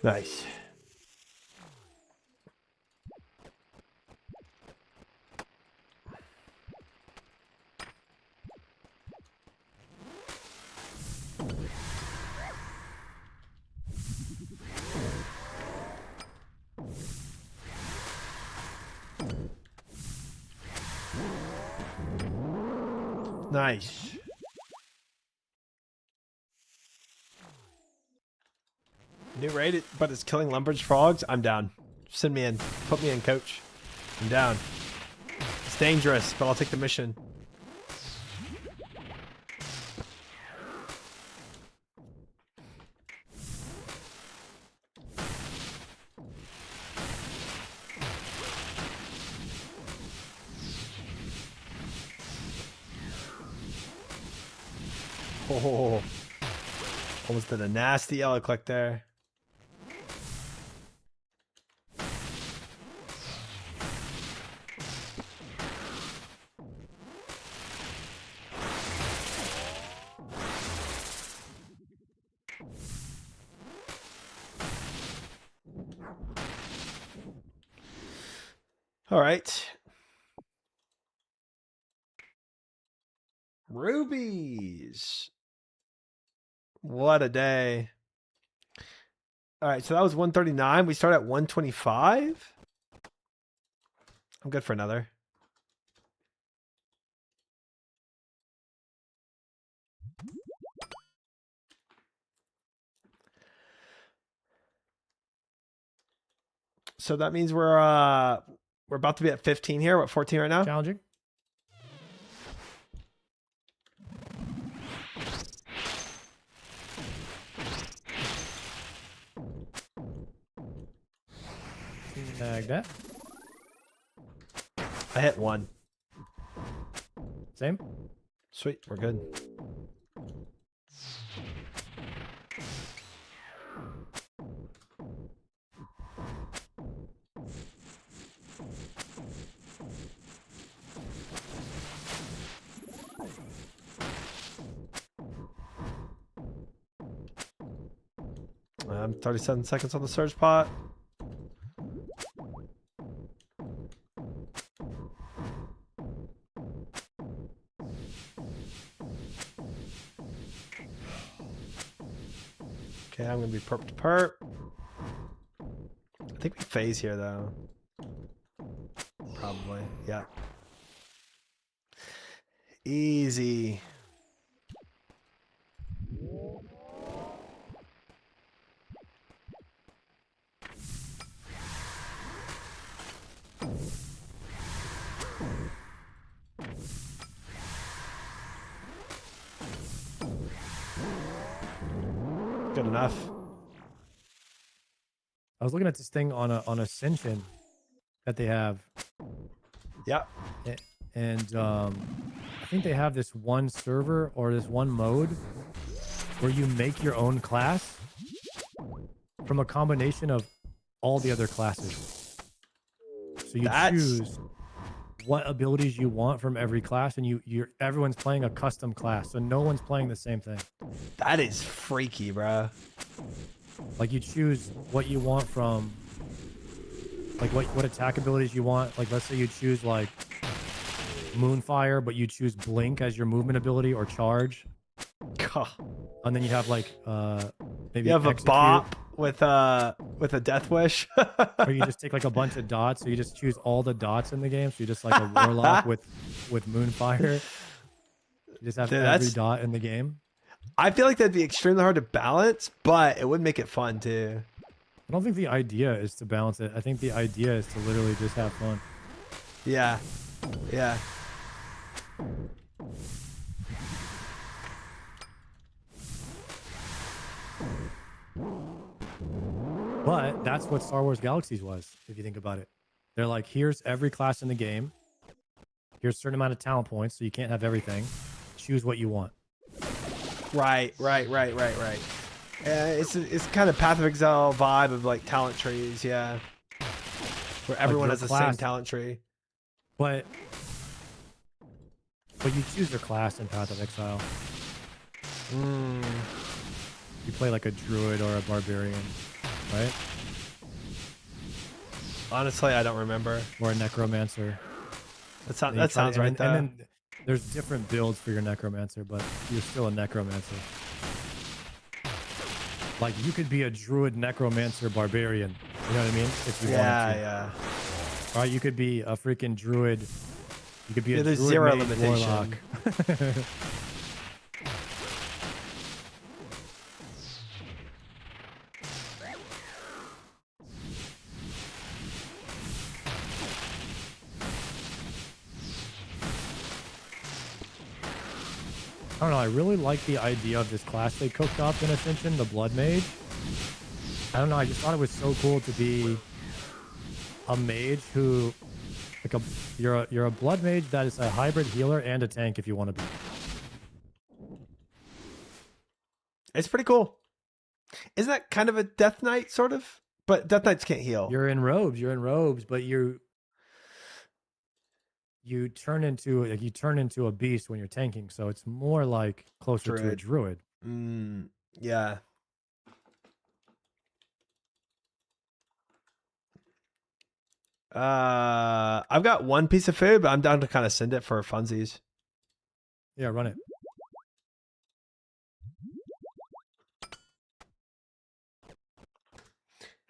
Nice. Nice. New raid, but it's killing lumber's frogs. I'm down. Send me in. Put me in, coach. I'm down. It's dangerous, but I'll take the mission. Oh, almost did a nasty yellow click there. All right. Rubies. What a day. All right, so that was 139. We start at 125. I'm good for another. So that means we're about to be at 15 here. We're at 14 right now. Challenging. Like that. I hit one. Same. Sweet, we're good. I'm 37 seconds on the surge pot. Okay, I'm gonna be perp to perp. I think we phase here though. Probably, yeah. Easy. Good enough. I was looking at this thing on Ascension that they have. Yeah. And I think they have this one server or this one mode where you make your own class from a combination of all the other classes. So you choose what abilities you want from every class, and everyone's playing a custom class, so no one's playing the same thing. That is freaky, bro. Like you choose what you want from, like what attack abilities you want. Like let's say you choose like Moonfire, but you choose Blink as your movement ability or Charge. God. And then you have like maybe you have Execute, a bop with a Death Wish. or you just take like a bunch of dots. So you just choose all the dots in the game. So you're just like a Warlock with Moonfire. You just have every dot in the game. I feel like that'd be extremely hard to balance, but it would make it fun too. I don't think the idea is to balance it. I think the idea is to literally just have fun. Yeah. Yeah. But that's what Star Wars Galaxies was, if you think about it. They're like, here's every class in the game. Here's a certain amount of talent points, so you can't have everything. Choose what you want. Right. It's kind of Path of Exile vibe of like talent trees, yeah, where everyone your has the same class. talent tree. But you choose your class in Path of Exile. You play like a druid or a barbarian, right? Honestly, I don't remember. Or a necromancer. That sounds right though. And then there's different builds for your necromancer, but you're still a necromancer. Like you could be a druid, necromancer, barbarian. You know what I mean? If you wanted to. Yeah. Or you could be a freaking druid. You could be a There's druid, zero mage, limitation. warlock. I don't know. I really like the idea of this class they cooked up in Ascension, the Blood Mage. I don't know. I just thought it was so cool to be a mage who, like you're a Blood Mage that is a hybrid healer and a tank if you want to be. It's pretty cool. Isn't that kind of a Death Knight sort of? But Death Knights can't heal. You're in robes, but you turn into a beast when you're tanking, so it's more like closer to a druid. Yeah. I've got one piece of food, but I'm down to kind of send it for funsies. Yeah, run it.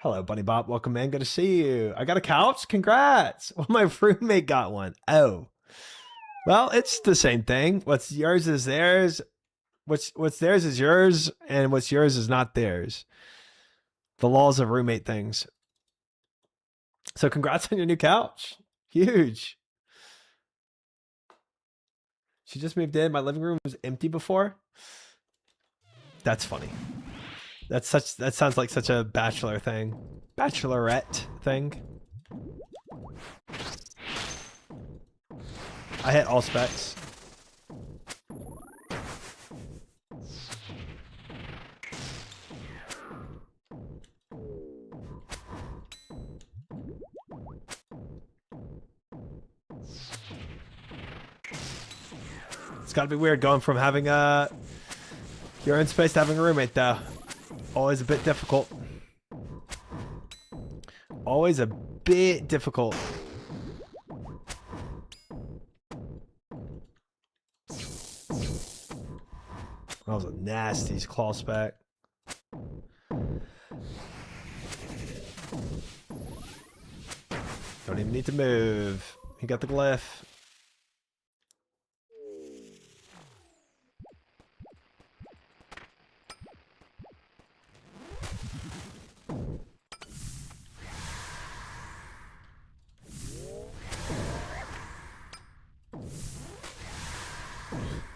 Hello, Bunny Bop. Welcome, man. Good to see you. I got a couch. Congrats. Well, my roommate got one. Oh. Well, it's the same thing. What's yours is theirs. What's theirs is yours, and what's yours is not theirs. The laws of roommate things. So congrats on your new couch. Huge. She just moved in. My living room was empty before. That's funny. That sounds like such a bachelorette thing. I hit all specs. It's got to be weird going from having your own space to having a roommate, though. Always a bit difficult. Always a bit difficult. That was a nasty claw spec. Don't even need to move. You got the glyph.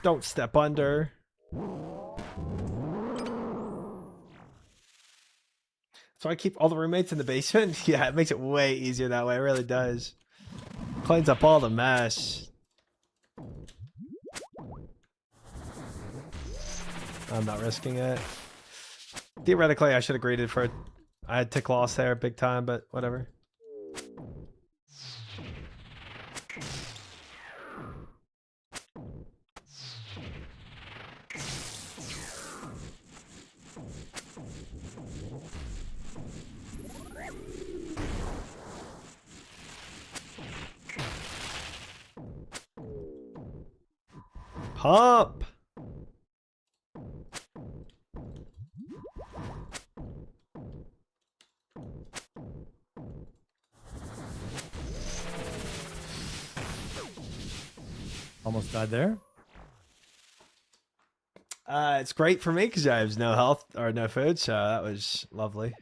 Don't step under. So I keep all the roommates in the basement? Yeah, it makes it way easier that way. It really does. Cleans up all the mess. I'm not risking it. Theoretically, I should have graded for it. I had tick loss there big time, but whatever. Pump! Almost died there. It's great for me because I have no health or no food, so that was lovely.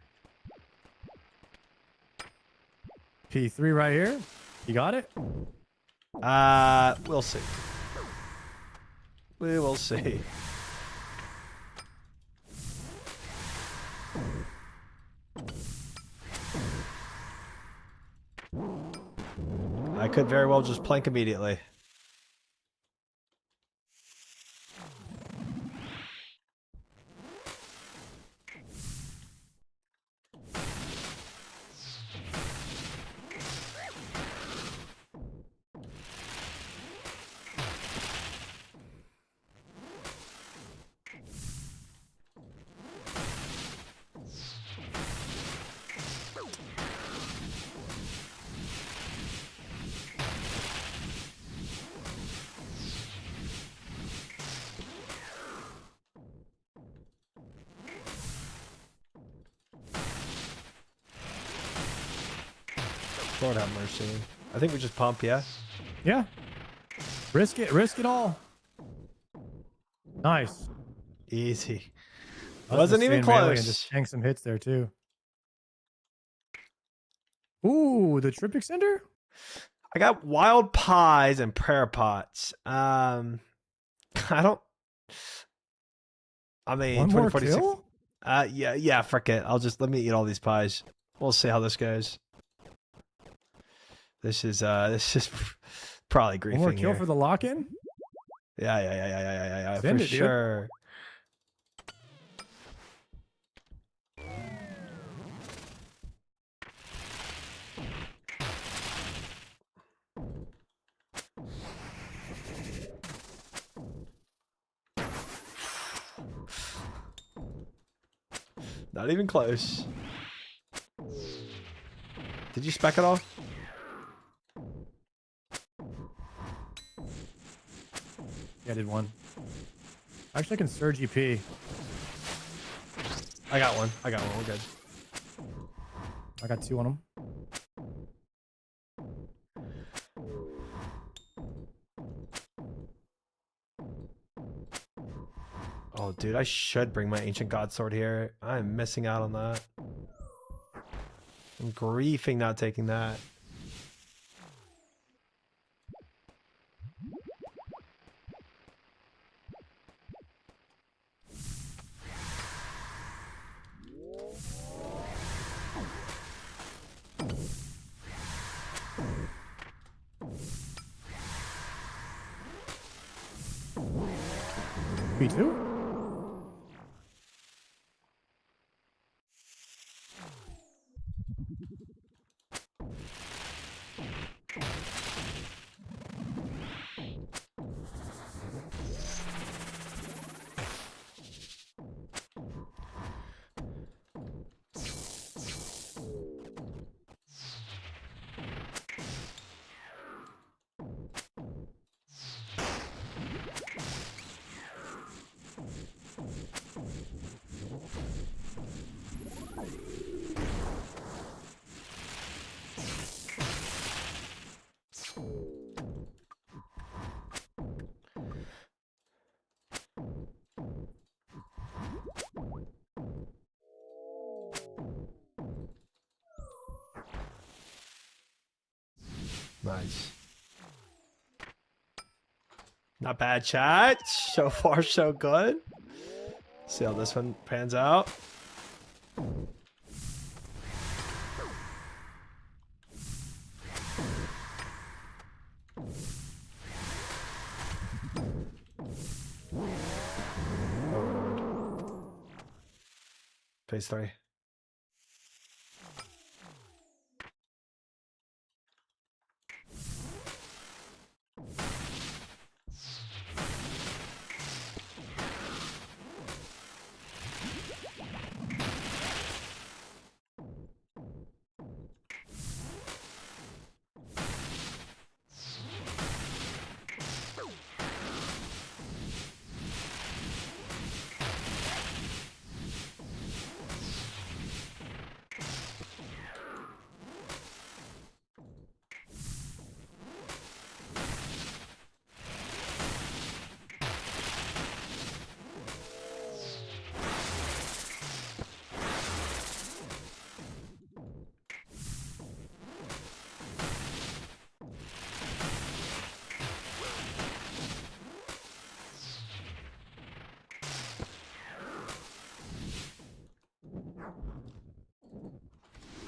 P3 right here. You got it? We'll see. We will see. I could very well just plank immediately. Lord have mercy. I think we just pump, yeah? Yeah. Risk it all. Nice. Easy. I was Wasn't gonna even stay in melee and close. just tank some hits there too. Ooh, the trip extender? I got wild pies and prayer pots. I don't. I mean, One more 2046. kill? Yeah, frick it. Let me eat all these pies. We'll see how this goes. This is probably griefing One more kill here. for the lock-in? Yeah, Send for it, dude. sure. Not even close. Did you spec it all? Yeah, I did one. Actually, I can surge EP. I got one. We're good. I got 2 on him. Oh, dude, I should bring my ancient god sword here. I'm missing out on that. I'm griefing not taking that. B2? Nice. Not bad, chat. So far, so good. See how this one pans out. Phase 3.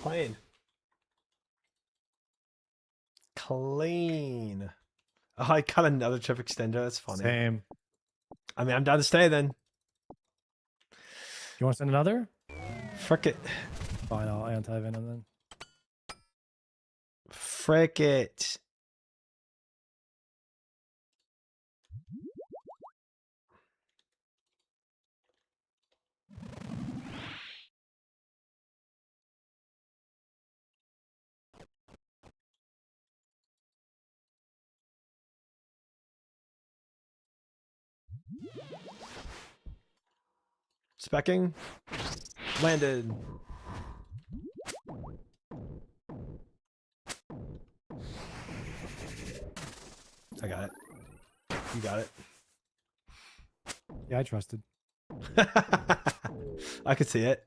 Clean. Clean. Oh, I got another trip extender. That's funny. Same. I mean, I'm down to stay then. You want to send another? Frick it. Fine, I'll anti-venom then. Frick it. Specking. Landed. I got it. You got it. Yeah, I trusted. I could see it.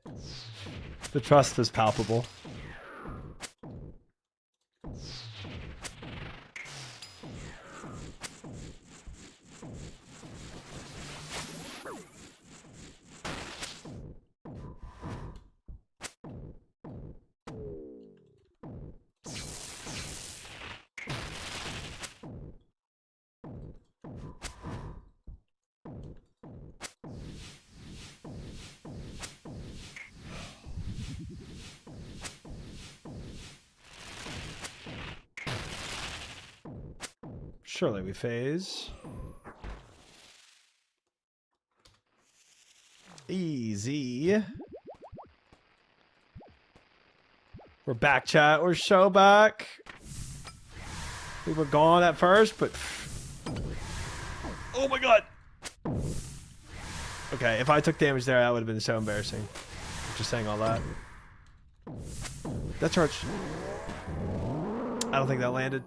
The trust was palpable. Surely we phase. Easy. We're back, chat. We're show back. We were gone at first, but... Oh my god! Okay, if I took damage there, that would have been so embarrassing. Just saying all that. That charge. I don't think that landed.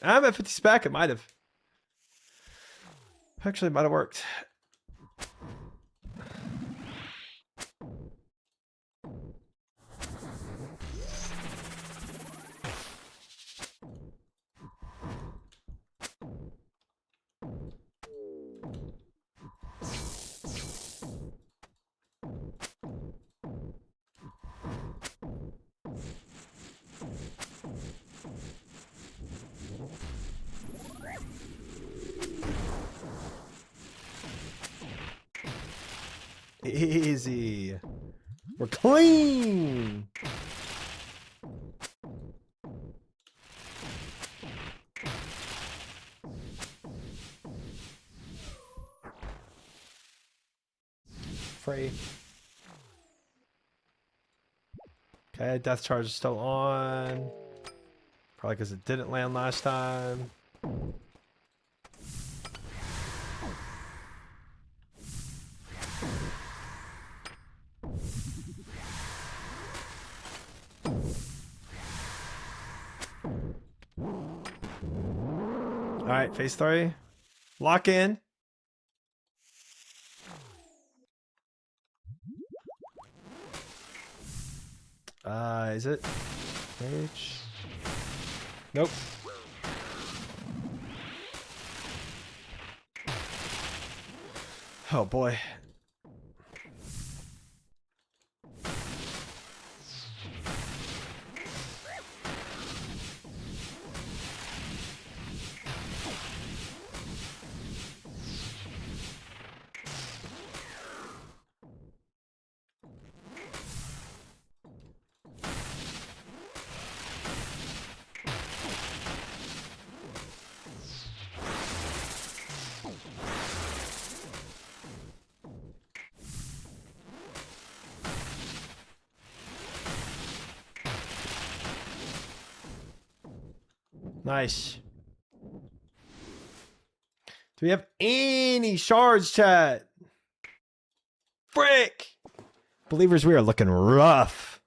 I'm at 50 spec. It might have. Actually, it might have worked. Easy. We're clean. Free. Okay, death charge is still on. Probably because it didn't land last time. All right, phase 3. Lock in. Is it? H. Nope. Oh boy. Nice. Do we have any shards, chat? Frick! Believers, we are looking rough.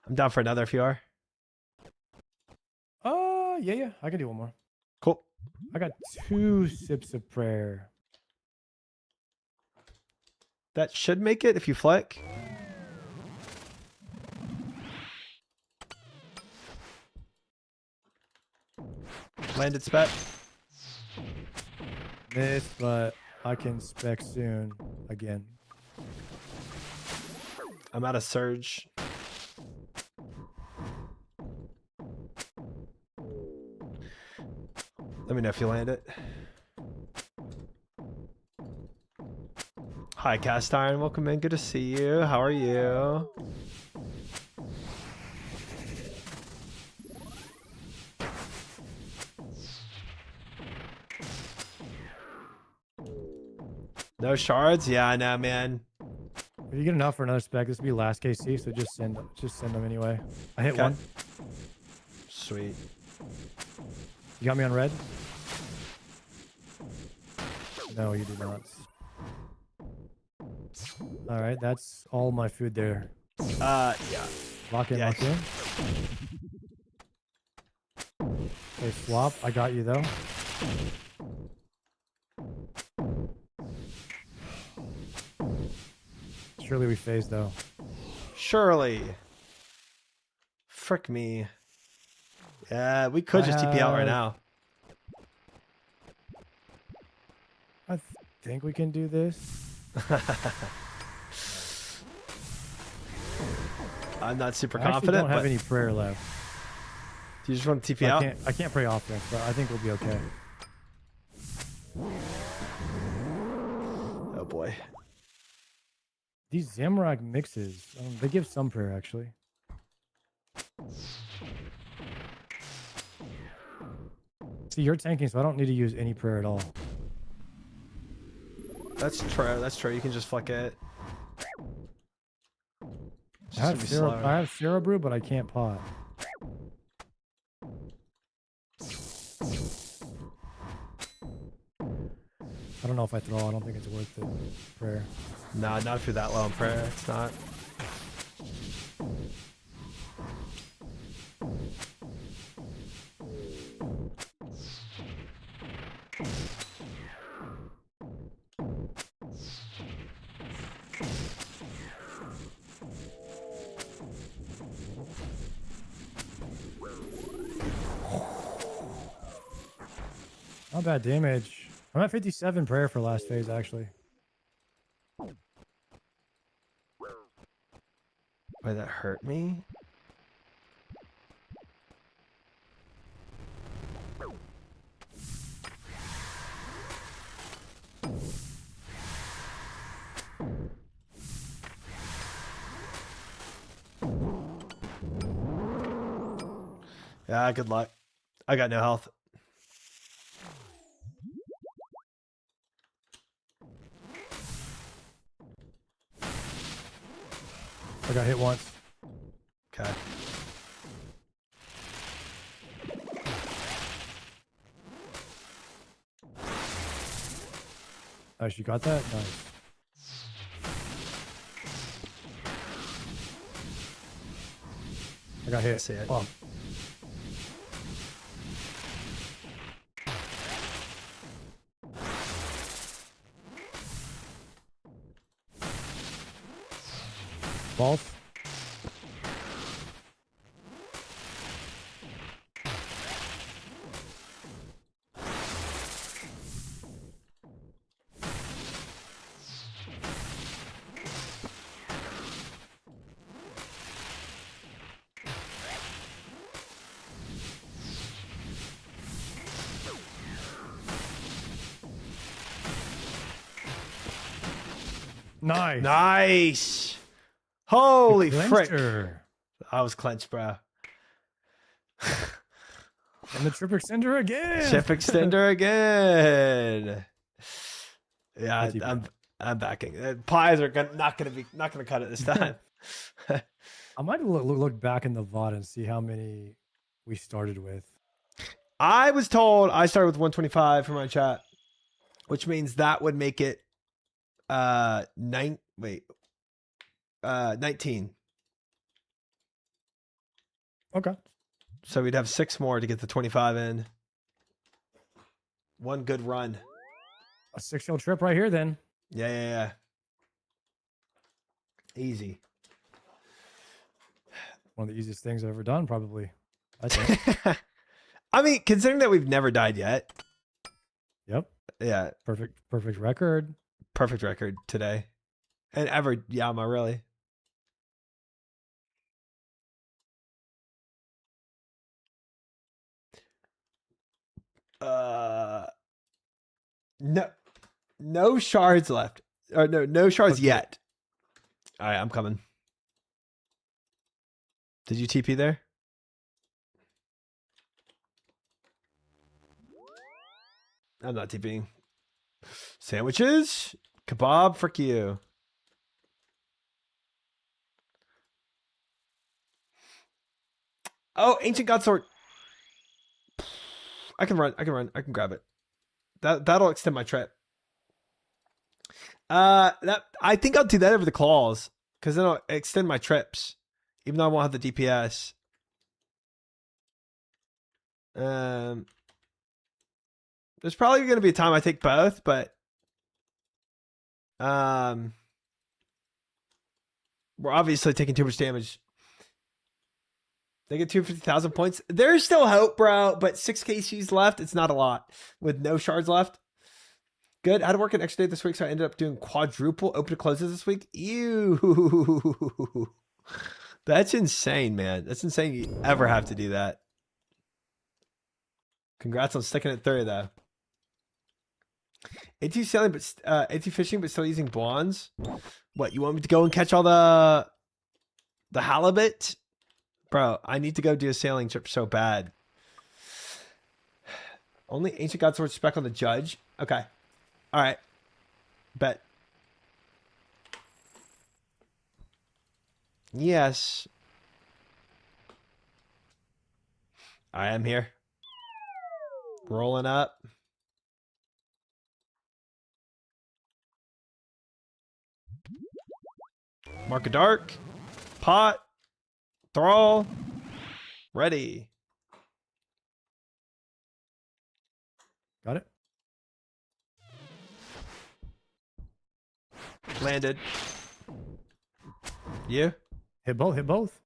I'm down for another if you are. Yeah, I can do one more. Cool. I got 2 sips of prayer. That should make it if you flick. Landed spec. Missed, but I can spec soon again. I'm out of surge. Let me know if you land it. Hi, Cast Iron. Welcome in. Good to see you. How are you? No shards? Yeah, I know, man. If you get enough for another spec, this will be last KC, so just send them anyway. I hit one. Sweet. You got me on red? No, you do not. All right, that's all my food there. Yeah. Lock in, Yeah. lock in. Okay, swap. I got you though. Surely we phased though. Surely. Frick me. Yeah, we could just TP out right now. I think we can do this. I'm not super I actually confident. don't have but any prayer left. do you just want to TP out? I can't pray offense, but I think we'll be okay. Oh boy. These Zamrock mixes, they give some prayer actually. See, you're tanking, so I don't need to use any prayer at all. That's true. That's true. You can just flick it. It's I just gonna be slower. have Sarah Brew, but I can't pot. I don't know if I throw. I don't think it's worth it. Prayer. Nah, not if you're that low on prayer. It's not. Not bad damage. I'm at 57 prayer for last phase, actually. Wait, that hurt me? Yeah, good luck. I got no health. I got hit once. Okay. Nice, you got that? Nice. I got hit. I see it. Oh. Balls. Nice. Nice. Holy frick. Clincher. I was clenched, bro. And the trip extender again. Chip extender again. Yeah, Thank you, I'm backing. Pies are not gonna cut it this time. I might look back in the VOD and see how many we started with. I was told I started with 125 for my chat, which means that would make it 19. Okay. So we'd have 6 more to get the 25 in. One good run. A 6-hill trip right here then. Yeah. Easy. One of the easiest things I've ever done, probably. I think. I mean, considering that we've never died yet. Yep. Yeah. Perfect record. Perfect record today. And ever, Yama, really. No shards left. Or no shards Okay. yet. All right, I'm coming. Did you TP there? I'm not TPing. Sandwiches? Kebab? Frick you. Oh, Ancient God Sword. I can run. I can grab it. That'll extend my trip. I think I'll do that over the claws, because then I'll extend my trips, even though I won't have the DPS. There's probably going to be a time I take both, but we're obviously taking too much damage. They get 250,000 points. There's still hope, bro, but 6 KCs left. It's not a lot with no shards left. Good. I had to work an extra day this week, so I ended up doing quadruple open to closes this week. Ew. That's insane, man. That's insane you ever have to do that. Congrats on sticking at 30, though. AT sailing, but AT fishing, but still using blondes. What, you want me to go and catch all the halibut? Bro, I need to go do a sailing trip so bad. Only ancient god sword spec on the judge. Okay. All right. Bet. Yes. I am here. Rolling up. Mark a dark. Pot. Thrall. Ready. Got it. Landed. You? Hit both. Hit both.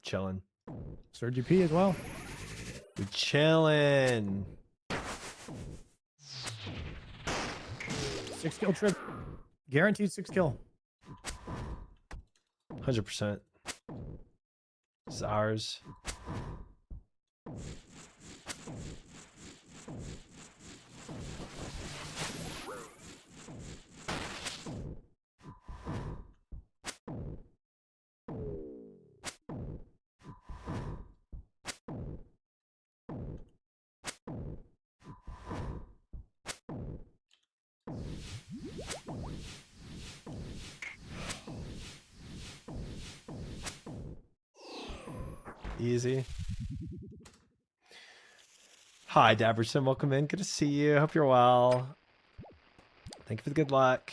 Chilling. Surge GP as well. We chilling. 6 kill trip. Guaranteed 6 kill. 100%. It's ours. Easy. Hi, Dabberson. Welcome in. Good to see you. Hope you're well. Thank you for the good luck.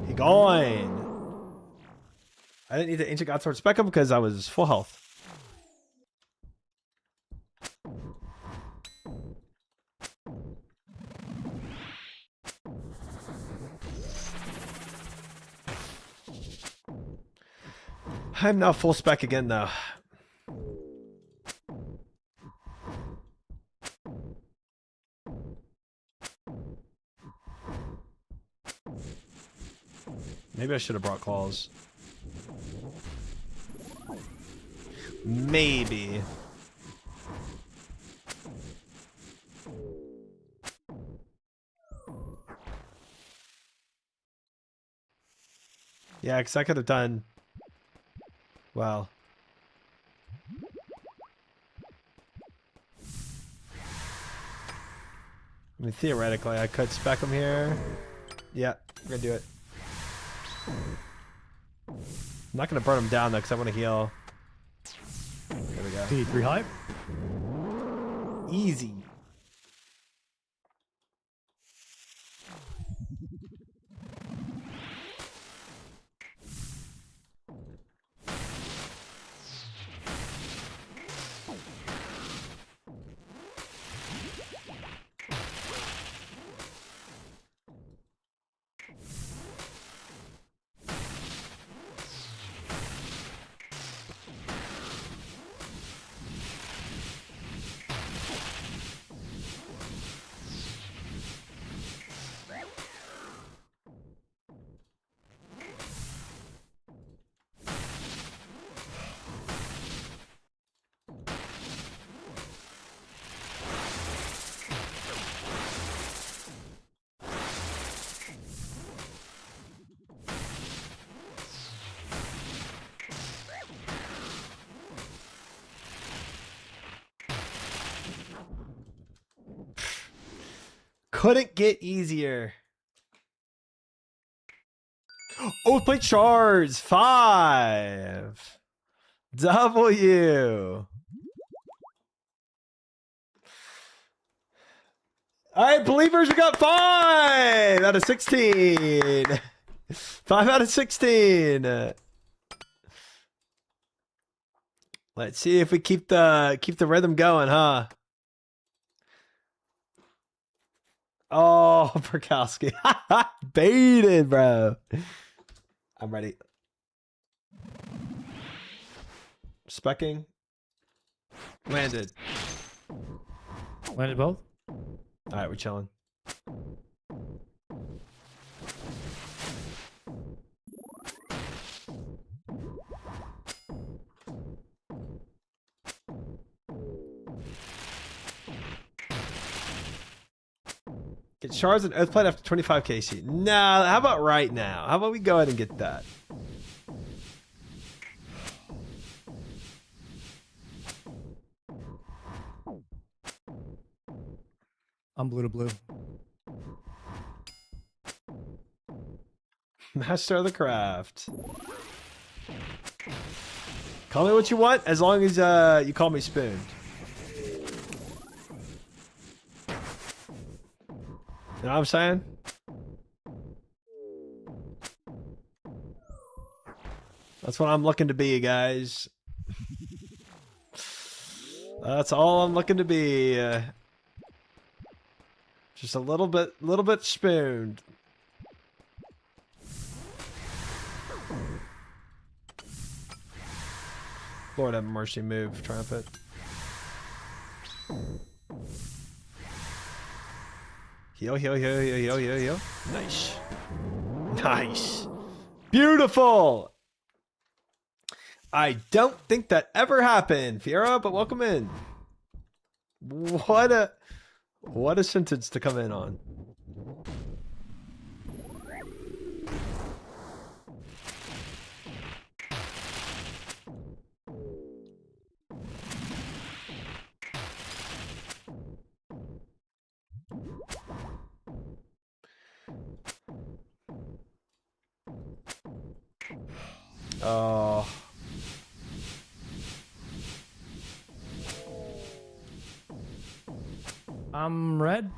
He going. I didn't need the ancient god sword spec him because I was full health. I'm now full spec again, though. Maybe I should have brought claws. Maybe. Yeah, because I could have done... Well. I mean, theoretically, I could spec them here. Yeah, we're going to do it. I'm not going to burn them down, though, because I want to heal. There we go. D3 hype. Easy. Couldn't get easier. Oh, plate shards. 5. W. All right, believers, we got 5. 5 out of 16. 5 out of 16. Let's see if we keep the rhythm going, huh? Oh, Perkowski. Baited, bro. I'm ready. Specking. Landed. Landed both? Alright, we're chilling. Get shards and Earthplate after 25 KC. Nah, how about right now? How about we go ahead and get that? I'm blue to blue. Master of the craft. Call me what you want, as long as you call me spooned. You know what I'm saying? That's what I'm looking to be, guys. That's all I'm looking to be. Just a little bit spooned. Lord have mercy, move, Trumpet. Heal, heal, heal, heal, heal, heal, heal. Nice. Nice. Beautiful. I don't think that ever happened, Fiora, but welcome in. What a sentence to come in on. Oh. I'm red.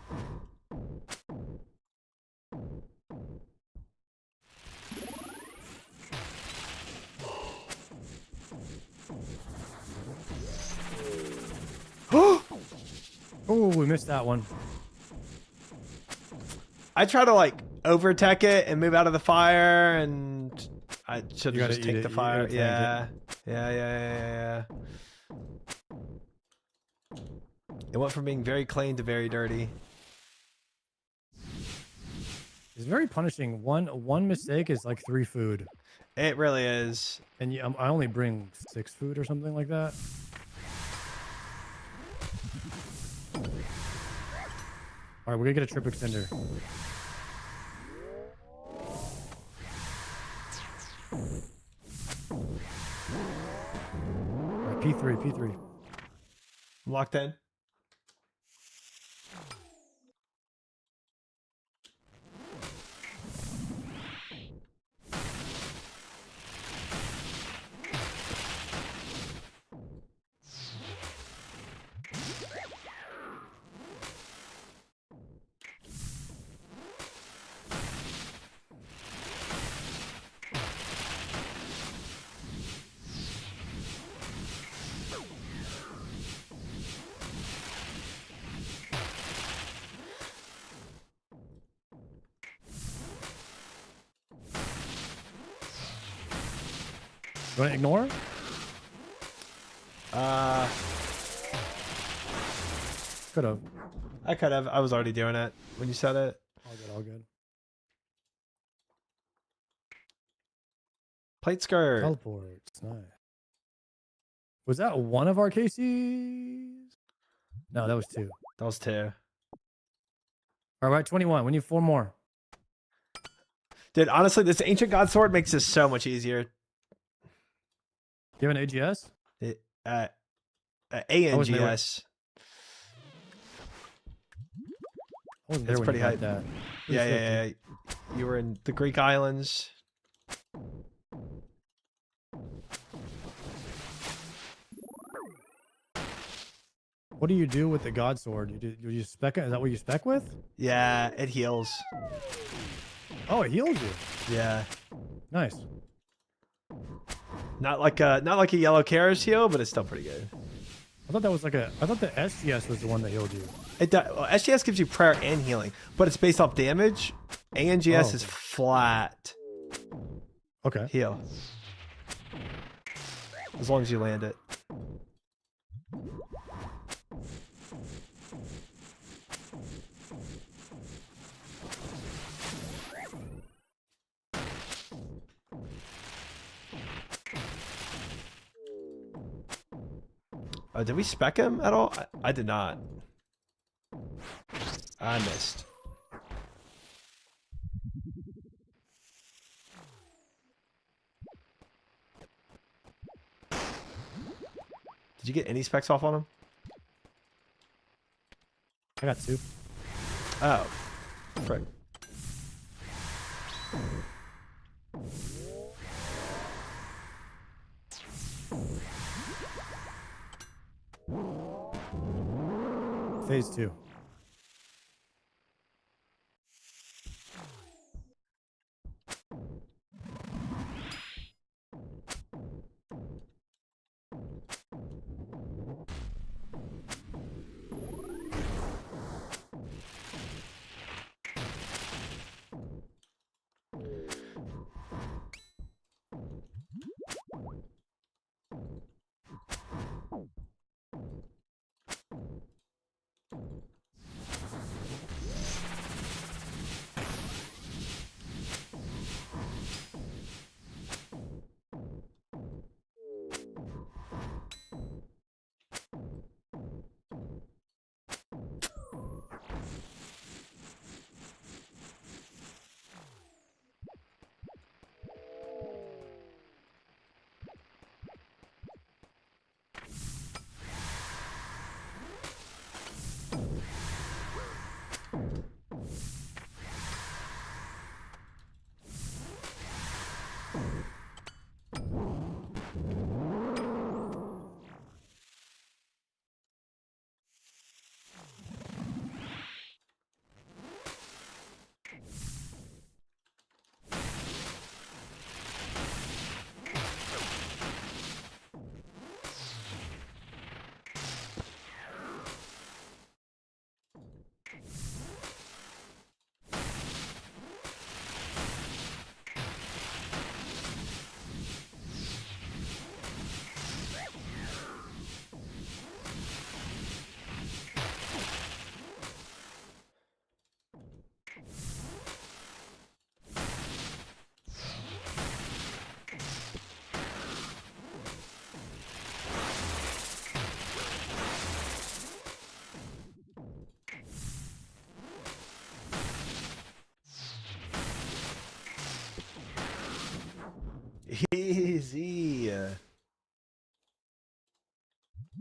Oh, we missed that one. I try to like overtech it and move out of the fire, and I should You gotta just eat take it. the You fire. gotta Yeah. Yeah. It went from being very clean to very dirty. It's very punishing. One mistake is like 3 food, It really is. and I only bring 6 food or something like that. All right, we're gonna get a trip extender. All right, P3. I'm locked in. You want to ignore? Could have. I could have. I was already doing it when you said it. All good. Plate skirt. Teleports. Nice. Was that one of our KCs? No, that was 2. That was 2. All right, 21. We need 4 more. Dude, honestly, this ancient god sword makes this so much easier. You have an AGS? ANGS. I wasn't It's there when pretty you got hype. that. Yeah. You were in the Greek islands. What do you do with the God Sword? Do you spec it? Is that what you spec with? Yeah, it heals. Oh, it heals you. Yeah. Nice. Not like a yellow Kara's heal, but it's still pretty good. I thought that was like a. I thought the SGS was the one that healed you. It does. Well, SGS gives you prayer and healing, but it's based off damage. ANGS is okay. flat Okay. heal. As long as you land it. Did we spec him at all? I did not. I missed. Did you get any specs off on him? I got 2. Oh, frick. Phase 2. Easy.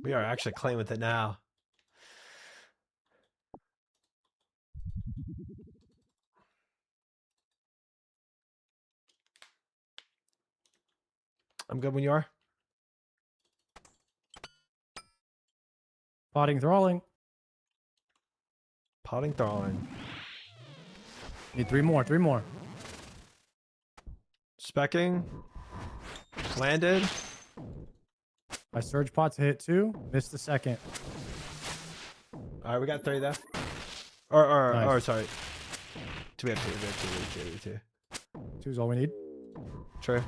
We are actually playing with it now. I'm good when you are. Potting, thralling. Potting, thralling. Need 3 more. 3 more. Specking. Landed. My surge pots hit 2. Missed the second. All right, we got 3 though. Or Nice. sorry. We have two. 2 is all we need. True.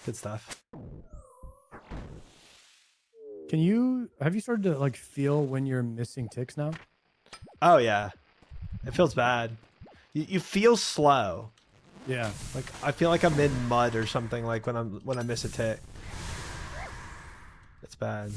Good stuff. Have you started to like feel when you're missing ticks now? Oh yeah, it feels bad. You feel slow. Yeah. Like I feel like I'm in mud or something. Like when I miss a tick. It's bad.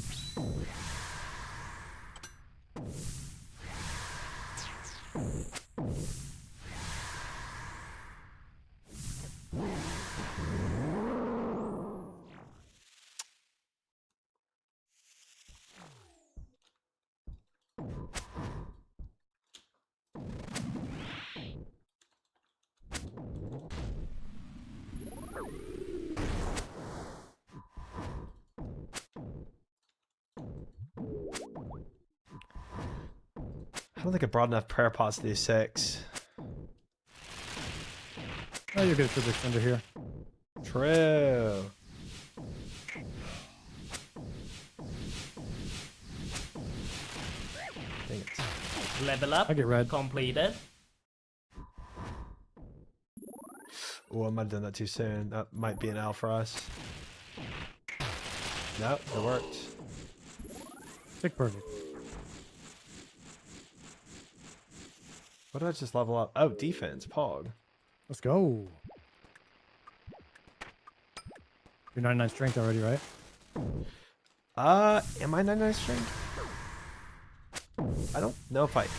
I don't think I brought enough prayer pots to do 6. Oh, you're good for the extender here. True. Dang it. Level up. I get red. Completed. Oh, I might have done that too soon. That might be an L for us. No, it worked. Tick perfect. What did I just level up? Oh, defense, Pog. Let's go. You're 99 strength already, right? Am I 99 strength? I don't know if I am.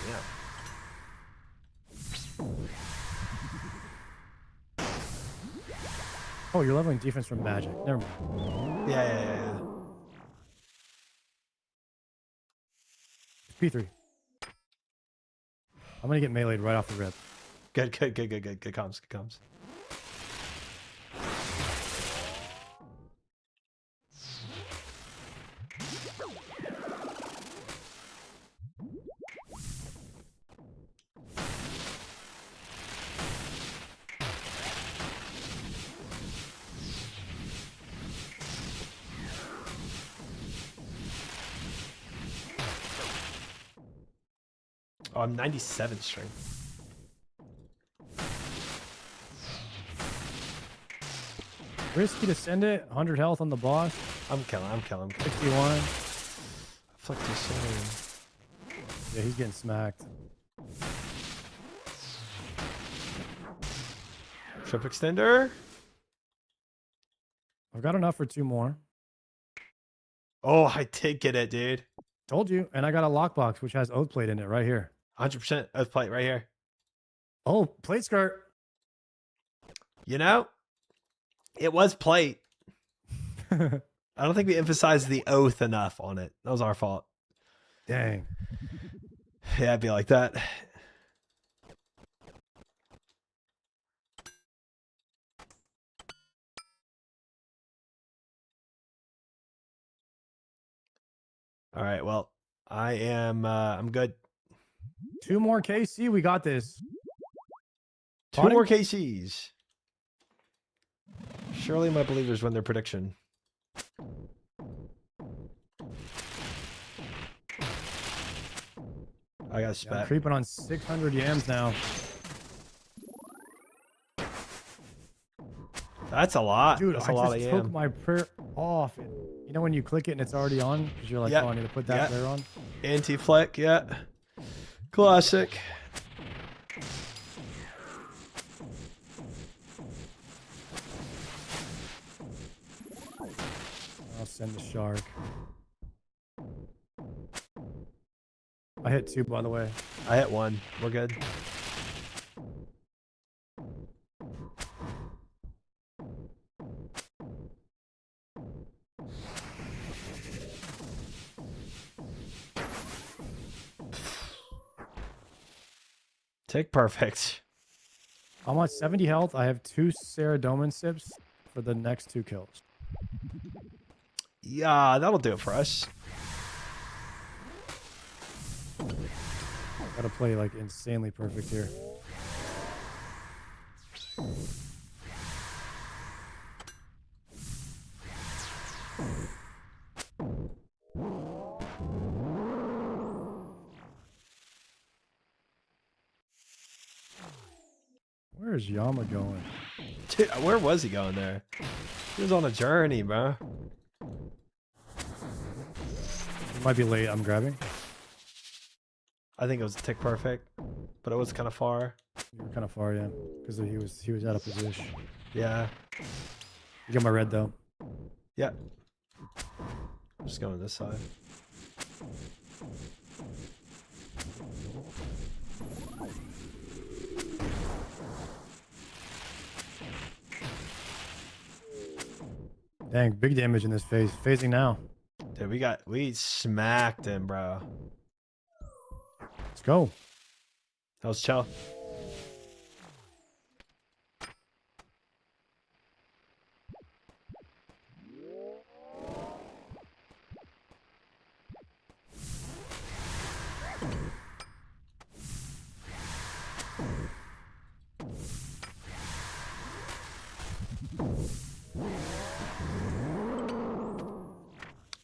Oh, you're leveling defense from magic. Never mind. Yeah. P3. I'm gonna get meleeed right off the rip. Good comms, good comms. Oh, I'm 97 strength. Risky to send it. 100 health on the boss. I'm killing. 61. Flick too soon. Yeah, he's getting smacked. Trip extender. I've got enough for 2 more. Oh, I did get it, dude. Told you. And I got a lockbox, which has oath plate in it right here. 100% oath plate right here. Oh, plate skirt. You know, it was plate. I don't think we emphasized the oath enough on it. That was our fault. Dang. Yeah, it'd be like that. All right, well, I'm good. 2 more KC. We got this. 2 more KCs. Surely my believers win their prediction. I got a I'm spat. creeping on 600 yams now. That's a lot. Dude, That's I a lot just of took yam. my prayer off. And you know when you click it and it's already on? Because you're like, Yep. oh, I need to put that prayer on. Anti-fleck, yeah. Classic. I'll send the shark. I hit 2, by the way. I hit 1. We're good. Tick perfect. I'm on 70 health. I have 2 Saradomin sips for the next 2 kills. Yeah, that'll do it for us. Gotta play like insanely perfect here. Where's Yama going? Dude, where was he going there? He was on a journey, bro. It might be late. I'm grabbing. I think it was tick perfect, but it was kind of far. You were kind of far, yeah, because he was out of position. Yeah. You got my red though. Yeah. Just going this side. Dang, big damage in this phase. Phasing now. Dude, we smacked him, bro. Let's go. That was chill.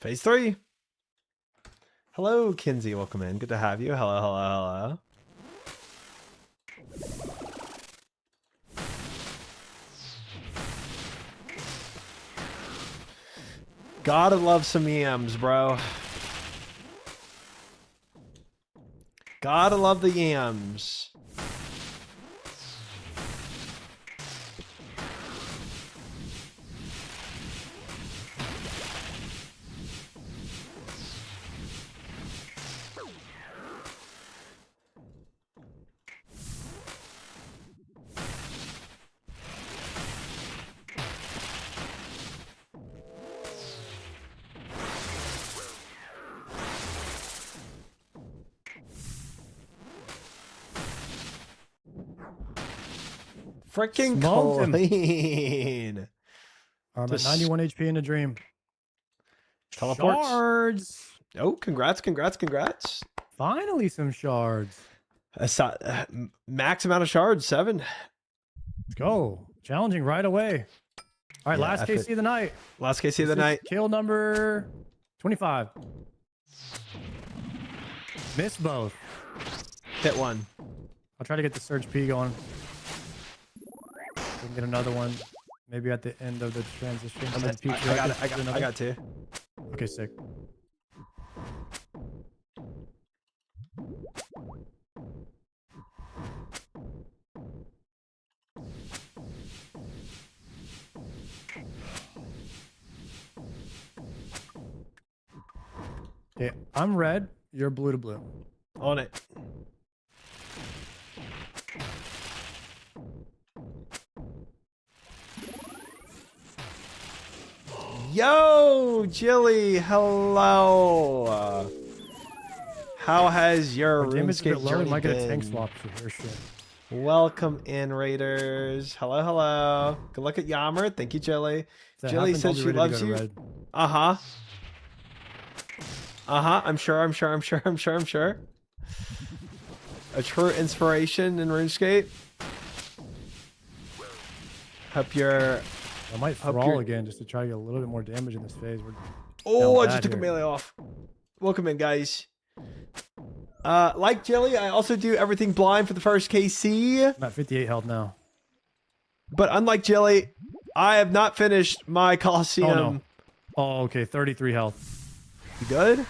Phase 3. Hello, Kinsey. Welcome in. Good to have you. Hello, hello, hello. Gotta love some yams, bro. Gotta love the yams. Freaking Smoked him. clean. I'm at Just- 91 HP in a dream. Teleports. Shards. Oh, congrats, congrats, congrats. Finally, some shards. Max amount of shards, 7. Let's go. Challenging right away. All right, Yeah, last effort. KC of the night. Last KC of the This is night. Kill number 25. Missed both. Hit 1. I'll try to get the Surge P going. We can get another one. Maybe at the end of the transition. I of the future. got it. I Another- got 2. Okay, sick. Okay, I'm red. You're blue to blue. On it. Yo, Jilly, hello. How has your Our damage is a bit RuneScape low. We journey might get a tank been? swap for your shit. Welcome in, Raiders. Hello, hello. Good luck at Yammer. Thank you, Jilly. If that Jilly happens, I'll says be she ready to loves go to you. red. Uh-huh. Uh-huh. I'm sure. A true inspiration in RuneScape. Hope you're... I might Hope thrall you're- again just to try to get a little bit more damage in this phase. We're Oh, down I just bad took a here. melee off. Welcome in, guys. Like Jilly, I also do everything blind for the first KC. I'm at 58 health now. But unlike Jilly, I have not finished my Colosseum. Oh, no. Oh, okay. 33 health. You good?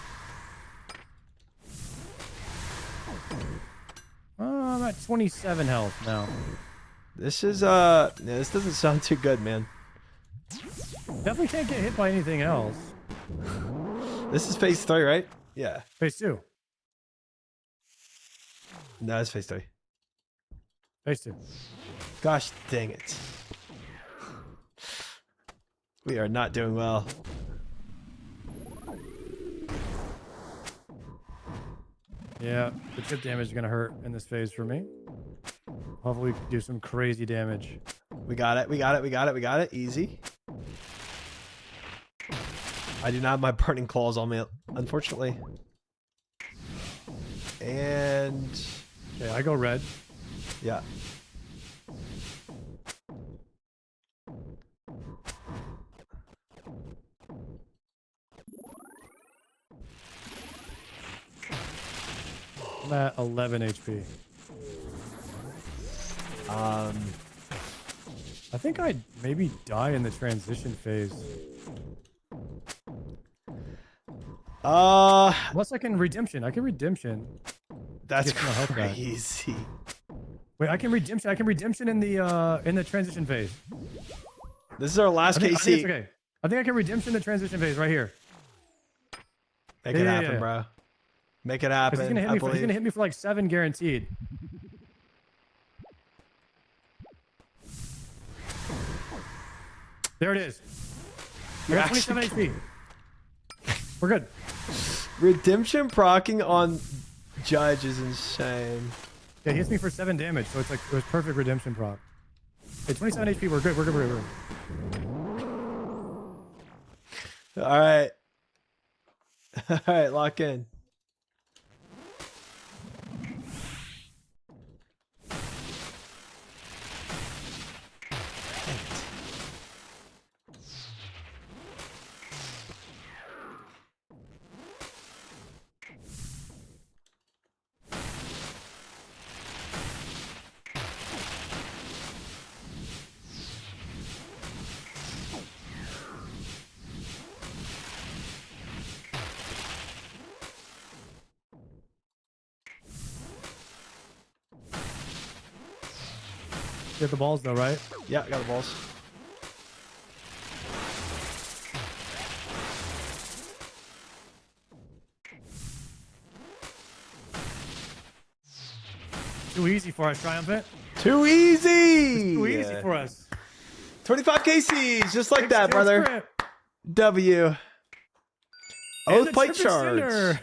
I'm at 27 health now. This is, yeah, this doesn't sound too good, man. Definitely can't get hit by anything else. This is phase 3, right? Yeah. Phase 2. No, it's phase 3. Phase 2. Gosh dang it. We are not doing well. Yeah, the chip damage is going to hurt in this phase for me. Hopefully we can do some crazy damage. We got it. We got it. We got it. We got it. Easy. I do not have my burning claws on me, unfortunately. And Okay, I go red. yeah. I'm at 11 HP. I think I'd maybe die in the transition phase. Unless I can redemption. I can redemption. That's Get some health back. crazy. Wait, I can redemption. I can redemption in the transition phase. This is our last I think KC. it's okay. I think I can redemption the transition phase right here. Make it happen, bro. Make it happen. He's gonna hit me for like 7 guaranteed. There it is. I got 27 HP. We're good. Redemption procking on Judge is insane. Yeah, he hits me for 7 damage, so it's like it was perfect redemption proc. Hey, 27 HP. We're good. We're good. All right. All right, lock in. You have the balls though, right? Yeah, I got the balls. Too easy for us, Triumphant. Too easy. Too easy for us. 25 KCs, just like that, brother. Grip. W. Oath plate Triple shards.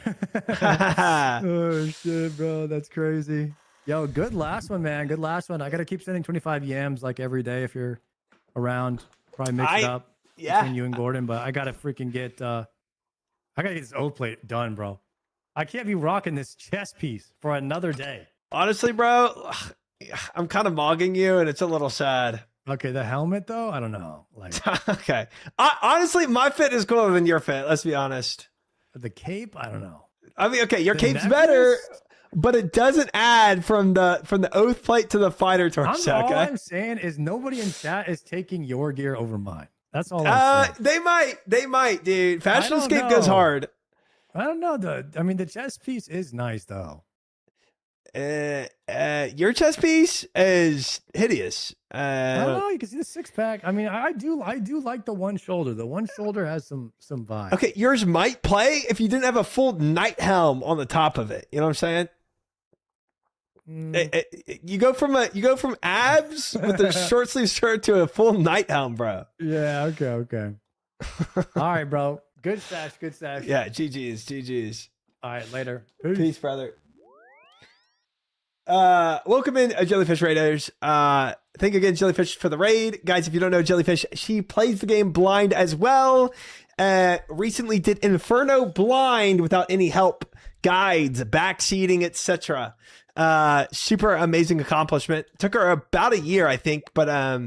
Oh shit, bro, that's crazy. Yo, good last one, man. Good last one. I gotta keep sending 25 yams like every day if you're around. Probably mix it up between you and Gordon, but I gotta freaking get I gotta get this oath plate done, bro. I can't be rocking this chest piece for another day. Honestly, bro, I'm kind of mogging you, and it's a little sad. Okay, the helmet though, I don't know. Like, okay, honestly, my fit is cooler than your fit. Let's be honest. the cape, I don't know. I mean, okay, your The cape's necklace? better, but it doesn't add from the oath plate to the fighter torso. All Okay, I'm saying is nobody in chat is taking your gear over mine. That's all I'm saying. They might, dude. Fashion don't Escape goes know. hard. I don't know. I mean, the chest piece is nice though. Your chest piece is hideous. I don't know. You can see the 6-pack. I mean, I do like the one shoulder. The one shoulder has some vibe. Okay, yours might play if you didn't have a full night helm on the top of it. You know what I'm saying? You go from abs with a short sleeve shirt to a full night helm, bro. Yeah. Okay. All right, bro. Good stash. Yeah. GG's. All right. Later. Peace, brother. Welcome in, Jellyfish Raiders. Thank you again, Jellyfish, for the raid. Guys, if you don't know Jellyfish, she plays the game blind as well. Recently did Inferno blind without any help, guides, backseating, etc. Super amazing accomplishment. Took her about a year, I think, but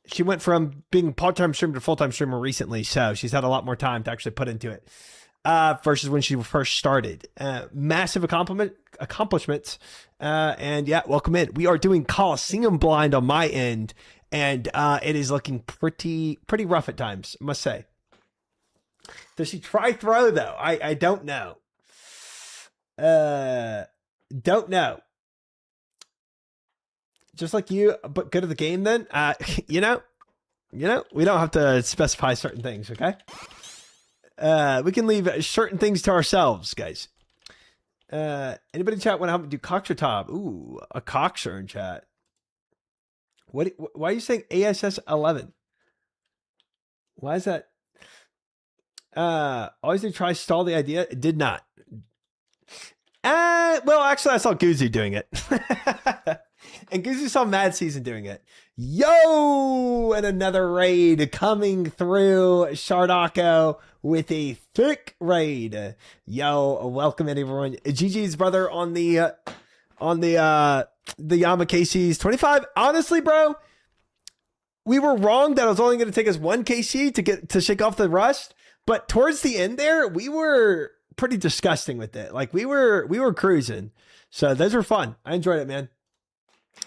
she went from being part-time streamer to full-time streamer recently, so she's had a lot more time to actually put into it. Versus when she first started. Massive accomplishments. And yeah, welcome in. We are doing Colosseum blind on my end, and it is looking pretty rough at times, I must say. Does she try throw though? I don't know. Don't know. Just like you, but good at the game then. You know, we don't have to specify certain things, okay? We can leave certain things to ourselves, guys. Anybody in chat want to help me do Cockshirtob? Ooh, a Cockshir in chat. Why are you saying ASS 11? Why is that? Always did try stall the idea. It did not. Well, actually, I saw Guzu doing it. And Guzu saw Mad Season doing it. Yo! And another raid coming through. Shardako with a thick raid. Yo, welcome in, everyone. GG's brother on the Yamakasi's 25. Honestly, bro, we were wrong that it was only going to take us 1 KC to shake off the rust. But towards the end there, we were pretty disgusting with it. Like we were cruising. So those were fun. I enjoyed it, man.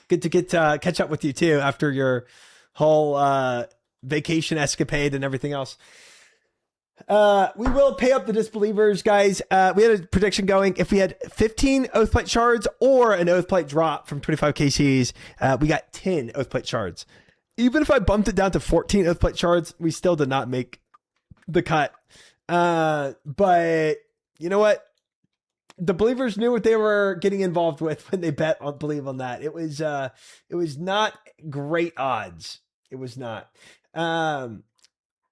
Good to get catch up with you too after your whole vacation escapade and everything else. We will pay up the disbelievers, guys. We had a prediction going. If we had 15 Oathplate shards or an Oathplate drop from 25 KCs, we got 10 Oathplate shards. Even if I bumped it down to 14 Oathplate shards, we still did not make the cut. But You know what? The believers knew what they were getting involved with when they bet on believe on that. It was not great odds. It was not.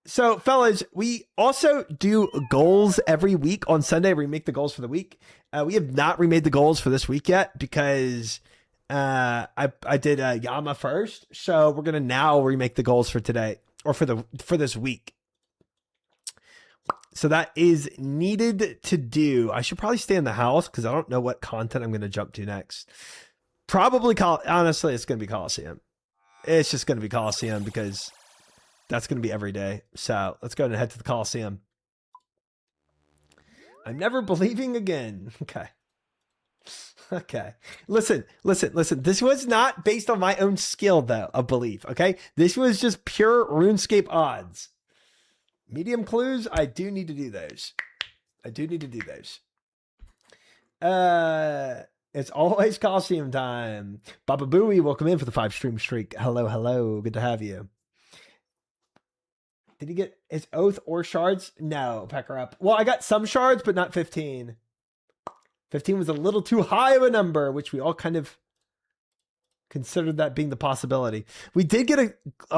So fellas, we also do goals every week on Sunday. We make the goals for the week. We have not remade the goals for this week yet because I did Yama first. So we're gonna now remake the goals for today or for this week. So that is needed to do. I should probably stay in the house because I don't know what content I'm going to jump to next. Probably, honestly, it's going to be Colosseum. It's just going to be Colosseum because that's going to be every day. So let's go ahead and head to the Colosseum. I'm never believing again. Okay. Okay. Listen. This was not based on my own skill, though, of belief. Okay. This was just pure RuneScape odds. Medium clues, I do need to do those. It's always Colosseum time. Baba Booey, welcome in for the 5 stream streak. Hello. Good to have you. Did he get his oath or shards? No, pecker up. Well, I got some shards, but not 15. 15 was a little too high of a number, which we all kind of considered that being the possibility. We did get a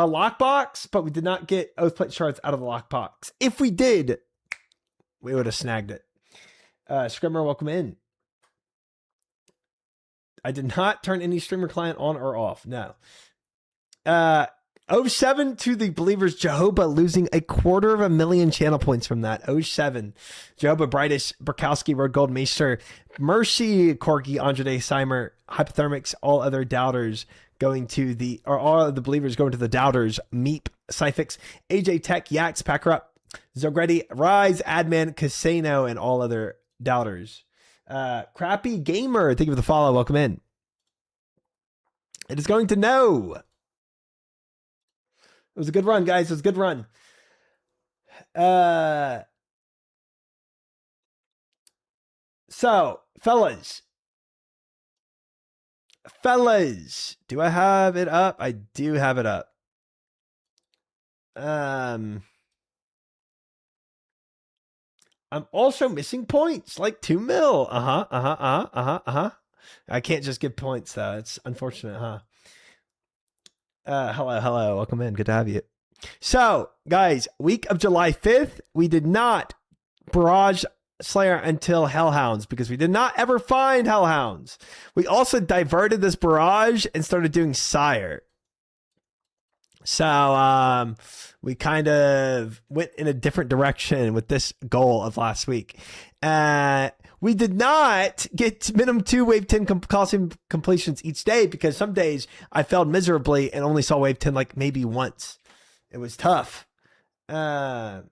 lockbox, but we did not get Oathplate shards out of the lockbox. If we did, we would have snagged it. Scrimmer, welcome in. I did not turn any streamer client on or off. No. 07 to the believers. Jehovah losing 250,000 channel points from that. 07. Jehovah, Brightest, Burkowski, Road Gold, Maester, Mercy, Corky, Andre, Simer, Hypothermics, all other doubters going to the, or all of the believers going to the doubters. Meep, Cyfix, AJ Tech, Yaks, Packer Up, Zogretti, Rise, Admin, Casino, and all other doubters. Crappy Gamer, thank you for the follow. Welcome in. It is going to know. It was a good run, guys. It was a good run. So, fellas, do I have it up? I do have it up. I'm also missing points, like 2 mil. I can't just give points though. It's unfortunate, huh? Hello. Welcome in. Good to have you. So, guys, week of July 5th, we did not barrage Slayer until Hellhounds because we did not ever find Hellhounds. We also diverted this barrage and started doing Sire. So, we kind of went in a different direction with this goal of last week. We did not get minimum 2 wave 10 Colosseum completions each day because some days I failed miserably and only saw wave 10 like maybe once. It was tough. No,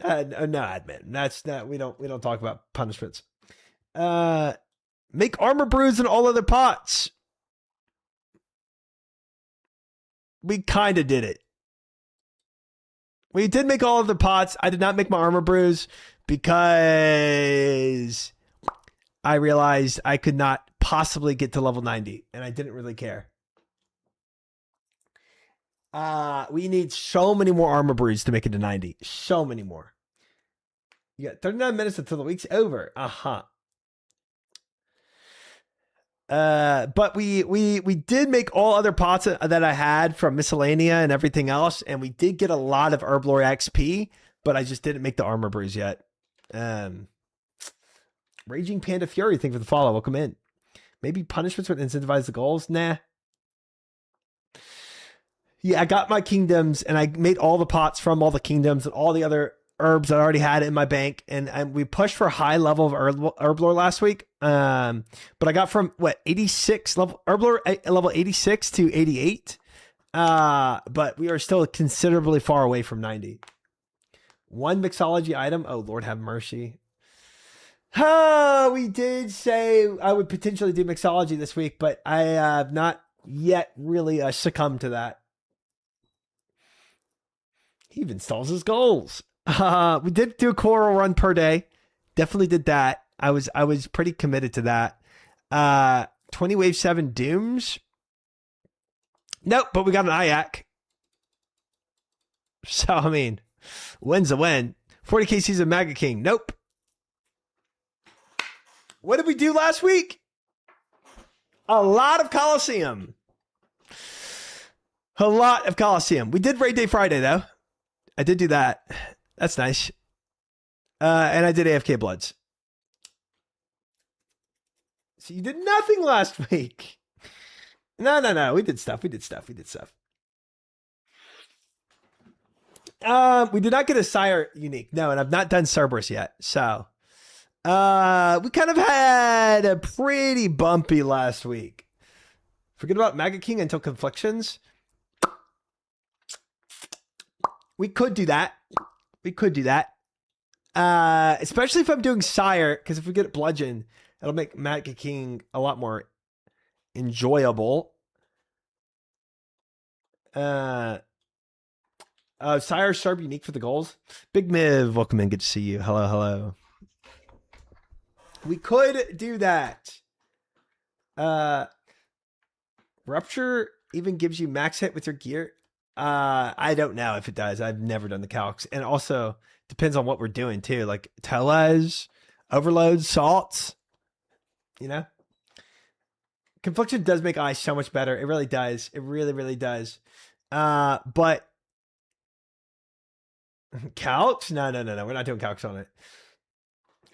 admin. That's not, we don't talk about punishments. Make armor brews in all other pots. We kind of did it. We did make all of the pots. I did not make my armor brews because I realized I could not possibly get to level 90 and I didn't really care. We need so many more armor brews to make it to 90. So many more. You got 39 minutes until the week's over. But we did make all other pots that I had from Miscellanea and everything else, and we did get a lot of Herblore XP, but I just didn't make the armor brews yet. Raging Panda Fury, thank you for the follow. Welcome in. Maybe punishments would incentivize the goals? Nah. Yeah, I got my kingdoms, and I made all the pots from all the kingdoms and all the other herbs that I already had in my bank, and we pushed for a high level of Herblore last week. But I got from 86 level Herblore level 86 to 88. But we are still considerably far away from 90. 1 mixology item. Oh, Lord have mercy. We did say I would potentially do mixology this week, but I have not yet really succumbed to that. He even installs his goals. We did do a coral run per day. Definitely did that. I was pretty committed to that. 20 wave 7 dooms. Nope, but we got an IAC. So, I mean, win's a win. 40 KC's a Mega King. Nope. What did we do last week? A lot of Colosseum. A lot of Colosseum. We did Raid Day Friday, though. I did do that. That's nice. And I did AFK Bloods. So you did nothing last week. No. We did stuff. We did stuff. We did not get a Sire unique. No, and I've not done Cerberus yet. So we kind of had a pretty bumpy last week. Forget about Maggot King until Conflictions. We could do that. Especially if I'm doing Sire, because if we get Bludgeon, it'll make Maggot King a lot more enjoyable. Sire Sharp unique for the goals. Big Miv, welcome in. Good to see you. Hello. We could do that. Rupture even gives you max hit with your gear. I don't know if it does. I've never done the calcs. And also depends on what we're doing too. Like Teles, Overload, Salts. You know? Confliction does make eyes so much better. It really does. It really does. But calcs? No. We're not doing calcs on it.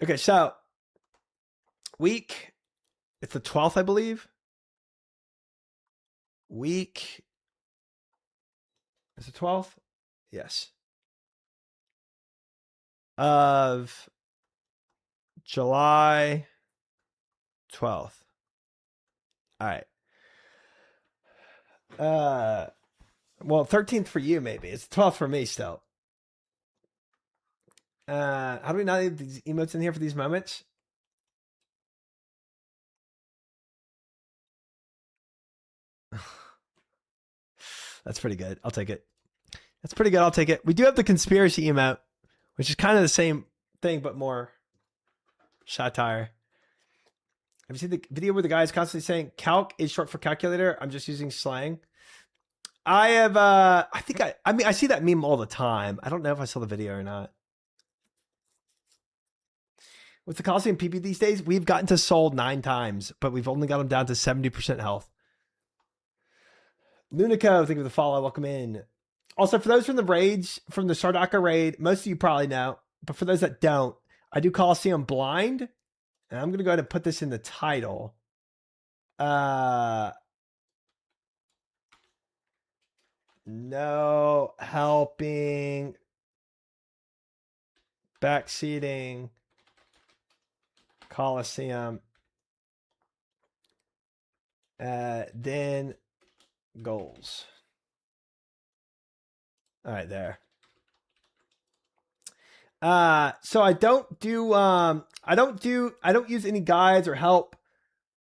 Okay, so week, it's the 12th, I believe. Week, is it 12th? Yes. Of July 12th. All right. Well, 13th for you, maybe. It's 12th for me still. How do we not leave these emotes in here for these moments? That's pretty good. I'll take it. That's pretty good. I'll take it. We do have the conspiracy emote, which is kind of the same thing, but more satire. Have you seen the video where the guy is constantly saying calc is short for calculator? I'm just using slang. I have, I mean, I see that meme all the time. I don't know if I saw the video or not. With the Colosseum PP these days, we've gotten to sold 9 times, but we've only got them down to 70% health. Lunico, thank you for the follow. Welcome in. Also, for those from the raids, from the Sardaka raid, most of you probably know, but for those that don't, I do Colosseum blind, and I'm going to go ahead and put this in the title. No helping, backseating, Colosseum, then goals. All right, there. So I don't use any guides or help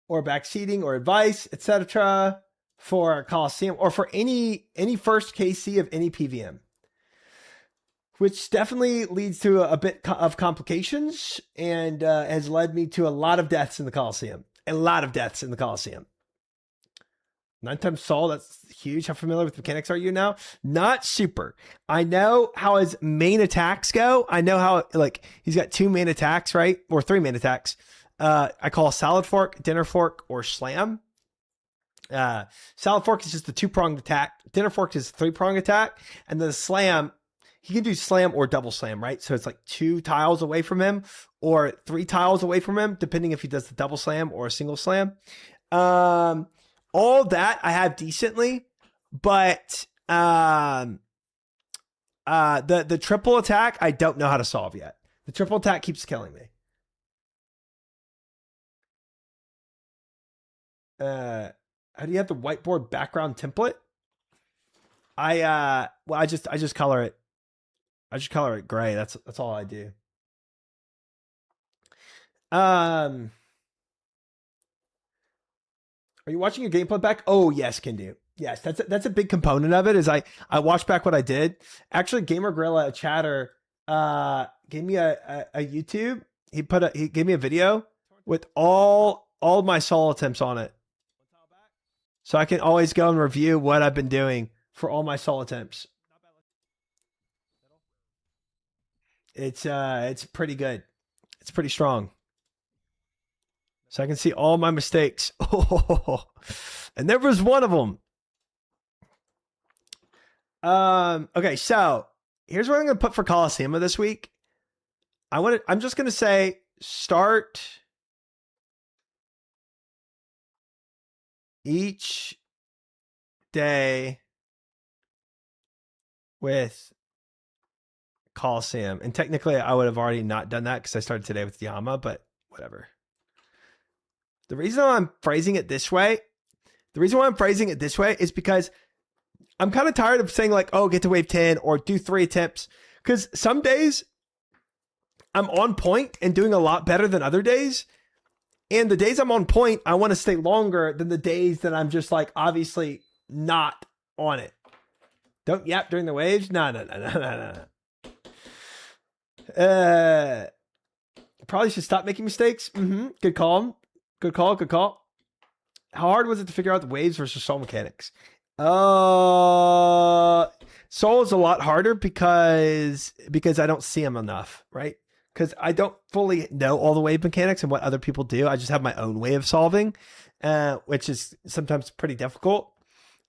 or backseating or advice, etc. for Colosseum or for any first KC of any PVM, which definitely leads to a bit of complications and has led me to a lot of deaths in the Colosseum. 9 times Saul, that's huge. How familiar with mechanics are you now? Not super. I know how his main attacks go. I know how, like, he's got 2 main attacks, right? Or 3 main attacks. I call salad fork, dinner fork, or slam. Salad fork is just the 2-pronged attack. Dinner fork is 3-pronged attack. And the slam, he can do slam or double slam, right? So it's like 2 tiles away from him or 3 tiles away from him, depending if he does the double slam or a single slam. All that I have decently, but the triple attack I don't know how to solve yet. The triple attack keeps killing me. How do you have the whiteboard background template? I just color it. I just color it gray. That's all I do. Are you watching your gameplay back? Oh, yes, can do. Yes, that's a big component of it. Is I watch back what I did. Actually, Gamer Gorilla, a chatter, gave me a YouTube. He gave me a video with all my solo attempts on it, so I can always go and review what I've been doing for all my solo attempts. It's pretty good. It's pretty strong. So I can see all my mistakes. Oh, and there was one of them. Okay, so here's what I'm going to put for Colosseum this week. I'm just going to say start each day with Colosseum. And technically I would have already not done that because I started today with Yama, but whatever. The reason why I'm phrasing it this way is because I'm kind of tired of saying like, oh, get to wave 10 or do 3 attempts. Because some days I'm on point and doing a lot better than other days. And the days I'm on point, I want to stay longer than the days that I'm just like, obviously not on it. Don't yap during the waves. No. Probably should stop making mistakes. Good call. How hard was it to figure out the waves versus soul mechanics? Soul is a lot harder because I don't see them enough, right? Because I don't fully know all the wave mechanics and what other people do. I just have my own way of solving, which is sometimes pretty difficult.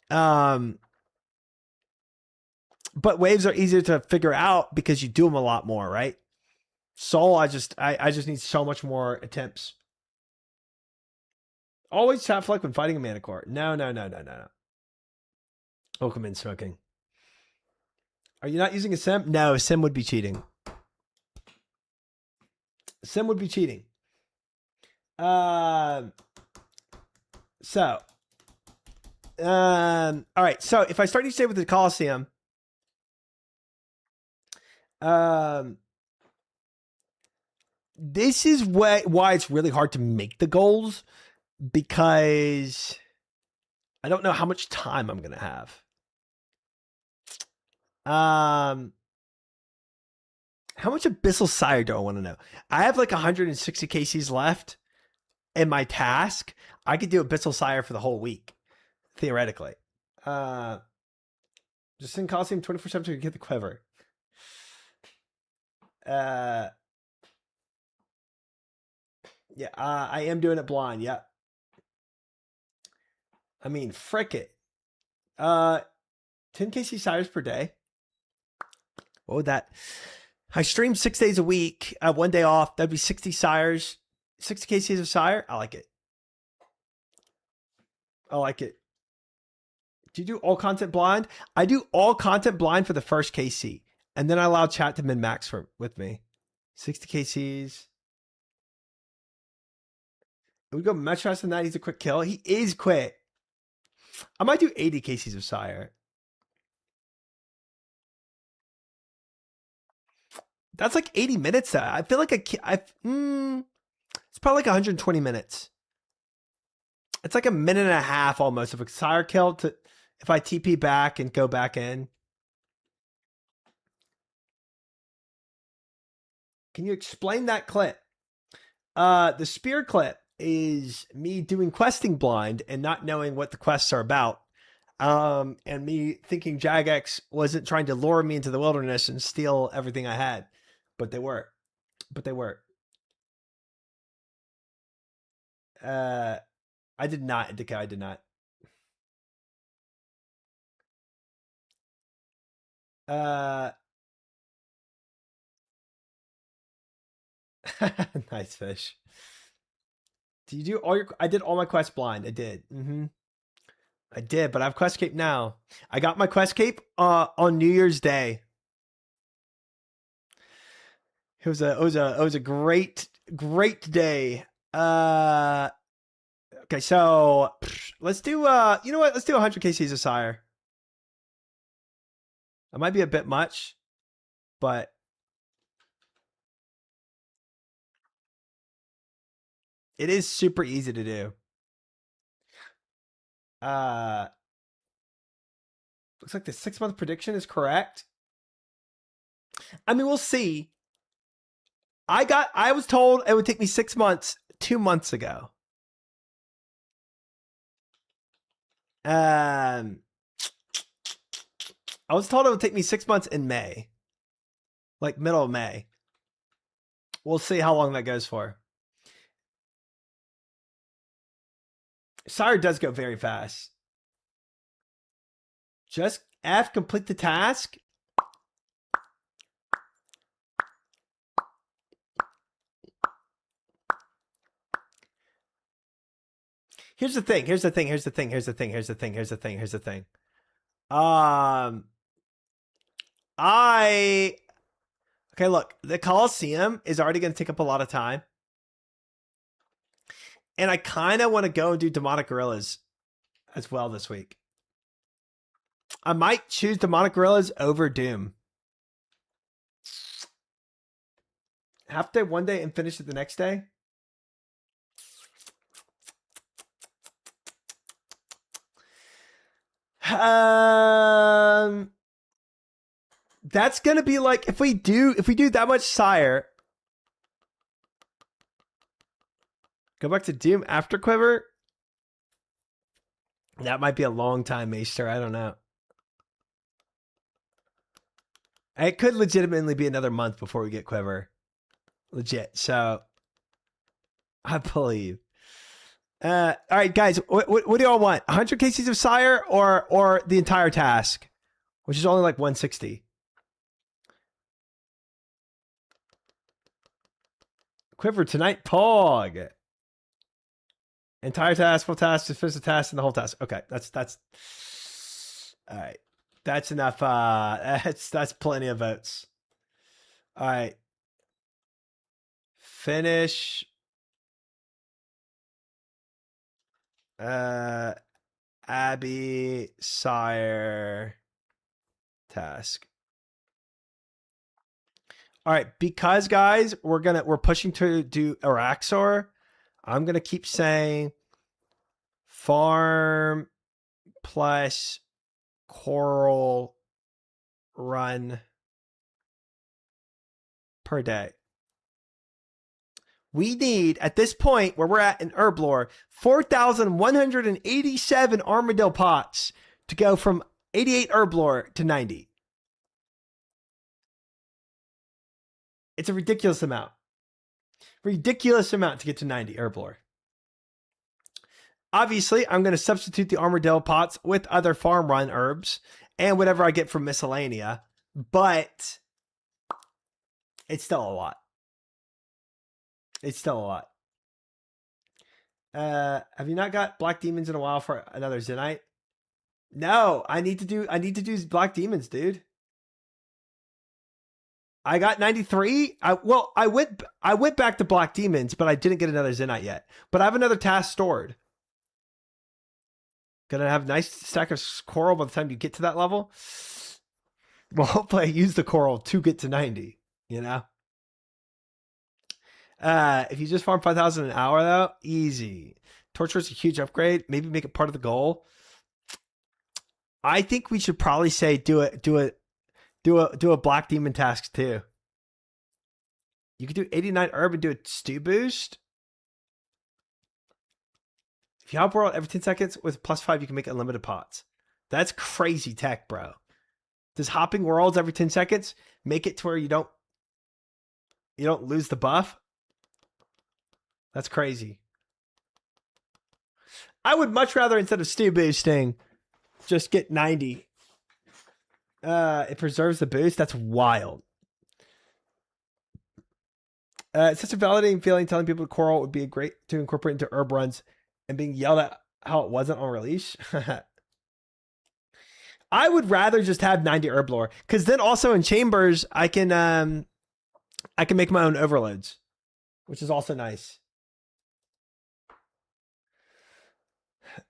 But waves are easier to figure out because you do them a lot more, right? Soul, I just need so much more attempts. Always tap flick when fighting a mana core. No. Welcome in smoking. Are you not using a sim? No, a sim would be cheating. All right. So if I start each day with the Colosseum, this is why it's really hard to make the goals, because I don't know how much time I'm going to have. How much Abyssal Sire do I want to know? I have like 160 KCs left in my task. I could do Abyssal Sire for the whole week, theoretically. Just send Colosseum 24/7 to get the quiver. Yeah, I am doing it blind. Yeah. I mean, frick it. 10 KC Sires per day. What would that? I stream 6 days a week. I have 1 day off. That'd be 60 Sires. 60 KCs of Sire. I like it. Do you do all content blind? I do all content blind for the first KC. And then I allow chat to min-max with me. 60 KCs. We go much faster than that. He's a quick kill. He is quick. I might do 80 KCs of Sire. That's like 80 minutes. I feel like it's probably like 120 minutes. It's like a minute and a half almost of a Sire kill to if I TP back and go back in. Can you explain that clip? The spear clip is me doing questing blind and not knowing what the quests are about. And me thinking Jagex wasn't trying to lure me into the wilderness and steal everything I had. But they were. I did not, Dika, I did not. Nice fish. Do you do all your... I did all my quests blind. I did. I did, but I have quest cape now. I got my quest cape on New Year's Day. It was a great day. Okay, so let's do you know what? Let's do 100 KCs of Sire. That might be a bit much, but it is super easy to do. Looks like the 6-month prediction is correct. I mean, we'll see. I was told it would take me 6 months 2 months ago. I was told it would take me 6 months in May. Like middle of May. We'll see how long that goes for. Sire does go very fast. Just F, complete the task. Here's the thing. Okay, look, the Colosseum is already going to take up a lot of time. And I kind of want to go and do Demonic Gorillas as well this week. I might choose Demonic Gorillas over Doom. Half day one day and finish it the next day. That's gonna be like if we do that much Sire. Go back to Doom after Quiver. That might be a long time, Maester. I don't know. It could legitimately be another month before we get Quiver. Legit. So I believe. All right, guys. What do y'all want? 100 KCs of Sire or the entire task, which is only like 160. Quiver tonight, Pog. Entire task, full task, just finish the task, and the whole task. Okay, that's all right. That's enough. That's plenty of votes. All right. Finish. Abby Sire task. All right, because guys, we're pushing to do Araxor. I'm gonna keep saying farm plus coral run per day. We need, at this point where we're at in Herblore, 4,187 Armadillo pots to go from 88 Herblore to 90. It's a ridiculous amount. Ridiculous amount to get to 90 Herblore. Obviously, I'm going to substitute the Armadillo pots with other farm run herbs and whatever I get from Miscellanea, but it's still a lot. It's still a lot. Have you not got Black Demons in a while for another Zenite? No, I need to do Black Demons, dude. I got 93. I went back to Black Demons, but I didn't get another Zenite yet. But I have another task stored. Gonna have a nice stack of coral by the time you get to that level. Well, hopefully I use the coral to get to 90, you know? If you just farm 5,000 an hour though, easy. Torture is a huge upgrade. Maybe make it part of the goal. I think we should probably say do a Black Demon task too. You could do 89 herb and do a stew boost. If you hop world every 10 seconds with +5, you can make unlimited pots. That's crazy tech, bro. Does hopping worlds every 10 seconds make it to where you don't lose the buff? That's crazy. I would much rather, instead of stew boosting, just get 90. It preserves the boost. That's wild. It's such a validating feeling telling people coral would be great to incorporate into herb runs and being yelled at how it wasn't on release. I would rather just have 90 herb lore, because then also in chambers I can make my own overloads, which is also nice.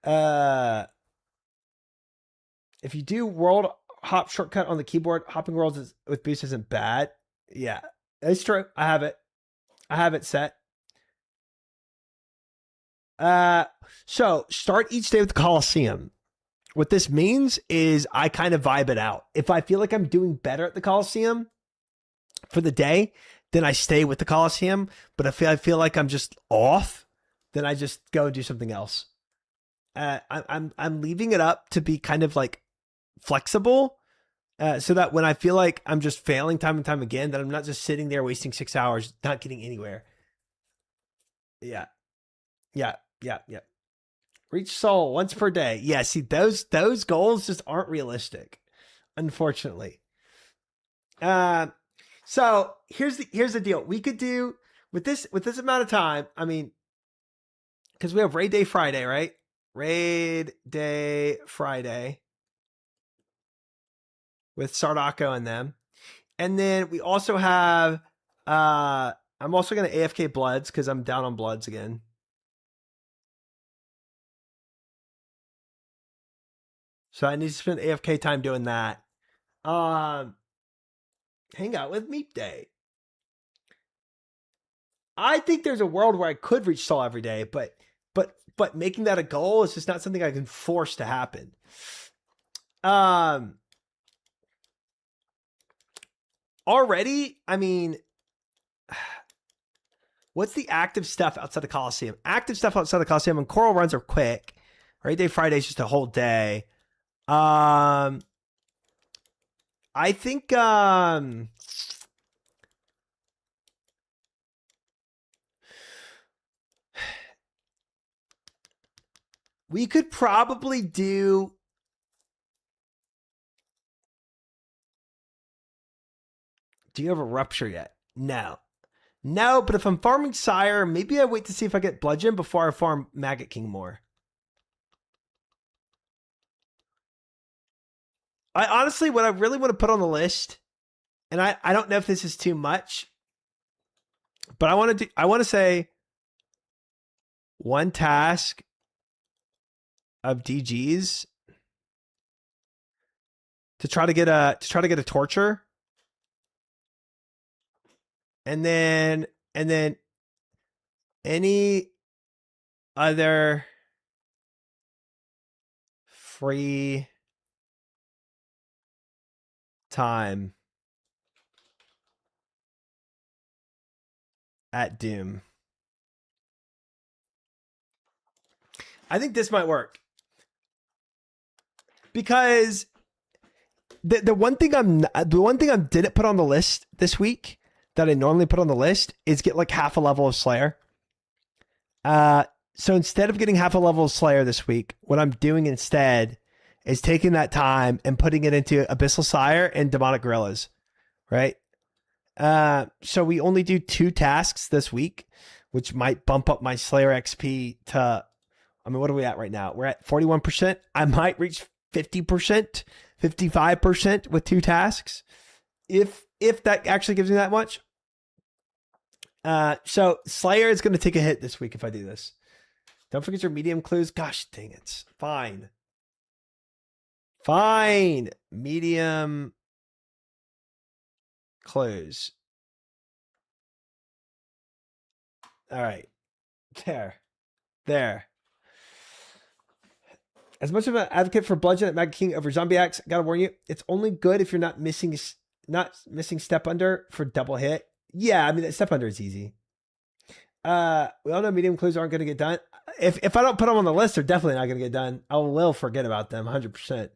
If you do world hop shortcut on the keyboard, hopping worlds with boost isn't bad. Yeah, it's true. I have it set. So start each day with the Colosseum. What this means is I kind of vibe it out. If I feel like I'm doing better at the Colosseum for the day, then I stay with the Colosseum. But if I feel like I'm just off, then I just go and do something else. I'm leaving it up to be kind of like flexible, so that when I feel like I'm just failing time and time again, that I'm not just sitting there wasting 6 hours, not getting anywhere. Yeah. Reach soul once per day. Yeah, see, those goals just aren't realistic, unfortunately. So here's the deal. We could do with this amount of time. I mean, because we have Raid Day Friday, right? Raid Day Friday with Sardako and them. And then we also have I'm also gonna AFK Bloods because I'm down on Bloods again. So I need to spend AFK time doing that. Hang out with Meep Day. I think there's a world where I could reach soul every day, but making that a goal is just not something I can force to happen. Already, I mean, what's the active stuff outside the Colosseum? Active stuff outside the Colosseum and Coral runs are quick. Right? Day Friday is just a whole day. I think we could probably do you have a rupture yet? No. No, but if I'm farming Sire, maybe I wait to see if I get Bludgeon before I farm Maggot King more. I honestly, what I really want to put on the list, and I don't know if this is too much, but I want to say one task of DGs to try to get a torture. And then any other free time at Doom. I think this might work. Because the one thing I didn't put on the list this week that I normally put on the list is get like half a level of Slayer. So instead of getting half a level of Slayer this week, what I'm doing instead is taking that time and putting it into Abyssal Sire and Demonic Gorillas, right? So we only do 2 tasks this week, which might bump up my Slayer XP to, I mean, what are we at right now? We're at 41%. I might reach 50%, 55% with 2 tasks. If that actually gives me that much. So Slayer is going to take a hit this week if I do this. Don't forget your medium clues. Gosh dang it. Fine. Medium clues. All right. There. As much of an advocate for Bludgeon at Maggot King over Zombie Axe, gotta warn you, it's only good if you're not missing Step Under for double hit. Yeah, I mean, Step Under is easy. We all know medium clues aren't going to get done. If I don't put them on the list, they're definitely not going to get done. I will forget about them 100%.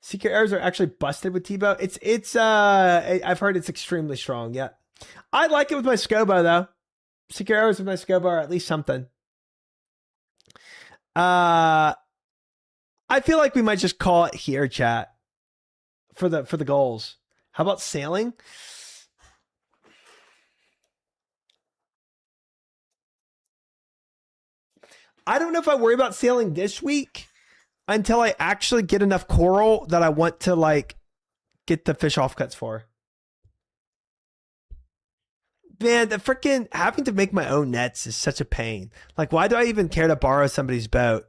Secret arrows are actually busted with T-Bow. I've heard it's extremely strong. Yeah. I like it with my Scobo though. Secret arrows with my Scobo are at least something. I feel like we might just call it here, chat, for the goals. How about sailing? I don't know if I worry about sailing this week until I actually get enough coral that I want to like get the fish offcuts for. Man, the freaking having to make my own nets is such a pain. Like, why do I even care to borrow somebody's boat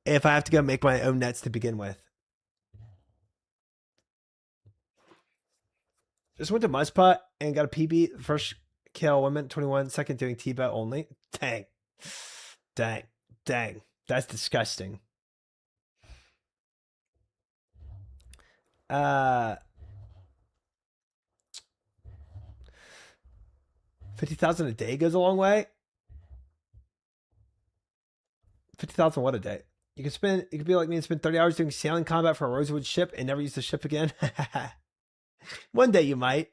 if I have to go make my own nets to begin with? Just went to Muspot and got a PB. First kill, women 21. Second doing T-boat only. Dang. That's disgusting. 50,000 a day goes a long way. 50,000 what a day? You could be like me and spend 30 hours doing sailing combat for a Rosewood ship and never use the ship again. One day you might.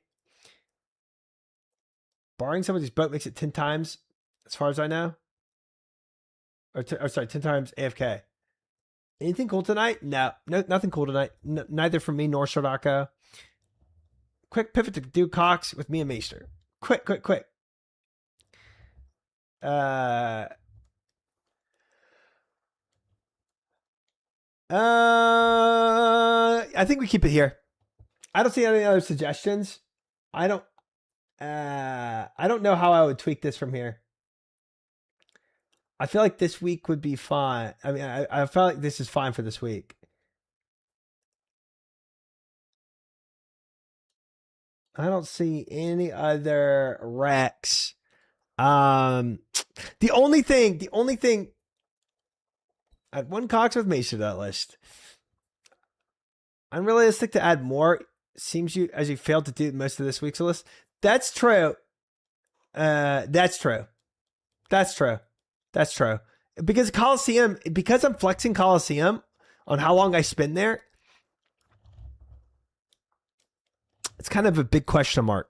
Borrowing somebody's boat makes it 10 times, as far as I know. Or sorry, 10 times AFK. Anything cool tonight? No, nothing cool tonight. Neither from me nor Shodako. Quick pivot to do Cox with me and Maester. Quick. I think we keep it here. I don't see any other suggestions. I don't know how I would tweak this from here. I feel like this week would be fine. I mean, I feel like this is fine for this week. I don't see any other wrecks. The only thing, I had one Cox with Mace to that list. Unrealistic to add more. Seems as you failed to do most of this week's list. That's true. That's true. Because Colosseum, because I'm flexing Colosseum on how long I spend there, it's kind of a big question mark.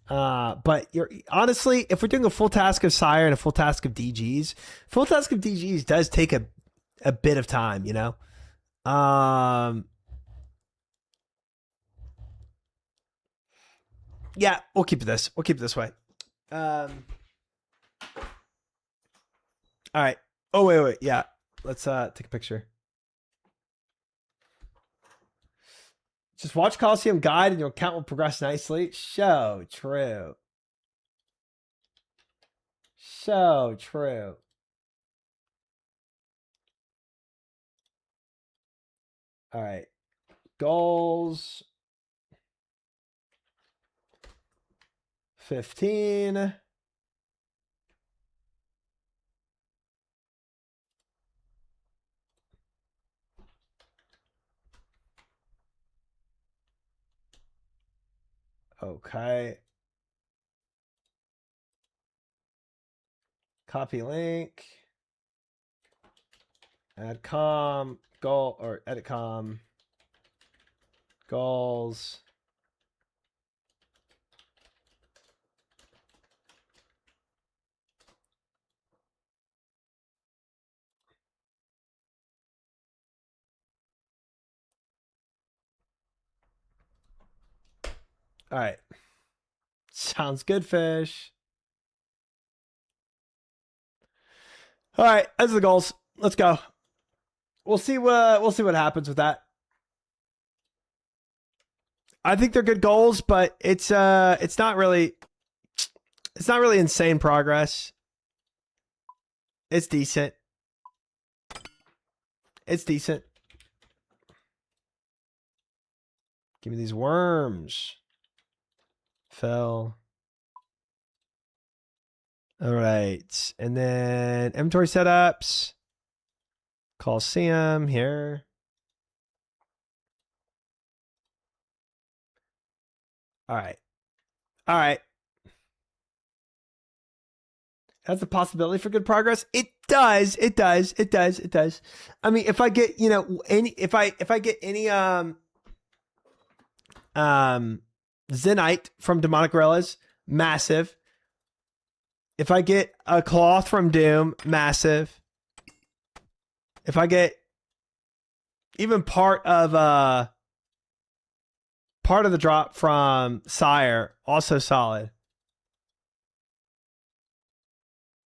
But honestly, if we're doing a full task of Sire and a full task of DGs, full task of DGs does take a bit of time, you know? Yeah, we'll keep it this. We'll keep it this way. All right. Oh, wait. Yeah. Let's take a picture. Just watch Colosseum Guide and your account will progress nicely. So true. So true. All right. Goals. 15. Okay. Copy link. Add com. Goal or edit com. Goals. All right. Sounds good, fish. All right, those are the goals. Let's go. We'll see what happens with that. I think they're good goals, but it's not really insane progress. It's decent. It's decent. Give me these worms. Fell. All right. And then inventory setups. Colosseum here. All right. All right. Has the possibility for good progress? It does. It does. It does. It does. I mean, if I get, you know, if I get any Zenite from Demonic Gorillas, massive. If I get a cloth from Doom, massive. If I get even part of the drop from Sire, also solid.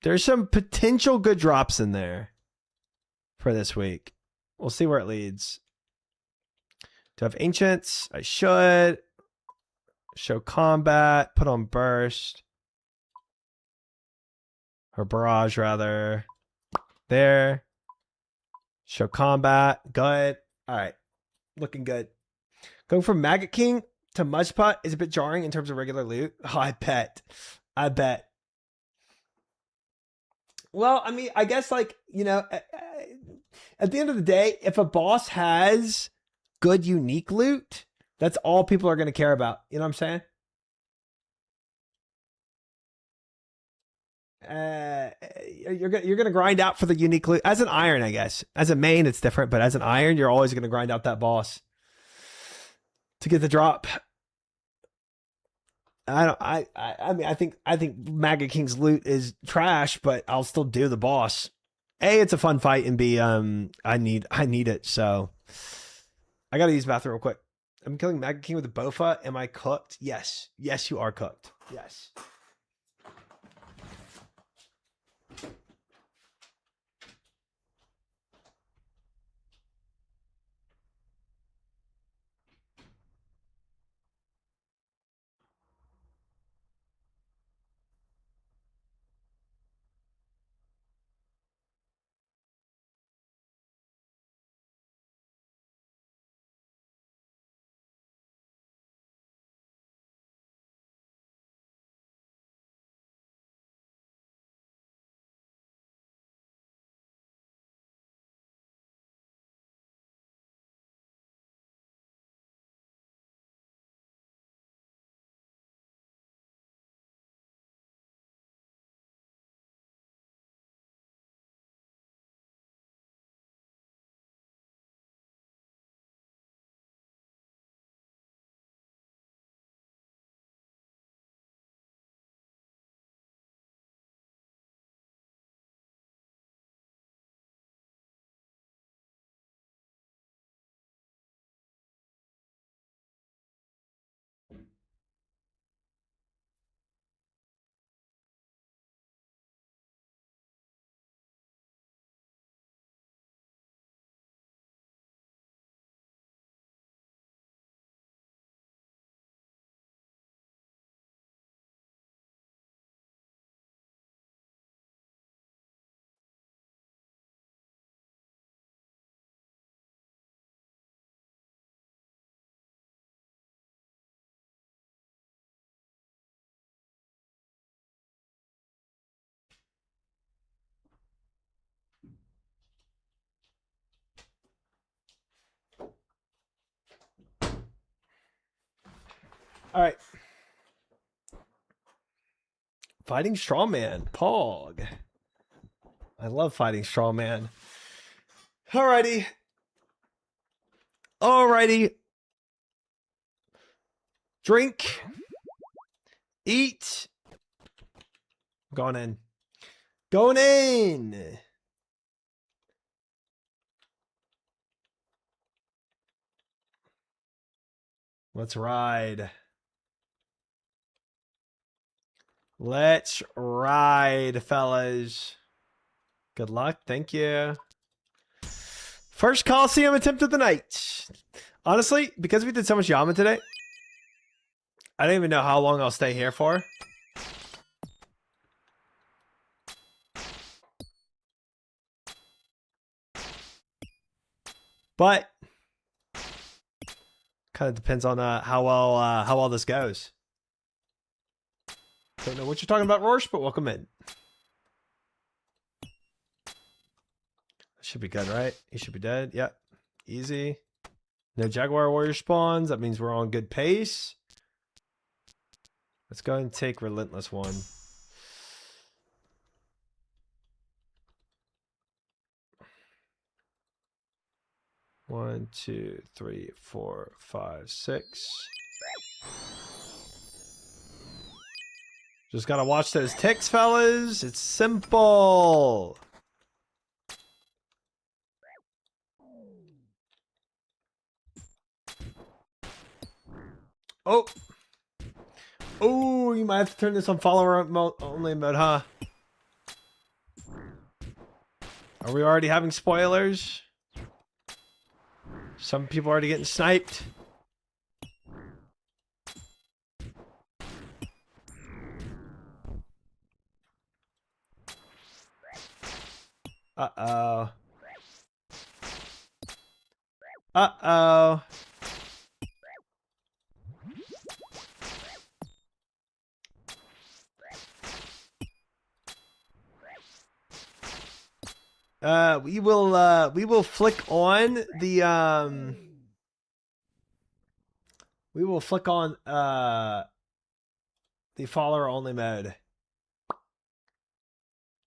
There's some potential good drops in there for this week. We'll see where it leads. Do I have Ancients? I should. Show combat. Put on burst. Or barrage, rather. There. Show combat. Good. All right. Looking good. Going from Maggot King to Mudspot is a bit jarring in terms of regular loot. Oh, I bet. Well, I mean, I guess, like, you know, at the end of the day, if a boss has good unique loot, that's all people are going to care about. You know what I'm saying? You're gonna grind out for the unique loot as an iron, I guess. As a main, it's different, but as an iron, you're always gonna grind out that boss to get the drop. I mean, I think Maggot King's loot is trash, but I'll still do the boss. A, it's a fun fight, and B, I need it. So I gotta use the bathroom real quick. I'm killing Maggot King with a Bofa. Am I cooked? Yes. Yes, you are cooked. Yes. All right. Fighting Strawman. Pog. I love fighting Strawman. Alrighty. Alrighty. Drink. Eat. Going in. Going in. Let's ride. Let's ride, fellas. Good luck. Thank you. First Coliseum attempt of the night. Honestly, because we did so much Yama today, I don't even know how long I'll stay here for. But kind of depends on how well this goes. Don't know what you're talking about, Rorsch, but welcome in. Should be good, right? He should be dead. Yep. Easy. No Jaguar Warrior spawns. That means we're on good pace. Let's go ahead and take Relentless one. One, two, three, 4, 5, 6. Just gotta watch those ticks, fellas. It's simple. Oh. Oh, you might have to turn this on follower only mode, huh? Are we already having spoilers? Some people already getting sniped. Uh-oh. Uh-oh. We will flick on the we will flick on the follower only mode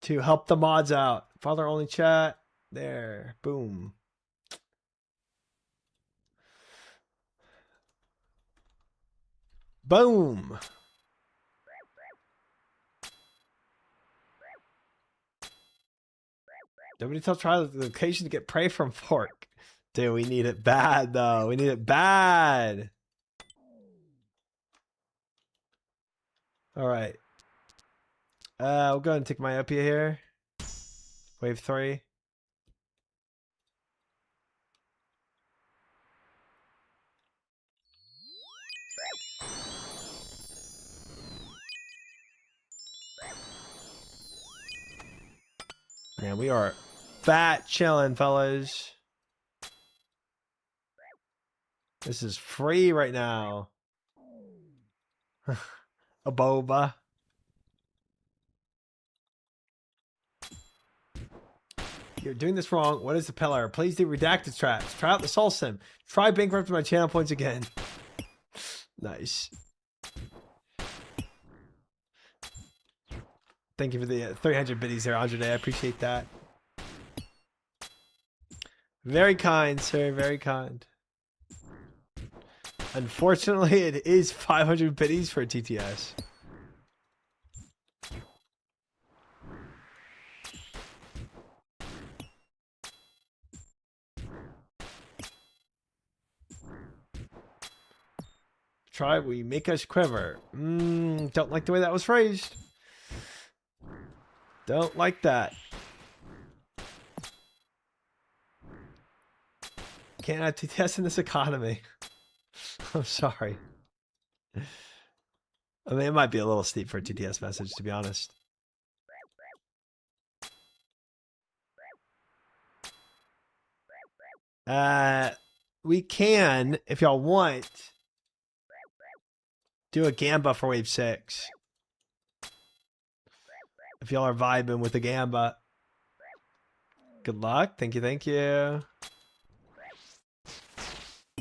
to help the mods out. Follower only chat. There. Boom. Boom. Nobody tells Charlie the location to get prey from Fork. Dude, we need it bad, though. We need it bad. All right. We'll go ahead and take myopia here. Wave 3. Man, we are fat chilling, fellas. This is free right now. A boba. You're doing this wrong. What is the pillar? Please do redacted traps. Try out the COLOSSEUM. Try bankrupting my channel points again. Nice. Thank you for the 300 biddies there, Andre. I appreciate that. Very kind, sir. Very kind. Unfortunately, it is 500 biddies for a TTS. Try, we make us quiver. Don't like the way that was phrased. Don't like that. Can't have TTS in this economy. I'm sorry. I mean, it might be a little steep for a TTS message, to be honest. We can, if y'all want, do a Gamba for wave 6. If y'all are vibing with the Gamba. Good luck. Thank you, thank you.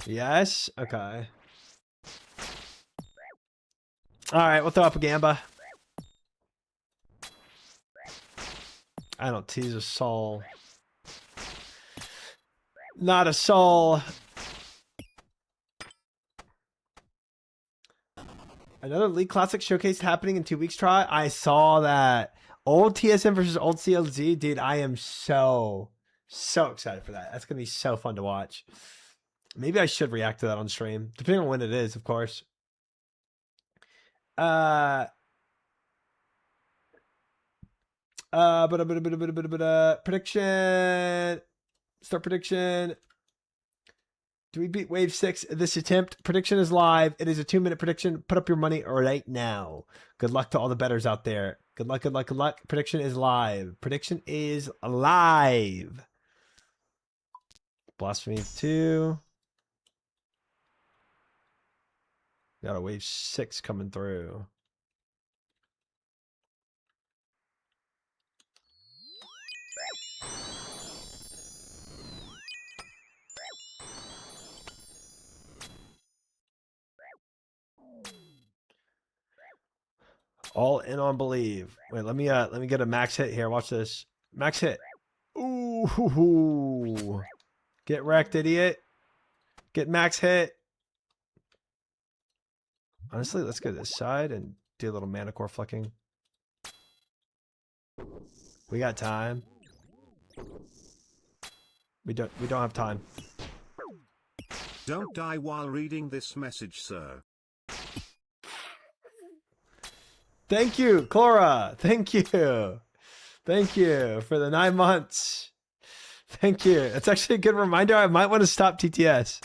Yes? Okay. Alright, we'll throw up a Gamba. I don't tease a soul. Not a soul. Another League Classic showcase happening in 2 weeks, try. I saw that. Old TSM versus old CLZ. Dude, I am so excited for that. That's going to be so fun to watch. Maybe I should react to that on stream, depending on when it is, of course. Prediction. Start prediction. Do we beat wave 6 this attempt? Prediction is live. It is a 2-minute prediction. Put up your money right now. Good luck to all the bettors out there. Good luck, good luck, good luck. Prediction is live. Prediction is live. Blasphemy 2. Got a wave 6 coming through. All in on believe. Wait, let me get a max hit here. Watch this. Max hit. Ooh. Get wrecked, idiot. Get max hit. Honestly, let's go to this side and do a little mana core flicking. We got time. We don't have time. Don't die while reading this message, sir. Thank you, Cora. Thank you. Thank you for the 9 months. Thank you. It's actually a good reminder. I might want to stop TTS.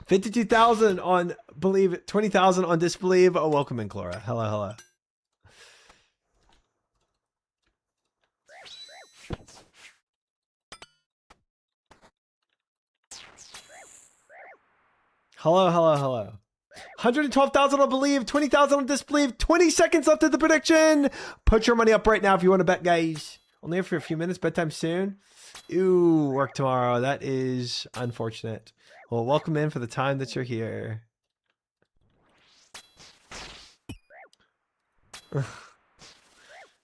52,000 on believe, 20,000 on disbelieve. Oh, welcome in, Clara. Hello, hello. Hello, hello, hello. 112,000 on believe, 20,000 on disbelieve, 20 seconds left of the prediction. Put your money up right now if you want to bet, guys. Only here for a few minutes, bedtime soon. Ooh, work tomorrow. That is unfortunate. Well, welcome in for the time that you're here.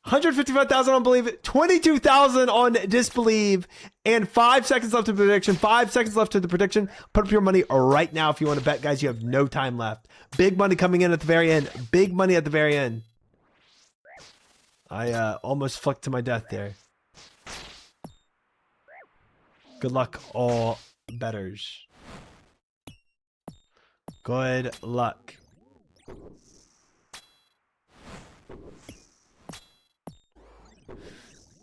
$155,000 on believe, 22,000 on disbelieve, and 5 seconds left to the prediction. 5 seconds left to the prediction. Put up your money right now if you want to bet, guys. You have no time left. Big money coming in at the very end. Big money at the very end. I almost flicked to my death there. Good luck, all betters. Good luck.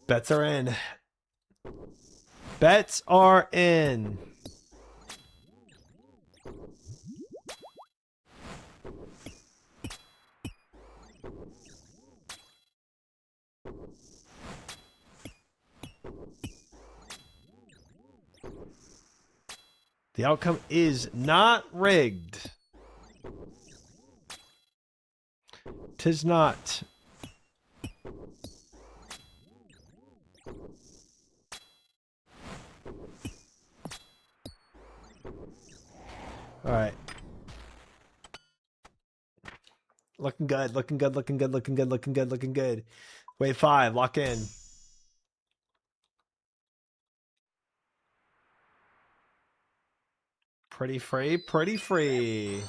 Bets are in. Bets are in. The outcome is not rigged. 'Tis not. All right. Looking good, looking good, looking good, looking good, looking good, looking good. Wave 5, lock in. Pretty free, pretty free.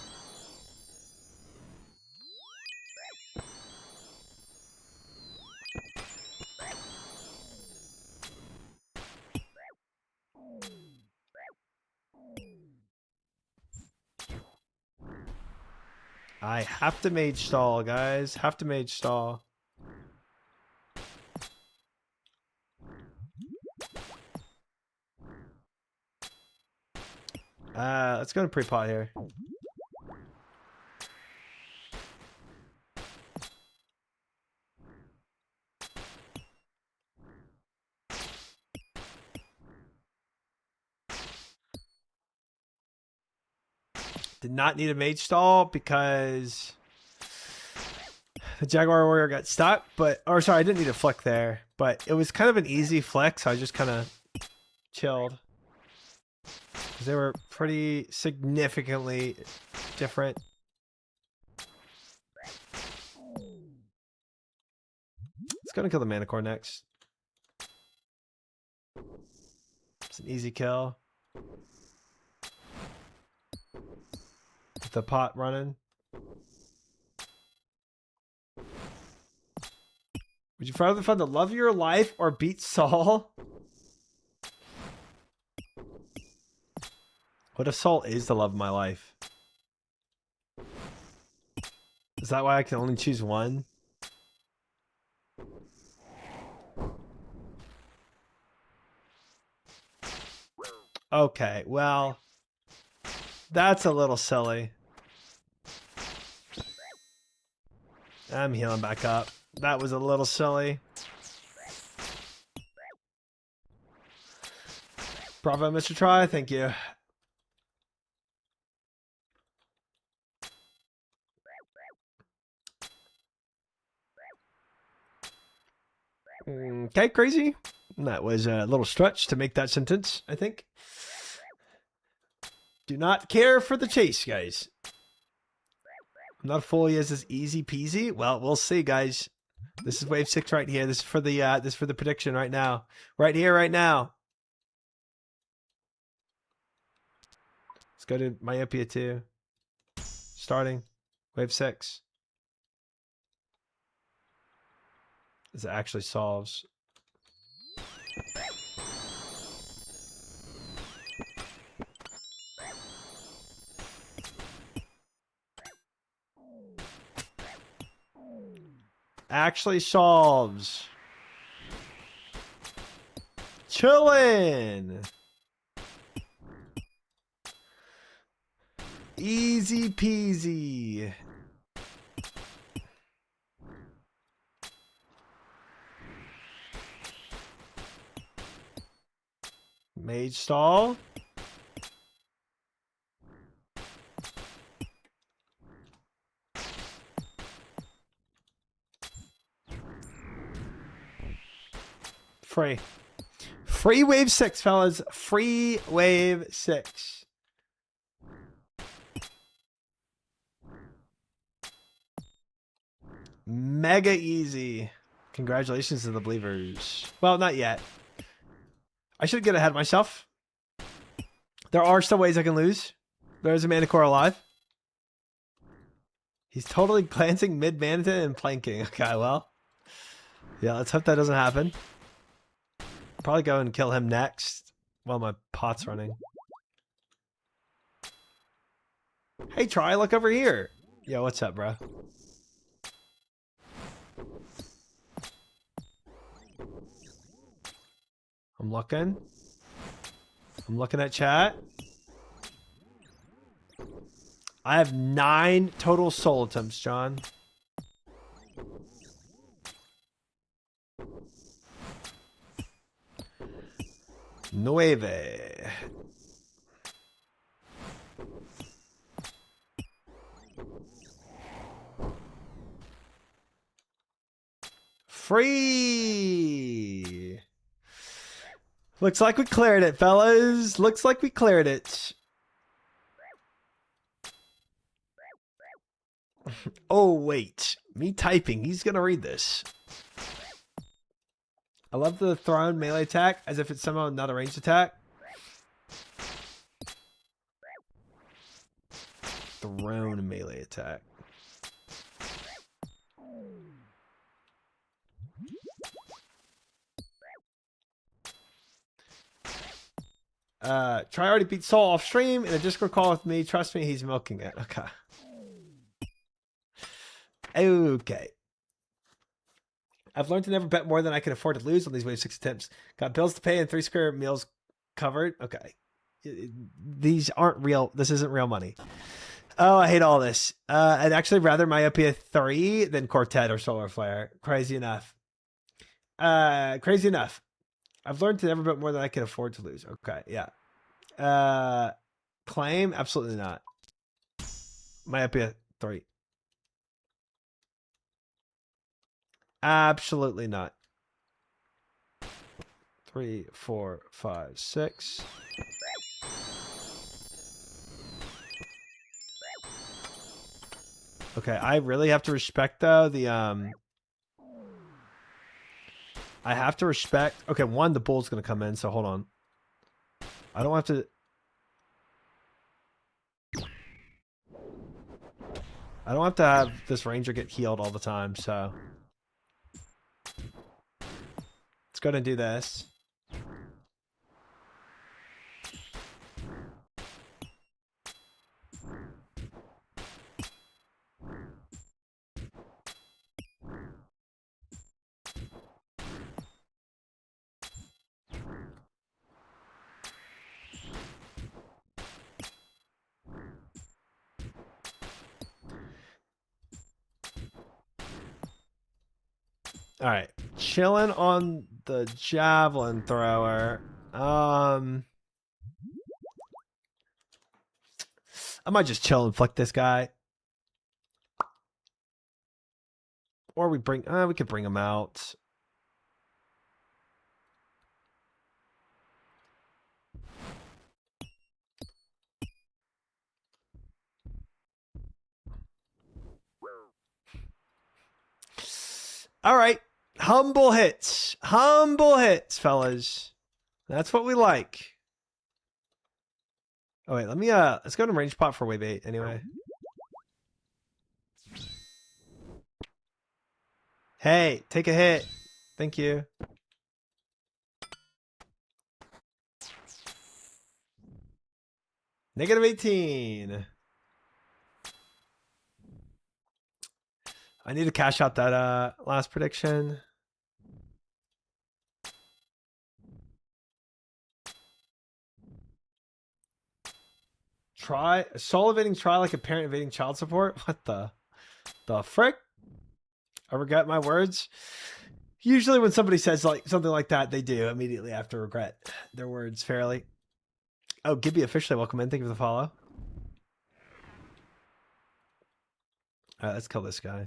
I have to mage stall, guys. Have to mage stall. Let's go to pre-pot here. Did not need a mage stall because the Jaguar Warrior got stuck, but, or sorry, I didn't need a flick there, but it was kind of an easy flick, so I just kind of chilled. They were pretty significantly different. Let's go and kill the Manicore next. It's an easy kill. With the pot running. Would you rather find the love of your life or beat Saul? What if Saul is the love of my life? Is that why I can only choose one? Okay, well, that's a little silly. I'm healing back up. That was a little silly. Bravo, Mr. Try. Thank you. Okay, crazy. That was a little stretch to make that sentence, I think. Do not care for the chase, guys. I'm not fully as this easy peasy. Well, we'll see, guys. This is wave 6 right here. This is for the prediction right now. Right here, right now. Let's go to Myopia 2. Starting wave 6. This actually solves. Actually solves. Chillin'. Easy peasy. Mage stall. Free. Free wave 6, fellas. Free wave 6. Mega easy. Congratulations to the believers. Well, not yet. I should get ahead of myself. There are still ways I can lose. There's a Manicore alive. He's totally glancing mid-Manita and planking. Okay, well. Yeah, let's hope that doesn't happen. Probably go and kill him next while my pot's running. Hey, Try, look over here. Yo, what's up, bro? I'm looking. I'm looking at chat. I have 9 total soul attempts, John. Nueve. Free. Looks like we cleared it, fellas. Looks like we cleared it. Oh, wait. Me typing. He's going to read this. I love the thrown melee attack as if it's somehow not a ranged attack. Thrown melee attack. Try already beat Soul off stream in a Discord call with me. Trust me, he's milking it. Okay. Okay. I've learned to never bet more than I can afford to lose on these wave 6 attempts. Got bills to pay and 3 square meals covered. Okay. These aren't real. This isn't real money. Oh, I hate all this. I'd actually rather Myopia 3 than Quartet or Solar Flare. Crazy enough. Crazy enough. I've learned to never bet more than I can afford to lose. Okay, yeah. Claim? Absolutely not. Myopia 3. Absolutely not. 3, 4, 5, 6. Okay, I really have to respect though the I have to respect. Okay, one, the bull's gonna come in, so hold on. I don't have to. I don't have to have this ranger get healed all the time, so let's go ahead and do this. All right, chilling on the javelin thrower. I might just chill and flick this guy, or we could bring him out. All right. Humble hits, fellas. That's what we like. Oh wait, let me let's go to range pot for wave 8 anyway. Hey, take a hit. Thank you. Negative 18. I need to cash out that last prediction. Try soul evading try like a parent evading child support. What the frick? I regret my words. Usually when somebody says like something like that, they do immediately after regret their words fairly. Oh, Gibby officially welcome in. Thank you for the follow. All right, let's kill this guy.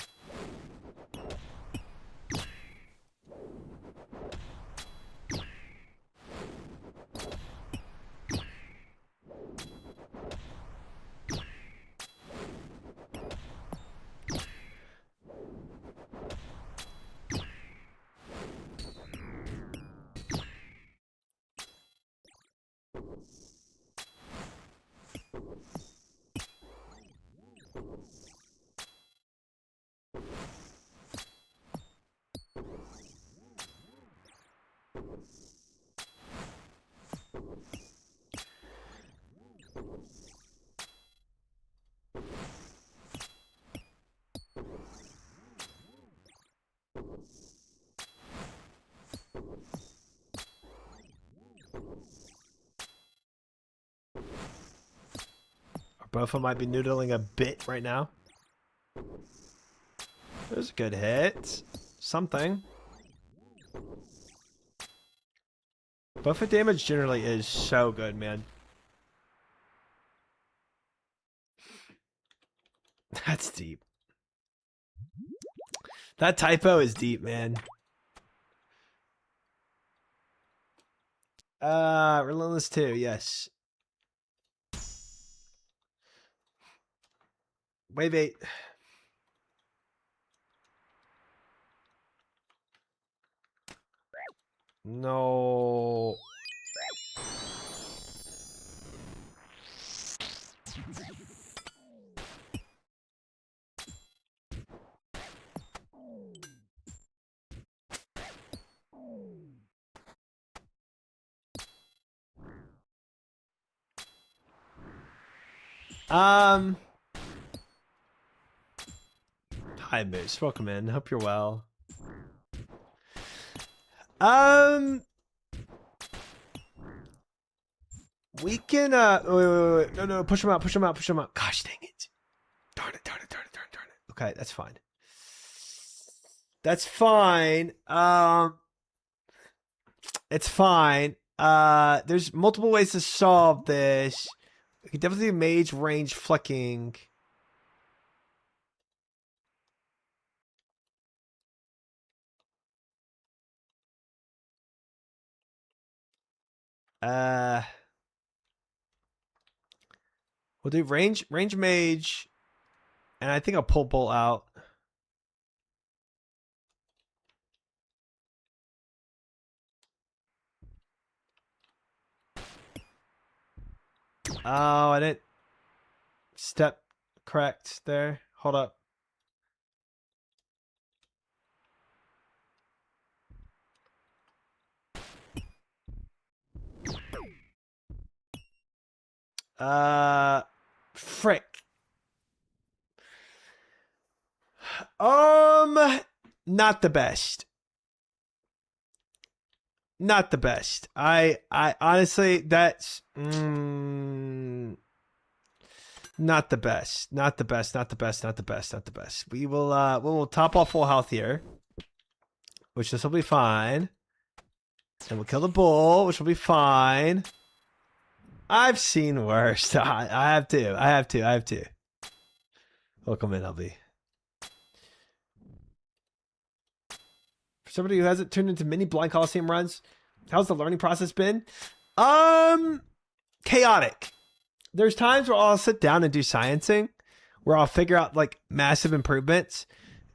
Both of them might be noodling a bit right now. There's a good hit. Something. Buffet damage generally is so good, man. That's deep. That typo is deep, man. Relentless 2, yes. Wave 8. No. Hi, Moose. Welcome in. Hope you're well. We can, wait. No, push him out. Gosh, dang it. Darn it. Okay, that's fine. It's fine. There's multiple ways to solve this. We can definitely do mage range flicking. We'll do range mage, and I think I'll pull bolt out. Oh, I didn't step correct there. Hold up. Frick. Not the best. I honestly, that's not the best. We will top off full health here, which this will be fine. And we'll kill the bull, which will be fine. I've seen worse. I have to. Welcome in, LB. For somebody who hasn't tuned into many blind Colosseum runs, how's the learning process been? Chaotic. There's times where I'll sit down and do sciencing, where I'll figure out like massive improvements,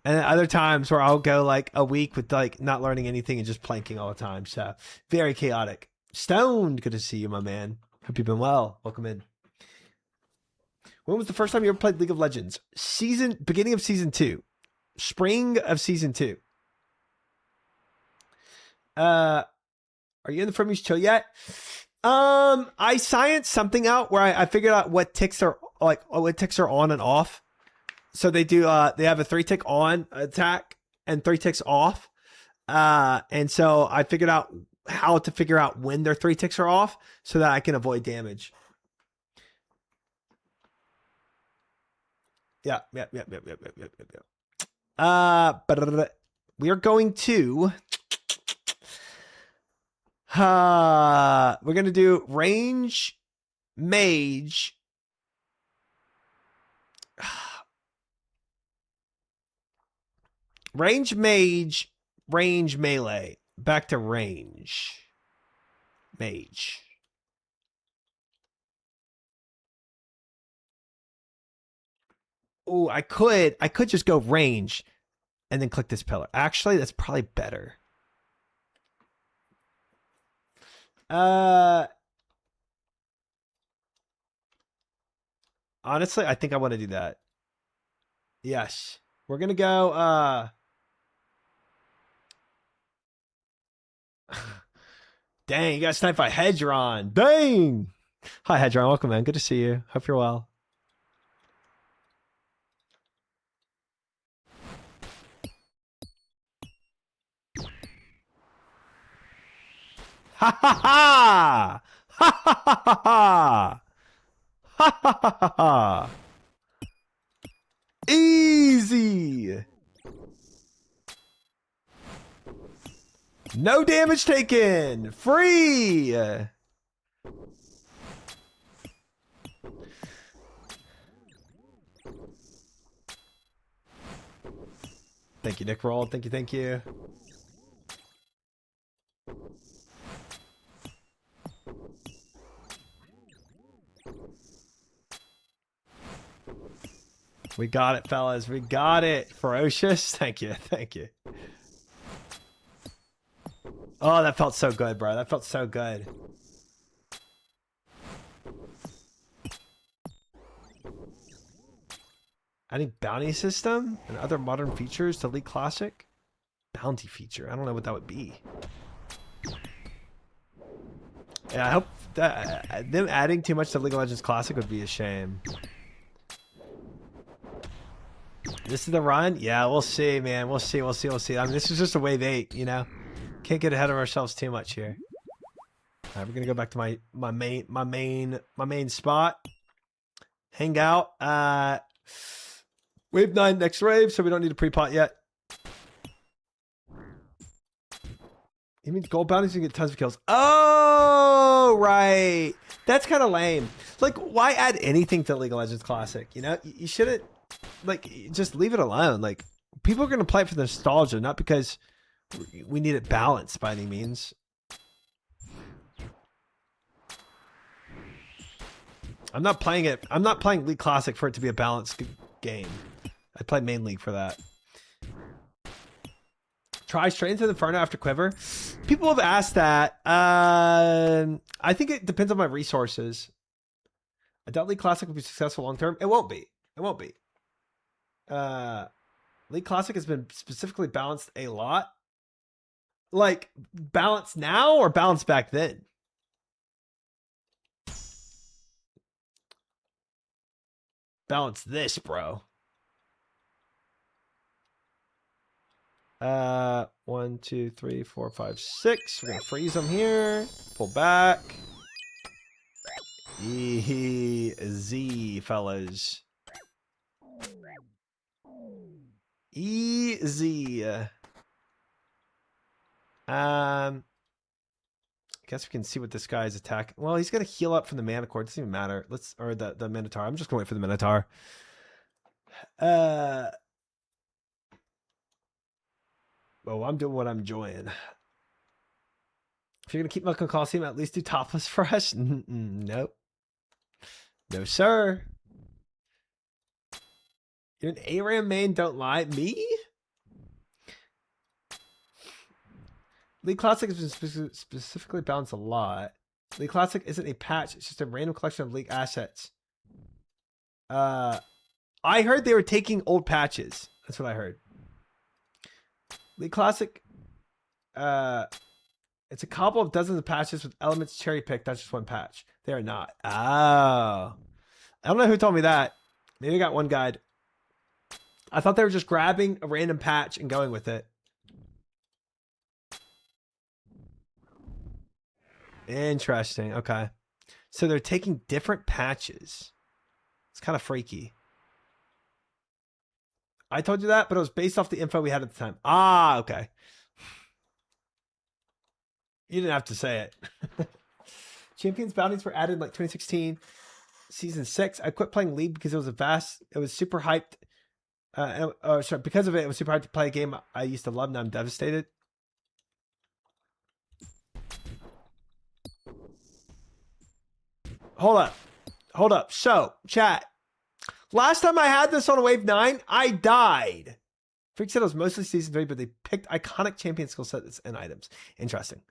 and then other times where I'll go like a week with like not learning anything and just planking all the time. So very chaotic. Stoned, good to see you, my man. Hope you've been well. Welcome in. When was the first time you ever played League of Legends? Beginning of season 2. Spring of season 2. Are you in the Fremies chill yet? I scienced something out where I figured out what ticks are on and off. So they do they have a 3-tick on attack and 3 ticks off. And so I figured out how to figure out when their 3 ticks are off so that I can avoid damage. Yeah. But we are going to we're going to do range mage. Range mage, range melee. Back to range mage. Oh, I could just go range and then click this pillar. Actually, that's probably better. Honestly, I think I want to do that. Yes. We're going to go Dang, you got sniped by Hedron. Dang. Hi, Hedron. Welcome, man. Good to see you. Hope you're well. Ha ha ha! Ha ha ha ha ha! Ha ha ha ha ha! Easy! No damage taken! Free! Thank you, Nick Roll. Thank you, thank you. We got it, fellas. We got it. Ferocious. Thank you. Thank you. Oh, that felt so good, bro. That felt so good. Adding bounty system and other modern features to League Classic? Bounty feature. I don't know what that would be. Yeah, I hope that them adding too much to League of Legends Classic would be a shame. This is the run? Yeah, we'll see, man. We'll see. We'll see. We'll see. I mean, this is just a wave 8, you know? Can't get ahead of ourselves too much here. All right, we're gonna go back to my main spot. Hang out. Wave 9 next wave, so we don't need a pre-pot yet. It means gold bounties and get tons of kills. Oh, right. That's kind of lame. Like, why add anything to League of Legends Classic? You know, you shouldn't. Like, just leave it alone. Like, people are gonna play it for the nostalgia, not because we need it balanced by any means. I'm not playing it. I'm not playing League Classic for it to be a balanced game. I play main league for that. Try straight into the Inferno after Quiver. People have asked that. I think it depends on my resources. I doubt League Classic will be successful long term. It won't be. It won't be. League Classic has been specifically balanced a lot. Like, balanced now or balanced back then? Balance this, bro. 1, 2, 3, 4, 5, 6. We're gonna freeze them here. Pull back. Easy, fellas. Easy. Guess we can see what this guy's attack. Well, he's gonna heal up from the mana core. It doesn't even matter. Or the Minotaur. I'm just gonna wait for the Minotaur. Well, I'm doing what I'm enjoying. If you're gonna keep milking Colosseum, at least do topless for us. Nope. No, sir. You're an ARAM main, don't lie. Me? League Classic has been specifically balanced a lot. League Classic isn't a patch. It's just a random collection of League assets. I heard they were taking old patches. That's what I heard. League Classic, it's a couple of dozens of patches with elements cherry picked. That's just one patch. They are not. Oh. I don't know who told me that. Maybe I got one guide. I thought they were just grabbing a random patch and going with it. Interesting. Okay. So they're taking different patches. It's kind of freaky. I told you that, but it was based off the info we had at the time. Ah, okay. You didn't have to say it. Champions bounties were added in like 2016, season 6. I quit playing League because it was super hyped. Sorry, because of it, it was super hyped to play a game I used to love. Now I'm devastated. Hold up. So, chat. Last time I had this on Wave 9, I died. Freak said it was mostly Season 3, but they picked iconic champion skill sets and items. Interesting.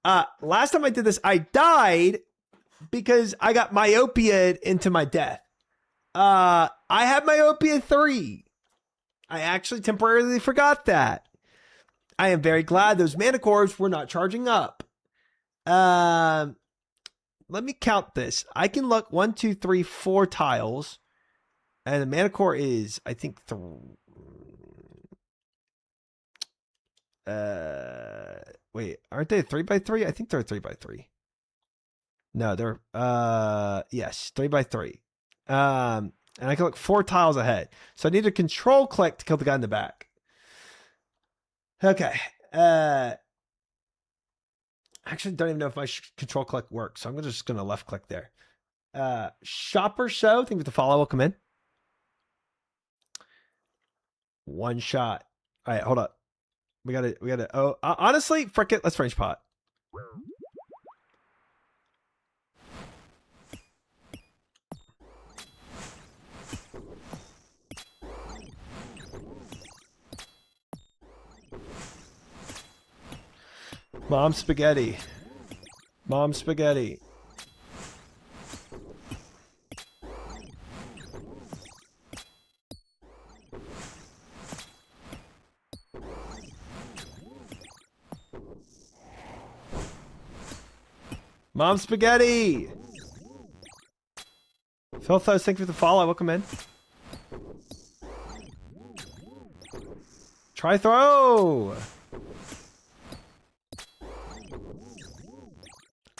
Last time I did this, I died because I got myopia into my death. I had myopia 3. I actually temporarily forgot that. I am very glad those mana cores were not charging up. Let me count this. I can look 1, 2, 3, 4 tiles. And the mana core is, I think, wait, aren't they 3x3? I think they're 3x3. No, they're, yes, 3x3. And I can look 4 tiles ahead. So I need a control click to kill the guy in the back. Okay. Actually, don't even know if my control click works. So I'm just going to left click there. Shopper show. Thank you for the follow. Welcome in. One shot. All right, hold up. We gotta. Oh, honestly, frick it. Let's range pot. Mom spaghetti. Mom spaghetti. Mom spaghetti. Philthos, thank you for the follow. Welcome in. Try throw.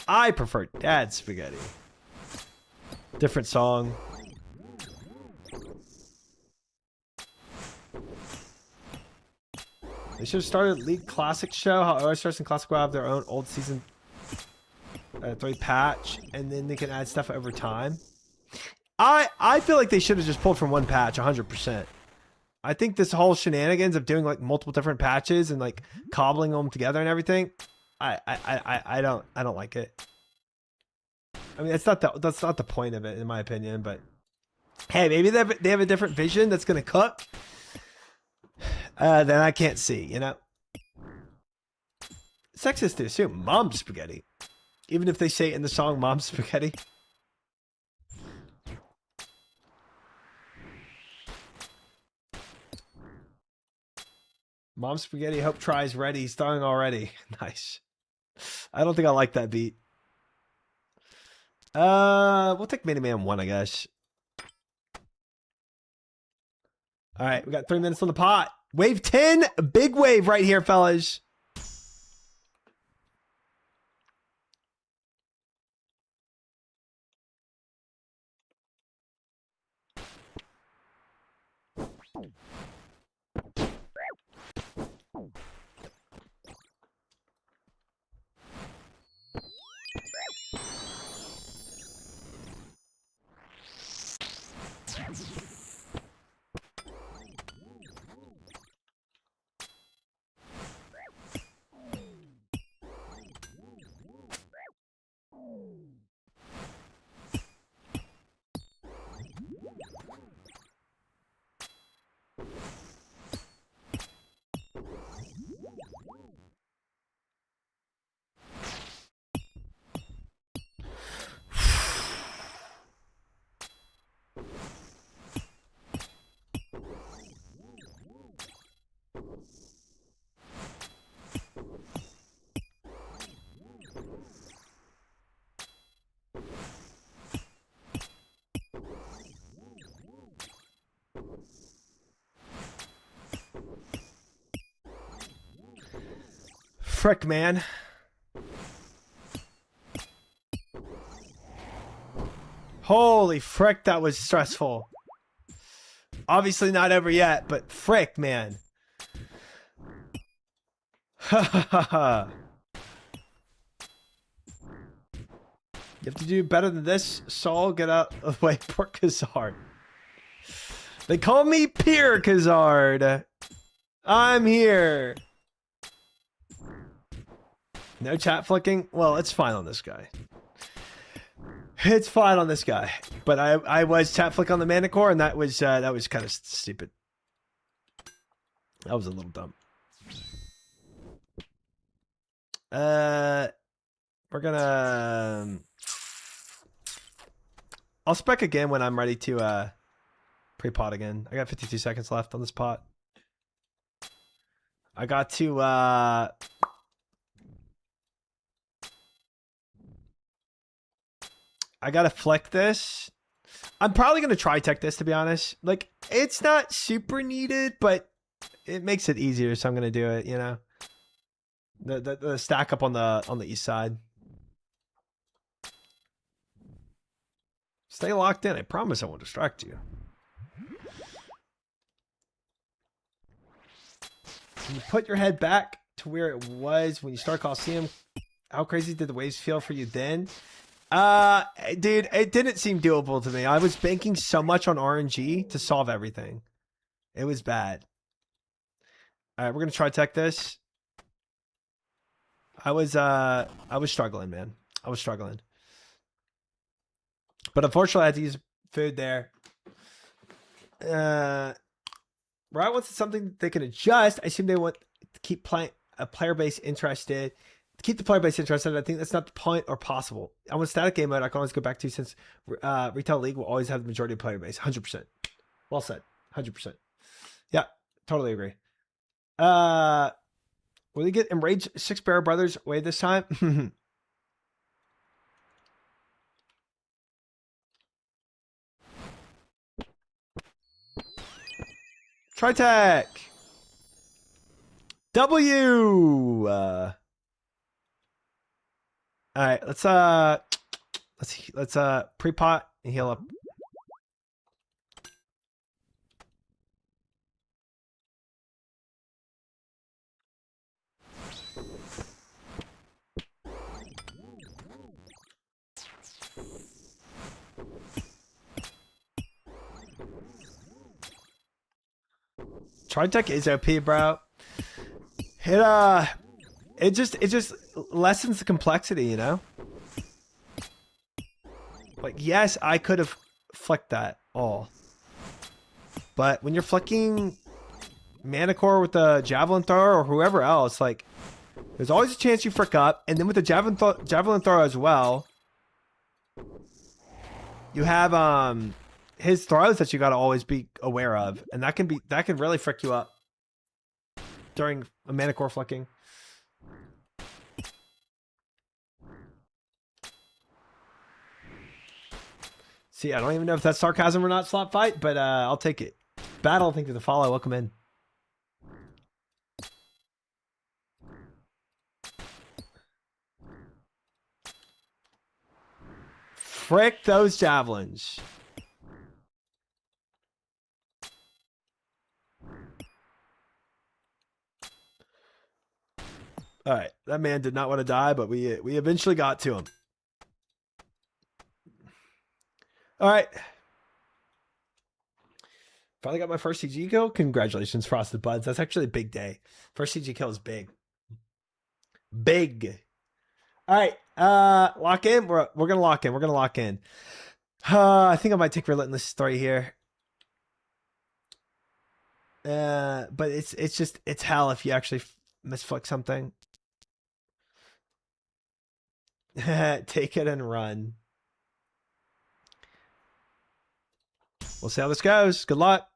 I prefer dad spaghetti. Different song. They should have started League Classic show. How OSRs and Classic will have their own old season 3 patch, and then they can add stuff over time. I feel like they should have just pulled from one patch 100%. I think this whole shenanigans of doing like multiple different patches and like cobbling them together and everything, I don't like it. I mean, that's not the point of it, in my opinion. But hey, maybe they have a different vision that's gonna cook. Then I can't see, you know. Sexist to assume mom spaghetti, even if they say it in the song "Mom Spaghetti." Mom spaghetti. Hope tries ready. Starting already. Nice. I don't think I like that beat. We'll take Mini Man 1, I guess. All right, we got 3 minutes on the pot. Wave 10, big wave right here, fellas. Frick, man. Holy frick, that was stressful. Obviously not over yet, but frick, man. Ha ha ha ha. You have to do better than this, Saul. Get out of the way, poor Kazard. They call me Peer Kazard. I'm here. No chat flicking? Well, it's fine on this guy. It's fine on this guy. But I was chat flick on the Manicore, and that was kind of stupid. That was a little dumb. We're gonna I'll spec again when I'm ready to pre-pot again. I got 52 seconds left on this pot. I got to I gotta flick this. I'm probably gonna try-tech this, to be honest. Like, it's not super needed, but it makes it easier, so I'm gonna do it, you know. The stack up on the east side. Stay locked in. I promise I won't distract you. Can you put your head back to where it was when you start Colosseum? How crazy did the waves feel for you then? Dude, it didn't seem doable to me. I was banking so much on RNG to solve everything. It was bad. All right, we're gonna try tech this. I was struggling, man. I was struggling. But unfortunately, I had to use food there. Right, once it's something they can adjust, I assume they want to keep a player base interested. To keep the player base interested, I think that's not the point or possible. On a static game mode, I can always go back to, since Retail League will always have the majority of player base. 100%. Well said. 100%. Yeah, totally agree. Will they get Enraged 6 Bear Brothers away this time? Tritech. W. All right, let's pre-pot and heal up. Tritech is OP, bro. It just lessens the complexity, you know? Like, yes, I could have flicked that all. But when you're flicking Manicore with the Javelin Thrower or whoever else, like, there's always a chance you frick up. And then with the Javelin Thrower as well, you have his throws that you got to always be aware of. And that can really frick you up during a Manicore flicking. See, I don't even know if that's sarcasm or not, Slot Fight, but I'll take it. Battle, thank you for the follow. Welcome in. Frick those javelins. All right, that man did not want to die, but we eventually got to him. All right. Finally got my first CG kill. Congratulations, Frosted Buds. That's actually a big day. First CG kill is big. Big. All right. Lock in. We're gonna lock in. We're gonna lock in. I think I might take Relentless 3 here. But it's hell if you actually misflick something. Take it and run. We'll see how this goes. Good luck.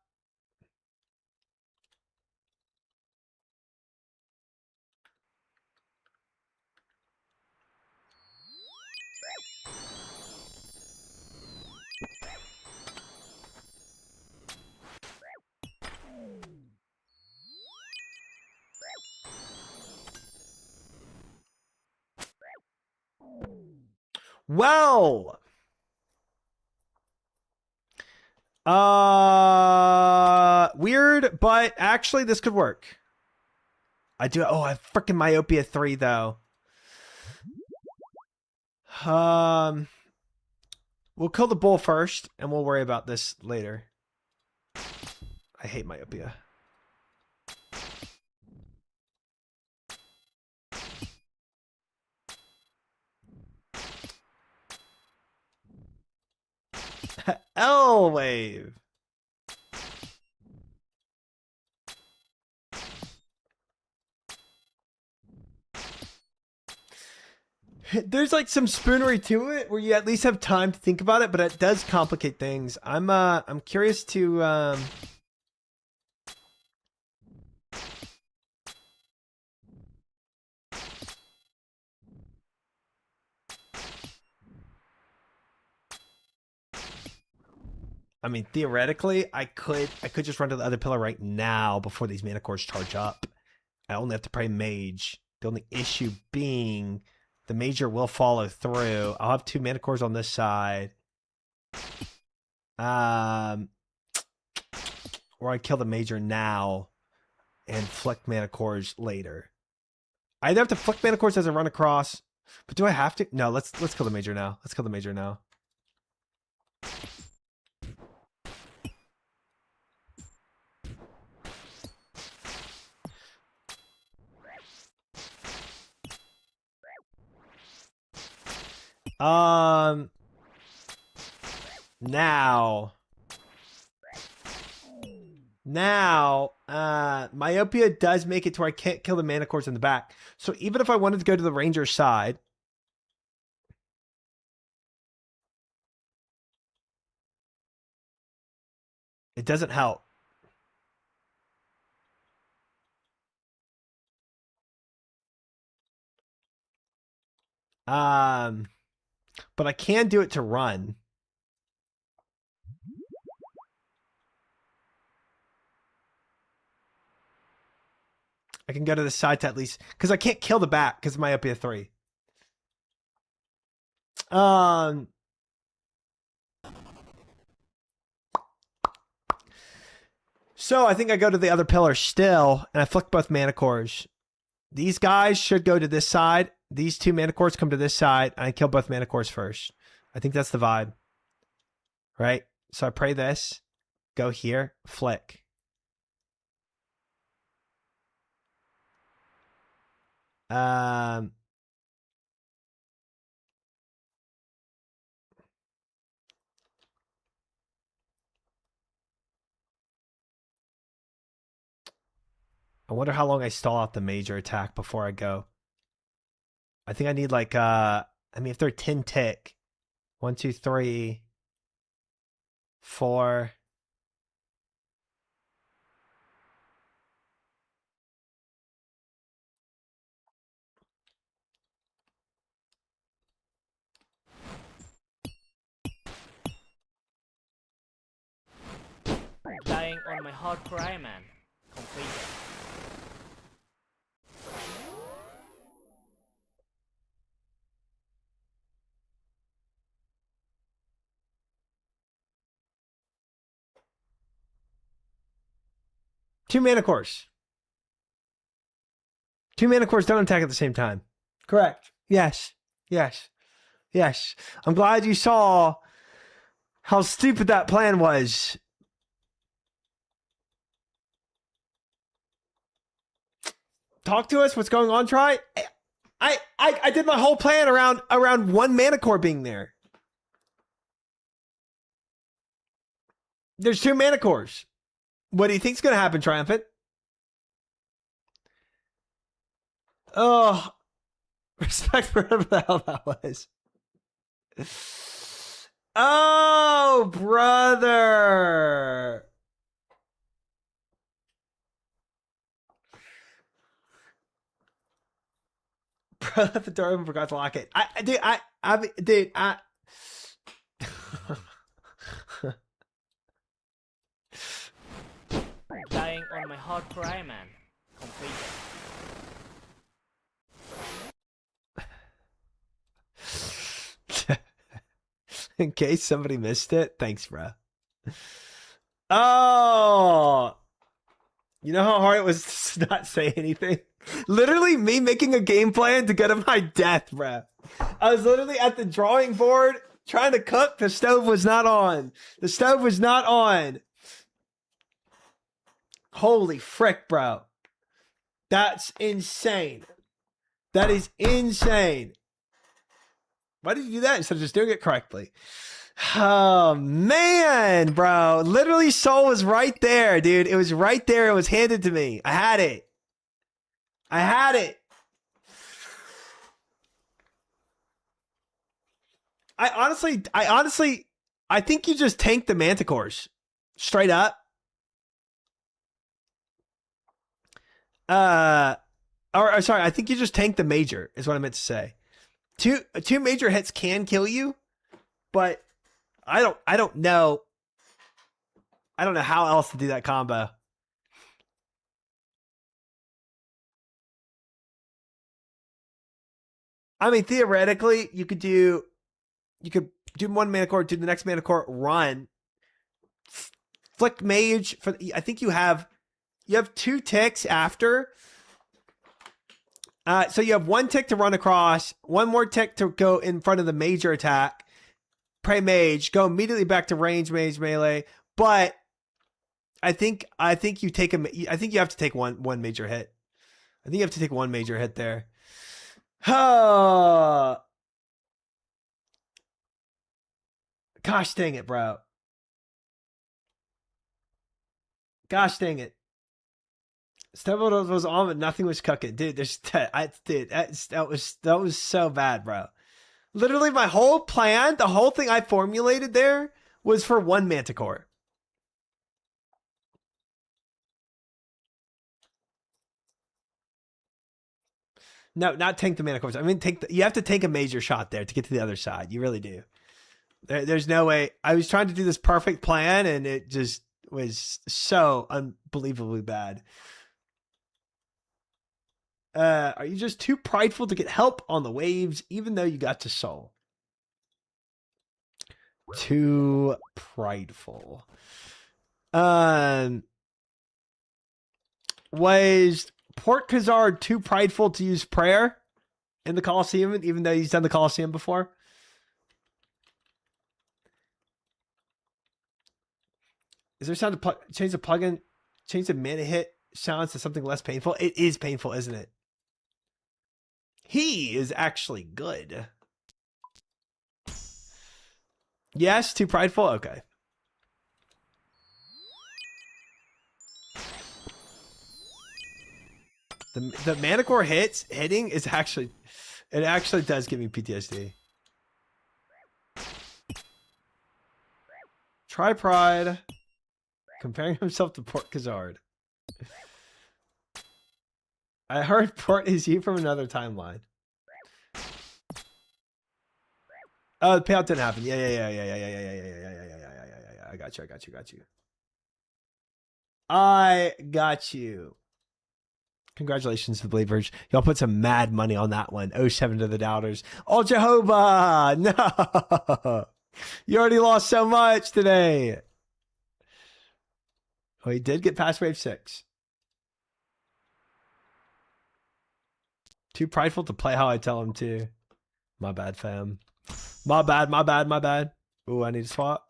Well, weird, but actually this could work. I do. Oh, I have freaking Myopia 3 though. We'll kill the bull first, and we'll worry about this later. I hate Myopia. L wave. There's like some spoonery to it where you at least have time to think about it, but it does complicate things. I'm curious to I mean, theoretically, I could just run to the other pillar right now before these mana cores charge up. I only have to pray mage. The only issue being the major will follow through. I'll have 2 mana cores on this side. Or I kill the major now and flick mana cores later. I either have to flick mana cores as I run across, but do I have to? No, let's kill the major now. Let's kill the major now. Now, Myopia does make it to where I can't kill the mana cores in the back. So even if I wanted to go to the ranger side, it doesn't help. But I can do it to run. I can go to the side to at least, because I can't kill the back because of Myopia 3. So I think I go to the other pillar still, and I flick both mana cores. These guys should go to this side. These 2 mana cores come to this side, and I kill both mana cores first. I think that's the vibe. Right? So I pray this, go here, flick. I wonder how long I stall out the major attack before I go. I think I need like, I mean, if they're 10 tick, 1, 2, 3, 4. Dying on my hardcore Iron Man. Completed. Two mana cores. 2 mana cores don't attack at the same time. Correct. Yes. Yes. Yes. I'm glad you saw how stupid that plan was. Talk to us. What's going on, Try? I did my whole plan around 1 mana core being there. There's 2 mana cores. What do you think's gonna happen, Triumphant? Oh, respect for whatever the hell that was. Oh, brother. Bro left the door open, forgot to lock it. Dude, Dying on my hardcore Iron Man. Completed. In case somebody missed it, thanks, bro. Oh, you know how hard it was to not say anything? Literally me making a game plan to go to my death, bro. I was literally at the drawing board trying to cook. The stove was not on. The stove was not on. Holy frick, bro. That's insane. That is insane. Why did you do that instead of just doing it correctly? Oh, man, bro. Literally, soul was right there, dude. It was right there. It was handed to me. I had it. I had it. I honestly, I think you just tanked the manticores. Straight up. Or sorry, I think you just tanked the major, is what I meant to say. Two major hits can kill you, but I don't know. I don't know how else to do that combo. I mean, theoretically, you could do one mana core, do the next mana core, run, flick mage for. I think you have 2 ticks after. So you have 1 tick to run across, 1 more tick to go in front of the major attack. Pray mage, go immediately back to range mage melee. But I think you take I think you have to take one major hit. I think you have to take 1 major hit there. Gosh dang it, bro. Gosh dang it. Several was on, but nothing was cooking. Dude, that was so bad, bro. Literally my whole plan, the whole thing I formulated there was for 1 Manticore. No, not tank the mana cores. I mean, you have to take a major shot there to get to the other side. You really do. There's no way. I was trying to do this perfect plan, and it just was so unbelievably bad. Are you just too prideful to get help on the waves, even though you got to soul? Too prideful. Was Port Khazard too prideful to use prayer in the Colosseum, even though he's done the Colosseum before? Is there sound to change the plugin, change the mana hit sounds to something less painful? It is painful, isn't it? He is actually good. Yes, too prideful? Okay. The Manicore hitting is actually, it actually does give me PTSD. Try pride. Comparing himself to Port Khazard. I heard Port is you from another timeline. Oh, the payout didn't happen. Yeah. I got you. I got you. Congratulations to the Believers. Y'all put some mad money on that one. 07 to the Doubters. Oh, Jehovah! No! You already lost so much today. Oh, he did get past wave 6. Too prideful to play how I tell him to. My bad, fam. My bad. Ooh, I need to swap.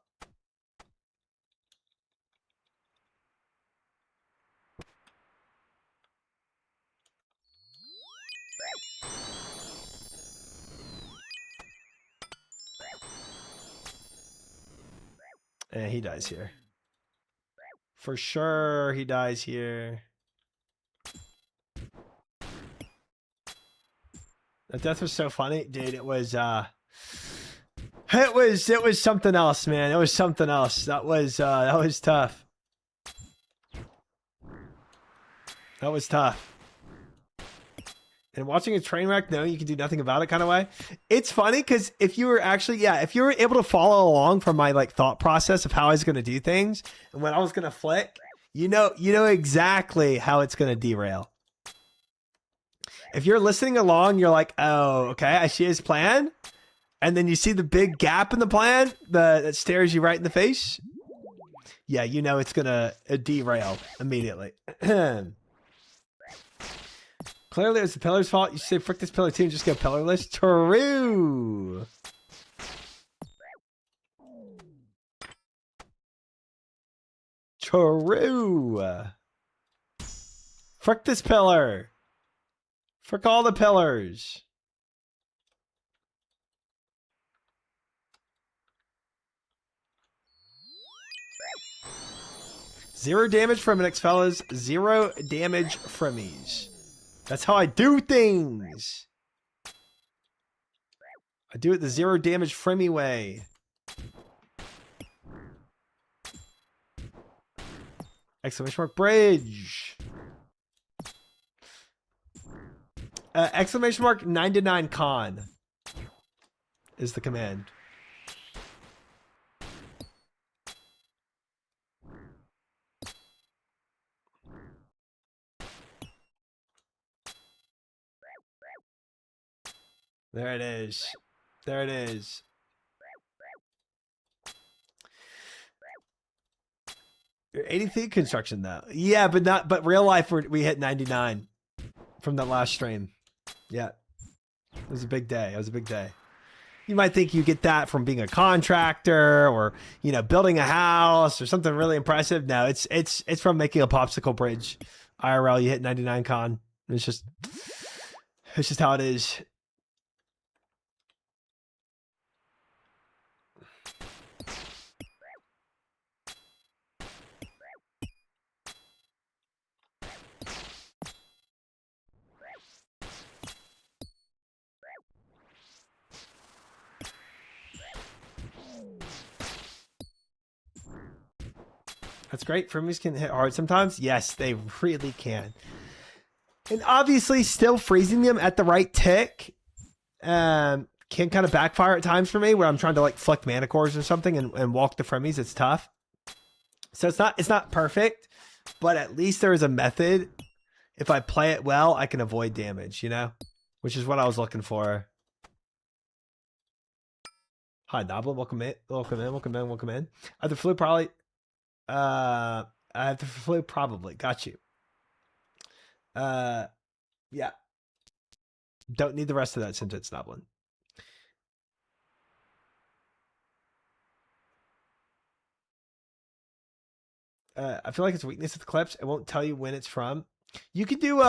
And he dies here. For sure, he dies here. That death was so funny, dude. It was something else, man. It was something else. That was tough. That was tough. And watching a train wreck, knowing you can do nothing about it, kind of way. It's funny because if you were actually, if you were able to follow along from my thought process of how I was going to do things and when I was going to flick, you know exactly how it's going to derail. If you're listening along, you're like, oh, okay, I see his plan. And then you see the big gap in the plan that stares you right in the face. Yeah, you know it's going to derail immediately. Clearly, it was the pillar's fault. You should say, frick this pillar too and just go pillarless. True. True. Frick this pillar. Frick all the pillars. Zero damage from an fellas. 0 damage from these. That's how I do things. I do it the 0 damage Frimmy way. Exclamation mark bridge. Exclamation mark 99 con is the command. There it is. There it is. You're 80 feet construction though. Yeah, but real life we hit 99 from that last stream. Yeah. It was a big day. It was a big day. You might think you get that from being a contractor or, you know, building a house or something really impressive. No, it's from making a popsicle bridge. IRL, you hit 99 con. It's just how it is. That's great. Freebies can hit hard sometimes. Yes, they really can. And obviously still freezing them at the right tick can kind of backfire at times for me where I'm trying to like flick mana cores or something and walk the freebies. It's tough. So it's not perfect, but at least there is a method. If I play it well, I can avoid damage, you know, which is what I was looking for. Hi, Nobble. Welcome in. Welcome in. Welcome in. Welcome in. I have the flu probably. I have the flu probably. Got you. Yeah. Don't need the rest of that since it's Noblin. I feel like it's weakness of the clips. It won't tell you when it's from. You could do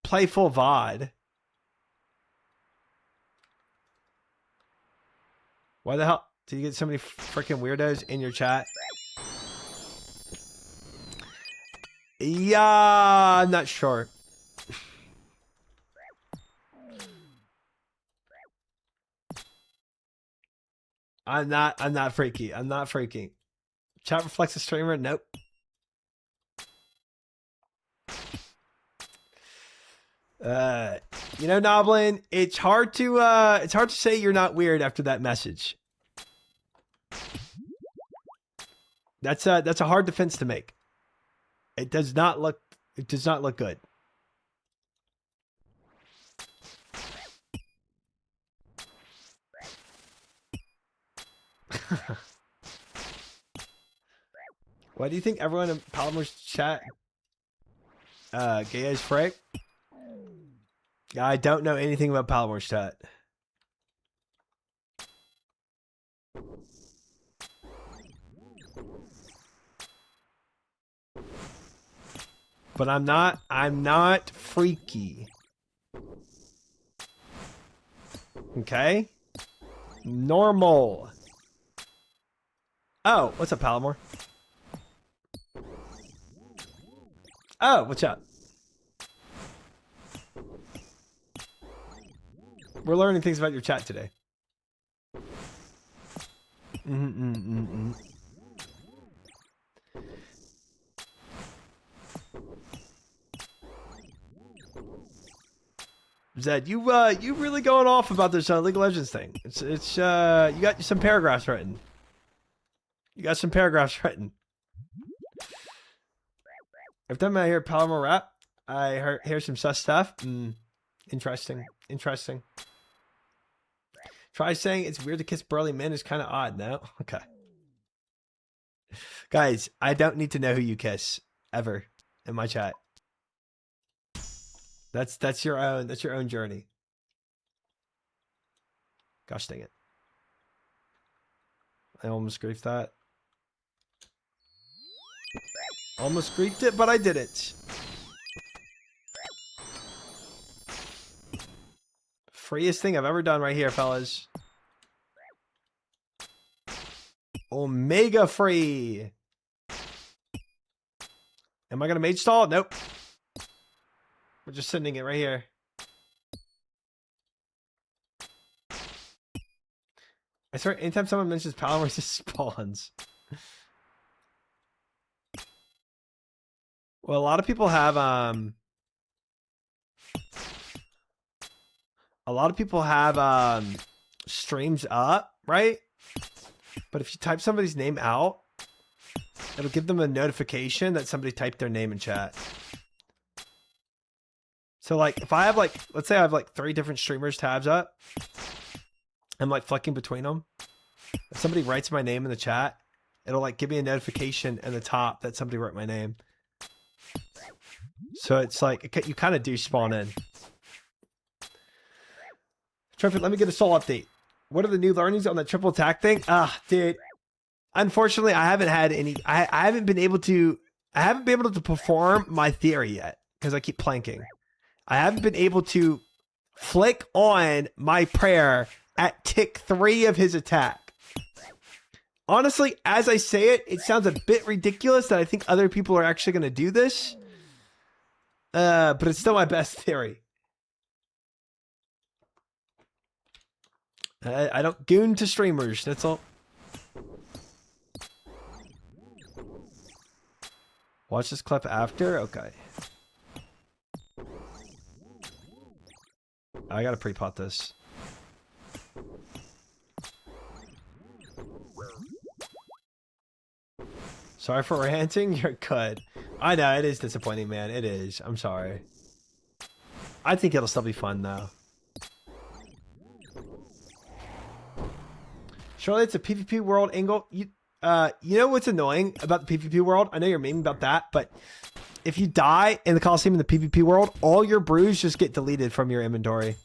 playful VOD. Why the hell did you get so many freaking weirdos in your chat? Yeah, I'm not sure. I'm not freaky. I'm not freaky. Chat reflects a streamer? Nope. You know, Noblin, it's hard to say you're not weird after that message. That's a hard defense to make. It does not look good. Why do you think everyone in Palomar's chat gay as frick? I don't know anything about Palomar's chat. But I'm not freaky. Okay? Normal. Oh, what's up, Palomar? Oh, what's up? We're learning things about your chat today. Zed, you really going off about this League of Legends thing. It's you got some paragraphs written. You got some paragraphs written. Every time I hear Palomar rap, I hear some sus stuff. Interesting. Try saying it's weird to kiss burly men is kind of odd, no? Okay. Guys, I don't need to know who you kiss ever in my chat. That's your own journey. Gosh dang it. I almost griefed that. Almost griefed it, but I did it. Freest thing I've ever done right here, fellas. Omega free. Am I gonna mage stall? Nope. We're just sending it right here. I swear, anytime someone mentions Palomar, it just spawns. Well, a lot of people have streams up, right? But if you type somebody's name out, it'll give them a notification that somebody typed their name in chat. So like if I have like, let's say I have like 3 different streamers tabs up, I'm like flicking between them. If somebody writes my name in the chat, it'll like give me a notification in the top that somebody wrote my name. So it's like, you kind of do spawn in. Trevor, let me get a soul update. What are the new learnings on the triple attack thing? Dude, unfortunately I haven't had any, I haven't been able to perform my theory yet because I keep planking. I haven't been able to flick on my prayer at tick 3 of his attack. Honestly, as I say it, it sounds a bit ridiculous that I think other people are actually going to do this. But it's still my best theory. I don't goon to streamers, that's all. Watch this clip after? Okay. I gotta pre-pot this. Sorry for ranting. You're good. I know, it is disappointing, man. It is. I'm sorry. I think it'll still be fun, though. Surely it's a PvP world angle. You know what's annoying about the PvP world? I know you're memeing about that, but if you die in the Colosseum in the PvP world, all your brews just get deleted from your inventory.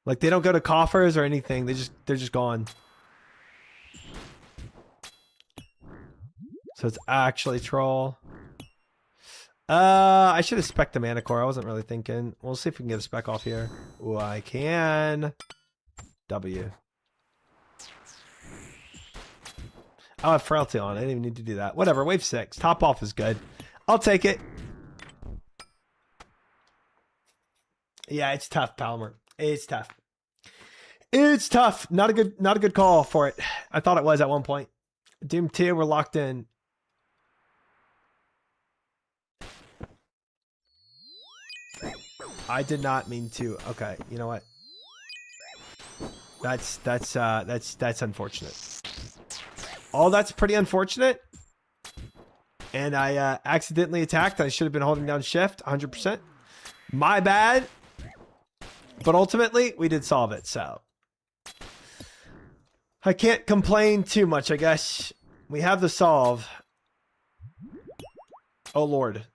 Like, they don't go to coffers or anything. They're just gone. So it's actually troll. I should have spec'd the mana core. I wasn't really thinking. We'll see if we can get a spec off here. Oh, I can. W. I'll have frailty on. I didn't even need to do that. Whatever. Wave 6. Top off is good. I'll take it. Yeah, it's tough, Palmer. It's tough. It's tough. Not a good call for it. I thought it was at one point. Doom 2, we're locked in. I did not mean to. Okay, you know what? That's unfortunate. Oh, that's pretty unfortunate. And I accidentally attacked. I should have been holding down shift 100%. My bad. But ultimately, we did solve it, so I can't complain too much, I guess. We have the solve. Oh, Lord.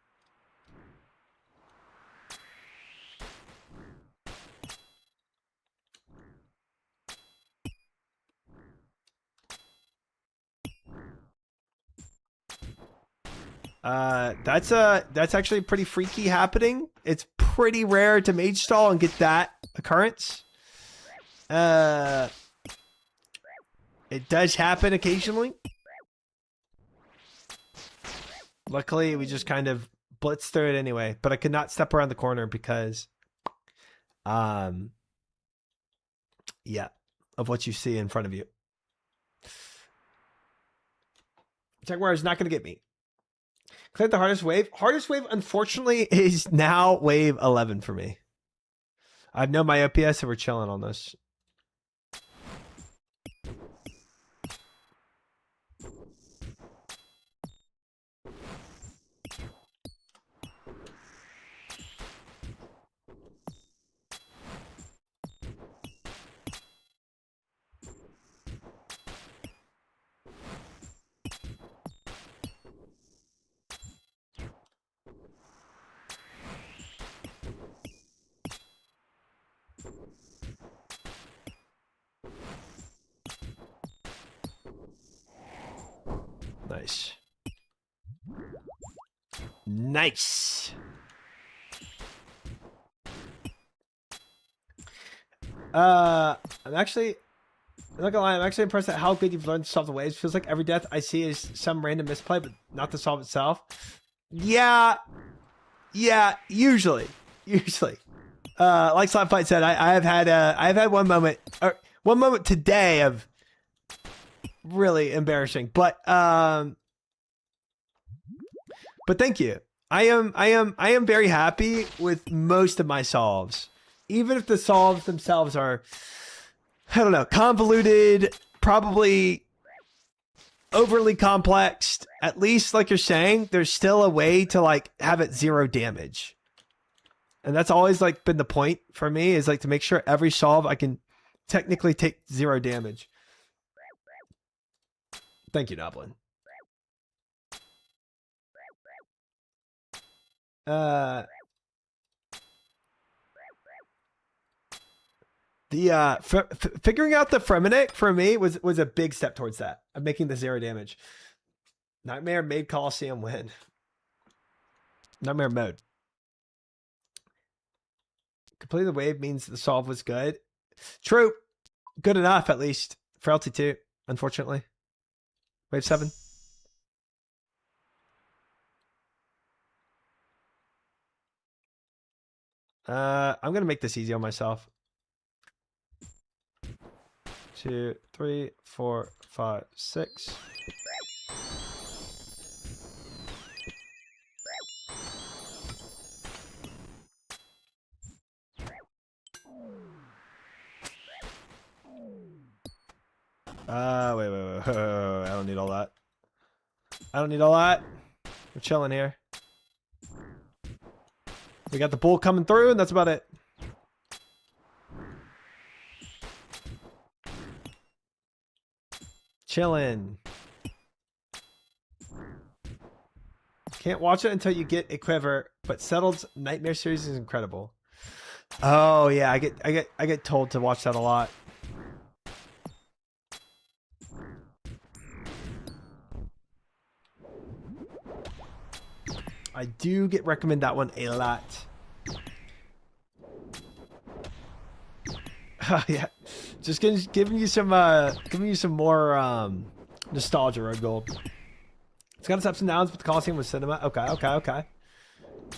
That's actually pretty freaky happening. It's pretty rare to mage stall and get that occurrence. It does happen occasionally. Luckily, we just kind of blitzed through it anyway, but I could not step around the corner because, yeah, of what you see in front of you. Jaguar is not going to get me. Cleared the hardest wave. Hardest wave, unfortunately, is now wave 11 for me. I have no myopia, so we're chilling on this. Nice. Nice. I'm not gonna lie, I'm actually impressed at how good you've learned to solve the waves. Feels like every death I see is some random misplay, but not the solve itself. Yeah, usually. Like Slapfight said, I've had one moment today of really embarrassing, but thank you. I am very happy with most of my solves, even if the solves themselves are, I don't know, convoluted, probably overly complex. At least, like you're saying, there's still a way to like have it 0 damage. And that's always like been the point for me, is like to make sure every solve I can technically take 0 damage. Thank you, Noblin. Figuring out the Fremenic for me was a big step towards that, of making the 0 damage. Nightmare made Colosseum win. Nightmare mode. Completing the wave means the solve was good. True. Good enough, at least. Frailty 2, unfortunately. Wave 7. I'm going to make this easy on myself. 2, 3, 4, 5, 6. Wait. I don't need all that. I don't need all that. We're chilling here. We got the bull coming through, and that's about it. Chilling. Can't watch it until you get a quiver, but Settled's Nightmare series is incredible. Oh yeah, I get told to watch that a lot. I do recommend that one a lot. Yeah, just giving you some more nostalgia, Road Gold. It's got its ups and downs, but the Colosseum was cinema. Okay.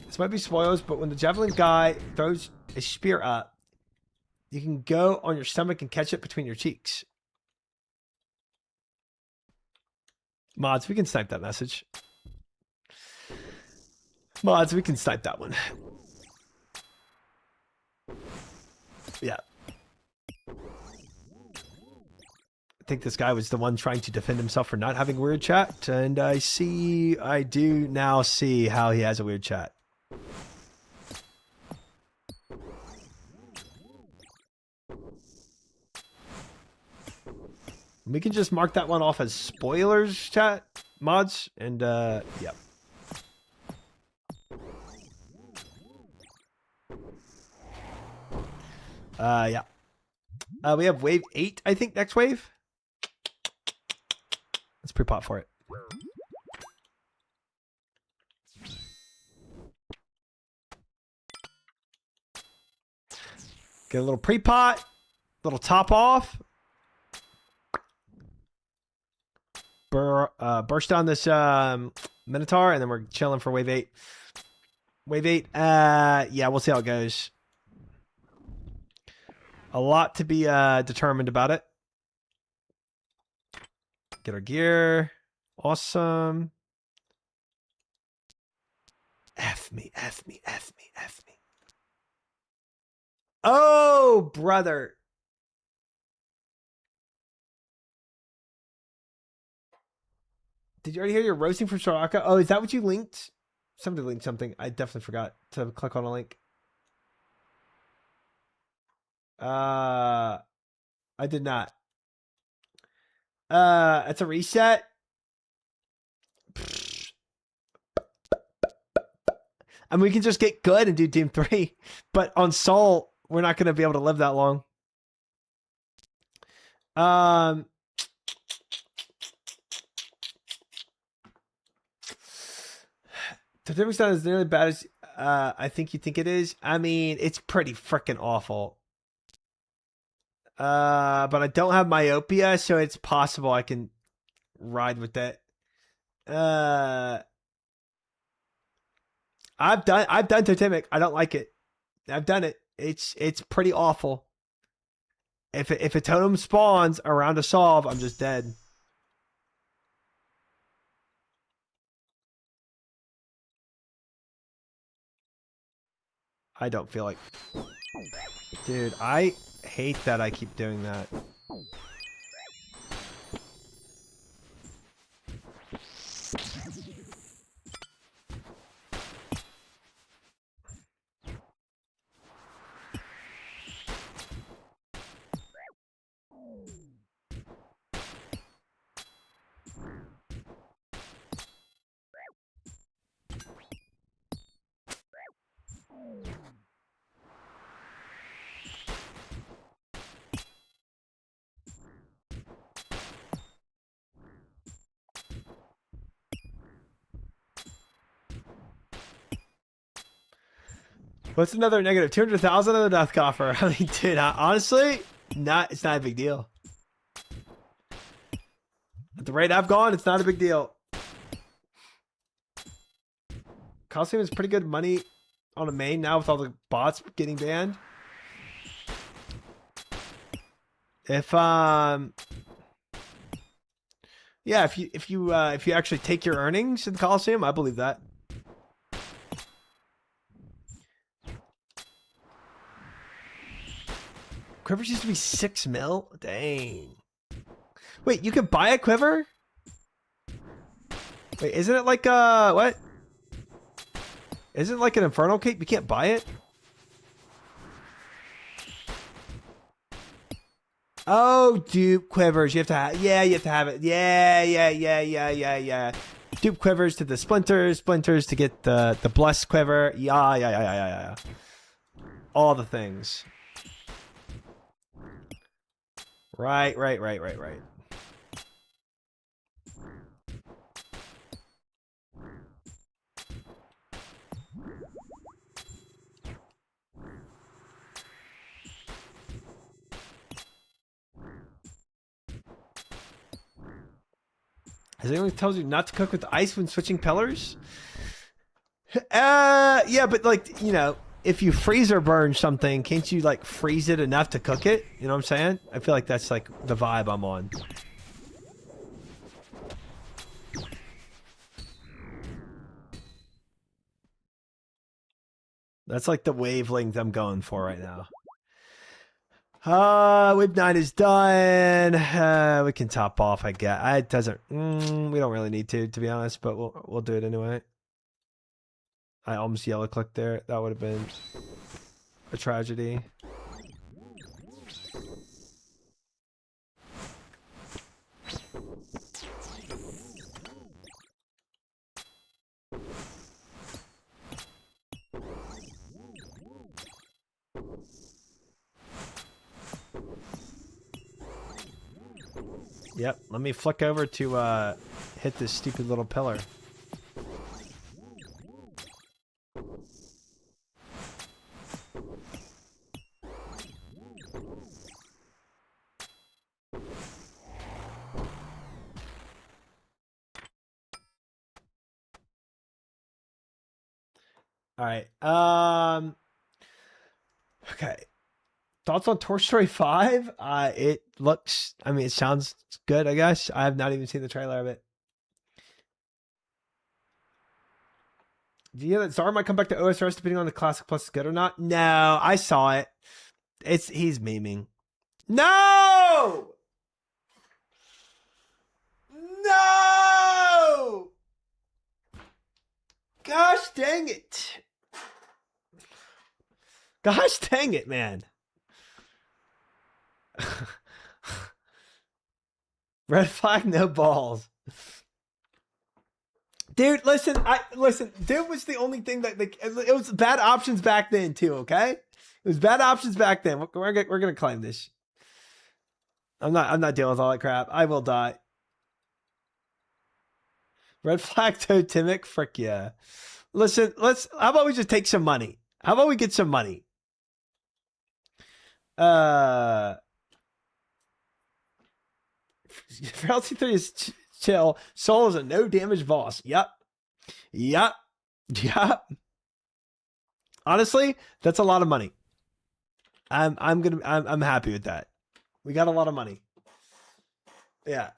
This might be spoilers, but when the javelin guy throws a spear up, you can go on your stomach and catch it between your cheeks. Mods, we can snipe that message. Mods, we can snipe that one. Yeah. I think this guy was the one trying to defend himself for not having weird chat, and I do now see how he has a weird chat. We can just mark that one off as spoilers, chat, mods, and yeah. Yeah. We have wave 8, I think, next wave. Let's pre-pot for it. Get a little pre-pot, little top off. Burst down this Minotaur, and then we're chilling for wave 8. Wave 8, yeah, we'll see how it goes. A lot to be determined about it. Get our gear. Awesome. F me. Oh, brother. Did you already hear you're roasting from Soraka? Oh, is that what you linked? Somebody linked something. I definitely forgot to click on a link. I did not. It's a reset. And we can just get good and do Doom 3. But on Soul, we're not going to be able to live that long. Totemic Stone is nearly as bad as I think you think it is. I mean, it's pretty freaking awful. But I don't have myopia, so it's possible I can ride with that. I've done Totemic. I don't like it. I've done it. It's pretty awful. If a totem spawns around a solve, I'm just dead. I don't feel like... Dude, I hate that I keep doing that. What's another negative? 200,000 of the death coffer. I mean, dude, honestly, it's not a big deal. At the rate I've gone, it's not a big deal. Colosseum is pretty good money on a main now with all the bots getting banned. If yeah, if you actually take your earnings in the Colosseum, I believe that. Quivers used to be 6 mil? Dang. Wait, you can buy a quiver? Wait, isn't it like what? Isn't it like an Infernal Cape? You can't buy it? Oh, dupe quivers. You have to have, yeah, you have to have it. Yeah. Dupe quivers to the splinters to get the blessed quiver. Yeah. All the things. Right. Has anyone tells you not to cook with ice when switching pillars? Yeah, but like, you know, if you freeze or burn something, can't you like freeze it enough to cook it? You know what I'm saying? I feel like that's like the vibe I'm on. That's like the wavelength I'm going for right now. Whip 9 is done. We can top off, I guess. It doesn't. We don't really need to be honest, but we'll do it anyway. I almost yellow clicked there. That would have been a tragedy. Yep, let me flick over to hit this stupid little pillar. All right. Okay. Thoughts on Toy Story 5? It looks, I mean, it sounds good, I guess. I have not even seen the trailer of it. Do you know that Zara might come back to OSRS depending on the Classic Plus is good or not? No, I saw it. He's memeing. No! No! Gosh dang it. Gosh dang it, man. Red flag, no balls. Dude, listen, dude was the only thing that it was bad options back then too, okay? It was bad options back then. We're gonna claim this. I'm not dealing with all that crap. I will die. Red flag totemic, frick yeah. Listen, how about we just take some money? How about we get some money? Frailty 3 is chill. Soul is a no damage boss. Yep. Honestly, that's a lot of money. I'm happy with that. We got a lot of money. Yeah.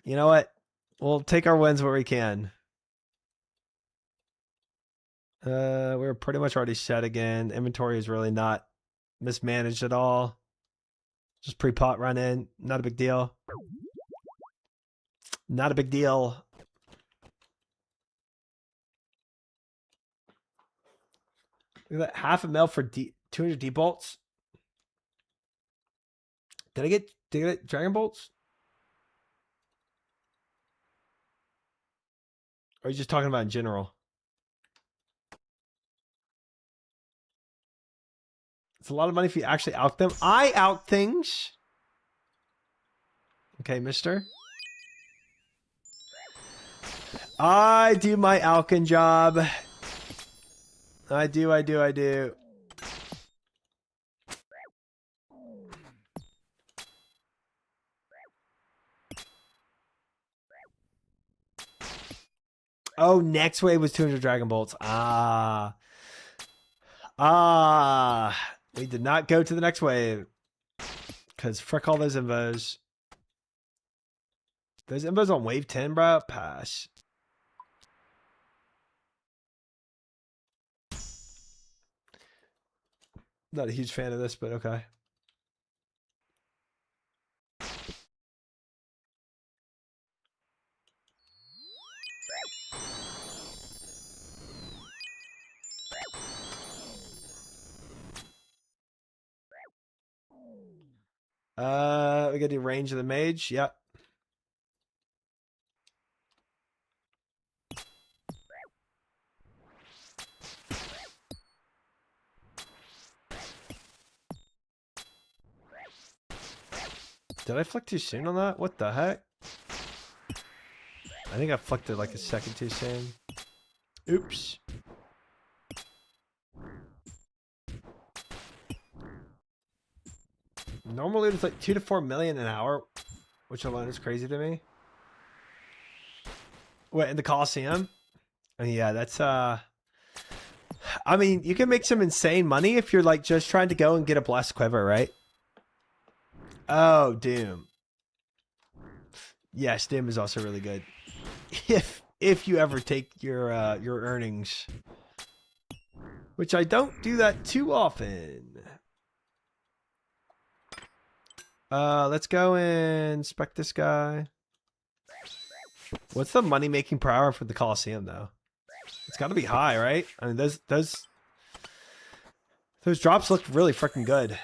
You know what? We'll take our wins where we can. We're pretty much already set again. Inventory is really not mismanaged at all. Just pre-pot run in. Not a big deal. Not a big deal. Look at that, half a mil for 200 D bolts. Did I get Dragon bolts? Or are you just talking about in general? It's a lot of money if you actually out them. I out things. Okay, mister. I do my Alkin job. I do. Oh, next wave was 200 Dragon Bolts. We did not go to the next wave. Because frick all those invos. Those invos on wave 10, bro. Pass. Not a huge fan of this, but okay. We gotta do range of the mage. Yep. Did I flick too soon on that? What the heck? I think I flicked it like a second too soon. Oops. Normally it's like 2 to 4 million an hour, which alone is crazy to me. What, in the Colosseum? Yeah, that's I mean, you can make some insane money if you're like just trying to go and get a blessed quiver, right? Oh, Doom. Yes, Doom is also really good. If you ever take your earnings. Which I don't do that too often. Let's go and inspect this guy. What's the money making per hour for the Colosseum though? It's got to be high, right? I mean, those drops look really freaking good.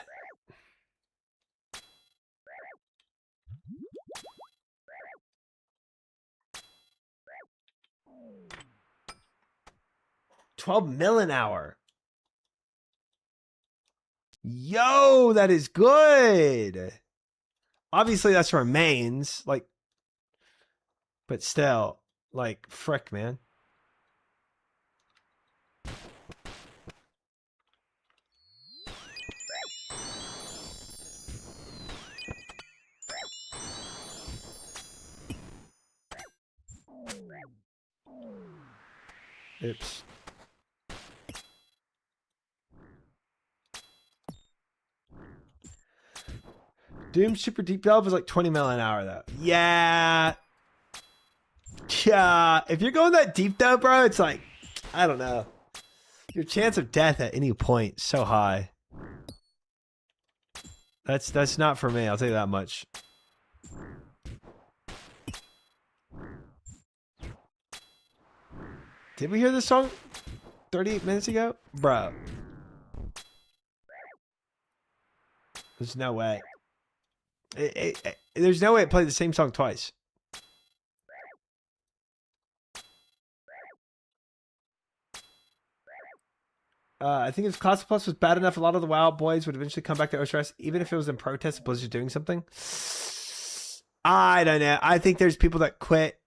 $12 million an hour. Yo, that is good. Obviously, that's for mains, like, but still, like, frick, man. Oops. Doom Super Deep Delve is like 20 mil an hour though. Yeah. Yeah. If you're going that deep though, bro, it's like, I don't know. Your chance of death at any point is so high. That's not for me, I'll tell you that much. Did we hear this song 38 minutes ago? Bro. There's no way. There's no way it played the same song twice. I think if Classic Plus was bad enough, a lot of the WoW boys would eventually come back to Ostress, even if it was in protest of Blizzard doing something. I don't know. I think there's people that quit.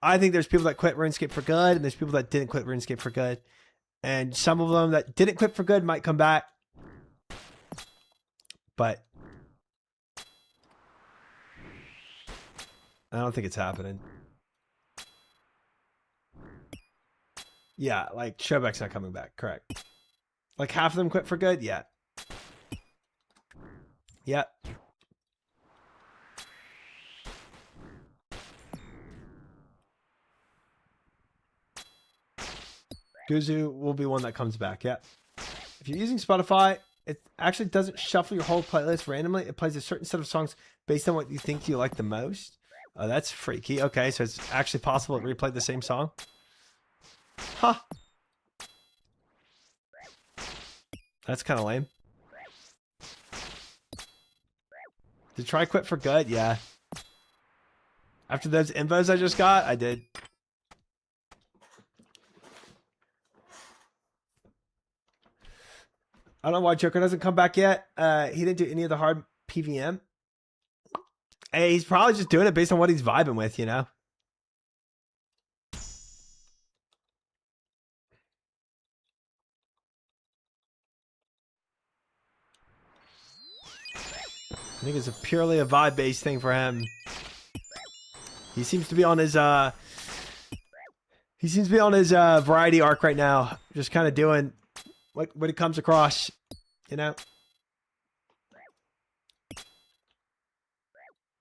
I think there's people that quit RuneScape for good, and there's people that didn't quit RuneScape for good. And some of them that didn't quit for good might come back. But I don't think it's happening. Yeah, like Showback's not coming back. Correct. Like half of them quit for good? Yeah. Yep. Guzu will be one that comes back. Yeah. If you're using Spotify, it actually doesn't shuffle your whole playlist randomly. It plays a certain set of songs based on what you think you like the most. Oh, that's freaky. Okay, so it's actually possible to replay the same song. Huh. That's kind of lame. Did try quit for good? Yeah. After those invos I just got, I did. I don't know why Joker doesn't come back yet. He didn't do any of the hard PVM. Hey, he's probably just doing it based on what he's vibing with, you know? I think it's purely a vibe-based thing for him. He seems to be on his He seems to be on his variety arc right now. Just kind of doing what he comes across, you know?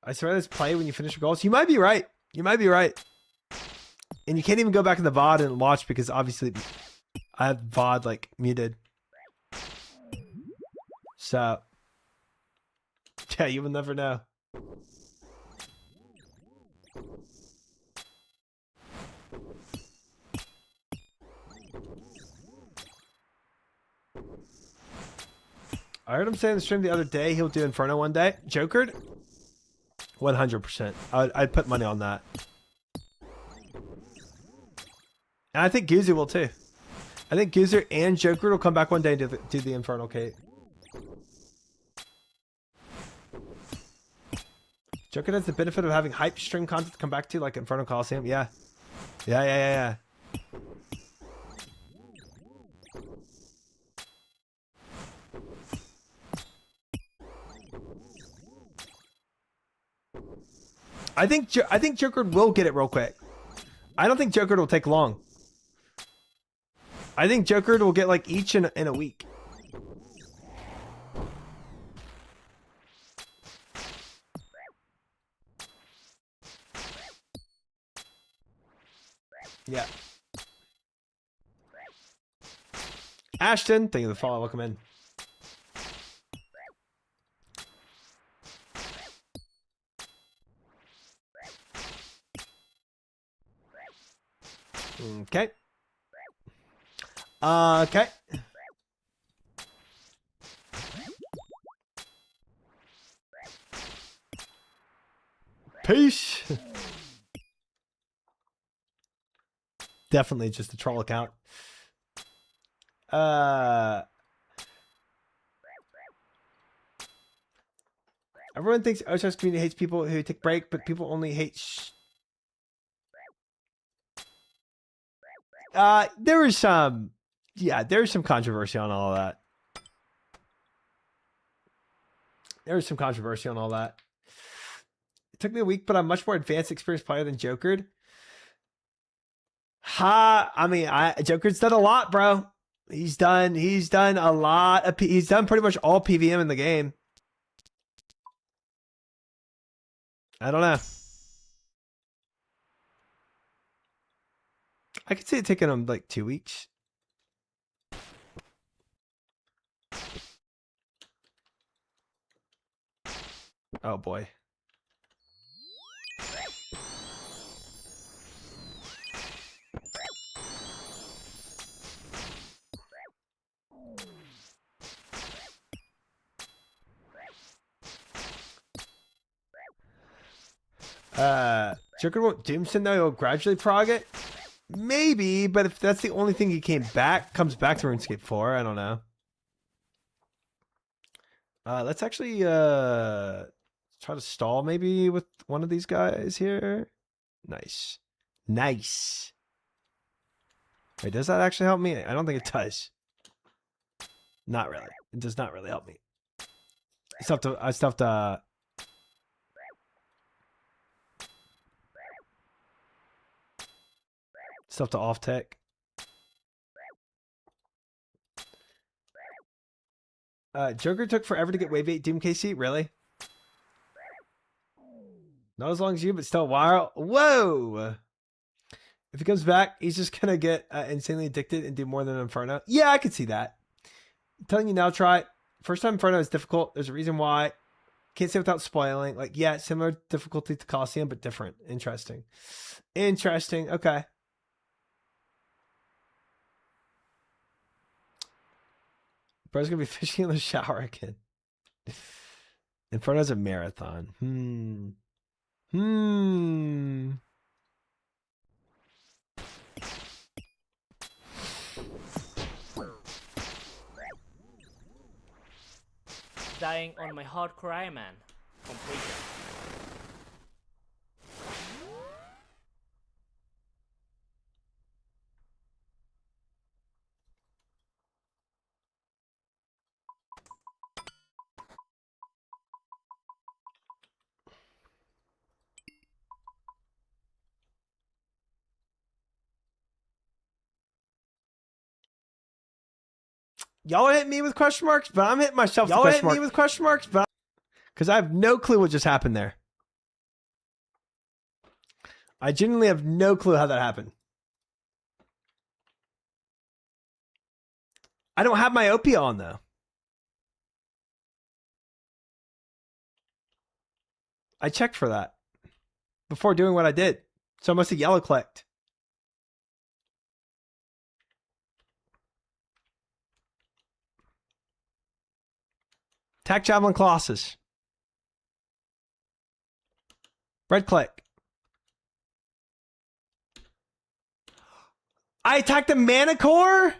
I swear this play when you finish your goals. You might be right. You might be right. And you can't even go back in the VOD and watch because obviously I have VOD like muted. So, yeah, you will never know. I heard him say in the stream the other day he'll do Inferno one day. Jokered? 100%. I'd put money on that. And I think Guzu will too. I think Guzer and Joker will come back one day and do the Infernal Cape. Joker has the benefit of having hype stream content to come back to, like Infernal Coliseum. Yeah. Yeah. I think Joker will get it real quick. I don't think Joker will take long. I think Joker will get like each in a week. Yeah. Ashton, thank you for the follow. Welcome in. Okay. Okay. Peace. Definitely just a troll account. Everyone thinks OSS community hates people who take break, but people only hate there was some controversy on all of that. There was some controversy on all that. It took me a week, but I'm much more advanced, experienced player than Jokered. I mean, Joker's done a lot, bro. He's done a lot of, he's done pretty much all PVM in the game. I don't know. I could see it taking him like 2 weeks. Oh boy. Joker won't Doomsend though, he'll gradually prog it. Maybe, but if that's the only thing he comes back to RuneScape for, I don't know. Let's actually try to stall maybe with one of these guys here. Nice. Nice. Wait, does that actually help me? I don't think it does. Not really. It does not really help me. I still have to off tech. Joker took forever to get wave 8 Doom KC, really? Not as long as you, but still a while. Whoa! If he comes back, he's just gonna get insanely addicted and do more than Inferno. Yeah, I could see that. I'm telling you now, try it. First time Inferno is difficult. There's a reason why. Can't say without spoiling. Like, yeah, similar difficulty to Colosseum, but different. Interesting. Interesting. Okay. Bro's gonna be fishing in the shower again. Inferno's a marathon. Dying on my hardcore Iron Man. Completed. Y'all hit me with question marks, but I'm hitting myself with question marks. Y'all hit me with question marks, but because I have no clue what just happened there. I genuinely have no clue how that happened. I don't have myopia on, though. I checked for that before doing what I did. So I must have yellow clicked. Attack Javelin Colossus. Red click. I attacked the Mana Core?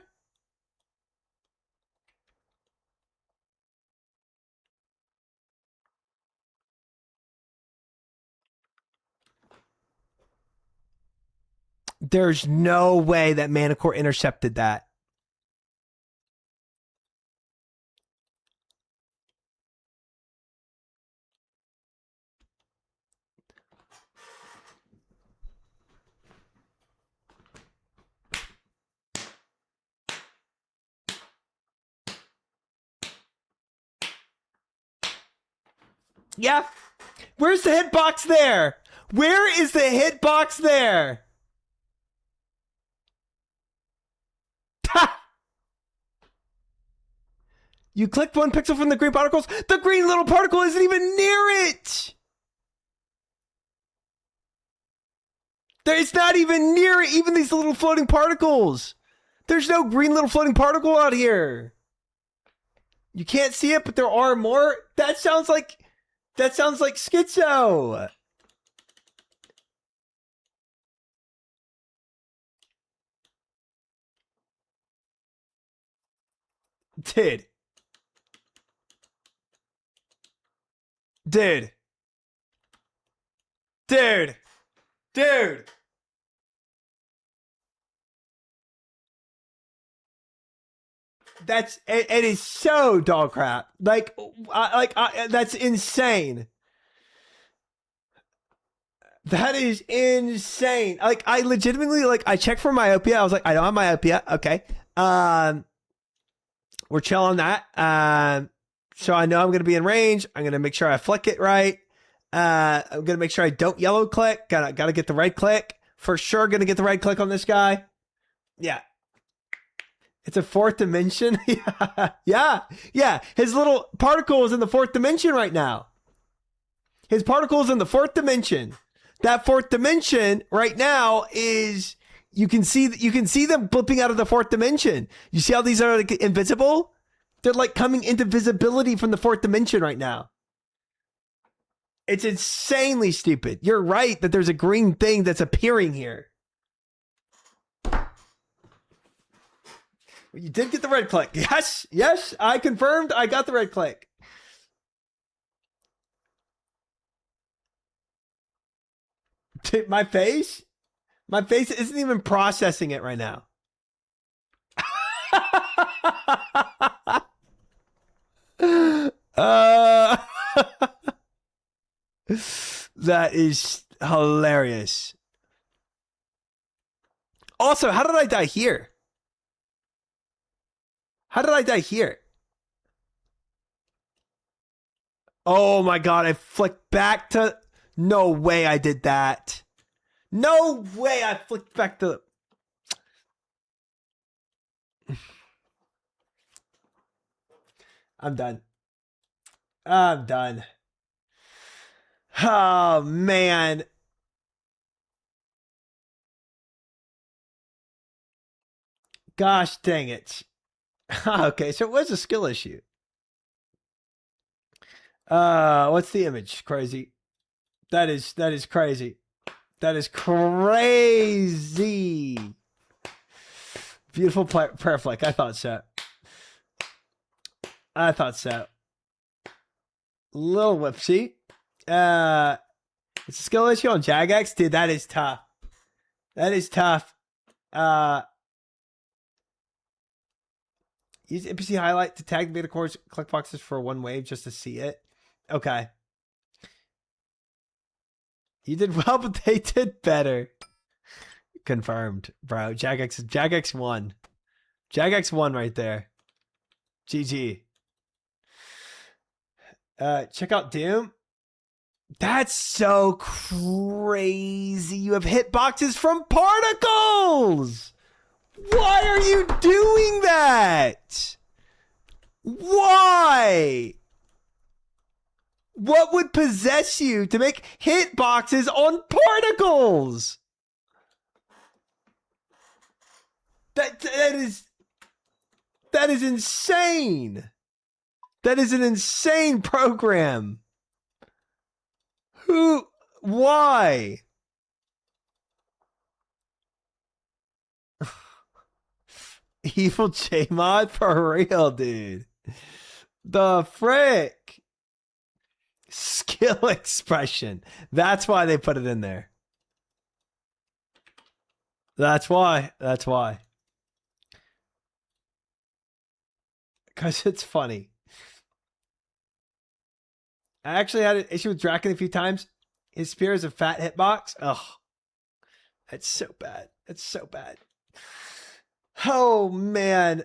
There's no way that Mana Core intercepted that. Yeah. Where's the hitbox there? Where is the hitbox there? You clicked one pixel from the green particles. The green little particle isn't even near it. It's not even near it, even these little floating particles. There's no green little floating particle out here. You can't see it, but there are more. That sounds like schizo. Dude. Dude. Dude. Dude. That's it is so dog crap. That's insane. That is insane. Like, I legitimately, like, I checked for myopia. I was like, I don't have myopia. Okay. We're chill on that. So I know I'm going to be in range. I'm going to make sure I flick it right. I'm going to make sure I don't yellow click. Gotta get the right click. For sure going to get the right click on this guy. Yeah. It's a fourth dimension. Yeah. His little particle is in the fourth dimension right now. His particle is in the fourth dimension. That fourth dimension right now is you can see them blipping out of the fourth dimension. You see how these are like invisible? They're like coming into visibility from the fourth dimension right now. It's insanely stupid. You're right that there's a green thing that's appearing here. You did get the red click. Yes, I confirmed I got the red click. Dude, my face isn't even processing it right now. That is hilarious. Also, how did I die here? How did I die here? Oh my god, I flicked back to... No way I did that. No way I flicked back to... I'm done. I'm done. Oh, man. Gosh dang it. Okay, so it was a skill issue. What's the image? Crazy. That is crazy. That is crazy. Beautiful prayer flick. I thought so. Little whoopsie. It's a skill issue on Jagex. Dude, that is tough. Use NPC highlight to tag the cores click boxes for one wave just to see it. Okay. You did well, but they did better. Confirmed, bro. Jagex won. Jagex won right there. GG. Check out Doom. That's so crazy. You have hitboxes from particles. Why are you doing that? Why? What would possess you to make hitboxes on particles? That is insane. That is an insane program. Who? Why? Evil J-Mod for real, dude. The frick? Skill expression. That's why they put it in there. That's why. That's why. Because it's funny. I actually had an issue with Draken a few times. His spear is a fat hitbox. Ugh. That's so bad. That's so bad. Oh man.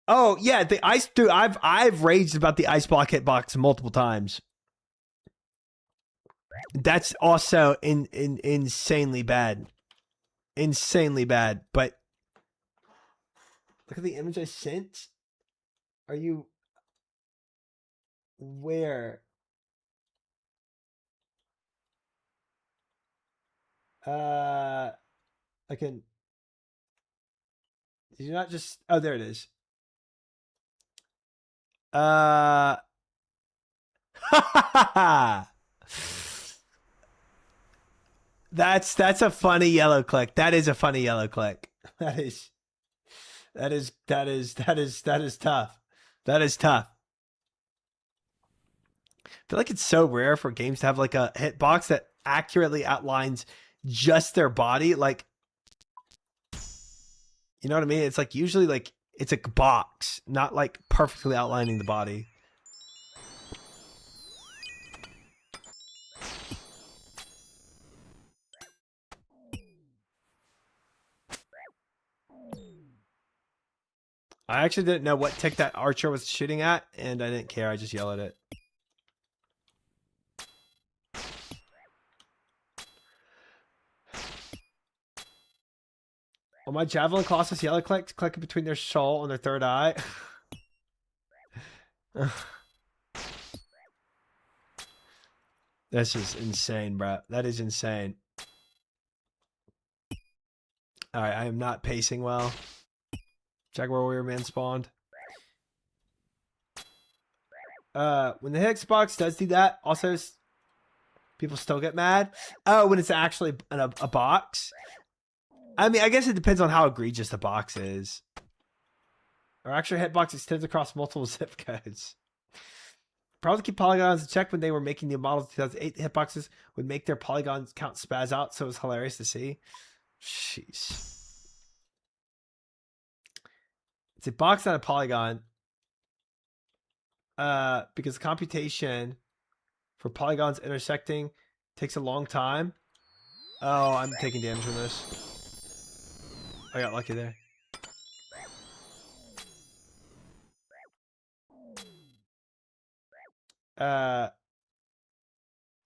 Oh yeah, the ice dude, I've raged about the ice block hitbox multiple times. That's also insanely bad. Insanely bad. But look at the image I sent. Are you where? I can. Did you not just? Oh, there it is. That's a funny yellow click. That is a funny yellow click. That is tough. That is tough. I feel like it's so rare for games to have like a hitbox that accurately outlines just their body. Like, you know what I mean? It's like usually like it's a box, not like perfectly outlining the body. I actually didn't know what tick that archer was shooting at, and I didn't care. I just yelled at it. On my javelin Colossus yellow click between their soul and their third eye. This is insane, bro. That is insane. All right, I am not pacing well. Jaguar Warrior Man spawned. When the Xbox does do that, also people still get mad. Oh, when it's actually a box. I mean, I guess it depends on how egregious the box is. Our actual hitbox extends across multiple zip codes. Probably keep polygons in check when they were making new models. 2008 hitboxes would make their polygons count spaz out, so it was hilarious to see. Jeez. It's a box, not a polygon. Because the computation for polygons intersecting takes a long time. Oh, I'm taking damage from this. I got lucky there.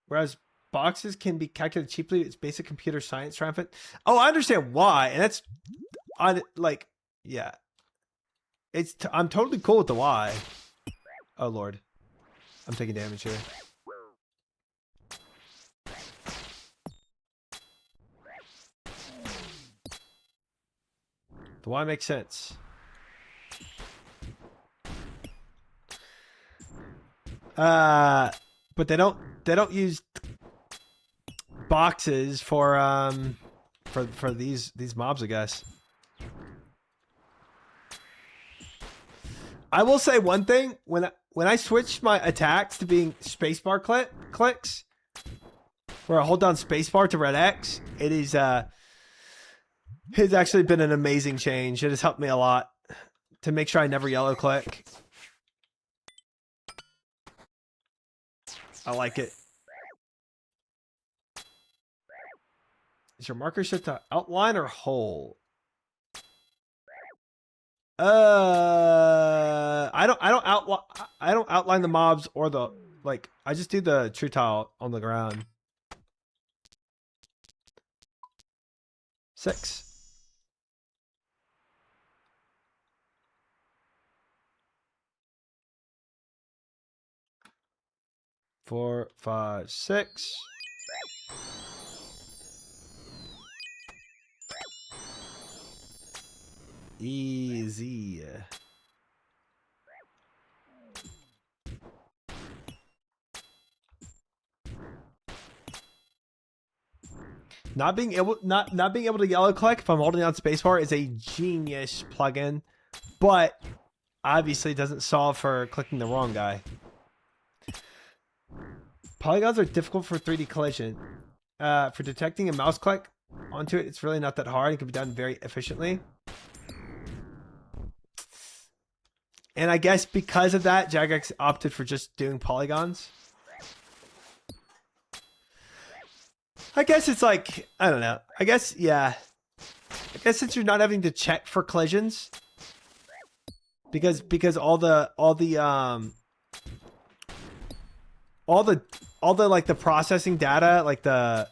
Whereas boxes can be calculated cheaply, it's basic computer science triumphant. Oh, I understand why, and that's, yeah. I'm totally cool with the why. Oh lord, I'm taking damage here. The why makes sense. But they don't use boxes for these mobs, I guess. I will say one thing, when I switched my attacks to being spacebar clicks, where I hold down spacebar to red X, it is it's actually been an amazing change. It has helped me a lot to make sure I never yellow click. I like it. Is your marker set to outline or whole? I don't outline the mobs or the like. I just do the true tile on the ground. 6. 4, 5, 6. Easy. Not being able to yellow click if I'm holding down spacebar is a genius plugin, but obviously doesn't solve for clicking the wrong guy. Polygons are difficult for 3D collision. For detecting a mouse click onto it, it's really not that hard. It can be done very efficiently. And I guess because of that, Jagex opted for just doing polygons. I guess it's like, I don't know. I guess, yeah. I guess since you're not having to check for collisions, because all the like the processing data, like the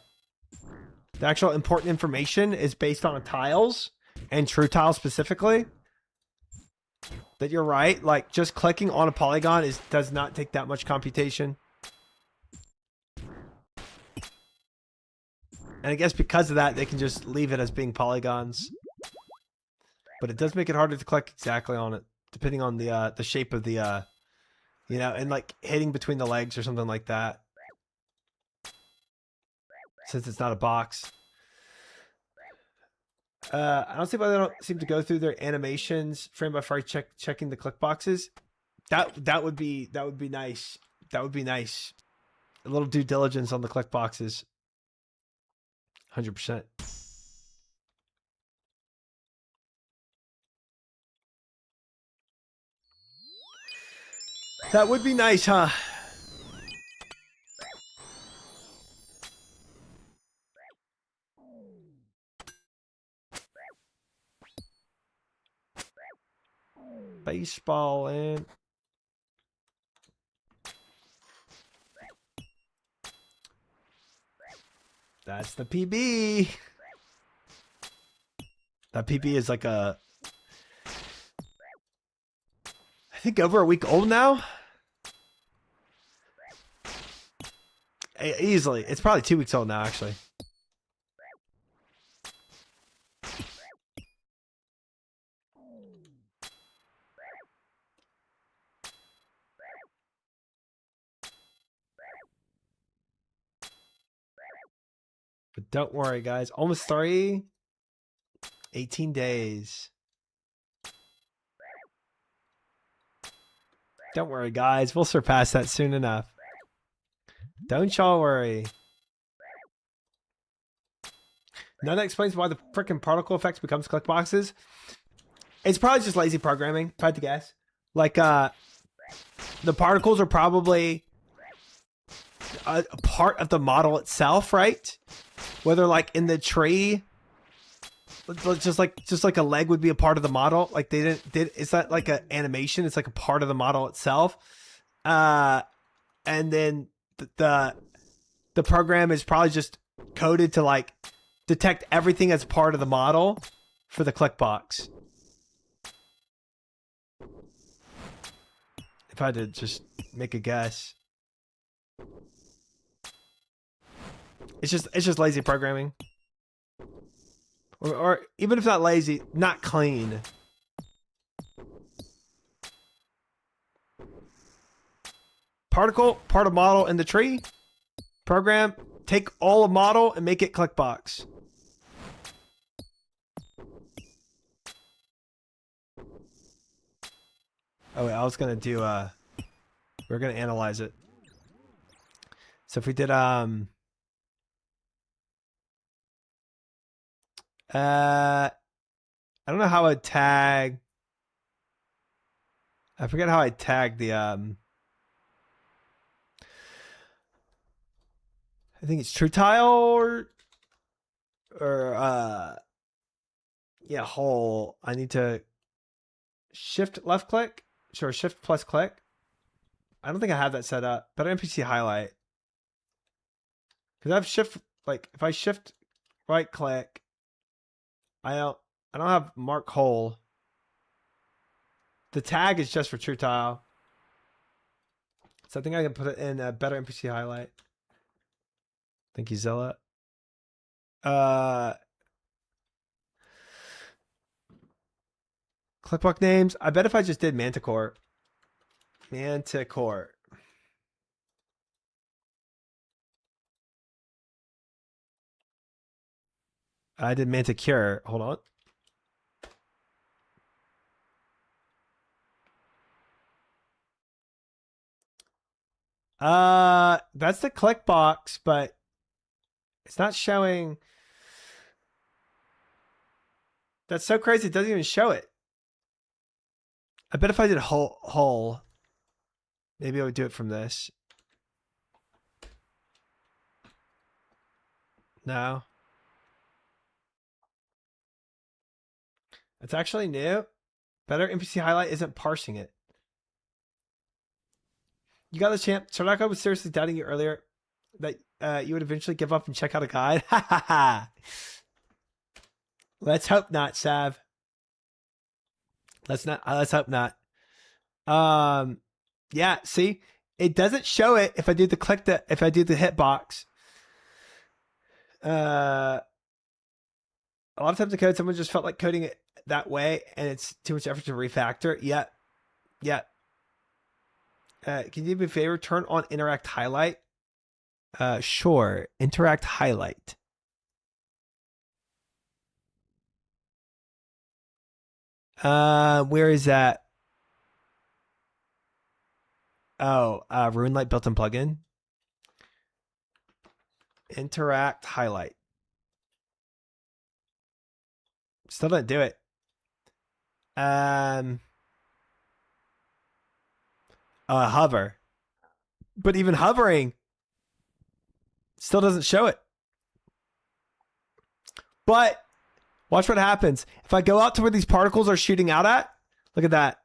actual important information is based on tiles and true tiles specifically. That you're right. Like just clicking on a polygon does not take that much computation. And I guess because of that, they can just leave it as being polygons. But it does make it harder to click exactly on it, depending on the shape of the you know, and like hitting between the legs or something like that. Since it's not a box. I don't see why they don't seem to go through their animations frame by frame checking the click boxes. That would be nice. That would be nice. A little due diligence on the click boxes. 100%. That would be nice, huh? Baseball and that's the PB. That PB is like I think over a week old now. Easily. It's probably 2 weeks old now, actually. But don't worry, guys. Almost 3. 18 days. Don't worry, guys. We'll surpass that soon enough. Don't y'all worry. Now that explains why the freaking particle effects becomes click boxes. It's probably just lazy programming, if I had to guess. Like, the particles are probably a part of the model itself, right? Whether like in the tree, just like a leg would be a part of the model. Like it's not like an animation. It's like a part of the model itself. And then the program is probably just coded to like detect everything as part of the model for the click box. If I had to just make a guess. It's just lazy programming. Or even if not lazy, not clean. Particle, part of model in the tree. Program, take all of model and make it click box. Oh wait, I was gonna do we're gonna analyze it. So if we did I don't know how I'd tag. I forget how I tag the I think it's true tile or yeah, hole. I need to shift left click. Sure, shift plus click. I don't think I have that set up. Better NPC highlight. Because I have shift, like, if I shift right click, I don't have mark hole. The tag is just for true tile. So I think I can put it in a better NPC highlight. Thank you, Zilla. Clickbook names. I bet if I just did Manticore. Manticore. I did Manticure. Hold on. That's the click box, but it's not showing. That's so crazy. It doesn't even show it. I bet if I did whole, maybe I would do it from this. No. It's actually new. Better NPC highlight isn't parsing it. You got the champ. Sardaka was seriously doubting you earlier that you would eventually give up and check out a guide. Ha ha ha. Let's hope not, Sav. Let's hope not. Yeah, see? It doesn't show it if I do the hitbox. A lot of times the code, someone just felt like coding it that way and it's too much effort to refactor. Yeah. Can you do me a favor? Turn on interact highlight. Sure. Interact highlight. Where is that? Oh, RuneLight built-in plugin. Interact highlight. Still didn't do it. Hover. But even hovering still doesn't show it. But watch what happens. If I go out to where these particles are shooting out at, look at that.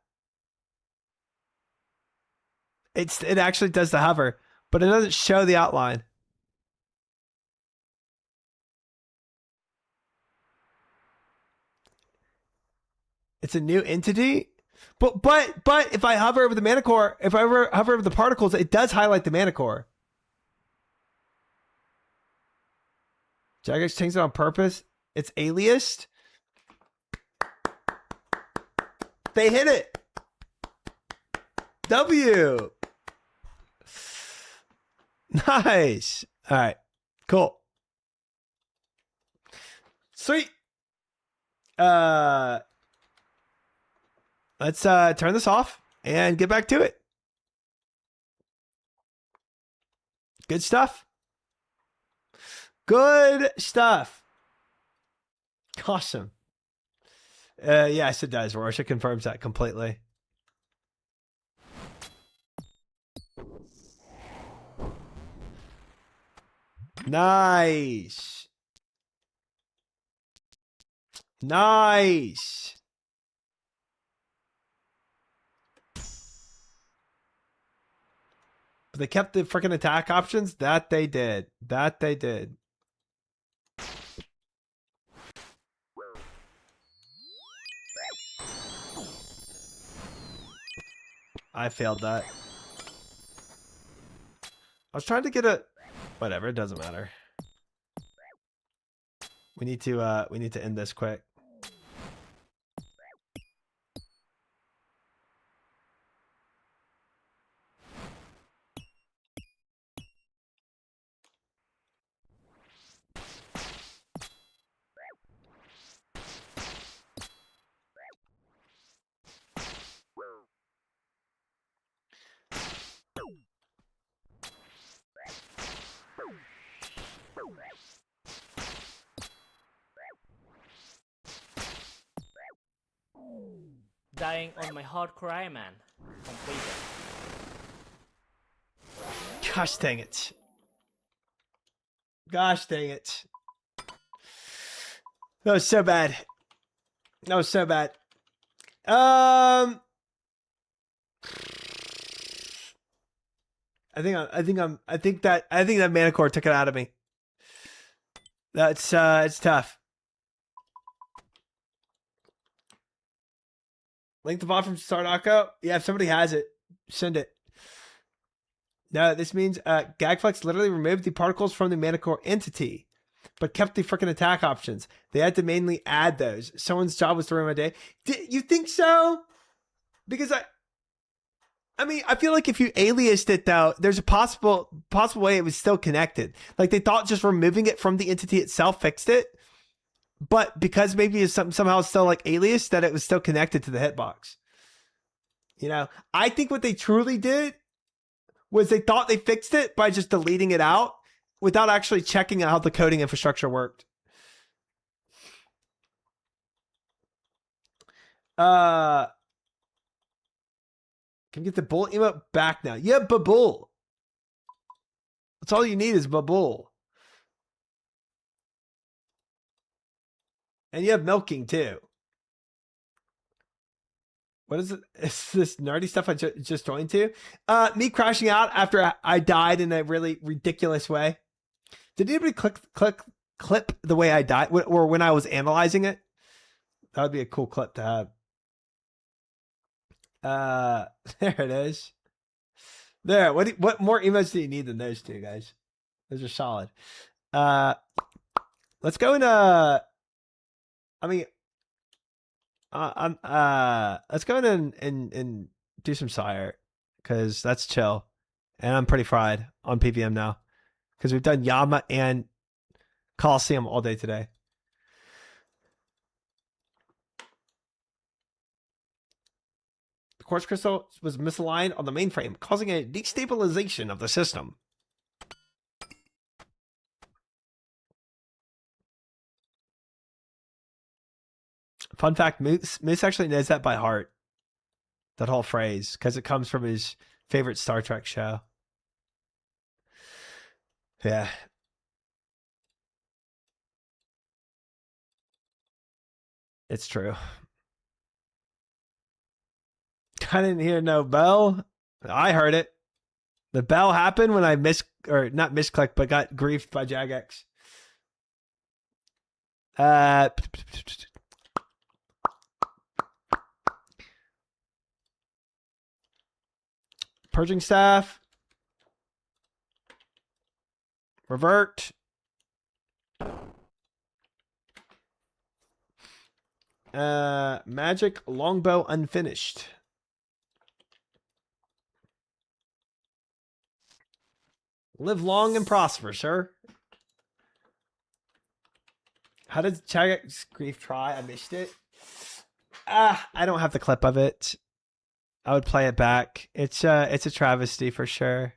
It actually does the hover, but it doesn't show the outline. It's a new entity. But if I hover over the manicore, if I hover over the particles, it does highlight the manicore. Jagex changed it on purpose. It's aliased. They hit it. W. Nice. All right. Cool. Sweet. Let's turn this off and get back to it. Good stuff. Good stuff. Awesome. Yes, it does. Rorschach confirms that completely. Nice. Nice. But they kept the freaking attack options. That they did. That they did. I failed that. I was trying to get a... Whatever, it doesn't matter. We need to end this quick. Dying on my hardcore Iron Man. Completed. Gosh dang it. Gosh dang it. That was so bad. That was so bad. I think that mana core took it out of me. That's it's tough. Link the bot from Stardoco. Yeah, if somebody has it, send it. No, this means Gagflex literally removed the particles from the mana core entity, but kept the freaking attack options. They had to mainly add those. Someone's job was to ruin my day. You think so? Because I mean, I feel like if you aliased it though, there's a possible way it was still connected. Like they thought just removing it from the entity itself fixed it, but because maybe it's somehow still like alias, that it was still connected to the hitbox. You know, I think what they truly did was they thought they fixed it by just deleting it out without actually checking out how the coding infrastructure worked. Can we get the bull emote back now? Yeah, babull. That's all you need is babull. And you have milking too. What is it? Is this nerdy stuff I just joined to? Me crashing out after I died in a really ridiculous way. Did anybody clip the way I died or when I was analyzing it? That would be a cool clip to have. There it is. There. What more emotes do you need than those two, guys? Those are solid. Let's go in. I mean, let's go in and do some Sire because that's chill, and I'm pretty fried on PVM now because we've done Yama and Colosseum all day today. The quartz crystal was misaligned on the mainframe, causing a destabilization of the system. Fun fact, Moose actually knows that by heart. That whole phrase, because it comes from his favorite Star Trek show. Yeah. It's true. I didn't hear no bell. I heard it. The bell happened when I not misclicked, but got griefed by Jagex. Purging staff. Revert. Magic longbow unfinished. Live long and prosper, sir. How did Jagex grief try? I missed it. I don't have the clip of it. I would play it back. It's a travesty for sure.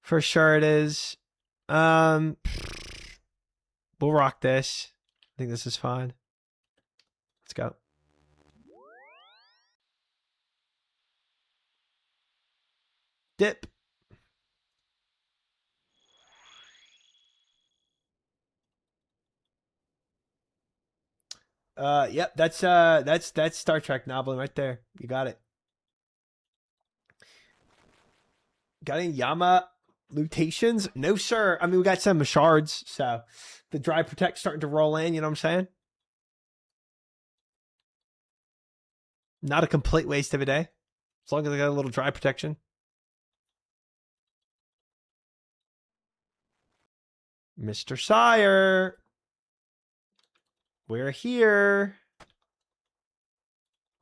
For sure it is. We'll rock this. I think this is fine. Let's go. Dip. Yep, that's Star Trek Noblin right there. You got it. Got any Yama lutations? No, sir. I mean, we got some shards, so the dry protect starting to roll in, you know what I'm saying? Not a complete waste of a day. As long as I got a little dry protection. Mr. Sire. We're here.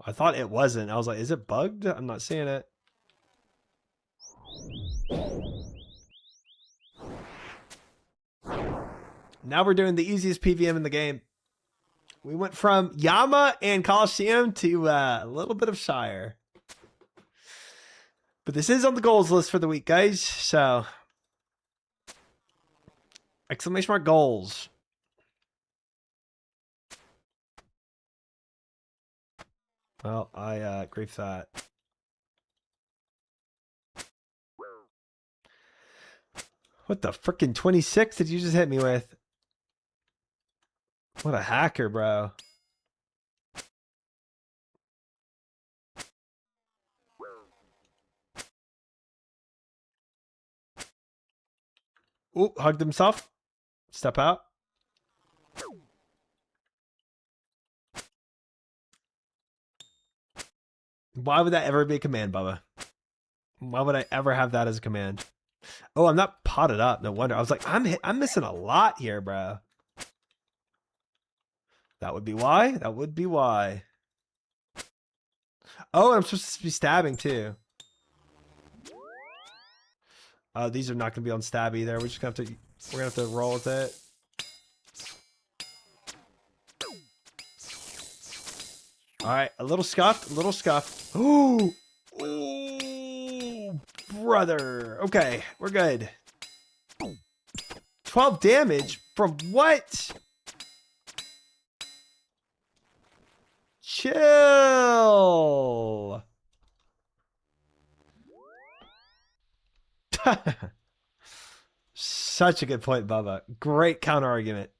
I thought it wasn't. I was like, is it bugged? I'm not seeing it. Now we're doing the easiest PVM in the game. We went from Yama and Colosseum to a little bit of Shire. But this is on the goals list for the week, guys. So, exclamation mark goals. Well, I grief that. What the frickin' 26 did you just hit me with? What a hacker, bro. Ooh, hugged himself. Step out. Why would that ever be a command, Bubba? Why would I ever have that as a command? Oh, I'm not potted up. No wonder. I was like, I'm missing a lot here, bro. That would be why. That would be why. Oh, I'm supposed to be stabbing too. Oh, these are not going to be on stab either. We're just going to have to roll with it. All right, a little scuffed, a little scuffed. Ooh, ooh, brother. Okay, we're good. 12 damage from what? Chill. Such a good point, Bubba. Great counter argument.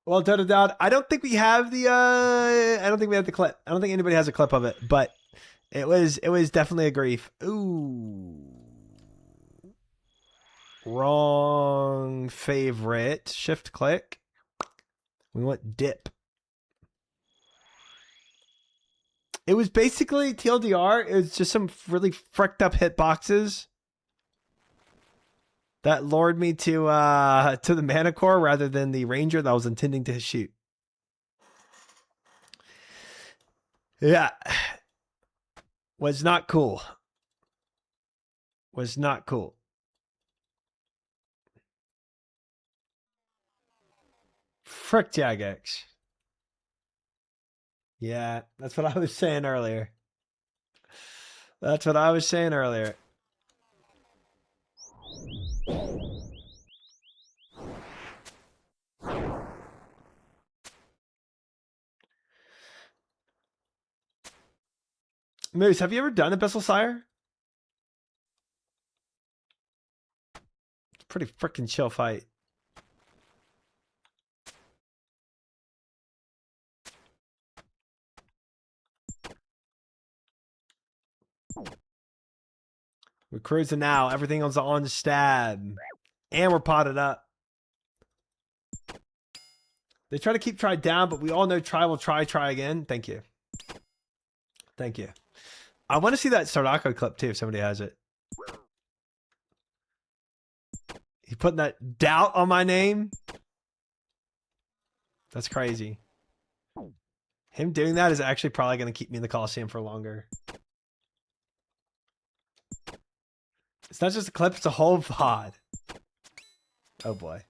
Well, Dota, I don't think we have the I don't think we have the clip. I don't think anybody has a clip of it, but it was definitely a grief. Ooh. Wrong favorite. Shift click. We want dip. It was basically TLDR. It was just some really fricked up hitboxes that lured me to the mana core rather than the ranger that I was intending to shoot. Yeah. Was not cool. Was not cool. Frick Jagex. Yeah, that's what I was saying earlier. That's what I was saying earlier. Moose, have you ever done Abyssal Sire? It's a pretty freaking chill fight. We're cruising now. Everything else on stab. And we're potted up. They try to keep try down, but we all know try will try again. Thank you. Thank you. I want to see that Sardako clip too if somebody has it. He putting that doubt on my name. That's crazy. Him doing that is actually probably going to keep me in the Colosseum for longer. It's not just a clip, it's a whole VOD. Oh boy.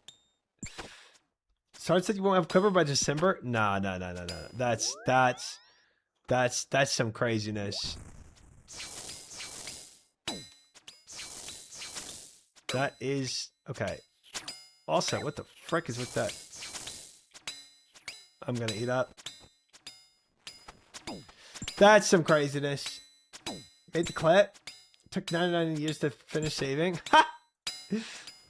Sarge said you won't have Quiver by December? No. That's some craziness. That is okay. Also, what the frick is with that? I'm gonna eat up. That's some craziness. Made the clip. Took 99 years to finish saving.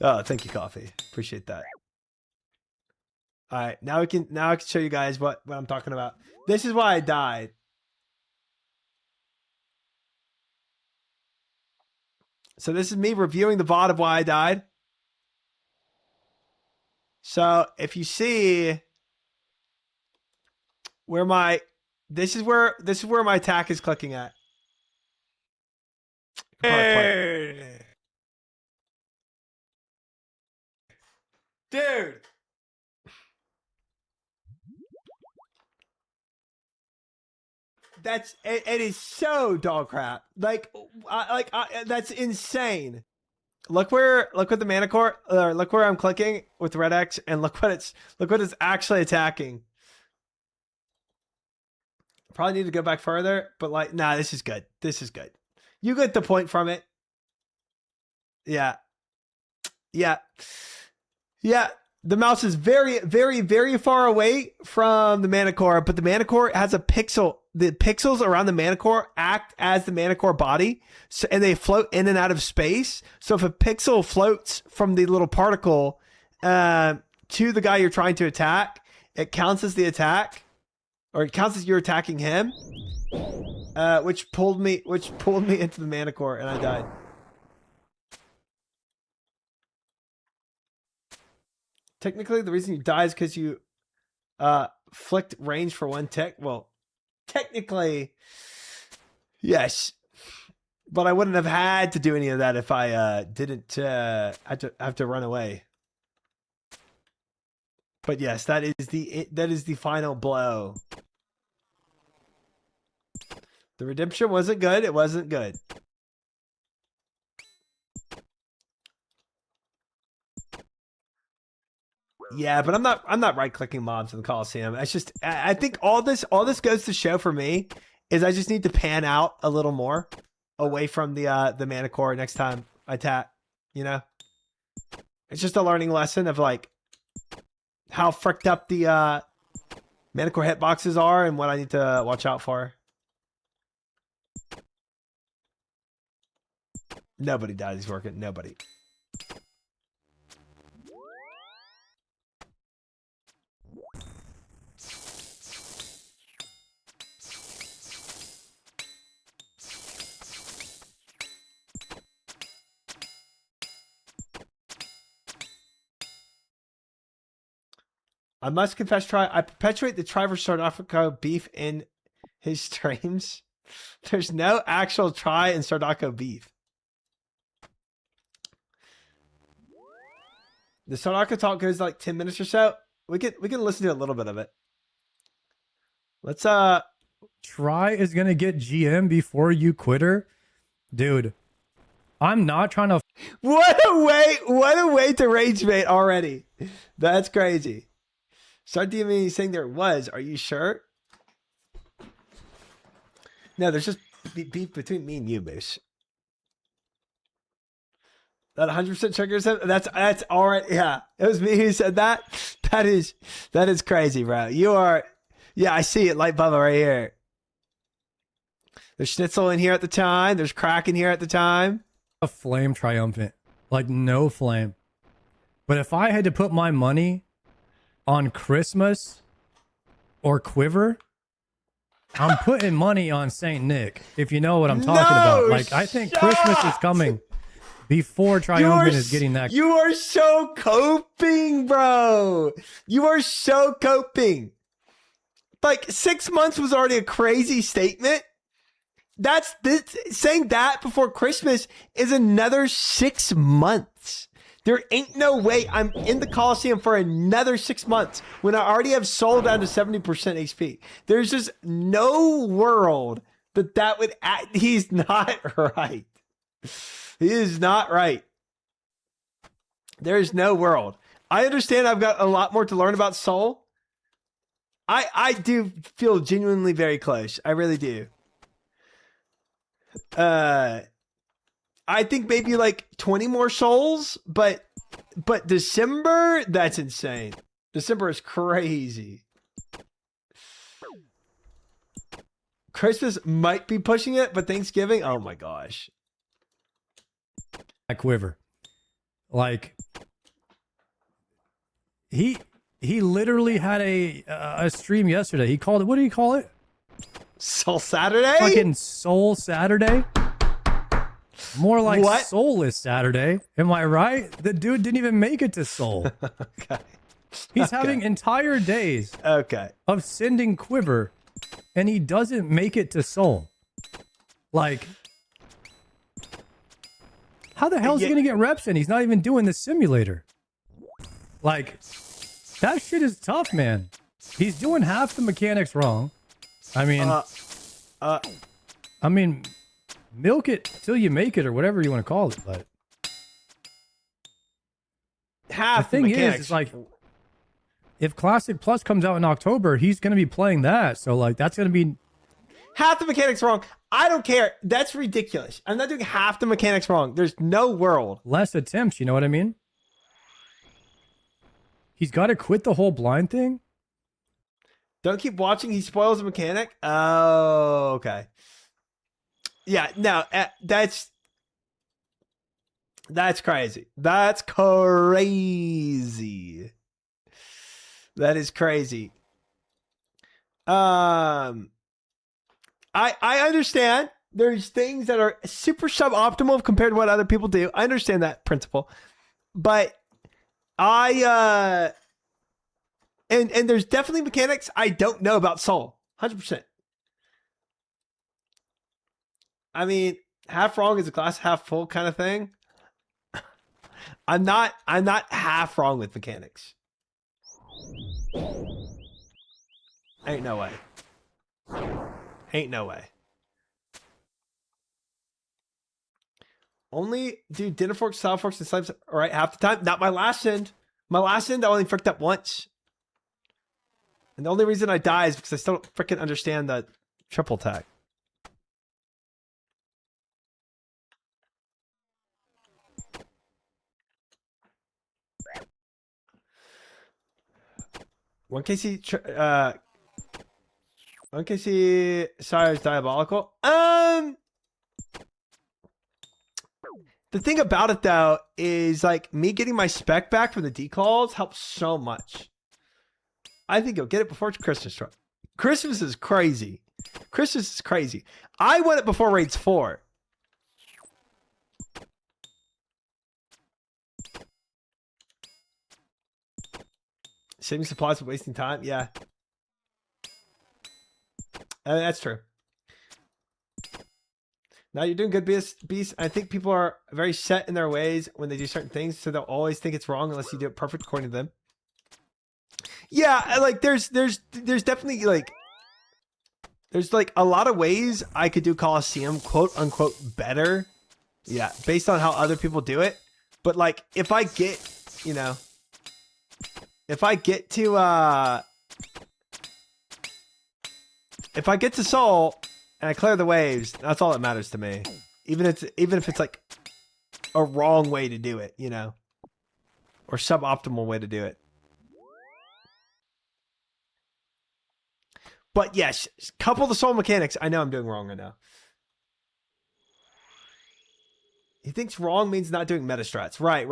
Oh, thank you, Coffee. Appreciate that. All right, now I can show you guys what I'm talking about. This is why I died. So this is me reviewing the VOD of why I died. So if you see where this is where my attack is clicking at. Hey. Dude. It is so dog crap. That's insane. Look what the mana core, look where I'm clicking with red X, and look what it's actually attacking. Probably need to go back further, but nah, this is good. This is good. You get the point from it. Yeah. The mouse is very, very, very far away from the mana core, but the mana core has a pixel. The pixels around the mana core act as the mana core body, and they float in and out of space. So if a pixel floats from the little particle to the guy you're trying to attack, it counts as the attack, or it counts as you're attacking him. which pulled me into the mana core, and I died. Technically, the reason you die is because you flicked range for 1 tick. Well, technically, yes, but I wouldn't have had to do any of that if I didn't have to run away. But yes, that is the final blow. The redemption wasn't good. It wasn't good. Yeah, but I'm not right clicking mobs in the Colosseum. It's just I think all this goes to show for me is I just need to pan out a little more away from the mana core next time I tap, you know? It's just a learning lesson of like how fricked up the mana core hitboxes are and what I need to watch out for. Nobody died. He's working. Nobody. I must confess, I perpetuate the Triver South Africa beef in his streams. There's no actual Tri and Sardaco beef. The Sardaco talk goes like 10 minutes or so. We can listen to a little bit of it. Let's Try is gonna get GM before you quitter, dude. I'm not trying to. What a way to rage bait already. That's crazy. Start DMing saying there was. Are you sure? No, there's just beef between me and you, Moose. That 100% triggers him. That's all right. Yeah, it was me who said that. That is crazy, bro. You are. Yeah, I see it. Light Bubba right here. There's Schnitzel in here at the time. There's Crack in here at the time. A flame triumphant, like no flame. But if I had to put my money on Christmas or Quiver, I'm putting money on Saint Nick. If you know what I'm talking about. Like I think Christmas is coming before Triumphant is getting that. You are so coping, bro. You are so coping. Like 6 months was already a crazy statement. That's this, saying that before Christmas is another 6 months. There ain't no way I'm in the Colosseum for another 6 months when I already have sold down to 70% HP. There's just no world that would act. He's not right. He is not right. There's no world. I understand I've got a lot more to learn about Soul. I do feel genuinely very close. I really do. I think maybe like 20 more souls, but December, that's insane. December is crazy. Christmas might be pushing it, but Thanksgiving, oh my gosh. Quiver. Like he literally had a stream yesterday. He called it, what did he call it? Soul Saturday? Fucking Soul Saturday? More like what? Soulless Saturday. Am I right? The dude didn't even make it to Soul. Okay. He's having entire days of sending Quiver, and he doesn't make it to Soul. Like, how the hell is he going to get reps in? He's not even doing the simulator. Like, that shit is tough, man. He's doing half the mechanics wrong. I mean, milk it till you make it, or whatever you want to call it. But half the thing is, it's like if Classic Plus comes out in October, he's going to be playing that. So like, that's going to be half the mechanics wrong. I don't care. That's ridiculous. I'm not doing half the mechanics wrong. There's no world. Less attempts. You know what I mean? He's got to quit the whole blind thing. Don't keep watching. He spoils the mechanic. Oh, okay. Yeah, no, that's crazy. That's crazy. That is crazy. I I understand there's things that are super suboptimal compared to what other people do. I understand that principle. But and there's definitely mechanics I don't know about Soul. 100%. I mean, half wrong is a glass half full kind of thing. I'm not half wrong with mechanics. Ain't no way. Ain't no way. Only do dinner forks, salad forks, and slimes right half the time. Not my last end. My last end I only fricked up once. And the only reason I die is because I still don't freaking understand the triple tack. One KC Sire is diabolical. The thing about it though is like me getting my spec back from the decalls helps so much. I think you'll get it before Christmas. Christmas is crazy. Christmas is crazy. I want it before Raids 4. Saving supplies but wasting time? Yeah. That's true. Now you're doing good, Beast. I think people are very set in their ways when they do certain things, so they'll always think it's wrong unless you do it perfect according to them. Yeah, like there's definitely like there's like a lot of ways I could do Colosseum quote unquote better. Yeah, based on how other people do it. But like if I get, you know, if I get to Soul and I clear the waves, that's all that matters to me. Even if it's like a wrong way to do it, you know, or suboptimal way to do it. But yes, couple the Soul mechanics. I know I'm doing wrong right now. He thinks wrong means not doing meta strats. Right.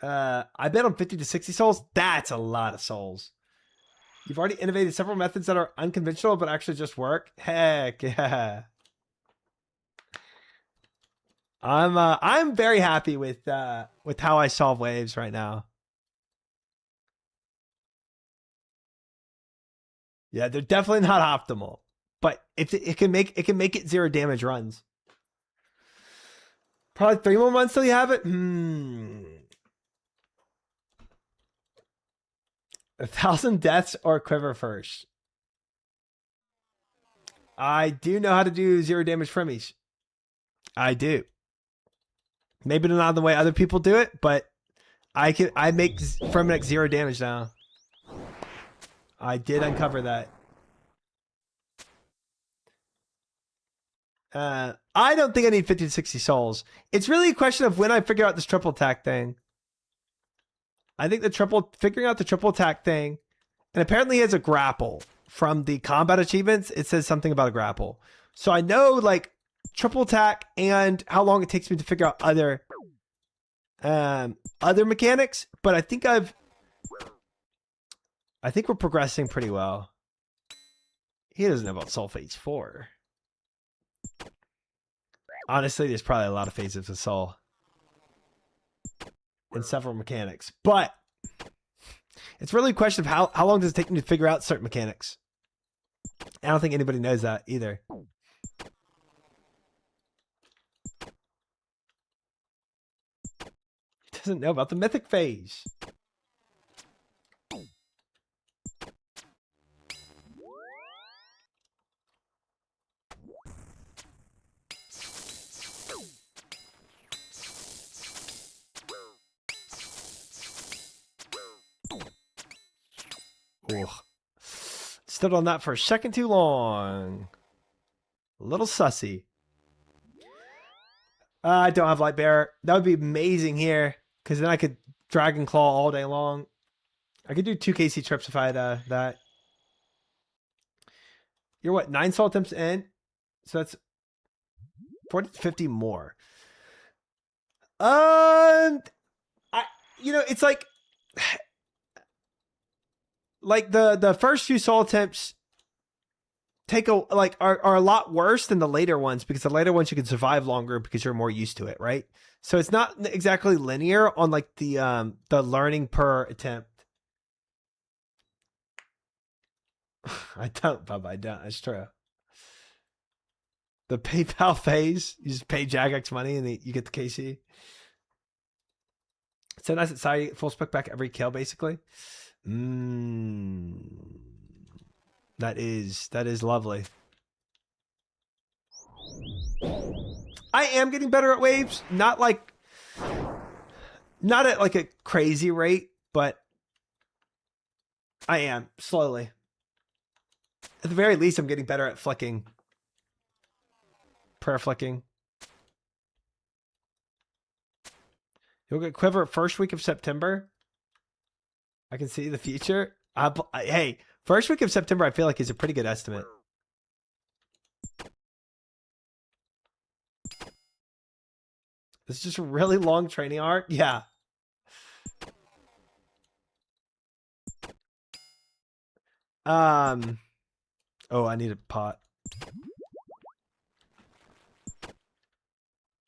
I bet on 50 to 60 souls. That's a lot of souls. You've already innovated several methods that are unconventional but actually just work. Heck yeah. I'm very happy with how I solve waves right now. Yeah, they're definitely not optimal, but it can make it 0 damage runs. Probably 3 more months till you have it. 1,000 deaths or quiver first. I do know how to do 0 damage fremies. I do. Maybe not the way other people do it, but I make Fremenix 0 damage now. I did uncover that. I don't think I need 50 to 60 souls. It's really a question of when I figure out this triple attack thing. I think figuring out the triple attack thing, and apparently he has a grapple from the combat achievements. It says something about a grapple. So I know like triple attack and how long it takes me to figure out other mechanics, but I think we're progressing pretty well. He doesn't know about Soul Phase 4. Honestly, there's probably a lot of phases of Soul and several mechanics, but it's really a question of how long does it take me to figure out certain mechanics. I don't think anybody knows that either. He doesn't know about the mythic phase. Ugh. Stood on that for a second too long. A little sussy. I don't have Light Bearer. That would be amazing here, because then I could Dragon Claw all day long. I could do 2 KC trips if I had that. You're what, 9 soul attempts in? So that's 40 to 50 more. It's like like the first few soul attempts are a lot worse than the later ones, because the later ones you can survive longer because you're more used to it, right? So it's not exactly linear on like the learning per attempt. I don't, Bubba, I don't. It's true. The PayPal phase, you just pay Jagex money and you get the KC. It's so nice that Sai full spec back every kill, basically. That is lovely. I am getting better at waves. Not at like a crazy rate, but I am slowly. At the very least, I'm getting better at flicking. Prayer flicking. You'll get Quiver first week of September. I can see the future. Hey, first week of September, I feel like is a pretty good estimate. This is just a really long training arc. Yeah. Oh, I need a pot.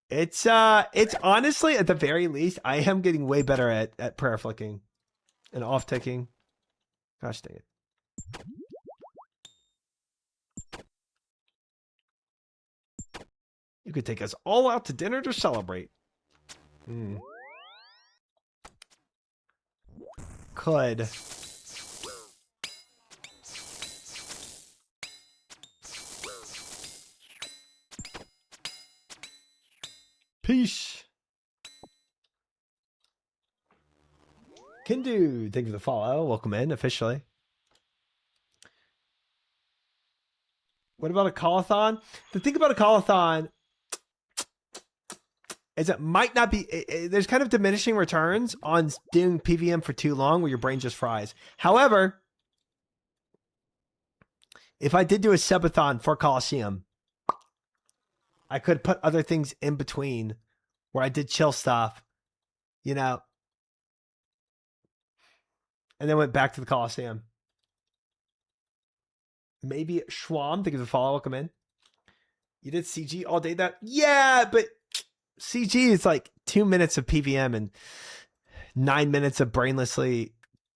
It's honestly, at the very least, I am getting way better at prayer flicking and off ticking. Gosh dang it. You could take us all out to dinner to celebrate. Could. Peace. Kindu, thank you for the follow. Welcome in officially. What about a call-a-thon? The thing about a call-a-thon is it might not be, there's kind of diminishing returns on doing PVM for too long where your brain just fries. However, if I did do a subathon for Colosseum, I could put other things in between where I did chill stuff, you know, and then went back to the Colosseum. Maybe Schwam, think of the follow, welcome in. You did CG all day that? Yeah, but CG is like 2 minutes of PVM and 9 minutes of brainlessly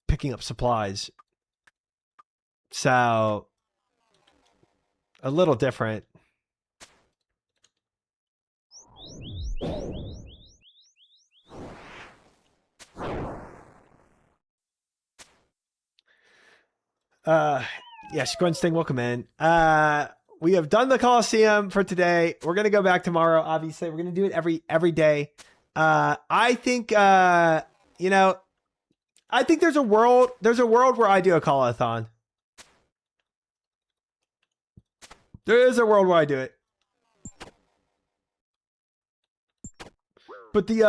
picking up supplies. So, a little different. Yes, Grunsting, welcome in. We have done the Colosseum for today. We're gonna go back tomorrow. Obviously, we're gonna do it every day. I think you know, I think there's a world where I do a call-a-thon. There is a world where I do it. But the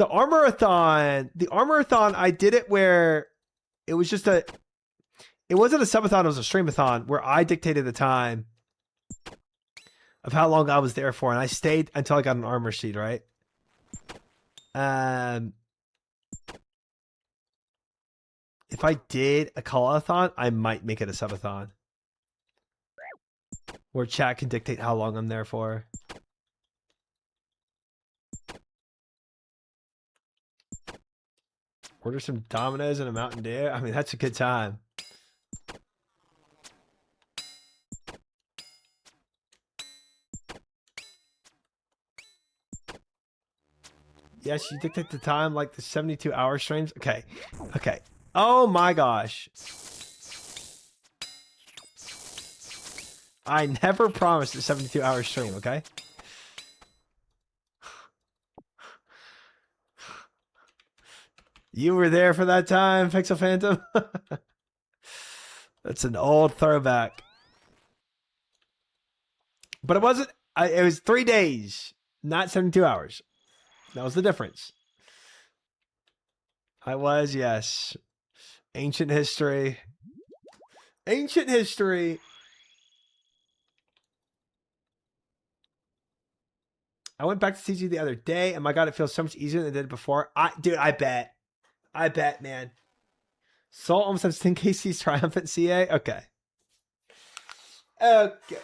armorathon, I did it where it was just it wasn't a subathon, it was a streamathon where I dictated the time of how long I was there for, and I stayed until I got an armor sheet, right? If I did a call-a-thon, I might make it a subathon where chat can dictate how long I'm there for. Order some Domino's and a Mountain Dew. I mean, that's a good time. Yes, you dictate the time like the 72-hour streams. Okay. Okay. Oh my gosh. I never promised a 72-hour stream, okay? You were there for that time, Pixel Phantom? That's an old throwback. But it wasn't, it was 3 days, not 72 hours. That was the difference. I was, yes. Ancient history. Ancient history. I went back to CG the other day, and my God, it feels so much easier than it did before. Dude, I bet. I bet, man. Salt almost has 10 KC's triumphant CA. Okay. Okay.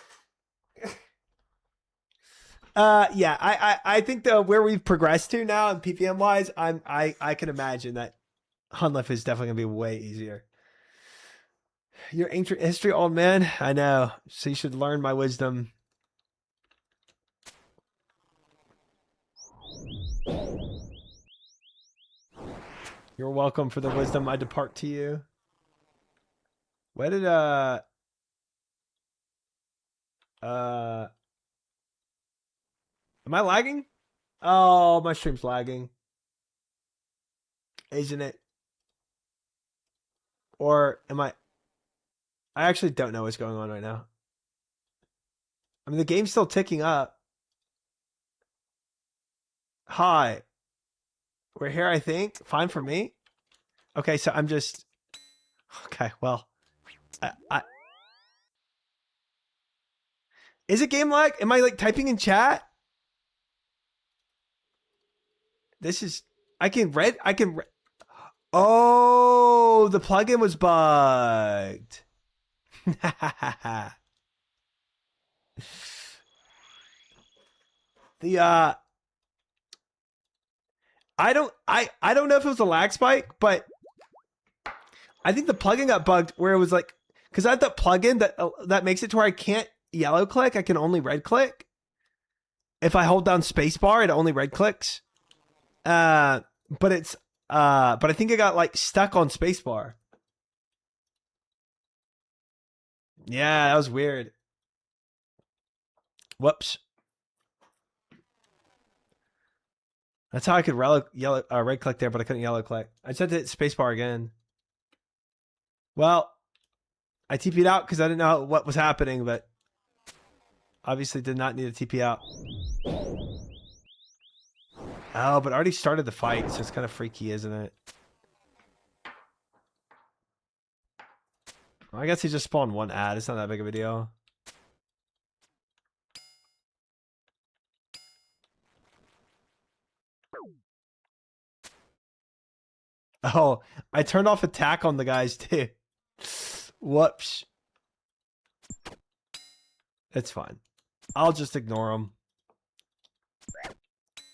Yeah, I think where we've progressed to now in PPM wise, I can imagine that Hunliff is definitely gonna be way easier. Your ancient history, old man. I know. So you should learn my wisdom. You're welcome for the wisdom I depart to you. Where did am I lagging? Oh, my stream's lagging. Isn't it? Or am I actually don't know what's going on right now. I mean, the game's still ticking up. Hi. We're here, I think. Fine for me. Okay, so I'm just... Okay, well. Is it game lag? Am I like typing in chat? This is... I can... Oh, the plugin was bugged. The I don't know if it was a lag spike, but I think the plugin got bugged where it was like, because I have that plugin that makes it to where I can't yellow click, I can only red click. If I hold down spacebar, it only red clicks. But I think it got like stuck on spacebar. Yeah, that was weird. Whoops. That's how I could red click there, but I couldn't yellow click. I just had to hit spacebar again. Well, I TP'd out because I didn't know what was happening, but obviously did not need to TP out. Oh, but I already started the fight, so it's kind of freaky, isn't it? Well, I guess he just spawned one ad. It's not that big of a deal. Oh, I turned off attack on the guys too. Whoops. It's fine. I'll just ignore them.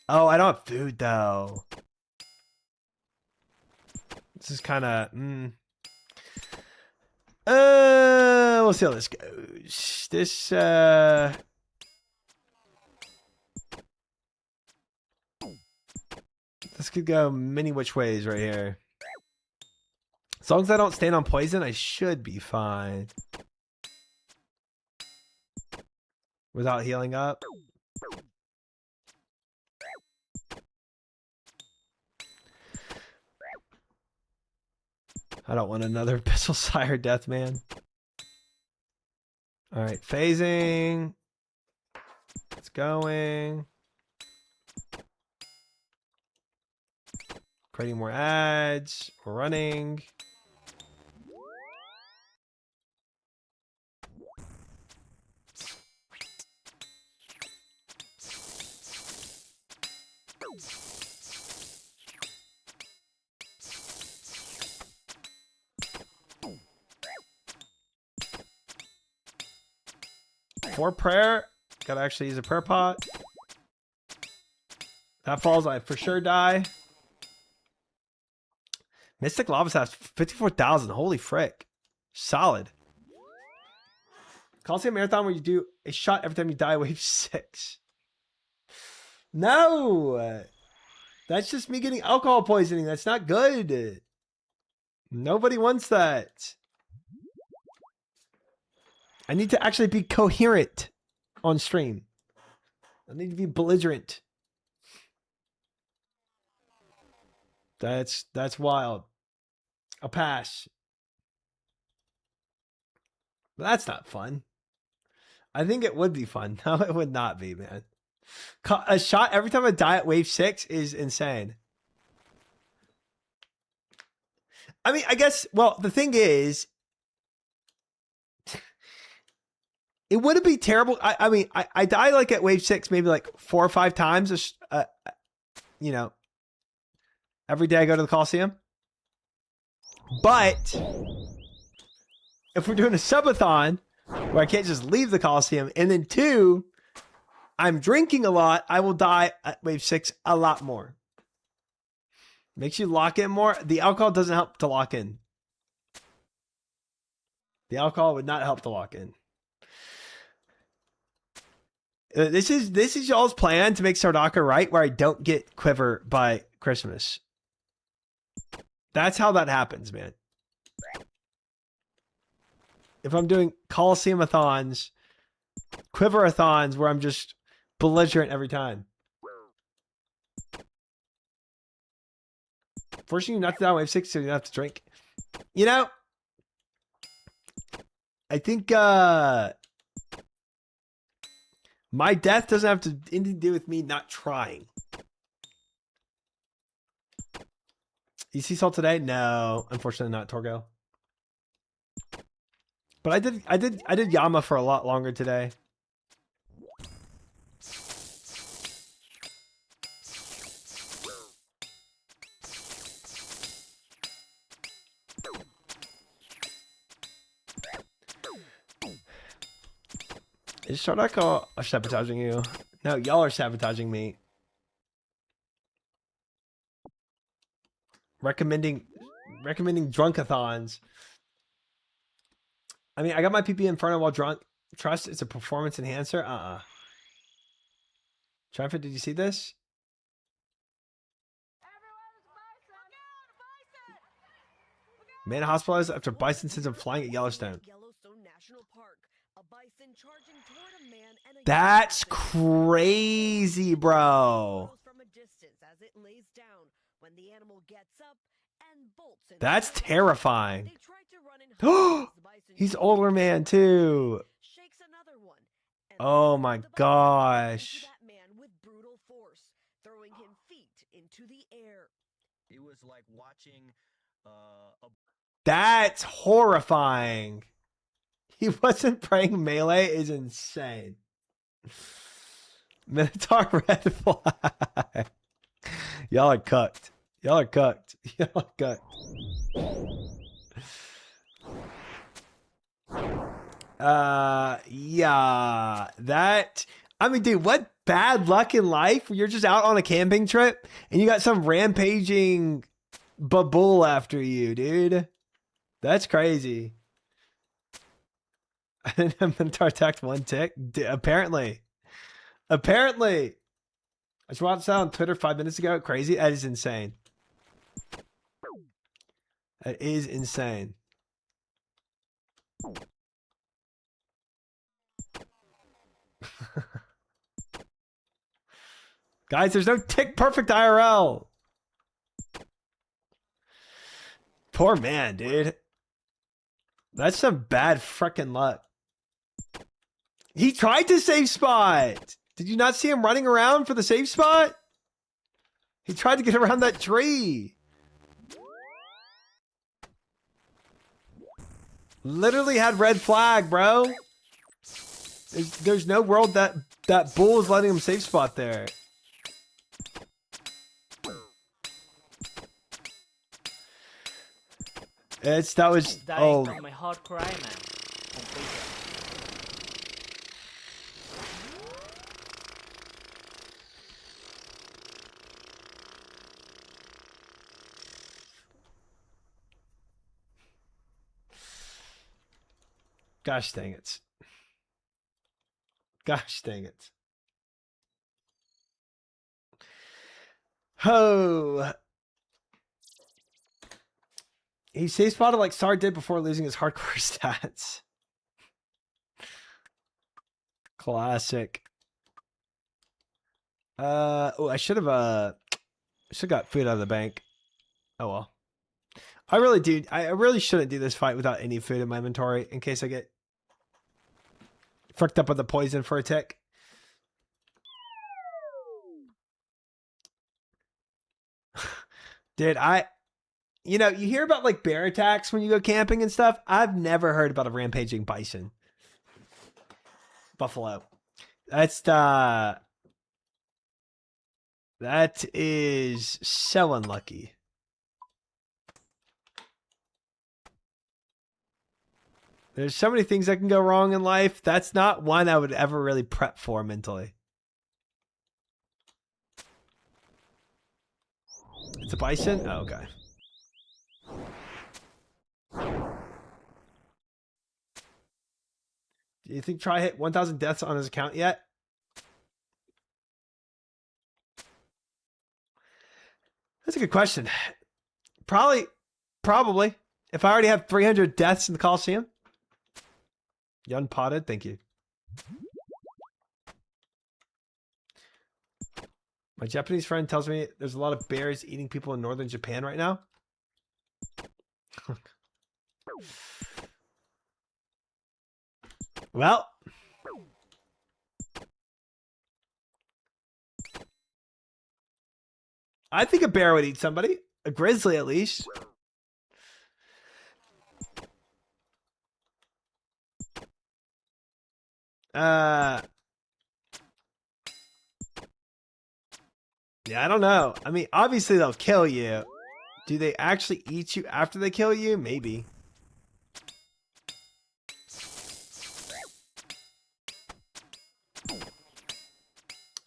Oh, I don't have food though. This is kind of... we'll see how this goes. This could go many which ways right here. As long as I don't stand on poison, I should be fine. Without healing up. I don't want another Abyssal Sire death, man. Alright, phasing. It's going. Creating more ads. We're running. For prayer, gotta actually use a prayer pot. That falls, I for sure die. Mystic Lava has 54,000. Holy frick. Solid. Colosseum Marathon where you do a shot every time you die, wave 6. No! That's just me getting alcohol poisoning. That's not good. Nobody wants that. I need to actually be coherent on stream. I need to be belligerent. That's wild. I'll pass. That's not fun. I think it would be fun. No, it would not be, man. A shot every time I die at wave 6 is insane. I mean, I guess, well, the thing is, it wouldn't be terrible. I mean, I die like at wave 6, maybe like 4 or 5 times, you know, every day I go to the Colosseum. But if we're doing a subathon where I can't just leave the Coliseum, and then 2, I'm drinking a lot, I will die at wave 6 a lot more. Makes you lock in more. The alcohol doesn't help to lock in. The alcohol would not help to lock in. This is y'all's plan to make Sardaka right, where I don't get Quiver by Christmas. That's how that happens, man. If I'm doing Coliseum-a-thons, Quiver-a-thons, where I'm just belligerent every time. Forcing you not to die on wave 6 so you don't have to drink. You know, I think my death doesn't have anything to do with me not trying. You see Salt today? No, unfortunately not, Torgo. But I did Yama for a lot longer today. Is Sardaka sabotaging you? No, y'all are sabotaging me. Recommending drunkathons. I mean, I got my PP Inferno while drunk. Trust it's a performance enhancer. Triumphant, did you see this? Man hospitalized after bison symptom flying at Yellowstone. That's crazy, bro. That's terrifying. He's older man too. Oh my gosh. It was like watching That's horrifying. He wasn't praying melee is insane. Minotaur red flag. Y'all are cooked. Y'all are cooked. Y'all are cooked. Yeah. That, I mean, dude, what bad luck in life where you're just out on a camping trip and you got some rampaging babool after you, dude. That's crazy. Minotaur attacked 1 tick. Apparently. I just watched that on Twitter 5 minutes ago. Crazy. That is insane. That is insane. Guys, there's no tick perfect IRL. Poor man, dude. That's some bad freaking luck. He tried to save spot. Did you not see him running around for the safe spot? He tried to get around that tree. Literally had red flag, bro. There's no world that bull is letting him safe spot there. That was Dying from my hard cry, man. Completed. Gosh dang it. Gosh dang it. Oh. He safe spotted like Sar did before losing his hardcore stats. Classic. Oh, I should have got food out of the bank. Oh well. I really shouldn't do this fight without any food in my inventory in case I get fricked up with the poison for a tick. Dude, you know, you hear about like bear attacks when you go camping and stuff. I've never heard about a rampaging bison. Buffalo. That is so unlucky. There's so many things that can go wrong in life. That's not one I would ever really prep for mentally. It's a bison? Oh, okay. Do you think Try hit 1,000 deaths on his account yet? That's a good question. Probably. If I already have 300 deaths in the Colosseum. You unpotted? Thank you. My Japanese friend tells me there's a lot of bears eating people in northern Japan right now. Well. I think a bear would eat somebody. A grizzly, at least. Yeah, I don't know. I mean, obviously they'll kill you. Do they actually eat you after they kill you? Maybe.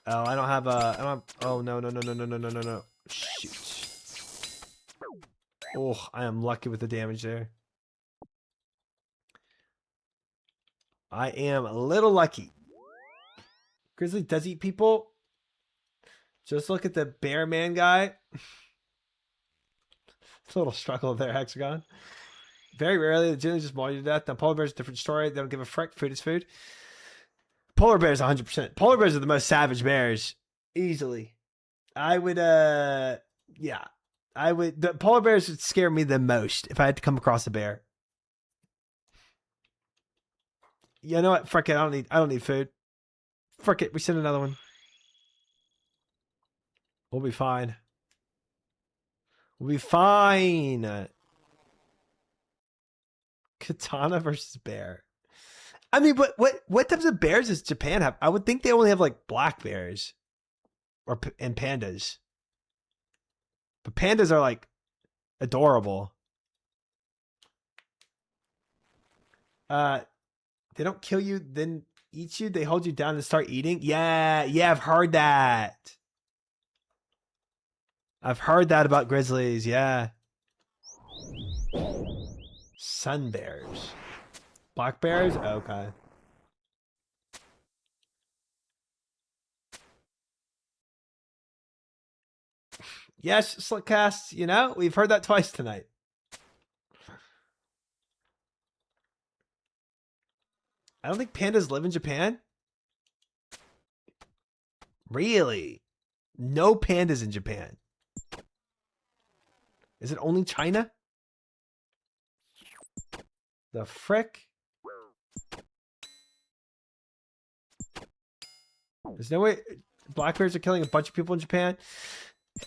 Oh, I don't have a. I don't have, oh no. Shoot. Oh, I am lucky with the damage there. I am a little lucky. Grizzly does eat people. Just look at the bear man guy. It's a little struggle there, Hexagon. Very rarely, they generally just maul you to death. Now, polar bears, different story. They don't give a frick. Food is food. Polar bears, 100%. Polar bears are the most savage bears. Easily. I would, yeah. The polar bears would scare me the most if I had to come across a bear. You know what? Frick it. I don't need food. Frick it. We send another one. We'll be fine. We'll be fine. Katana versus bear. I mean, what types of bears does Japan have? I would think they only have like black bears, and pandas. But pandas are like adorable. They don't kill you, then eat you. They hold you down and start eating. Yeah, I've heard that. I've heard that about grizzlies, yeah. Sun bears. Black bears? Okay. Yes, Slickcast, you know, we've heard that twice tonight. I don't think pandas live in Japan. Really? No pandas in Japan. Is it only China? The frick? There's no way black bears are killing a bunch of people in Japan.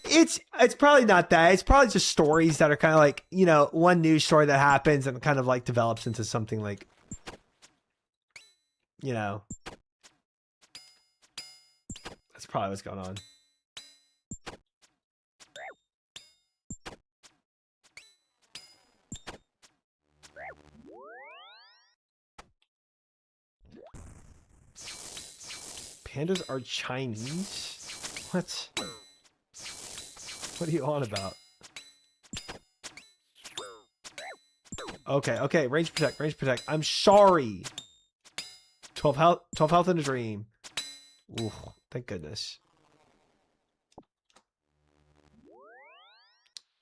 It's probably not that. It's probably just stories that are kind of like, you know, one news story that happens and kind of like develops into something like, you know. That's probably what's going on. Pandas are Chinese? What? What are you on about? Okay. Range protect. I'm sorry. 12 health in a dream. Ooh, thank goodness.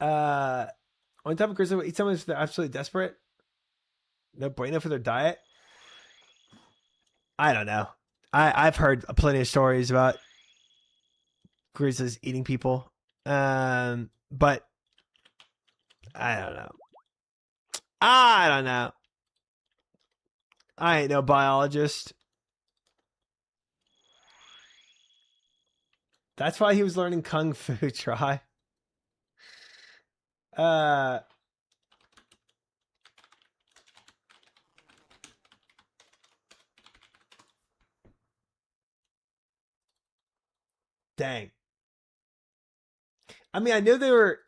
Only type of grizzly will eat someone if they're absolutely desperate. No bueno for their diet. I don't know. I've heard plenty of stories about grizzlies eating people. But I don't know. I ain't no biologist. That's why he was learning kung fu. Try. Dang. I mean, I knew they were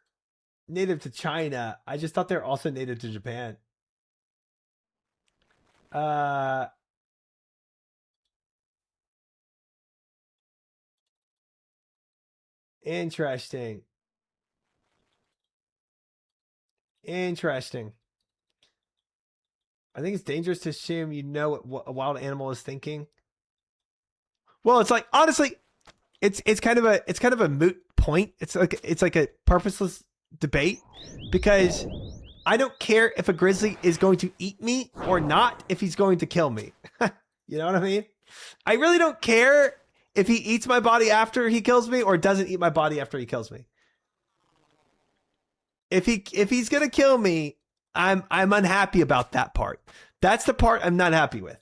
native to China. I just thought they were also native to Japan. Interesting. Interesting. I think it's dangerous to assume you know what a wild animal is thinking. Well, it's like honestly, it's kind of a moot point. It's like a purposeless debate because I don't care if a grizzly is going to eat me or not if he's going to kill me. You know what I mean? I really don't care if he eats my body after he kills me or doesn't eat my body after he kills me. If he's gonna kill me, I'm unhappy about that part. That's the part I'm not happy with.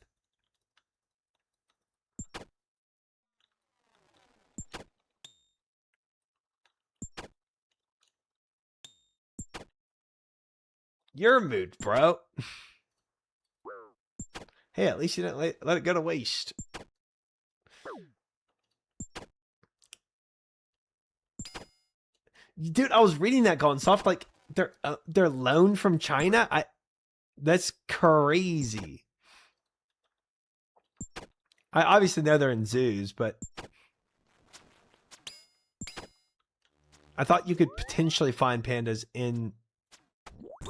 Your mood, bro. Hey, at least you didn't let it go to waste. Dude, I was reading that going soft like they're loaned from China. That's crazy. I obviously know they're in zoos, but I thought you could potentially find pandas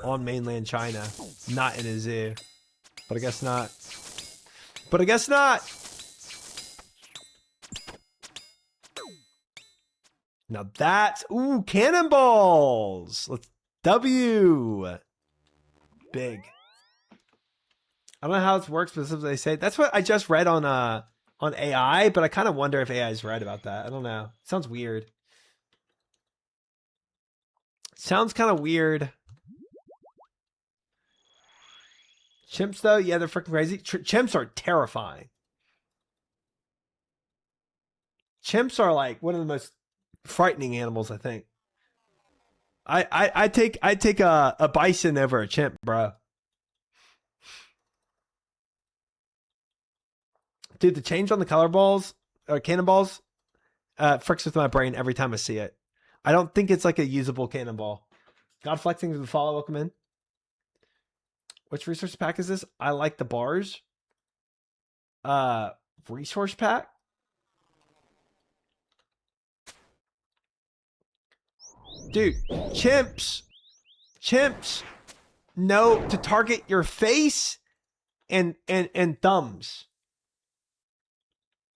on mainland China, not in a zoo. But I guess not. But I guess not. Now that's ooh, cannonballs. Let's W. Big. I don't know how this works, but sometimes they say that's what I just read on AI, but I kind of wonder if AI is right about that. I don't know. It sounds weird. Sounds kind of weird. Chimps, though, yeah, they're freaking crazy. Chimps are terrifying. Chimps are like one of the most frightening animals, I think. I take a bison over a chimp, bro. Dude, the change on the color balls or cannonballs fricks with my brain every time I see it. I don't think it's like a usable cannonball. God flexing to the follow, welcome in. Which resource pack is this? I like the bars. Resource pack? Dude, chimps know to target your face and thumbs.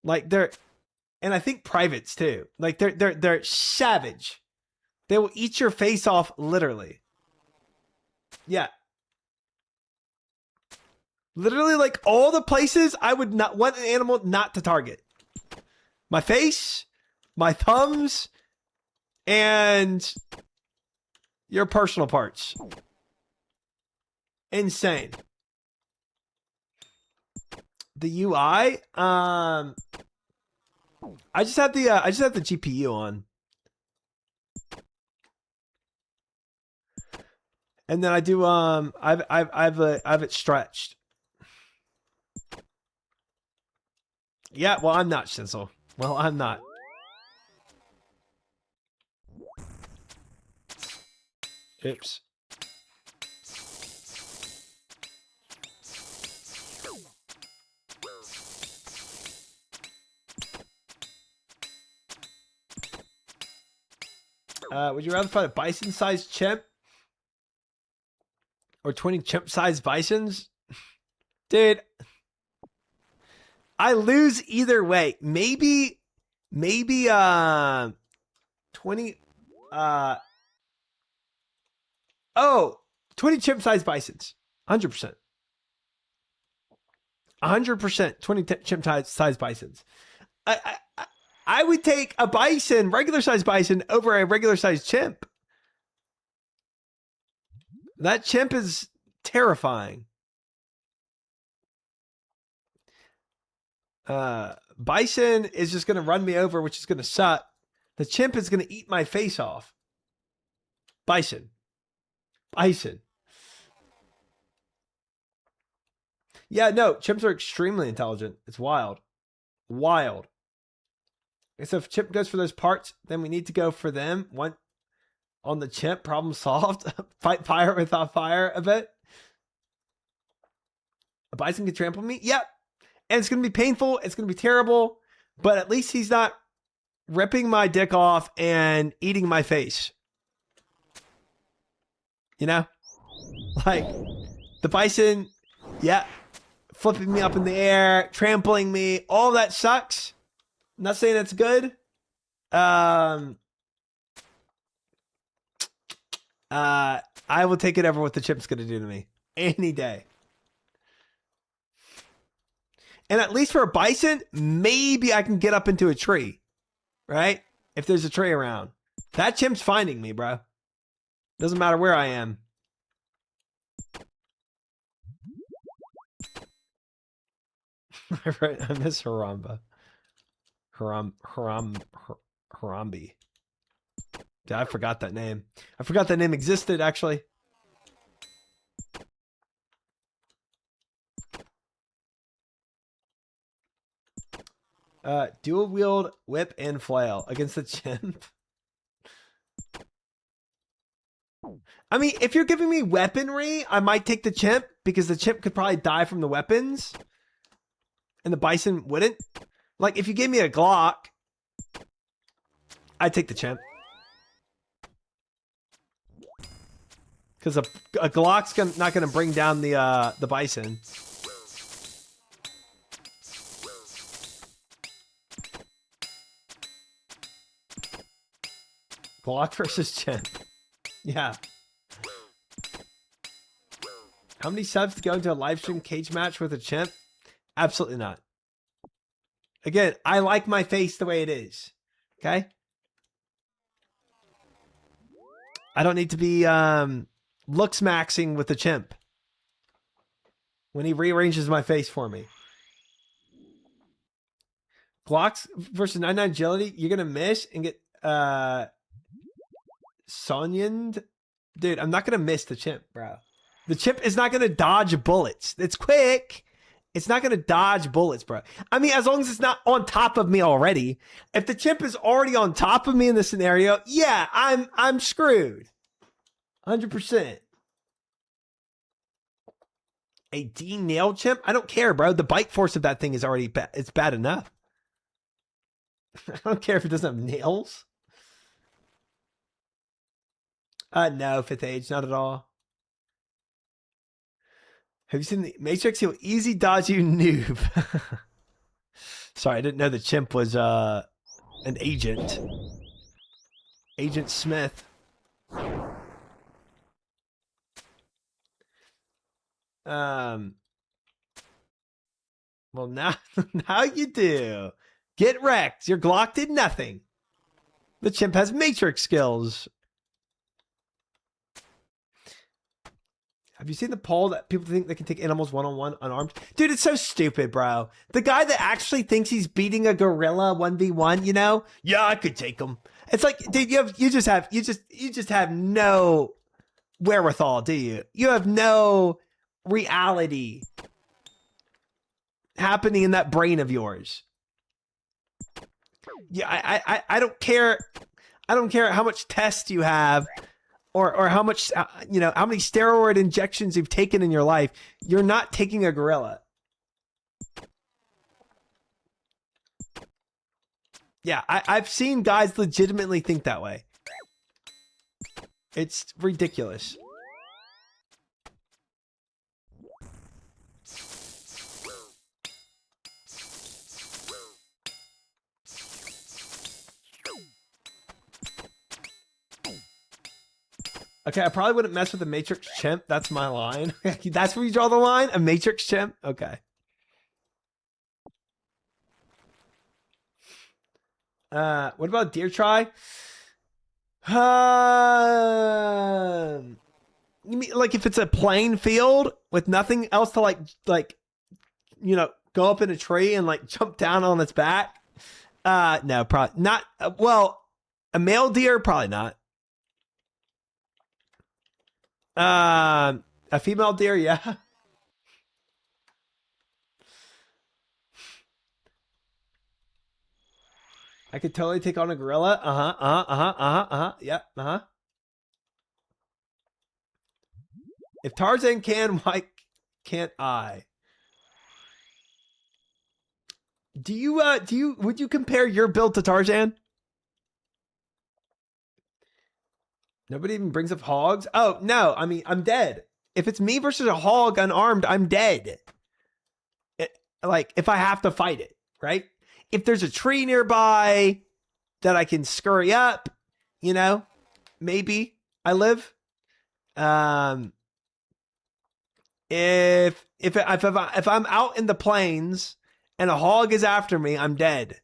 Like and I think privates too. Like they're savage. They will eat your face off literally. Yeah. Literally, like all the places I would not want an animal not to target. My face, my thumbs, and your personal parts. Insane. The UI, I just have the GPU on. And then I do I've it stretched. Yeah, well, I'm not, Shinsel. Well, I'm not. Oops. Would you rather fight a bison-sized chimp or 20 chimp-sized bisons? Dude, I lose either way. Maybe 20 20 chimp-sized bisons. 100%. 100% 20 chimp-sized bisons. I would take a bison, regular-sized bison, over a regular-sized chimp. That chimp is terrifying. Bison is just going to run me over, which is going to suck. The chimp is going to eat my face off. Bison. Yeah, no, chimps are extremely intelligent. It's wild. Wild. So if chimp goes for those parts, then we need to go for them. One on the chimp, problem solved. Fight fire without fire a bit. A bison can trample me? Yep. And it's going to be painful. It's going to be terrible. But at least he's not ripping my dick off and eating my face. You know? Like, the bison, yeah, flipping me up in the air, trampling me, all that sucks. I'm not saying it's good. I will take it over what the chip's going to do to me any day. And at least for a bison, maybe I can get up into a tree, right? If there's a tree around. That chimp's finding me, bro. Doesn't matter where I am. I miss Haramba. Harambe. Yeah, I forgot that name. I forgot that name existed, actually. Dual wield whip and flail against the chimp. I mean, if you're giving me weaponry, I might take the chimp because the chimp could probably die from the weapons and the bison wouldn't. Like, if you gave me a Glock, I'd take the chimp. Because a Glock's not going to bring down the bison. Glock versus chimp. Yeah. How many subs to go into a live stream cage match with a chimp? Absolutely not. Again, I like my face the way it is. Okay? I don't need to be looks maxing with the chimp when he rearranges my face for me. Glocks versus 99 agility, you're gonna miss and get Sonioned. Dude, I'm not gonna miss the chimp, bro. The chimp is not gonna dodge bullets. It's quick. It's not gonna dodge bullets, bro. I mean, as long as it's not on top of me already. If the chimp is already on top of me in this scenario, yeah, I'm screwed. 100%. A D-nailed chimp? I don't care, bro. The bite force of that thing is already bad. It's bad enough. I don't care if it doesn't have nails. No, 5th age, not at all. Have you seen the Matrix? He'll easy dodge you, noob. Sorry, I didn't know the chimp was an agent. Agent Smith. Well, now you do. Get wrecked. Your Glock did nothing. The chimp has Matrix skills. Have you seen the poll that people think they can take animals one-on-one unarmed? Dude, it's so stupid, bro. The guy that actually thinks he's beating a gorilla 1v1, you know? Yeah, I could take him. It's like, dude, you just have no wherewithal, do you? You have no reality happening in that brain of yours. Yeah, I don't care. I don't care how much test you have. Or how much, you know, how many steroid injections you've taken in your life. You're not taking a gorilla. Yeah, I've seen guys legitimately think that way. It's ridiculous. Okay, I probably wouldn't mess with a Matrix chimp. That's my line. That's where you draw the line? A Matrix chimp? Okay. What about deer try? You mean like if it's a plain field with nothing else to like you know, go up in a tree and like jump down on its back? No, probably not. Well, a male deer, probably not. A female deer, yeah. I could totally take on a gorilla. Yeah, If Tarzan can, why can't I? would you compare your build to Tarzan? Nobody even brings up hogs. Oh, no. I mean, I'm dead. If it's me versus a hog unarmed, I'm dead. Like, if I have to fight it, right? If there's a tree nearby that I can scurry up, you know, maybe I live. If I'm out in the plains and a hog is after me, I'm dead.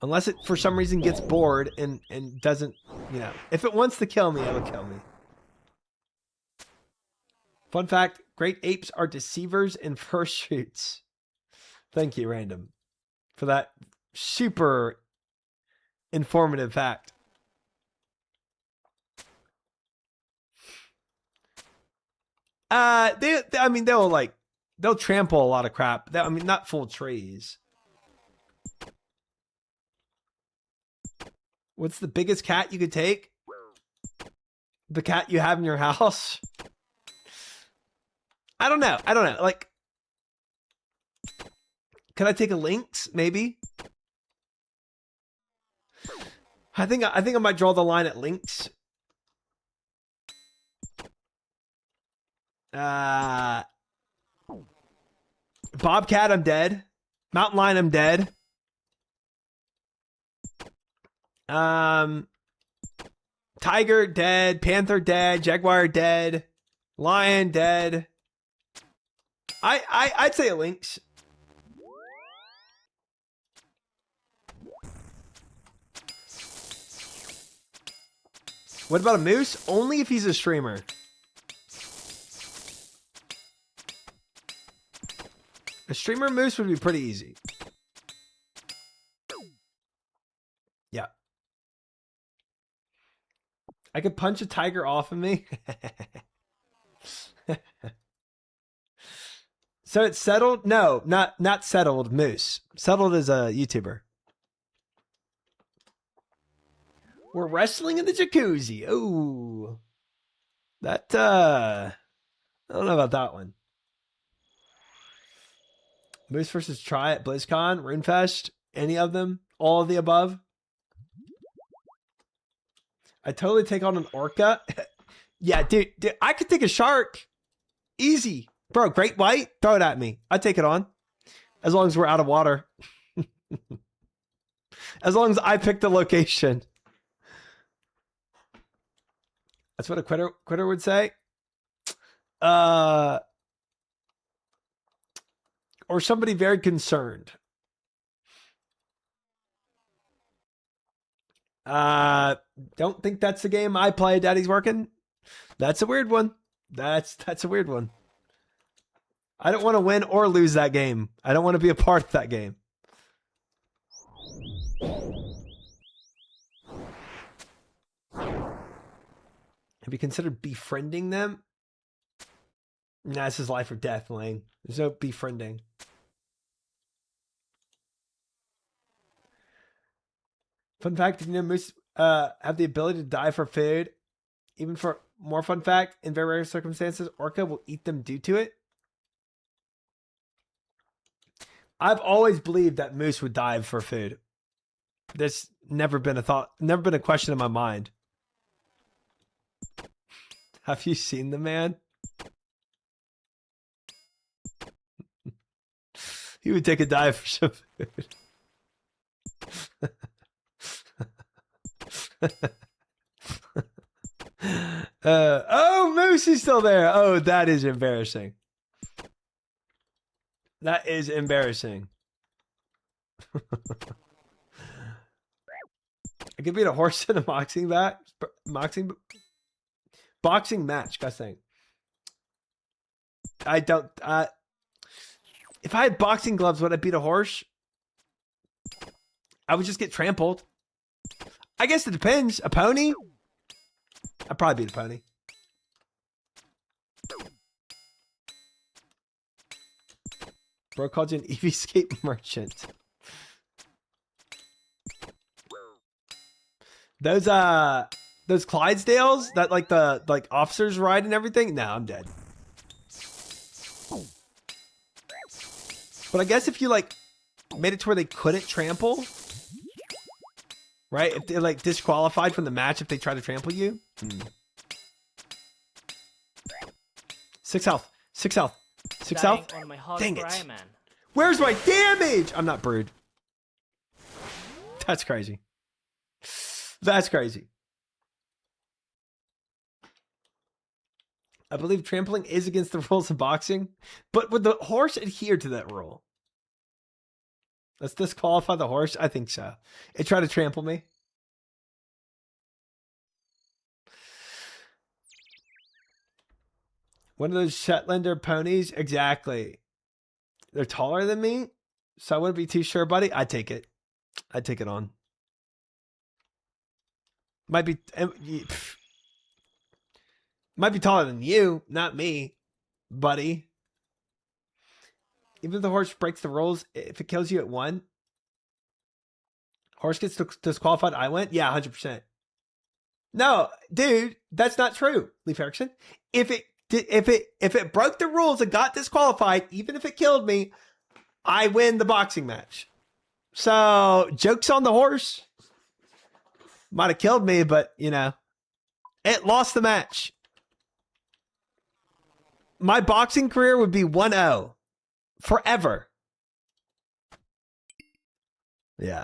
Unless it, for some reason, gets bored and doesn't, you know. If it wants to kill me, it'll kill me. Fun fact, great apes are deceivers in fursuits. Thank you, Random, for that super informative fact. I mean, they'll trample a lot of crap. I mean, not full trees. What's the biggest cat you could take? The cat you have in your house? I don't know. Like, could I take a lynx? Maybe. I think I might draw the line at lynx. Bobcat, I'm dead. Mountain lion, I'm dead. Tiger, dead. Panther, dead. Jaguar, dead. Lion, dead. I'd say a lynx. What about a moose? Only if he's a streamer. A streamer moose would be pretty easy. Yeah. I could punch a tiger off of me. So it's settled? No, not settled. Moose. Settled is a YouTuber. We're wrestling in the jacuzzi. Oh, that I don't know about that one. Moose versus Try at BlizzCon, RuneFest, any of them, all of the above. I totally take on an orca. Yeah, dude, I could take a shark. Easy. Bro, great white, throw it at me. I'd take it on. As long as we're out of water. As long as I pick the location. That's what a quitter would say. Or somebody very concerned. Don't think that's the game I play. Daddy's working. That's a weird one. That's a weird one. I don't want to win or lose that game. I don't want to be a part of that game. Have you considered befriending them? Nah, this is life or death, Lang. There's no befriending. Fun fact, did you know moose have the ability to die for food? Even for more fun fact, in very rare circumstances, orca will eat them due to it. I've always believed that moose would dive for food. There's never been a thought, never been a question in my mind. Have you seen the man? He would take a dive for some food. Oh, Moose is still there. Oh, that is embarrassing. That is embarrassing. I could beat a horse in a boxing match. Boxing match, guys. Thing. I don't. If I had boxing gloves, would I beat a horse? I would just get trampled. I guess it depends. A pony? I'd probably beat a pony. Bro called you an EV-scape merchant. Those Clydesdales that like the officers ride and everything? No, I'm dead. But I guess if you like made it to where they couldn't trample, right? If they're like disqualified from the match if they try to trample you. 6 health. 6 health. 6 Dying health. on my hard Dang cry, it. man. Where's my damage? I'm not brood. That's crazy. That's crazy. I believe trampling is against the rules of boxing, but would the horse adhere to that rule? Let's disqualify the horse? I think so. It tried to trample me. One of those Shetlander ponies? Exactly. They're taller than me, so I wouldn't be too sure, buddy. I'd take it. I'd take it on. Might be taller than you, not me, buddy. Even if the horse breaks the rules, if it kills you at 1, horse gets disqualified. I went, yeah, 100%. No, dude, that's not true, Leif Erikson. If it broke the rules and got disqualified, even if it killed me, I win the boxing match. So joke's on the horse. Might have killed me, but you know, it lost the match. My boxing career would be 1-0 forever. Yeah.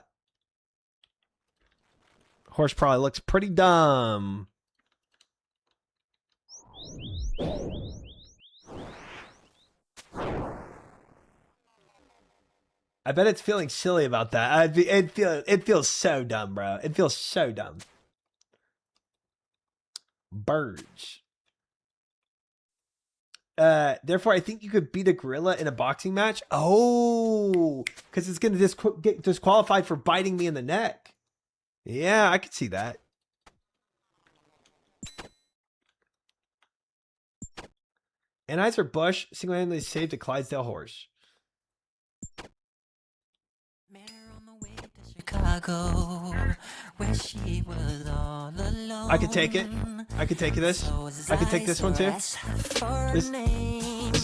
Horse probably looks pretty dumb. I bet it's feeling silly about that. It feels so dumb, bro. It feels so dumb. Birds. Therefore, I think you could beat a gorilla in a boxing match. Oh, because it's going to get disqualified for biting me in the neck. Yeah, I could see that. Anheuser-Busch single-handedly saved a Clydesdale horse. Chicago, where she was all alone. I could take it. I could take this. I could take this one too. This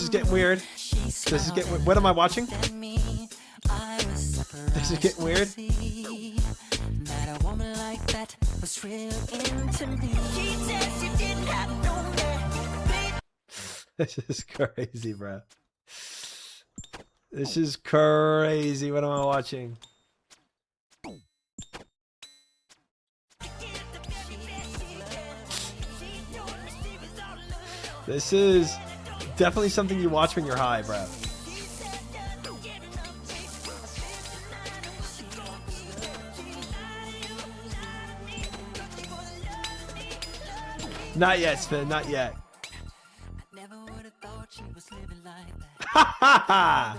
is getting weird. This is getting. What am I watching? This is getting weird. That a woman like that was real into me. She said she didn't have no man. This is crazy, bro. This is crazy. What am I watching? This is definitely something you watch when you're high, bro. Not yet, Spin. Not yet. Ha ha ha!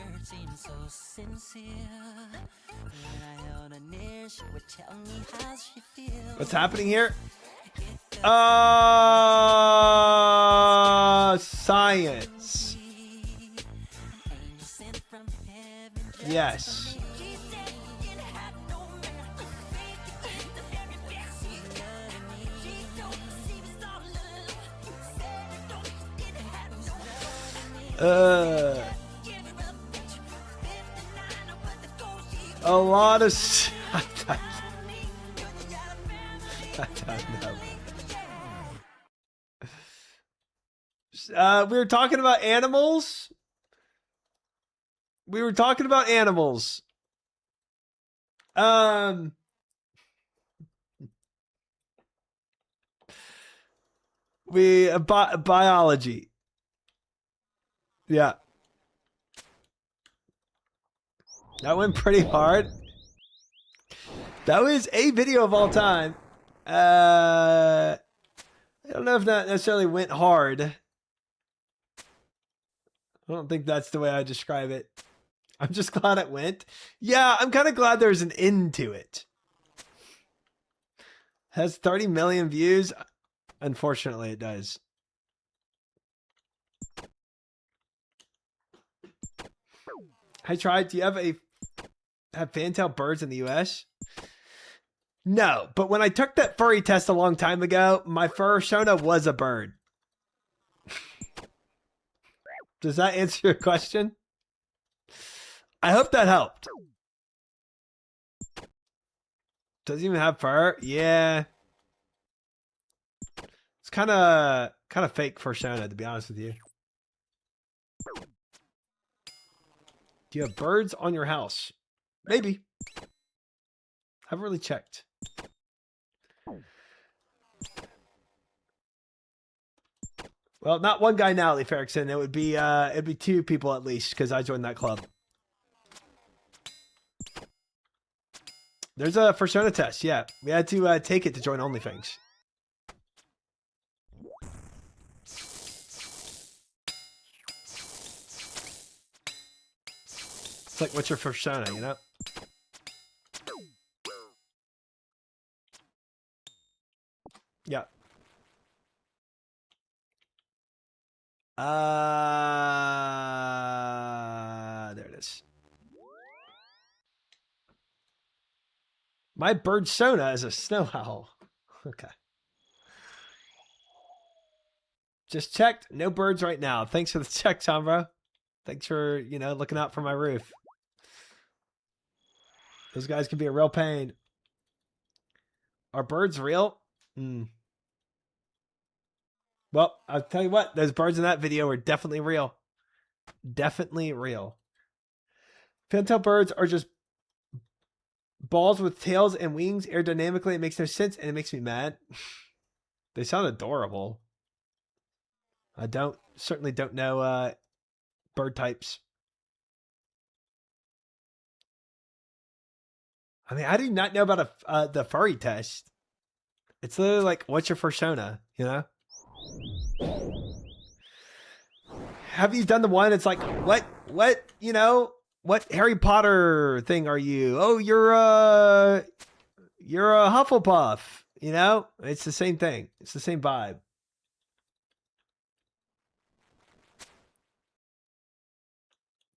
What's happening here? Science. Yes. A lot of I don't know. We were talking about animals. We biology. Yeah. That went pretty hard. That was a video of all time. I don't know if that necessarily went hard. I don't think that's the way I describe it. I'm just glad it went. Yeah, I'm kind of glad there's an end to it. Has 30 million views. Unfortunately, it does. I tried. Do you have fantail birds in the US? No, but when I took that furry test a long time ago, my persona was a bird. Does that answer your question? I hope that helped. Doesn't even have fur. Yeah. It's kind of fake persona, to be honest with you. Do you have birds on your house? Maybe. Haven't really checked. Well, not one guy now, Leif Erikson. It'd be 2 people at least, because I joined that club. There's a persona test, yeah. We had to take it to join OnlyFans. It's like, what's your persona, you know? Yeah. There it is. My bird Sona is a snow owl. Okay. Just checked. No birds right now. Thanks for the check, Tom, bro. Thanks for, you know, looking out for my roof. Those guys can be a real pain. Are birds real? Well, I'll tell you what. Those birds in that video were definitely real. Definitely real. Pintail birds are just balls with tails and wings. Aerodynamically, it makes no sense, and it makes me mad. They sound adorable. I certainly don't know bird types. I mean, I do not know about the furry test. It's literally like, what's your persona, you know? Have you done the one? It's like, what, you know, what Harry Potter thing are you? Oh, you're a Hufflepuff, you know? It's the same thing. It's the same vibe.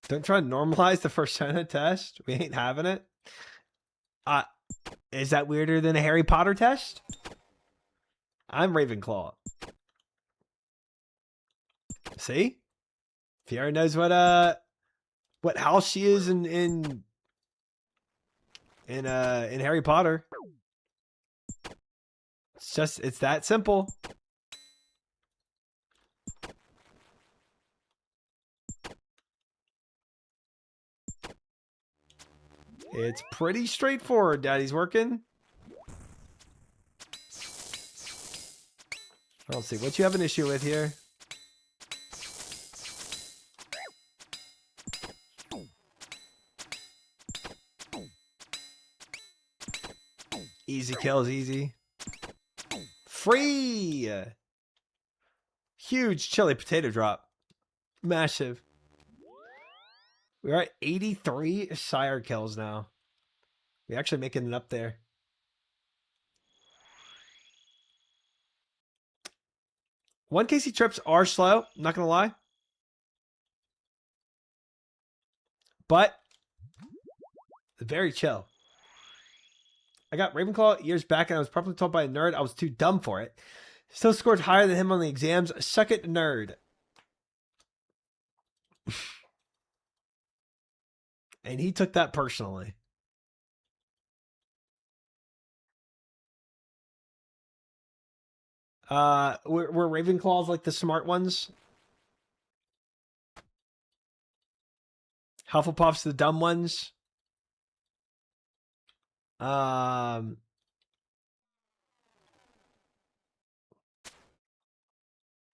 Don't try to normalize the persona test. We ain't having it. Is that weirder than a Harry Potter test? I'm Ravenclaw. See? Fiora knows what house she is in Harry Potter. It's that simple. It's pretty straightforward, Daddy's working. Let's see, what you have an issue with here? Easy kills, easy. Free! Huge chili potato drop. Massive. We're at 83 sire kills now. We're actually making it up there. One KC trips are slow, not gonna lie. But very chill. I got Ravenclaw years back and I was probably told by a nerd I was too dumb for it. Still scored higher than him on the exams. Suck it, nerd. And he took that personally. Were Ravenclaws like the smart ones? Hufflepuff's the dumb ones? Then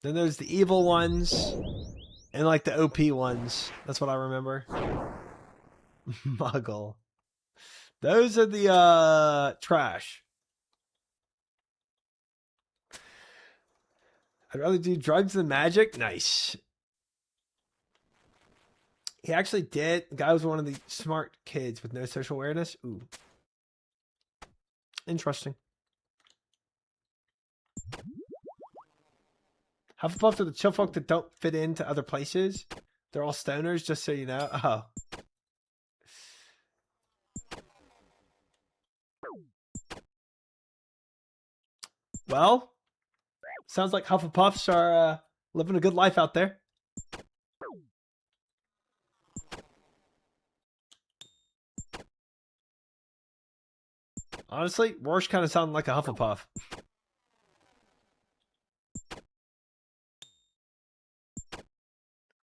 there's the evil ones and like the OP ones. That's what I remember. Muggle. Those are the trash. I'd rather do drugs than magic. Nice. He actually did. The guy was one of the smart kids with no social awareness. Ooh. Interesting. Hufflepuffs are the chill folk that don't fit into other places. They're all stoners, just so you know. Oh. Well, sounds like Hufflepuffs are living a good life out there. Honestly, Rorsch kind of sounded like a Hufflepuff.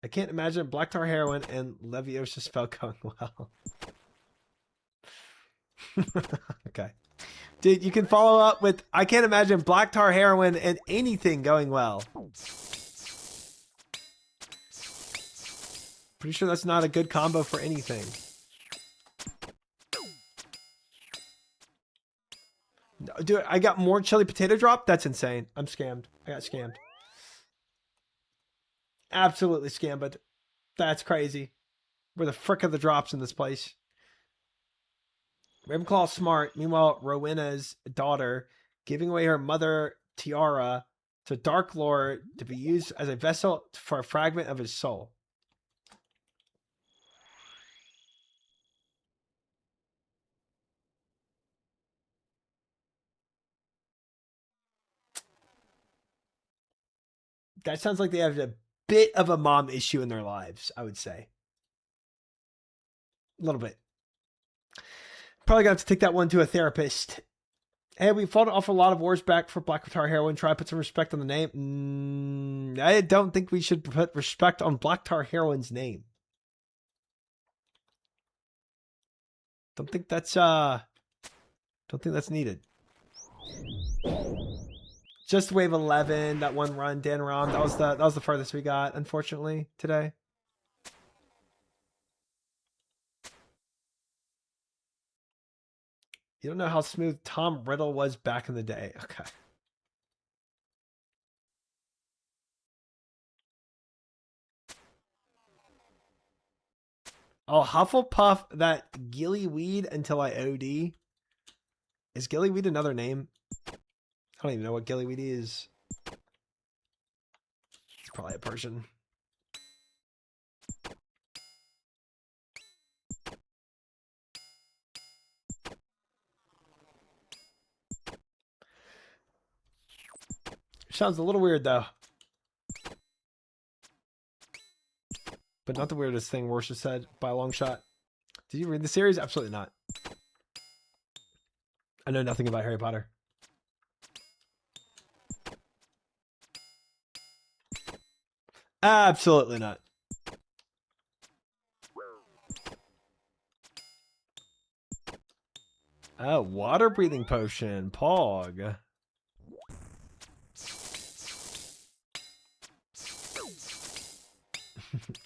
I can't imagine Black Tar Heroin and Leviosa spell going well. Okay. Dude, you can follow up with, I can't imagine Black Tar Heroin and anything going well. Pretty sure that's not a good combo for anything. Dude, I got more chili potato drop? That's insane. I'm scammed. I got scammed. Absolutely scammed, but that's crazy. Where the frick are the drops in this place? Ravenclaw smart. Meanwhile, Rowena's daughter giving away her mother tiara to Dark Lord to be used as a vessel for a fragment of his soul. That sounds like they have a bit of a mom issue in their lives, I would say. A little bit. Probably gonna have to take that one to a therapist. Hey, we fought off a lot of wars back for Black Tar Heroin. Try to put some respect on the name. I don't think we should put respect on Black Tar Heroin's name. Don't think that's needed. Just wave 11, that one run, Dan Rom. That was the farthest we got, unfortunately, today. You don't know how smooth Tom Riddle was back in the day. Okay. I'll Hufflepuff that Gillyweed until I OD. Is Gillyweed another name? I don't even know what Gillyweed is. It's probably a person. Sounds a little weird though. But not the weirdest thing Rorsch has said by a long shot. Did you read the series? Absolutely not. I know nothing about Harry Potter. Absolutely not. Oh, water breathing potion. Pog.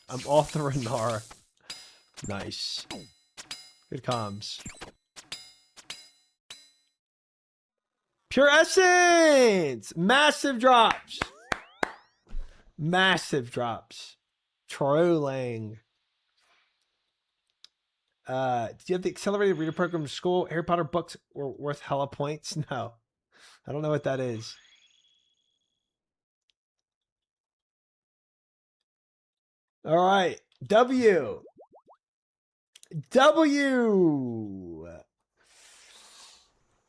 I'm off the Renar. Nice. Good comms. Pure Essence! Massive drops! Massive drops. Trolling. Did you have the accelerated reader program in school? Harry Potter books were worth hella points? No. I don't know what that is. All right. W.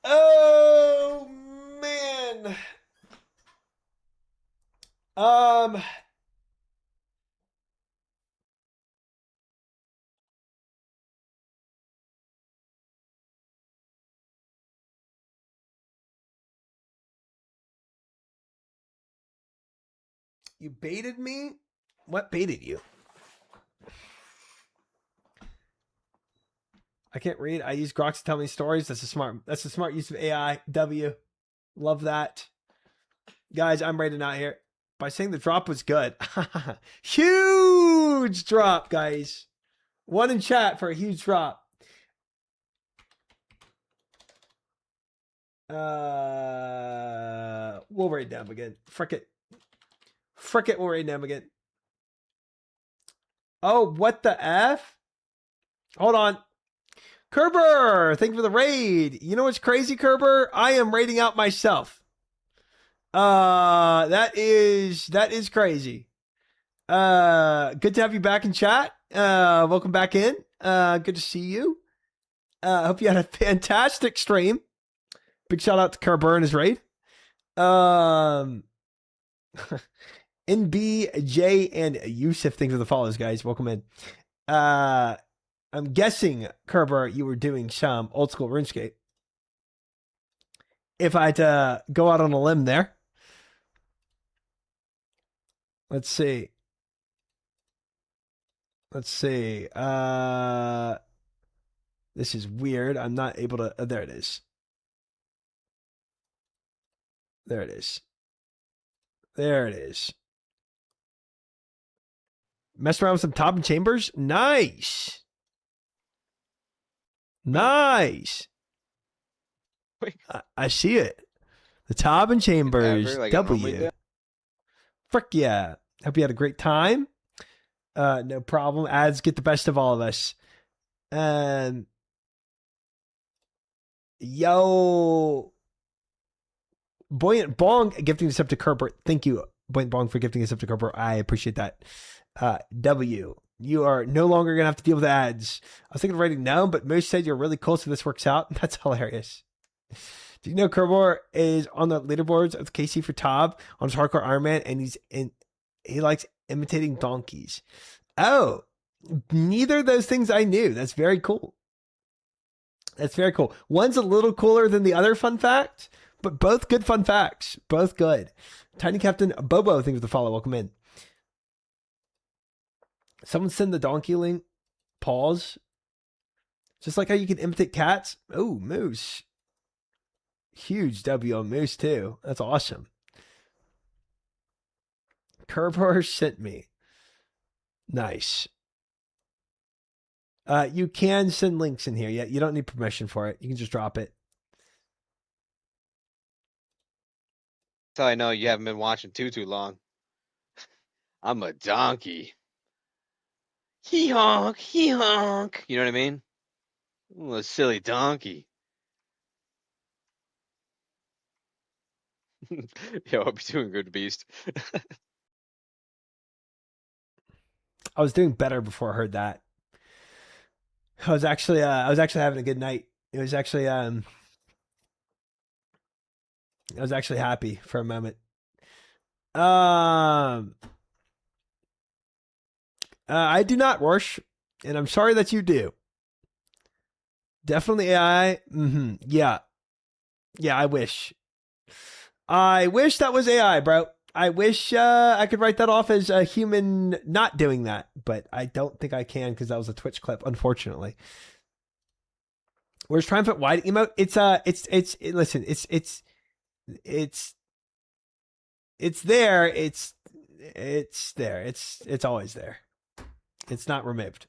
Oh, man. You baited me? What baited you? I can't read. I use Grok to tell me stories. That's a smart use of AI. W. Love that. Guys, I'm rating out here by saying the drop was good. Huge drop, guys. One in chat for a huge drop. We'll rate them again. Frick it. Frick it, we'll rate them again. Oh, what the F? Hold on. Kerber, thank you for the raid. You know what's crazy, Kerber? I am rating out myself. That is crazy. Good to have you back in chat. Welcome back in. Good to see you. Hope you had a fantastic stream. Big shout out to Kerber and his raid. NB, J, and Yusuf, thanks for the follows, guys. Welcome in. I'm guessing, Kerber, you were doing some old school RuneScape. if I had to go out on a limb there. Let's see. Let's see. This is weird. I'm not able to. There it is. There it is. There it is. Mess around with some top and chambers. Nice. Nice. Wait. I see it. The Tob and Chambers Ever, like, I normally W. do? Frick yeah. Hope you had a great time. No problem. Ads get the best of all of us. Yo. Buoyant Bong gifting us up to Kerber. Thank you, Buoyant Bong, for gifting us up to Kerber. I appreciate that. W. You are no longer going to have to deal with ads. I was thinking of writing no, but Moose said you're really cool, so this works out. That's hilarious. Do you know Kerber is on the leaderboards of KC for Tob on his Hardcore Iron Man, and he likes imitating donkeys. Oh, neither of those things I knew. That's very cool. That's very cool. One's a little cooler than the other fun fact, but both good fun facts. Both good. Tiny Captain Bobo, thanks for the follow. Welcome in. Someone send the donkey link. Pause. Just like how you can imitate cats. Oh, Moose. Huge W on Moose, too. That's awesome. Kerber sent me. Nice. You can send links in here. Yeah, you don't need permission for it. You can just drop it. That's how I know you haven't been watching too long. I'm a donkey. Hee honk, hee honk. You know what I mean? I'm a silly donkey. Yo, I hope you're doing good, Beast. I was doing better before I heard that. I was actually having a good night. It was actually I was actually happy for a moment. I do not, Warsh, and I'm sorry that you do. Definitely AI. Yeah. Yeah, I wish. I wish that was AI, bro. I wish I could write that off as a human not doing that, but I don't think I can because that was a Twitch clip, unfortunately. Where's Triumphant Wide emote? Listen, it's there. It's there. It's always there. It's not removed.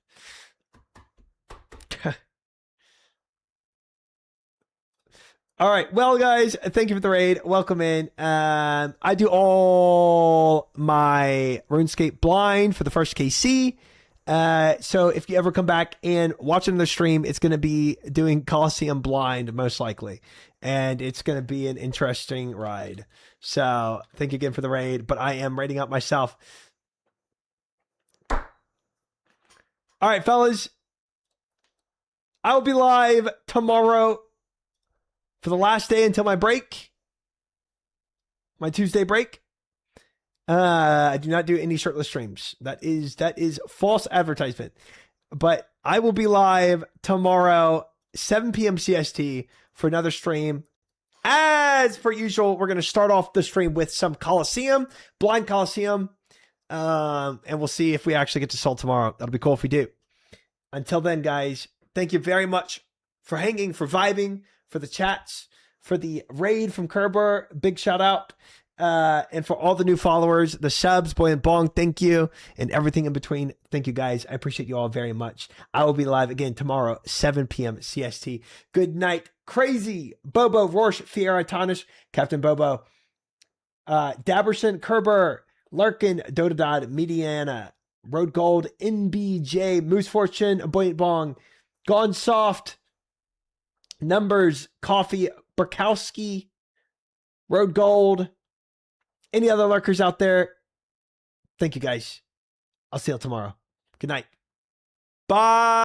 All right. Well, guys, thank you for the raid. Welcome in. I do all my RuneScape blind for the first KC. So if you ever come back and watch another stream, it's going to be doing Colosseum blind, most likely. And it's going to be an interesting ride. So thank you again for the raid, but I am raiding out myself. All right, fellas. I will be live tomorrow for the last day until my break. My Tuesday break. I do not do any shirtless streams. That is false advertisement. But I will be live tomorrow, 7 p.m. CST, for another stream. As per usual, we're going to start off the stream with some Colosseum, blind Colosseum. And we'll see if we actually get to Soul tomorrow. That'll be cool if we do. Until then, guys, thank you very much for hanging, for vibing, for the chats, for the raid from Kerber. Big shout out. And for all the new followers, the subs, Boy and Bong, thank you. And everything in between, thank you guys. I appreciate you all very much. I will be live again tomorrow, 7 p.m. CST. Good night. Crazy. Bobo, Rorsch, Fiera, Tonish, Captain Bobo, Daberson, Kerber, Larkin, Dotadad, Mediana, Road Gold, NBJ, Moose Fortune, Buoyant Bong, Gone Soft, Numbers, Coffee, Burkowski, Road Gold, any other lurkers out there, thank you guys. I'll see you tomorrow. Good night. Bye.